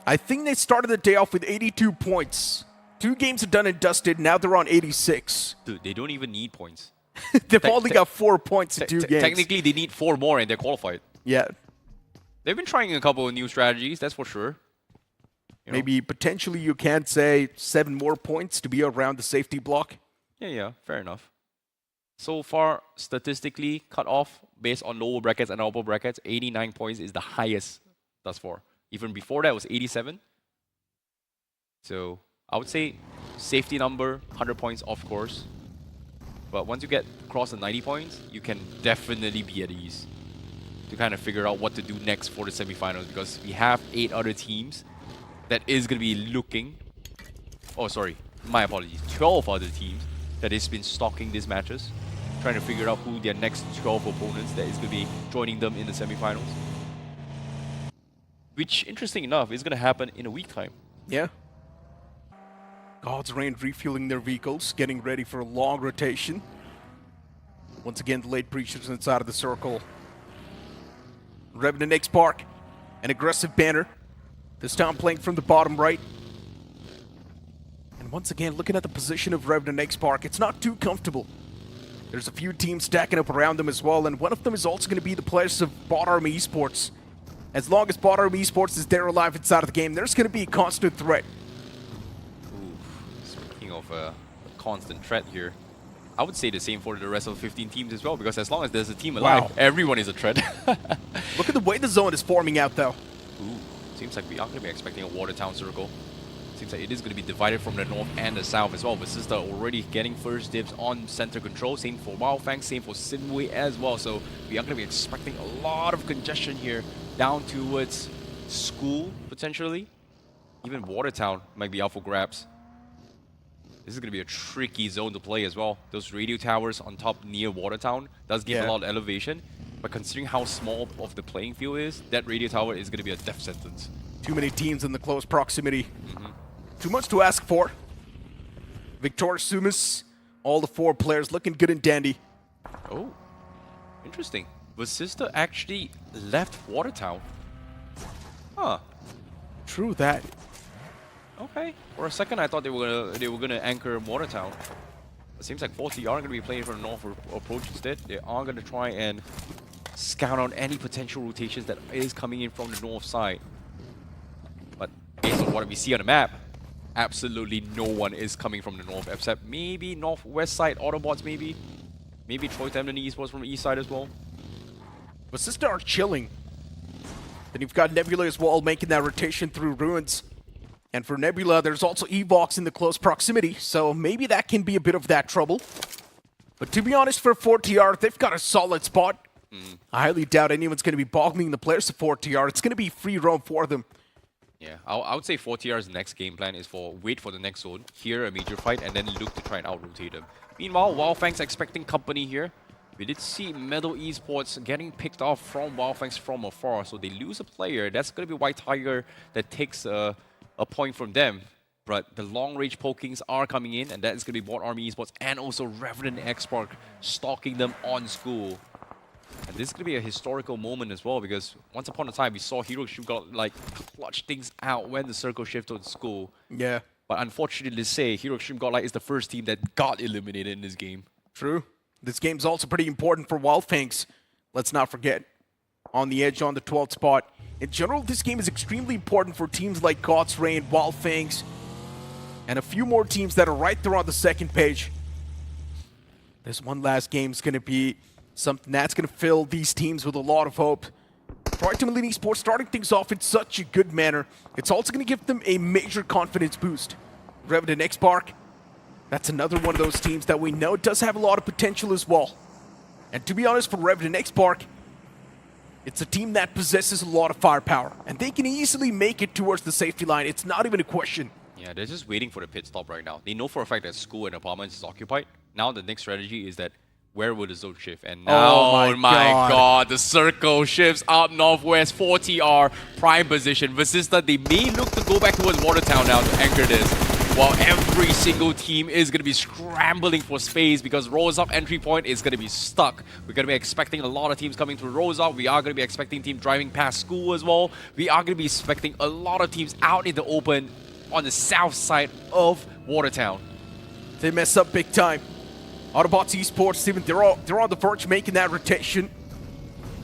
I think they started the day off with 82 points. 2 games are done and dusted, now they're on 86. Dude, they don't even need points. They've only got 4 points in 2 games. Technically, they need 4 more and they're qualified. Yeah. They've been trying a couple of new strategies, that's for sure. Maybe potentially you can say 7 more points to be around the safety block. Yeah, fair enough. So far, statistically, cut off based on lower brackets and upper brackets, 89 points is the highest thus far. Even before that was 87. So I would say safety number, 100 points, of course. But once you get across the 90 points, you can definitely be at ease to kind of figure out what to do next for the semifinals, because we have 8 other teams that is going to be looking... Oh, sorry. My apologies. 12 other teams that has been stalking these matches, trying to figure out who their next 12 opponents that is going to be joining them in the semifinals. which, interesting enough, is going to happen in a week time. Yeah. God's Reign refueling their vehicles, getting ready for a long rotation. Once again, the late breachers inside of the circle. Revenant Xspark, an aggressive banner. This time playing from the bottom right. And once again, looking at the position of Revenant Xspark, it's not too comfortable. There's a few teams stacking up around them as well, and one of them is also going to be the players of BotArmyEsports. As long as BotArmyEsports is there alive inside of the game, there's going to be a constant threat. Speaking of a constant threat here, I would say the same for the rest of the 15 teams as well, because as long as there's a team alive, everyone is a threat. Look at the way the zone is forming out, though. Seems like we are going to be expecting a Watertown circle. Seems like it is going to be divided from the north and the south as well. Vasista already getting first dibs on center control. Same for Wyld Fangs, same for SINEWY as well. So we are going to be expecting a lot of congestion here down towards school, potentially. Even Watertown might be out for grabs. This is going to be a tricky zone to play as well. Those radio towers on top near Watertown does give a lot of elevation. But considering how small of the playing field is, that radio tower is going to be a death sentence. Too many teams in the close proximity. Too much to ask for. Victor, Sumus, all the 4 players looking good and dandy. Oh, interesting. Vasista actually left Watertown. Huh. True that. Okay. For a second, I thought they were gonna anchor Watertown. It seems like 4T are gonna be playing for the north approach instead. They are gonna try and scout out any potential rotations that is coming in from the north side. But based on what we see on the map, absolutely no one is coming from the north, except maybe northwest side, Autobotz maybe. Maybe Troy Tamilan Esports from the east side as well. Vasista are chilling. Then you've got Nebula as well, making that rotation through Ruins. And for Nebula, there's also EVOX in the close proximity, so maybe that can be a bit of that trouble. But to be honest, for 4TR, they've got a solid spot. I highly doubt anyone's going to be boggling the players of 4TR. It's going to be free roam for them. Yeah, I would say 4TR's next game plan is for wait for the next zone, hear a major fight, and then look to try and out-rotate them. Meanwhile, Wyld Fangs expecting company here. We did see Nebula Esports getting picked off from Wyld Fangs from afar, so they lose a player. That's going to be White Tiger that takes a point from them. But the long-range pokings are coming in, and that is going to be BotArmyEsports and also Revenant Xspark stalking them on school. And this is going to be a historical moment as well, because once upon a time, we saw HeroXtreme got like clutch things out when the circle shifted to school. Yeah. But unfortunately to say, HeroXtreme Godlike is the first team that got eliminated in this game. True. This game's also pretty important for Wyld Fangs. Let's not forget. On the edge on the 12th spot. In general, this game is extremely important for teams like God's Reign, Wyld Fangs, and a few more teams that are right there on the second page. This one last game is going to be something that's going to fill these teams with a lot of hope. Tamilan Esports starting things off in such a good manner. It's also going to give them a major confidence boost. Revenant Xspark, that's another one of those teams that we know does have a lot of potential as well. And to be honest, for Revenant Xspark, it's a team that possesses a lot of firepower, and they can easily make it towards the safety line. It's not even a question. Yeah, they're just waiting for the pit stop right now. They know for a fact that school and apartments is occupied. Now the next strategy is that where will the zone shift? And now, oh my god, the circle shifts up northwest, 4TR, prime position. Vasista, they may look to go back towards Watertown now to anchor this, while every single team is going to be scrambling for space because Rose-Up entry point is going to be stuck. We're going to be expecting a lot of teams coming through Rose-Up. We are going to be expecting team driving past school as well. We are going to be expecting a lot of teams out in the open on the south side of Watertown. They mess up big time. Autobotz Esports, even they're on the verge making that rotation.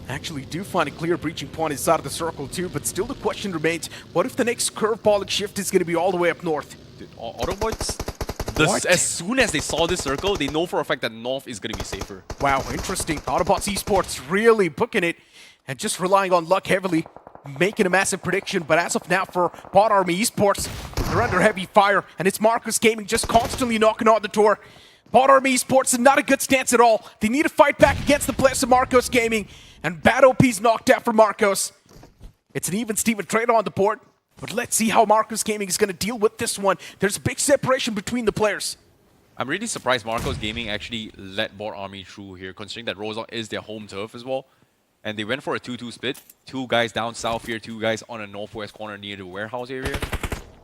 Actually do find a clear breaching point inside of the circle too, but still the question remains, what if the next curveball and shift is going to be all the way up north? Dude, Autobotz, as soon as they saw this circle, they know for a fact that north is going to be safer. Wow, interesting. Autobotz Esports really booking it and just relying on luck heavily, making a massive prediction, but as of now for BotArmyEsports, they're under heavy fire, and it's Marcus Gaming just constantly knocking on the door. BotArmyEsports is not a good stance at all. They need to fight back against the players of Marcos Gaming, and bad OP's knocked out for Marcos. It's an even Steven trade on the board, but let's see how Marcos Gaming is going to deal with this one. There's a big separation between the players. I'm really surprised Marcos Gaming actually let BotArmy through here, considering that Rose-Up is their home turf as well. And they went for a 2-2 split. 2 guys down south here, 2 guys on a northwest corner near the warehouse area.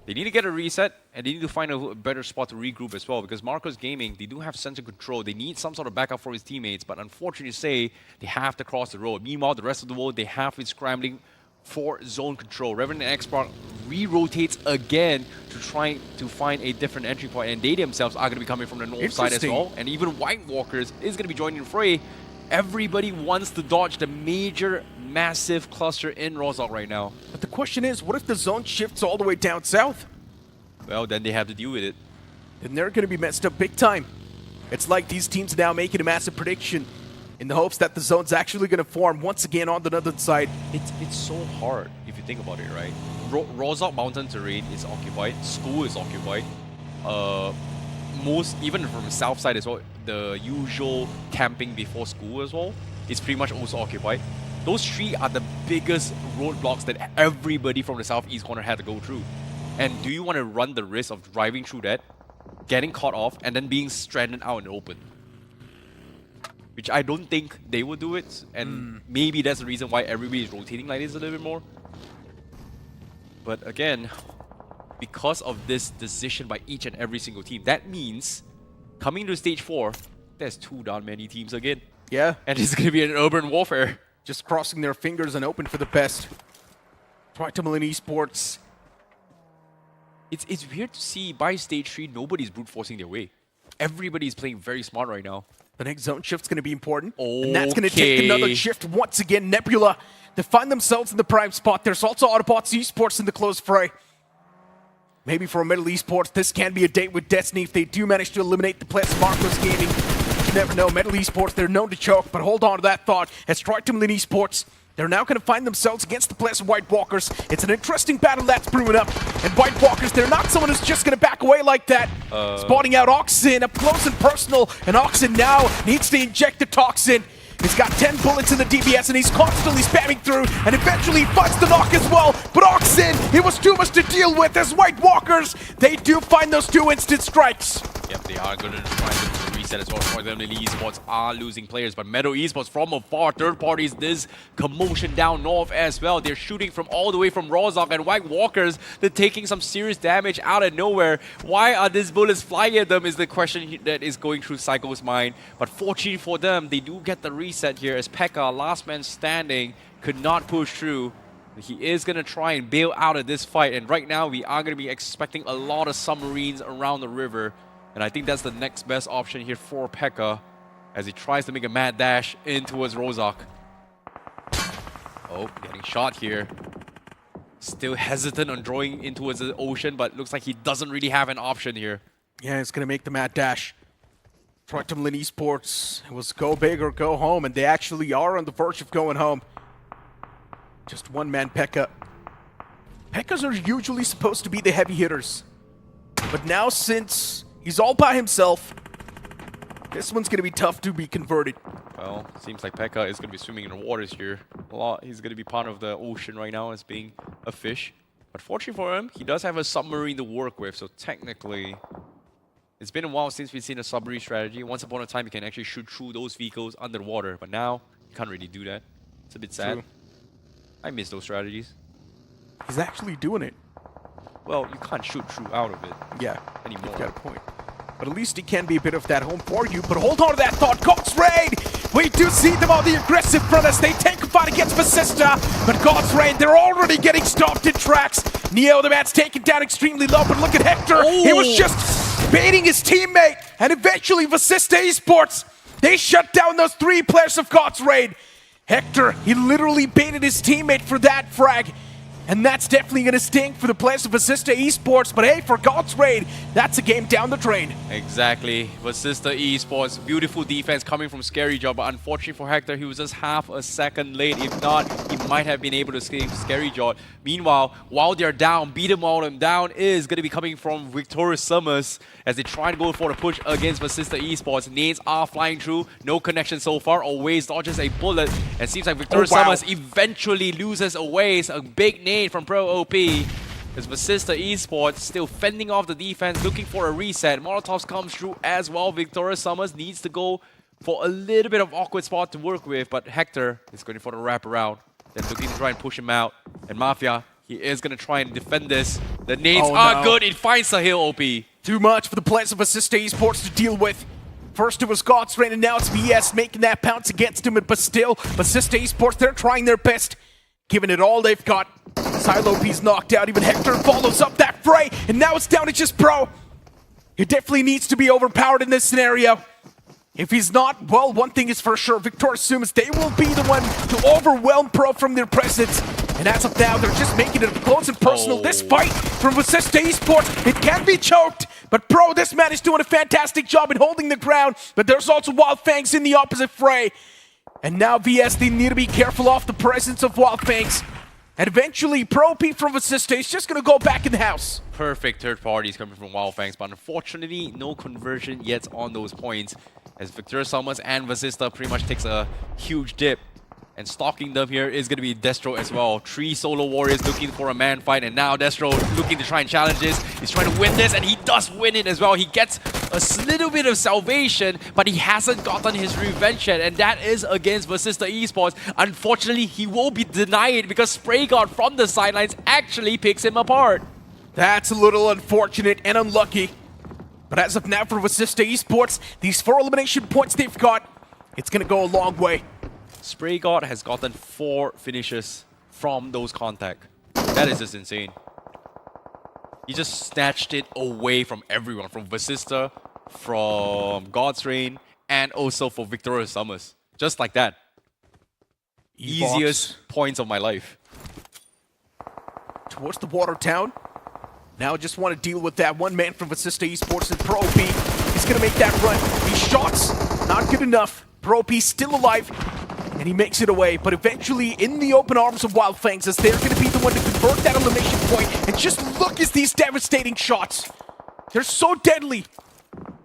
They need to get a reset, and they need to find a better spot to regroup as well, because Marcos Gaming, they do have sensor control. They need some sort of backup for his teammates, but unfortunately to say, they have to cross the road. Meanwhile, the rest of the world, they have been scrambling for zone control. Revenant Xspark re-rotates again to try to find a different entry point, and they themselves are going to be coming from the north side as well. And even White Walkers is going to be joining the fray. Everybody wants to dodge the major, massive cluster in Rozhok right now. But the question is, what if the zone shifts all the way down south? Well, then they have to deal with it. Then they're going to be messed up big time. It's like these teams now making a massive prediction in the hopes that the zone's actually going to form once again on the northern side. It's so hard if you think about it, right? Rozhok mountain terrain is occupied. School is occupied. Most, even from the south side as well, the usual camping before school as well is pretty much also occupied. Those 3 are the biggest roadblocks that everybody from the southeast corner had to go through. And do you want to run the risk of driving through that, getting caught off, and then being stranded out in the open? Which I don't think they will do it, and maybe that's the reason why everybody is rotating like this a little bit more. But again, because of this decision by each and every single team, that means coming to stage 4, there's 2 down many teams again. Yeah. And it's going to be an urban warfare. Just crossing their fingers and hoping for the best. Tamilan Esports. It's weird to see by stage 3, nobody's brute forcing their way. Everybody's playing very smart right now. The next zone shift's going to be important. Okay. And that's going to take another shift once again. Nebula, they find themselves in the prime spot. There's also Autobotz Esports in the close fray. Maybe for Middle Esports, this can be a date with destiny if they do manage to eliminate the players of Marcos Gaming. You never know. Middle Esports, they're known to choke, but hold on to that thought. As Tamilan Esports, they're now going to find themselves against the players of White Walkers. It's an interesting battle that's brewing up. And White Walkers, they're not someone who's just going to back away like that. Spotting out Oxen up close and personal. And Oxen now needs to inject the toxin. He's got 10 bullets in the DBS and he's constantly spamming through, and eventually he finds the knock as well. But Oxen, it was too much to deal with as White Walkers, they do find those 2 instant strikes. Yep, they are going to try to reset as well. For them, the Esports are losing players, but Meadow Esports from afar, third parties, this commotion down north as well. They're shooting from all the way from Rozhok, and White Walkers, they're taking some serious damage out of nowhere. Why are these bullets flying at them is the question that is going through Psycho's mind. But fortunately for them, they do get the reset here as Pekka, last man standing, could not push through. He is going to try and bail out of this fight, and right now we are going to be expecting a lot of submarines around the river. And I think that's the next best option here for Pekka as he tries to make a mad dash in towards Rozhok. Oh, getting shot here. Still hesitant on drawing in towards the ocean, but looks like he doesn't really have an option here. Yeah, it's going to make the mad dash. Tamilan Esports, it was go big or go home, and they actually are on the verge of going home. Just one man Pekka. Pekkas are usually supposed to be the heavy hitters. But now since he's all by himself, this one's going to be tough to be converted. Well, seems like Pekka is going to be swimming in the waters here a lot. He's going to be part of the ocean right now as being a fish. But fortunately for him, he does have a submarine to work with, so technically it's been a while since we've seen a submarine strategy. Once upon a time, you can actually shoot through those vehicles under the water, but now you can't really do that. It's a bit sad. True. I miss those strategies. He's actually doing it. Well, you can't shoot through out of it. Yeah, anymore. You've got a point. But at least he can be a bit of that home for you. But hold on to that thought, God's Rain! We do see them on the aggressive front as they take a fight against Vasista. But God's Rain, they're already getting stopped in tracks. Neo, the man's taken down extremely low, but look at Hector. He was just baiting his teammate. And eventually Vasista Esports, they shut down those 3 players of God's Rain. Hector, he literally baited his teammate for that frag. And that's definitely going to stink for the players of Vasista Esports. But hey, for God's Raid, that's a game down the drain. Exactly. Vasista Esports, beautiful defense coming from Scary Jaw. But unfortunately for Hector, he was just half a second late. If not, he might have been able to escape Scary Jaw. Meanwhile, while they're down, beat them all them down is going to be coming from Victorious Summers as they try and go for the push against Vasista Esports. Nades are flying through. No connection so far. Always dodges a bullet. And seems like Victorious Summers eventually loses away. It's a big nade from Pro OP. As Vasista Esports still fending off the defense, looking for a reset. Molotovs comes through as well. Victorious Summers needs to go for a little bit of awkward spot to work with, but Hector is going for the wraparound. Then looking to try and push him out. And Mafia, he is going to try and defend this. The nades are good. It finds Sahil OP. Too much for the players of Vasista Esports to deal with. First it was Godlike, and now it's VS making that pounce against him, but still, Vasista Esports, they're trying their best, giving it all they've got. Silo P's knocked out, even Hector follows up that fray, and now it's down to just Pro. He definitely needs to be overpowered in this scenario. If he's not, well, one thing is for sure, Victorious Sumus, they will be the one to overwhelm Pro from their presence. And as of now, they're just making it close and personal. This fight from Vasista Esports, it can be choked. But Pro, this man is doing a fantastic job in holding the ground. But there's also Wyld Fangs in the opposite fray. And now VS, they need to be careful off the presence of Wyld Fangs. And eventually, Pro P from Vasista is just going to go back in the house. Perfect third parties coming from Wyld Fangs, but unfortunately, no conversion yet on those points. As Victor Summers and Vasista pretty much takes a huge dip. And stalking them here is going to be Destro as well. 3 solo warriors looking for a man fight, and now Destro looking to try and challenge this. He's trying to win this, and he does win it as well. He gets a little bit of salvation, but he hasn't gotten his revenge yet, and that is against Vasista Esports. Unfortunately, he will be denied because SprayGod from the sidelines actually picks him apart. That's a little unfortunate and unlucky. But as of now for Vasista Esports, these 4 elimination points they've got, it's going to go a long way. SprayGod has gotten 4 finishes from those contact. That is just insane. He just snatched it away from everyone, from Vasista, from God's Reign, and also for Victorious Summers. Just like that. EVOX. Easiest points of my life. Towards the water town. Now just want to deal with that one man from Vasista Esports, and Pro P is going to make that run. These shots, not good enough. Pro P still alive. And he makes it away, but eventually in the open arms of Wyld Fangs, as they're going to be the one to convert that elimination point. And just look at these devastating shots. They're so deadly.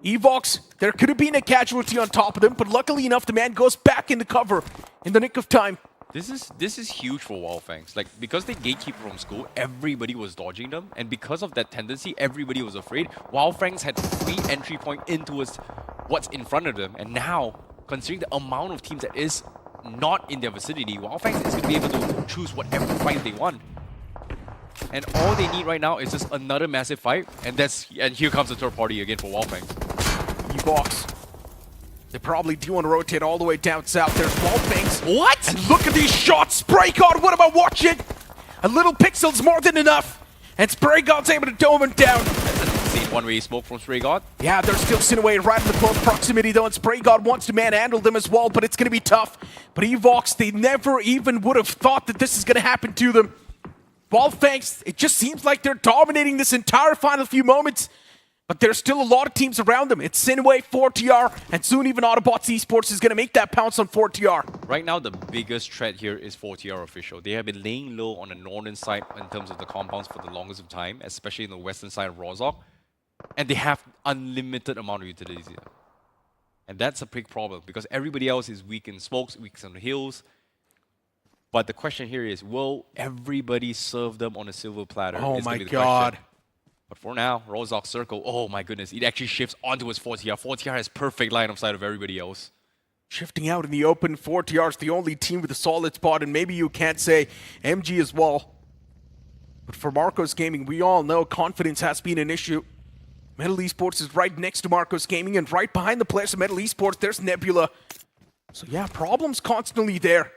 EVOX, there could have been a casualty on top of them, but luckily enough, the man goes back into cover in the nick of time. This is huge for Wyld Fangs. Like, because they gatekeep from school, everybody was dodging them, and because of that tendency, everybody was afraid. Wyld Fangs had free entry point into what's in front of them, and now, considering the amount of teams that is not in their vicinity, Wyld Fangs is going to be able to choose whatever fight they want. And all they need right now is just another massive fight, and here comes the third party again for Wyld Fangs. EVOX. They probably do want to rotate all the way down south. There's Wyld Fangs. What? And look at these shots! SprayGod, what am I watching? A little pixel's more than enough. And SprayGod's able to dome him down. Insane one-way smoke from SprayGod. Yeah, there's still SINEWY right in the close proximity though, and SprayGod wants to manhandle them as well, but it's going to be tough. But EVOX, they never even would have thought that this is going to happen to them. Wyld Fangs, it just seems like they're dominating this entire final few moments. But there's still a lot of teams around them. It's SINEWY, 4TR, and soon even Autobotz Esports is going to make that pounce on 4TR. Right now, the biggest threat here is 4TR official. They have been laying low on the northern side in terms of the compounds for the longest of time, especially in the western side of Rozhok. And they have unlimited amount of utilities here. And that's a big problem because everybody else is weak in smokes, weak on the hills. But the question here is, will everybody serve them on a silver platter? Oh my god. But for now, Rozhok Circle, oh my goodness, it actually shifts onto his 4TR. 4TR has perfect line of sight of everybody else. Shifting out in the open, 4TR is the only team with a solid spot, and maybe you can't say MG as well. But for Marcos Gaming, we all know confidence has been an issue. Metal Esports is right next to Marcos Gaming, and right behind the players of Metal Esports, there's Nebula. So yeah, problems constantly there.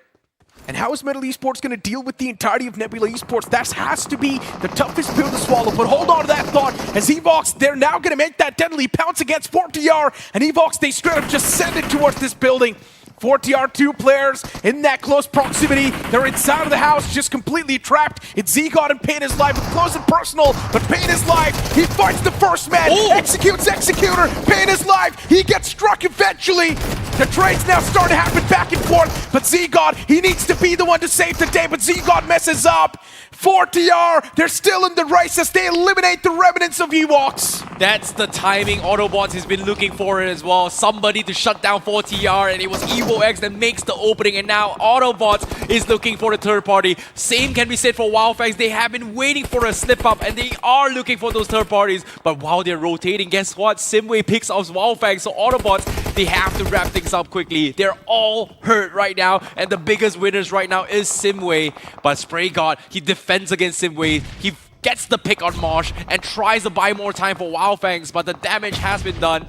And how is Metal Esports going to deal with the entirety of Nebula Esports? That has to be the toughest pill to swallow. But hold on to that thought, as EVOX, they're now going to make that deadly pounce against 4TR. And EVOX, they straight up just send it towards this building. 4TR, 2 players in that close proximity. They're inside of the house, just completely trapped. It's ZGod and Pain is live, with close and personal, but Pain is live. He fights the first man, executes Executor. Pain is live, he gets struck eventually. The trades now start to happen back and forth, but ZGod, he needs to be the one to save the day, but ZGod messes up. 4TR, they're still in the race as they eliminate the remnants of EVOX. That's the timing Autobotz has been looking for as well. Somebody to shut down 4TR, and it was EVOX that makes the opening, and now Autobotz is looking for the third party. Same can be said for Wyld Fangs. They have been waiting for a slip up, and they are looking for those third parties. But while they're rotating, guess what? SINEWY picks off Wyld Fangs, so Autobotz, They have to wrap things up quickly. They're all hurt right now, and the biggest winners right now is SINEWY. But Spray God, he defends against SINEWY. He gets the pick on Mosh and tries to buy more time for Wyld Fangs, but the damage has been done.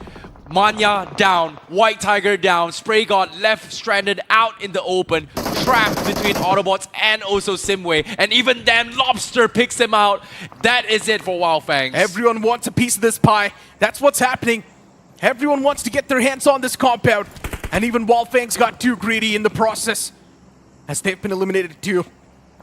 Manya down, White Tiger down, Spray God left stranded out in the open, trapped between Autobotz and also SINEWY, and even then Lobster picks him out. That is it for Wyld Fangs. Everyone wants a piece of this pie. That's what's happening. Everyone wants to get their hands on this compound, and even Wyld Fangs got too greedy in the process, as they've been eliminated too.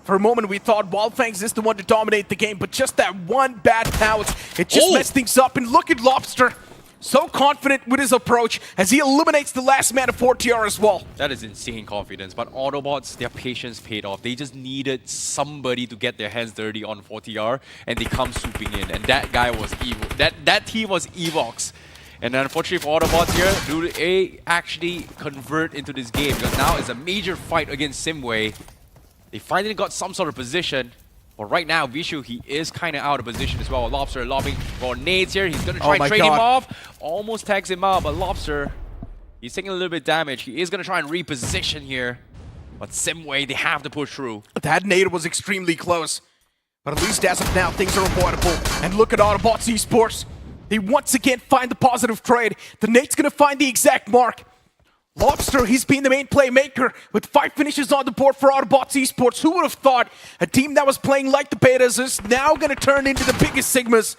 For a moment, we thought Wyld Fangs is the one to dominate the game, but just that one bad pounce, it just messed things up. And look at Lobster, so confident with his approach as he eliminates the last man of 4TR as well. That is insane confidence, but Autobotz, their patience paid off. They just needed somebody to get their hands dirty on 4TR, and they come swooping in, and that guy was that team was EVOX. And unfortunately for Autobotz here, do they actually convert into this game? Because now it's a major fight against SINEWY. They finally got some sort of position, but right now Vishu, he is kind of out of position as well. Lobster lobbing for nades here. He's going to try and trade him off. Almost tags him out, but Lobster, he's taking a little bit of damage. He is going to try and reposition here, but SINEWY, they have to push through. That nade was extremely close, but at least as of now, things are avoidable. And look at Autobotz Esports. They once again find the positive trade. The nade's going to find the exact mark. Lobster, he's been the main playmaker with 5 finishes on the board for Autobotz Esports. Who would have thought a team that was playing like the betas is now going to turn into the biggest Sigmas?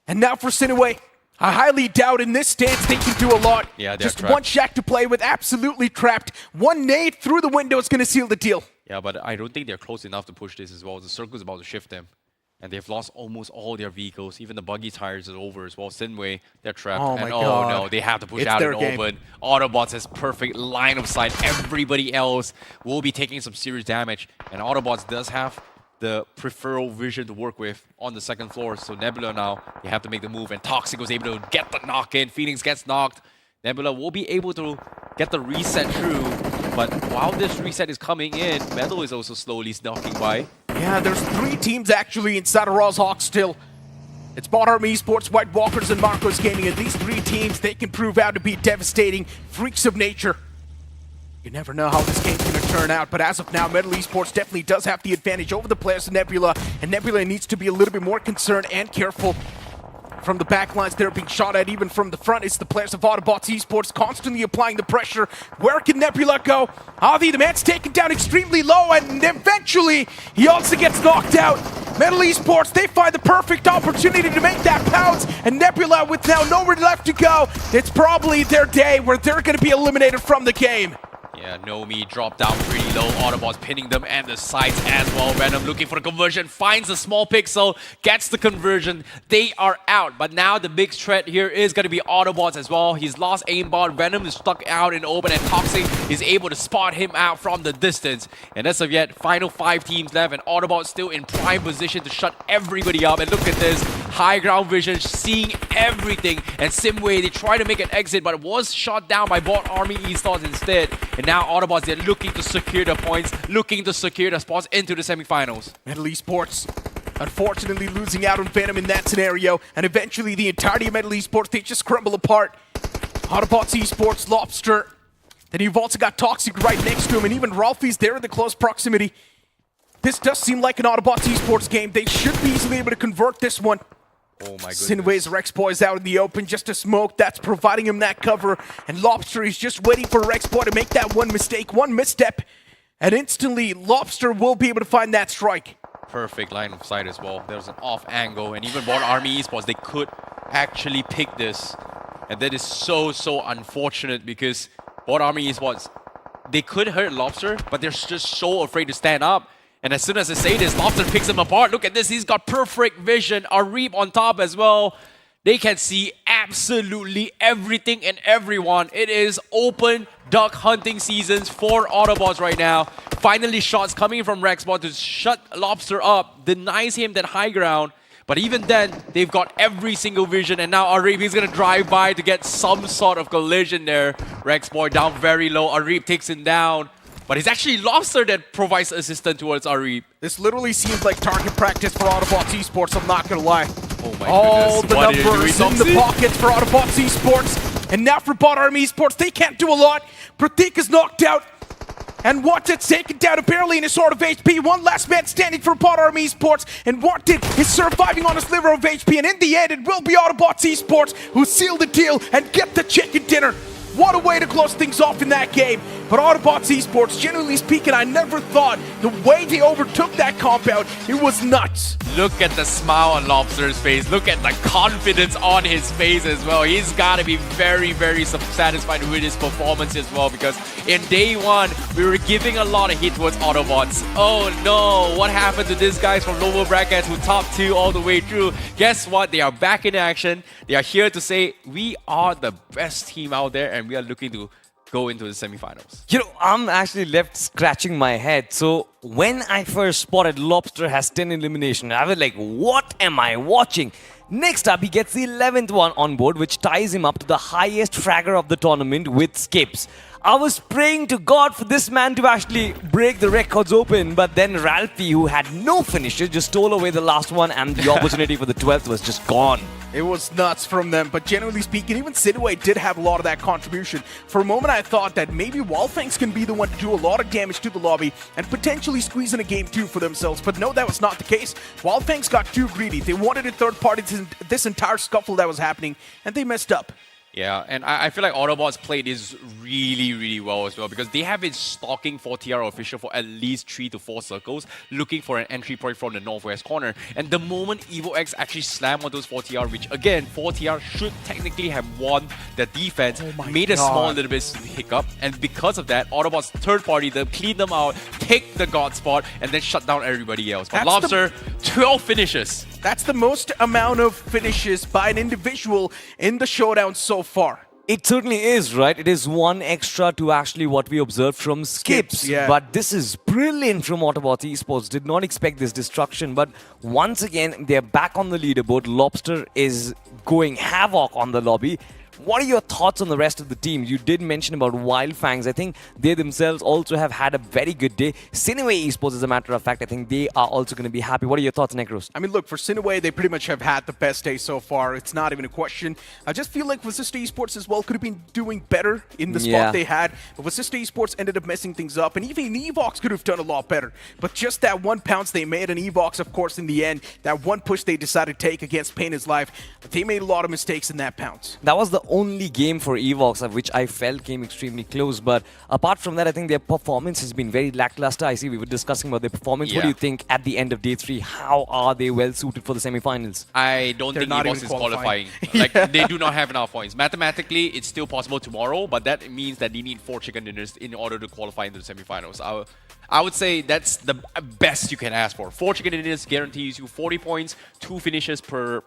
And now for SINEWY, I highly doubt in this stance they can do a lot. Yeah, they're just trapped. one shack to play with, absolutely trapped. One nade through the window is going to seal the deal. Yeah, but I don't think they're close enough to push this as well. The circle's about to shift them. And they've lost almost all their vehicles. Even the buggy tires is over as well. SINEWY, they're trapped. Oh my and God. no, they have to push It's out their and game. open. Autobotz has perfect line of sight. Everybody else will be taking some serious damage. And Autobotz does have the peripheral vision to work with on the second floor. So Nebula now, they have to make the move. And Toxic was able to get the knock in. Phoenix gets knocked. Nebula will be able to get the reset through. But while this reset is coming in, Metal is also slowly knocking by. Yeah, there's 3 teams actually inside of Rozhawk still. It's BotArmyEsports, White Walkers, and Marcos Gaming, and these 3 teams, they can prove out to be devastating freaks of nature. You never know how this game's going to turn out, but as of now, Metal Esports definitely does have the advantage over the players of Nebula, and Nebula needs to be a little bit more concerned and careful. From the backlines, they're being shot at. Even from the front, it's the players of Autobotz Esports constantly applying the pressure. Where can Nebula go? Avi, the man's taken down extremely low, and eventually, he also gets knocked out. Metal Esports, they find the perfect opportunity to make that pounce, and Nebula, with now nowhere left to go, it's probably their day where they're going to be eliminated from the game. Yeah, Nomi dropped down pretty low. Autobotz pinning them and the sides as well. Venom looking for the conversion, finds a small pixel, gets the conversion. They are out, but now the big threat here is going to be Autobotz as well. He's lost aimbot. Venom is stuck out in open, and Toxic is able to spot him out from the distance. And as of yet, final 5 teams left, and Autobotz still in prime position to shut everybody up. And look at this, high ground vision, seeing everything. And SINEWY, they try to make an exit, but was shot down by BotArmyEsports instead. And now Autobotz, they're looking to secure the points, looking to secure the spots into the semifinals. Metal Esports, unfortunately losing out on Venom in that scenario, and eventually the entirety of Metal Esports, they just crumble apart. Autobotz Esports, Lobster, then you've also got Toxic right next to him, and even Ralphie's there in the close proximity. This does seem like an Autobotz Esports game. They should be easily able to convert this one. Oh my goodness. SINEWY's Rex Boy is out in the open, just a smoke that's providing him that cover, and Lobster is just waiting for Rex Boy to make that one mistake, one misstep, and instantly Lobster will be able to find that strike. Perfect line of sight as well. There was an off angle, and even BotArmyEsports, they could actually pick this. And that is so unfortunate because BotArmyEsports, they could hurt Lobster, but they're just so afraid to stand up. And as soon as I say this, Lobster picks him apart. Look at this, he's got perfect vision. Arif on top as well. They can see absolutely everything and everyone. It is open duck hunting seasons for Autobotz right now. Finally, shots coming from Rexbot to shut Lobster up, denies him that high ground. But even then, they've got every single vision, and now Arif, he's gonna drive by to get some sort of collision there. Rexboy down very low, Arif takes him down. But it's actually Lobster that provides assistance towards Arif. This literally seems like target practice for Autobotz Esports, I'm not gonna lie. Oh my All goodness. the What are you numbers doing, in the Thompson? pockets for Autobotz Esports. And now for BotArmyEsports, they can't do a lot. Pratik is knocked out. And Wanted taken down apparently in his sort of HP. One last man standing for BotArmyEsports. And Wanted is surviving on a sliver of HP. And in the end, it will be Autobotz Esports who seal the deal and get the chicken dinner. What a way to close things off in that game. But Autobotz Esports, generally speaking, I never thought the way they overtook that compound, it was nuts. Look at the smile on Lobster's face. Look at the confidence on his face as well. He's got to be very, very satisfied with his performance as well, because in day one, we were giving a lot of hit towards Autobotz. Oh no, what happened to these guys from lower brackets who top 2 all the way through? Guess what? They are back in action. They are here to say, we are the best team out there and we are looking to go into the semifinals. You know, I'm actually left scratching my head. So when I first spotted Lobster has 10 elimination, I was like, what am I watching? Next up, he gets the 11th one on board, which ties him up to the highest fragger of the tournament with skips. I was praying to God for this man to actually break the records open, but then Ralphie, who had no finishes, just stole away the last one, and the opportunity for the 12th was just gone. It was nuts from them, but generally speaking, even SINEWY did have a lot of that contribution. For a moment, I thought that maybe Wyld Fangs can be the one to do a lot of damage to the lobby and potentially squeeze in a game 2 for themselves, but no, that was not the case. Wyld Fangs got too greedy. They wanted a third party to this entire scuffle that was happening, and they messed up. Yeah, and I feel like Autobotz played this really, really well as well, because they have been stalking 4TR official for at least 3 to 4 circles, looking for an entry point from the northwest corner. And the moment EVOX actually slammed on those 4TR, which again, 4TR should technically have won the defense, made a small little bit hiccup. And because of that, Autobotz third party them, clean them out, take the God spot, and then shut down everybody else. But Lobster, 12 finishes. That's the most amount of finishes by an individual in the Showdown so far. It certainly is, right? It is one extra to actually what we observed from skips. Yeah. But this is brilliant from Autobotz Esports. Did not expect this destruction. But once again, they're back on the leaderboard. Lobster is going havoc on the lobby. What are your thoughts on the rest of the team? You did mention about Wyld Fangs. I think they themselves also have had a very good day. SINEWY Esports, as a matter of fact, I think they are also going to be happy. What are your thoughts, Necros? I mean, look, for SINEWY, they pretty much have had the best day so far. It's not even a question. I just feel like Vasista Esports as well could have been doing better in the spot they had. But Vasista Esports ended up messing things up. And even EVOX could have done a lot better. But just that one pounce they made, and EVOX, of course, in the end, that one push they decided to take against Pain is Life, they made a lot of mistakes in that pounce. That was the only game for EVOX, which I felt came extremely close. But apart from that, I think their performance has been very lackluster. I see we were discussing about their performance. Yeah. What do you think at the end of day 3? How are they well suited for the semi-finals? I don't think EVOX is qualifying. Like, they do not have enough points. Mathematically, it's still possible tomorrow, but that means that they need 4 chicken dinners in order to qualify into the semi-finals. I would say that's the best you can ask for. 4 chicken dinners guarantees you 40 points, 2 finishes per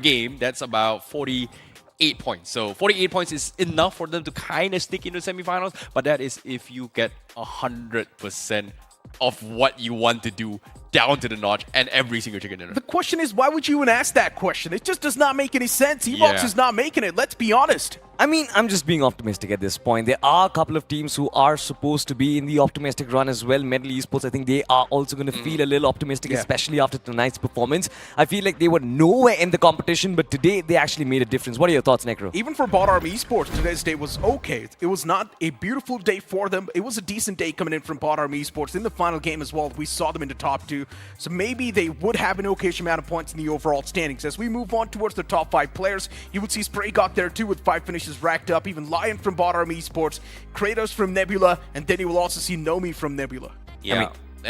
game. That's about 48 points. So 48 points is enough for them to kind of stick into semifinals, but that is if you get 100% of what you want to do down to the notch and every single chicken dinner. The question is, why would you even ask that question? It just does not make any sense. EVOX is not making it, let's be honest. I mean, I'm just being optimistic at this point. There are a couple of teams who are supposed to be in the optimistic run as well. Medal Esports, I think they are also going to feel a little optimistic, especially after tonight's performance. I feel like they were nowhere in the competition, but today they actually made a difference. What are your thoughts, Necro? Even for BotArmyEsports, today's day was okay. It was not a beautiful day for them. It was a decent day coming in from BotArmyEsports. In the final game as well, we saw them in the top 2. So maybe they would have an okay amount of points in the overall standings. As we move on towards the top 5 players, you would see Spray got there too with 5 finishes racked up. Even Lion from BotArmyEsports, Kratos from Nebula, and then you will also see Nomi from Nebula. Yeah. I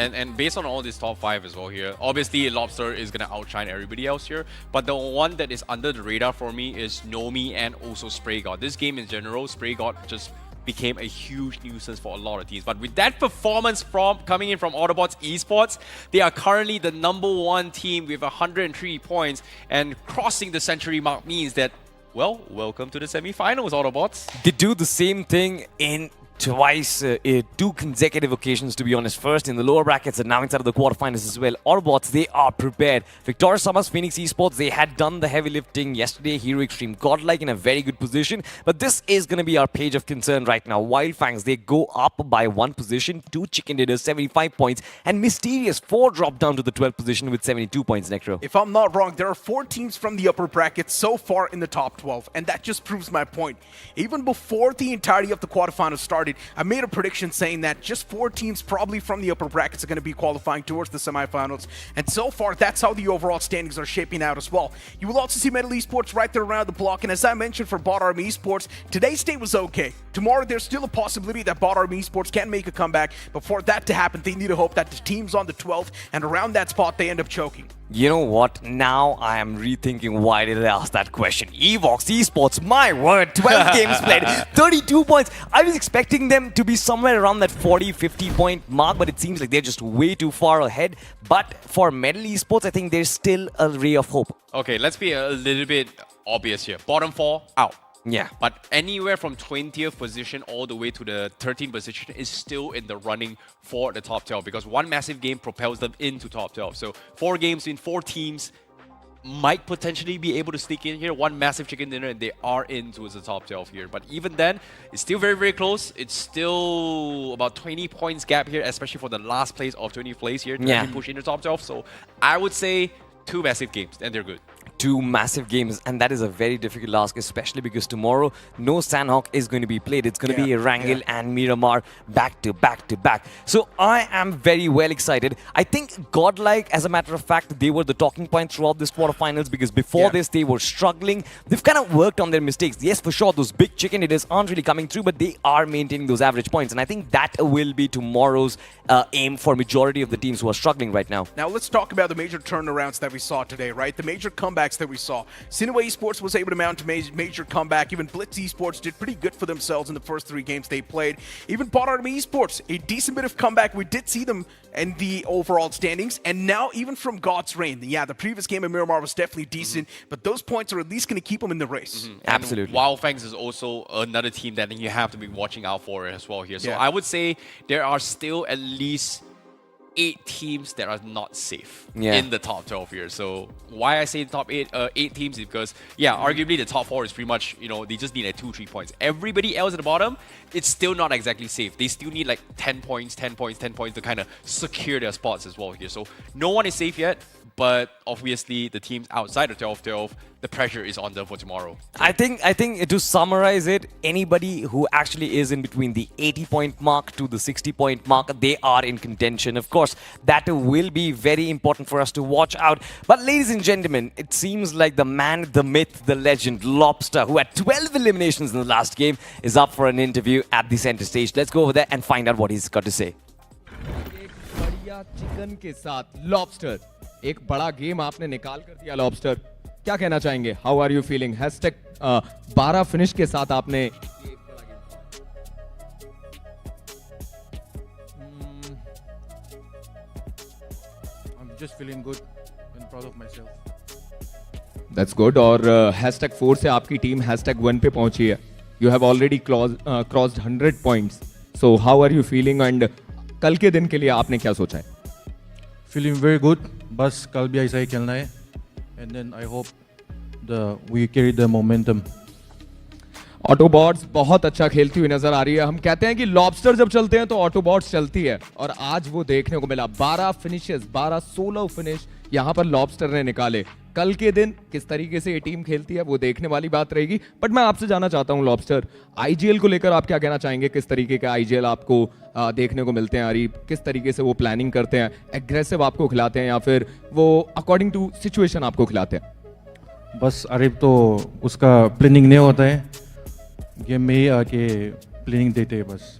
mean, and based on all this top 5 as well here, obviously Lobster is going to outshine everybody else here, but the one that is under the radar for me is Nomi and also Spray God. This game in general, Spray God just became a huge nuisance for a lot of teams. But with that performance coming in from Autobotz Esports, they are currently the #1 team with 103 points, and crossing the century mark means that, well, welcome to the semi-finals, Autobotz. They do the same thing in twice, 2 consecutive occasions to be honest. First in the lower brackets and now inside of the quarterfinals as well. Autobotz, they are prepared. Victorious Summers, NoNx Esports, they had done the heavy lifting yesterday. Hero Xtreme, Godlike in a very good position. But this is going to be our page of concern right now. Wyld Fangs, they go up by 1 position. 2 Chicken Dinners, 75 points. And Mysterious, 4 drop down to the 12th position with 72 points, Necro. If I'm not wrong, there are 4 teams from the upper bracket so far in the top 12. And that just proves my point. Even before the entirety of the quarterfinals started, I made a prediction saying that just 4 teams probably from the upper brackets are going to be qualifying towards the semifinals. And so far, that's how the overall standings are shaping out as well. You will also see Nebula Esports right there around the block. And as I mentioned for BotArmyEsports, today's day was okay. Tomorrow, there's still a possibility that BotArmyEsports can make a comeback. But for that to happen, they need to hope that the team's on the 12th and around that spot, they end up choking. You know what? Now I am rethinking why did I ask that question. EVOX Esports, my word, 12 games played, 32 points. I was expecting them to be somewhere around that 40-50 point mark, but it seems like they're just way too far ahead. But for Nebula Esports, I think there's still a ray of hope. Okay, let's be a little bit obvious here. Bottom 4, out. Yeah. But anywhere from 20th position all the way to the 13th position is still in the running for the top 12 because one massive game propels them into top 12. So 4 games in 4 teams might potentially be able to sneak in here. One massive chicken dinner and they are into the top 12 here. But even then, it's still very, very close. It's still about 20 points gap here, especially for the last place of 20th place here to actually push into top 12. So I would say 2 massive games and they're good. 2 massive games, and that is a very difficult ask, especially because tomorrow no Sandhawk is going to be played. It's going to be Erangel and Miramar back to back to back. So I am very well excited. I think Godlike, as a matter of fact, they were the talking point throughout this quarterfinals because before this they were struggling. They've kind of worked on their mistakes. Yes, for sure, those big chicken hitters aren't really coming through, but they are maintaining those average points, and I think that will be tomorrow's aim for majority of the teams who are struggling right now. Now let's talk about the major turnarounds that we saw today, right? The major comebacks that we saw. SINEWY Esports was able to mount a major comeback. Even Blitz Esports did pretty good for themselves in the first 3 games they played. Even BotArmyEsports, a decent bit of comeback. We did see them in the overall standings. And now even from God's Reign, yeah, the previous game in Miramar was definitely decent, but those points are at least going to keep them in the race. Absolutely. Wyld Fangs is also another team that you have to be watching out for as well here. So I would say there are still at least 8 teams that are not safe in the top 12 here. So why I say the top 8 teams is because, arguably the top 4 is pretty much, they just need like 2-3 points. Everybody else at the bottom, it's still not exactly safe. They still need like 10 points to kind of secure their spots as well here. So no one is safe yet, but obviously the teams outside of 12-12, the pressure is on them for tomorrow. I think to summarize it, anybody who actually is in between the 80-point mark to the 60-point mark, they are in contention. Of course, that will be very important for us to watch out. But ladies and gentlemen, it seems like the man, the myth, the legend, Lobster, who had 12 eliminations in the last game, is up for an interview at the center stage. Let's go over there and find out what he's got to say. बढ़िया chicken के साथ lobster, एक बड़ा game आपने निकाल कर दिया lobster, क्या कहना चाहेंगे? How are you feeling? Hashtag 12 finish के साथ आपने I'm just feeling good and proud of myself. That's good. और हैशटैग 4 से आपकी टीम हैशटैग 1 पे पहुंची है. You have already crossed 100 points. So how are you feeling and कल के दिन के लिए आपने क्या सोचा है? Feeling very good. बस कल भी ऐसा ही खेलना है. And then I hope we carry the momentum. Autobots बहुत अच्छा खेलती हुई नजर आ रही है. हम कहते हैं कि लॉबस्टर जब चलते हैं तो ऑटोबॉट्स चलती है, और आज वो देखने को मिला. 12 फिनिशेस, 12-16 फिनिश यहाँ पर लॉबस्टर ने निकाले. कल के दिन किस तरीके से ये टीम खेलती है वो देखने वाली बात रहेगी. बट मैं आपसे जानना चाहता हूँ लॉबस्टर, आईजीएल को लेकर आप क्या कहना चाहेंगे? किस तरीके का आईजीएल आपको देखने को मिलते हैं? अरीब, किस तरीके से वो प्लानिंग करते हैं? एग्रेसिव आपको खिलाते हैं या फिर वो अकॉर्डिंग टू सिचुएशन आपको खिलाते हैं? बस अरीब तो उसका प्लानिंग नहीं होता है, गेम में ही आके प्लानिंग देते हैं बस.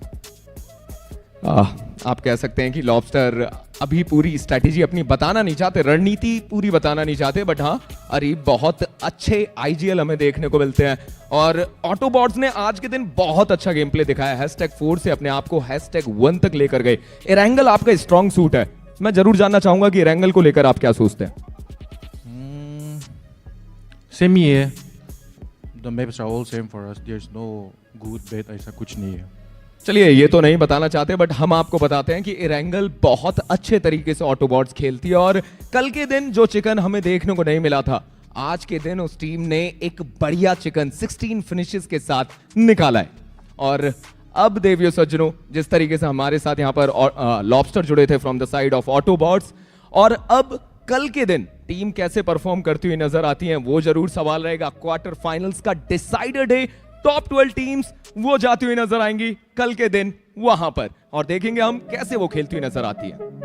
आप कह सकते हैं कि लॉबस्टर अभी पूरी स्ट्रैटेजी अपनी बताना नहीं चाहते, रणनीति पूरी बताना नहीं चाहते, बट हाँ अरीब बहुत अच्छे आईजीएल हमें देखने को मिलते हैं. और ऑटोबॉट्स ने आज के दिन बहुत अच्छा गेम प्ले दिखाया. हैशटैग 4 से अपने आप को हैशटैग 1 तक लेकर गए. एरेंगल आपका स्ट्रॉन्ग सूट है. मैं जरूर जानना चाहूंगा कि एरेंगल को लेकर आप क्या सोचते हैं? सेम ही है. The maps are all same for us. There's no good bad, ऐसा कुछ नहीं है. चलिए ये तो नहीं बताना चाहते बट हम आपको बताते हैं कि एरेंगल बहुत अच्छे तरीके से ऑटोबॉट्स खेलती है और कल के दिन जो चिकन हमें देखने को नहीं मिला था आज के दिन उस टीम ने एक बढ़िया चिकन 16 फिनिशेस के साथ निकाला है। और अब देवियों सज्जनों, जिस तरीके से हमारे साथ यहाँ पर लॉबस्टर जुड़े थे from the side of Autobots, और अब कल के दिन टीम कैसे परफॉर्म करती हुई नजर आती हैं वो जरूर सवाल रहेगा। क्वार्टर फाइनल्स का डिसाइडर डे, टॉप 12 टीम्स वो जाती हुई नजर आएंगी कल के दिन वहां पर, और देखेंगे हम कैसे वो खेलती हुई नजर आती है।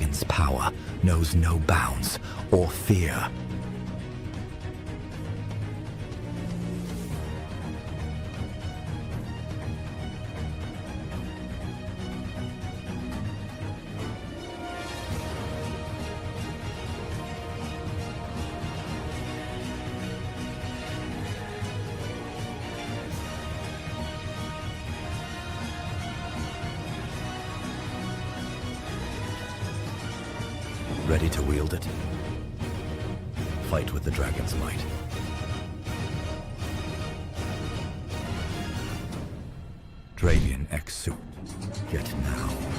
dragon's power knows no bounds or fear. Ready to wield it? Fight with the dragon's might. Dravian Xsuit. Get now.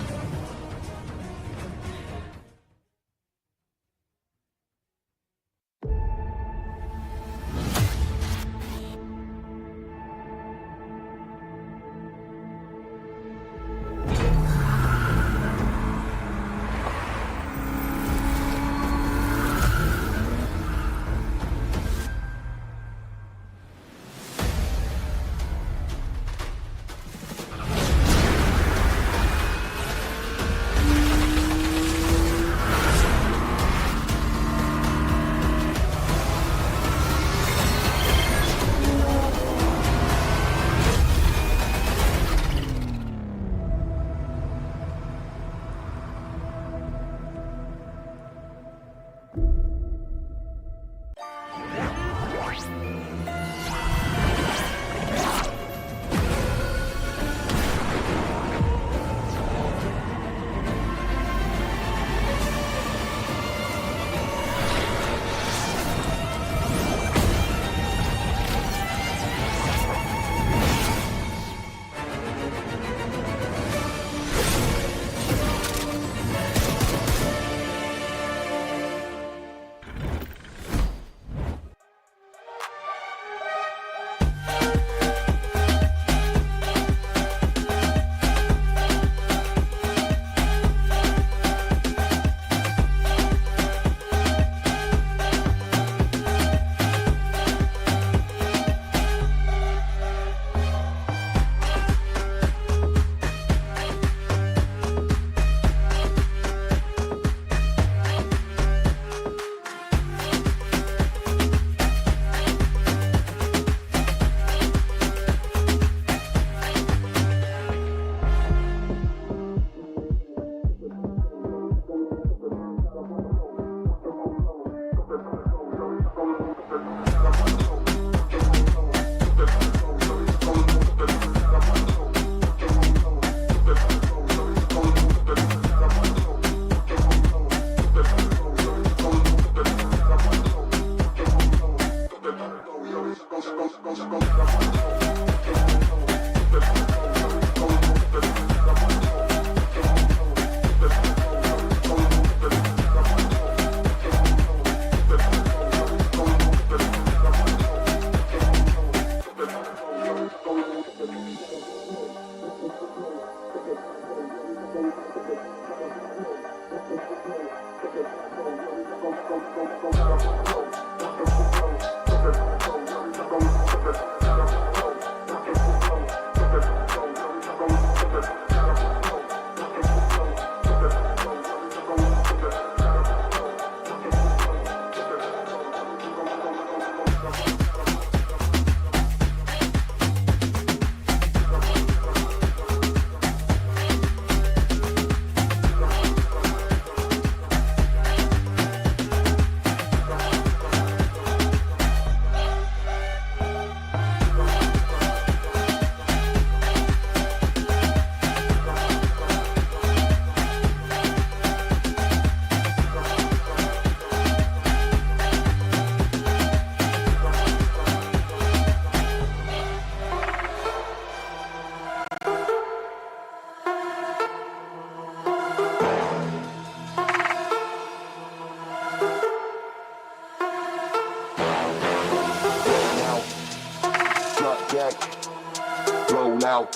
Roll out.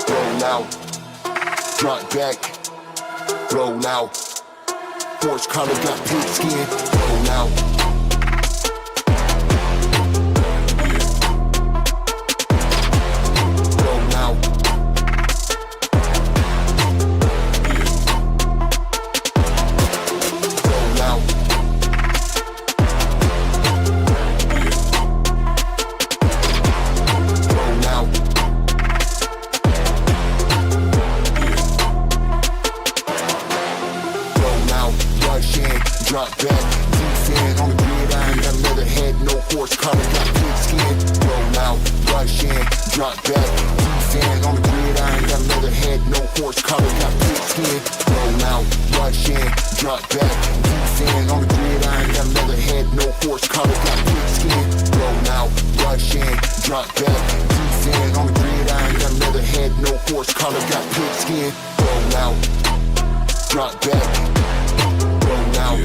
Roll out. Front back. Roll out. Force collar got pink skin. Roll out. Roll out. Roll out. Drop back, defend on the gridiron, got another head, no horse collar, got pink skin. Roll out, rush in, drop back, defend on the gridiron, got another head, no horse collar, got pink skin. Roll out, rush in, drop back, defend on the gridiron, got another head, no horse collar, got pink skin. Roll out, rush in, drop back, defend on the gridiron, got another head, no horse collar, got pink skin. Roll out, drop back. Roll out,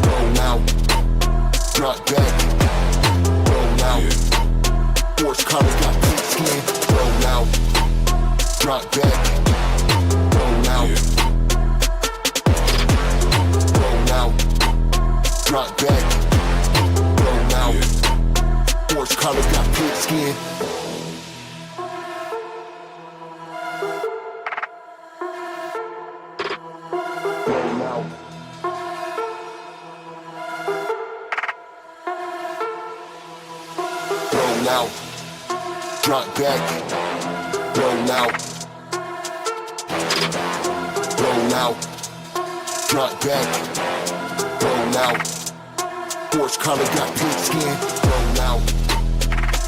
roll out, drop back, roll out, horse collar got pink skin, roll out, drop back, roll out, roll out, drop back, roll out, horse collar got pink skin. Roll out, drop back, roll out, roll out, drop back, roll out, horse collar got pink skin, roll out,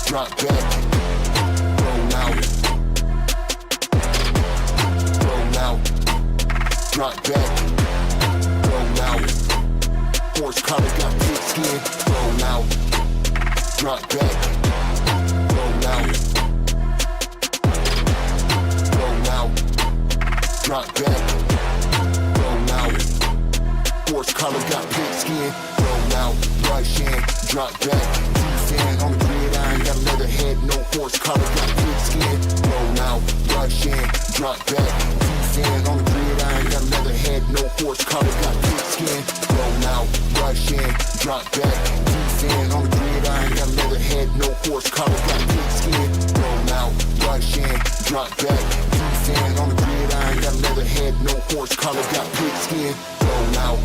drop back, roll out, roll out, drop back, roll out, horse collar got pink skin, roll out. Drop back, roll out, roll out, drop back, roll out, horse collar got pink skin, roll out, rush in, drop back, defend on the gridiron, got another head, no horse collar got pink skin, roll out, rush in, drop back, defend on the gridiron, got another head, no horse collar got pink skin, roll out, rush in, drop back, defend on the gridiron, got another head, no horse collar, got pink skin. Roll out, rush in, drop back, defend on the gridiron, got another head, no horse collar, got pink skin. Roll out,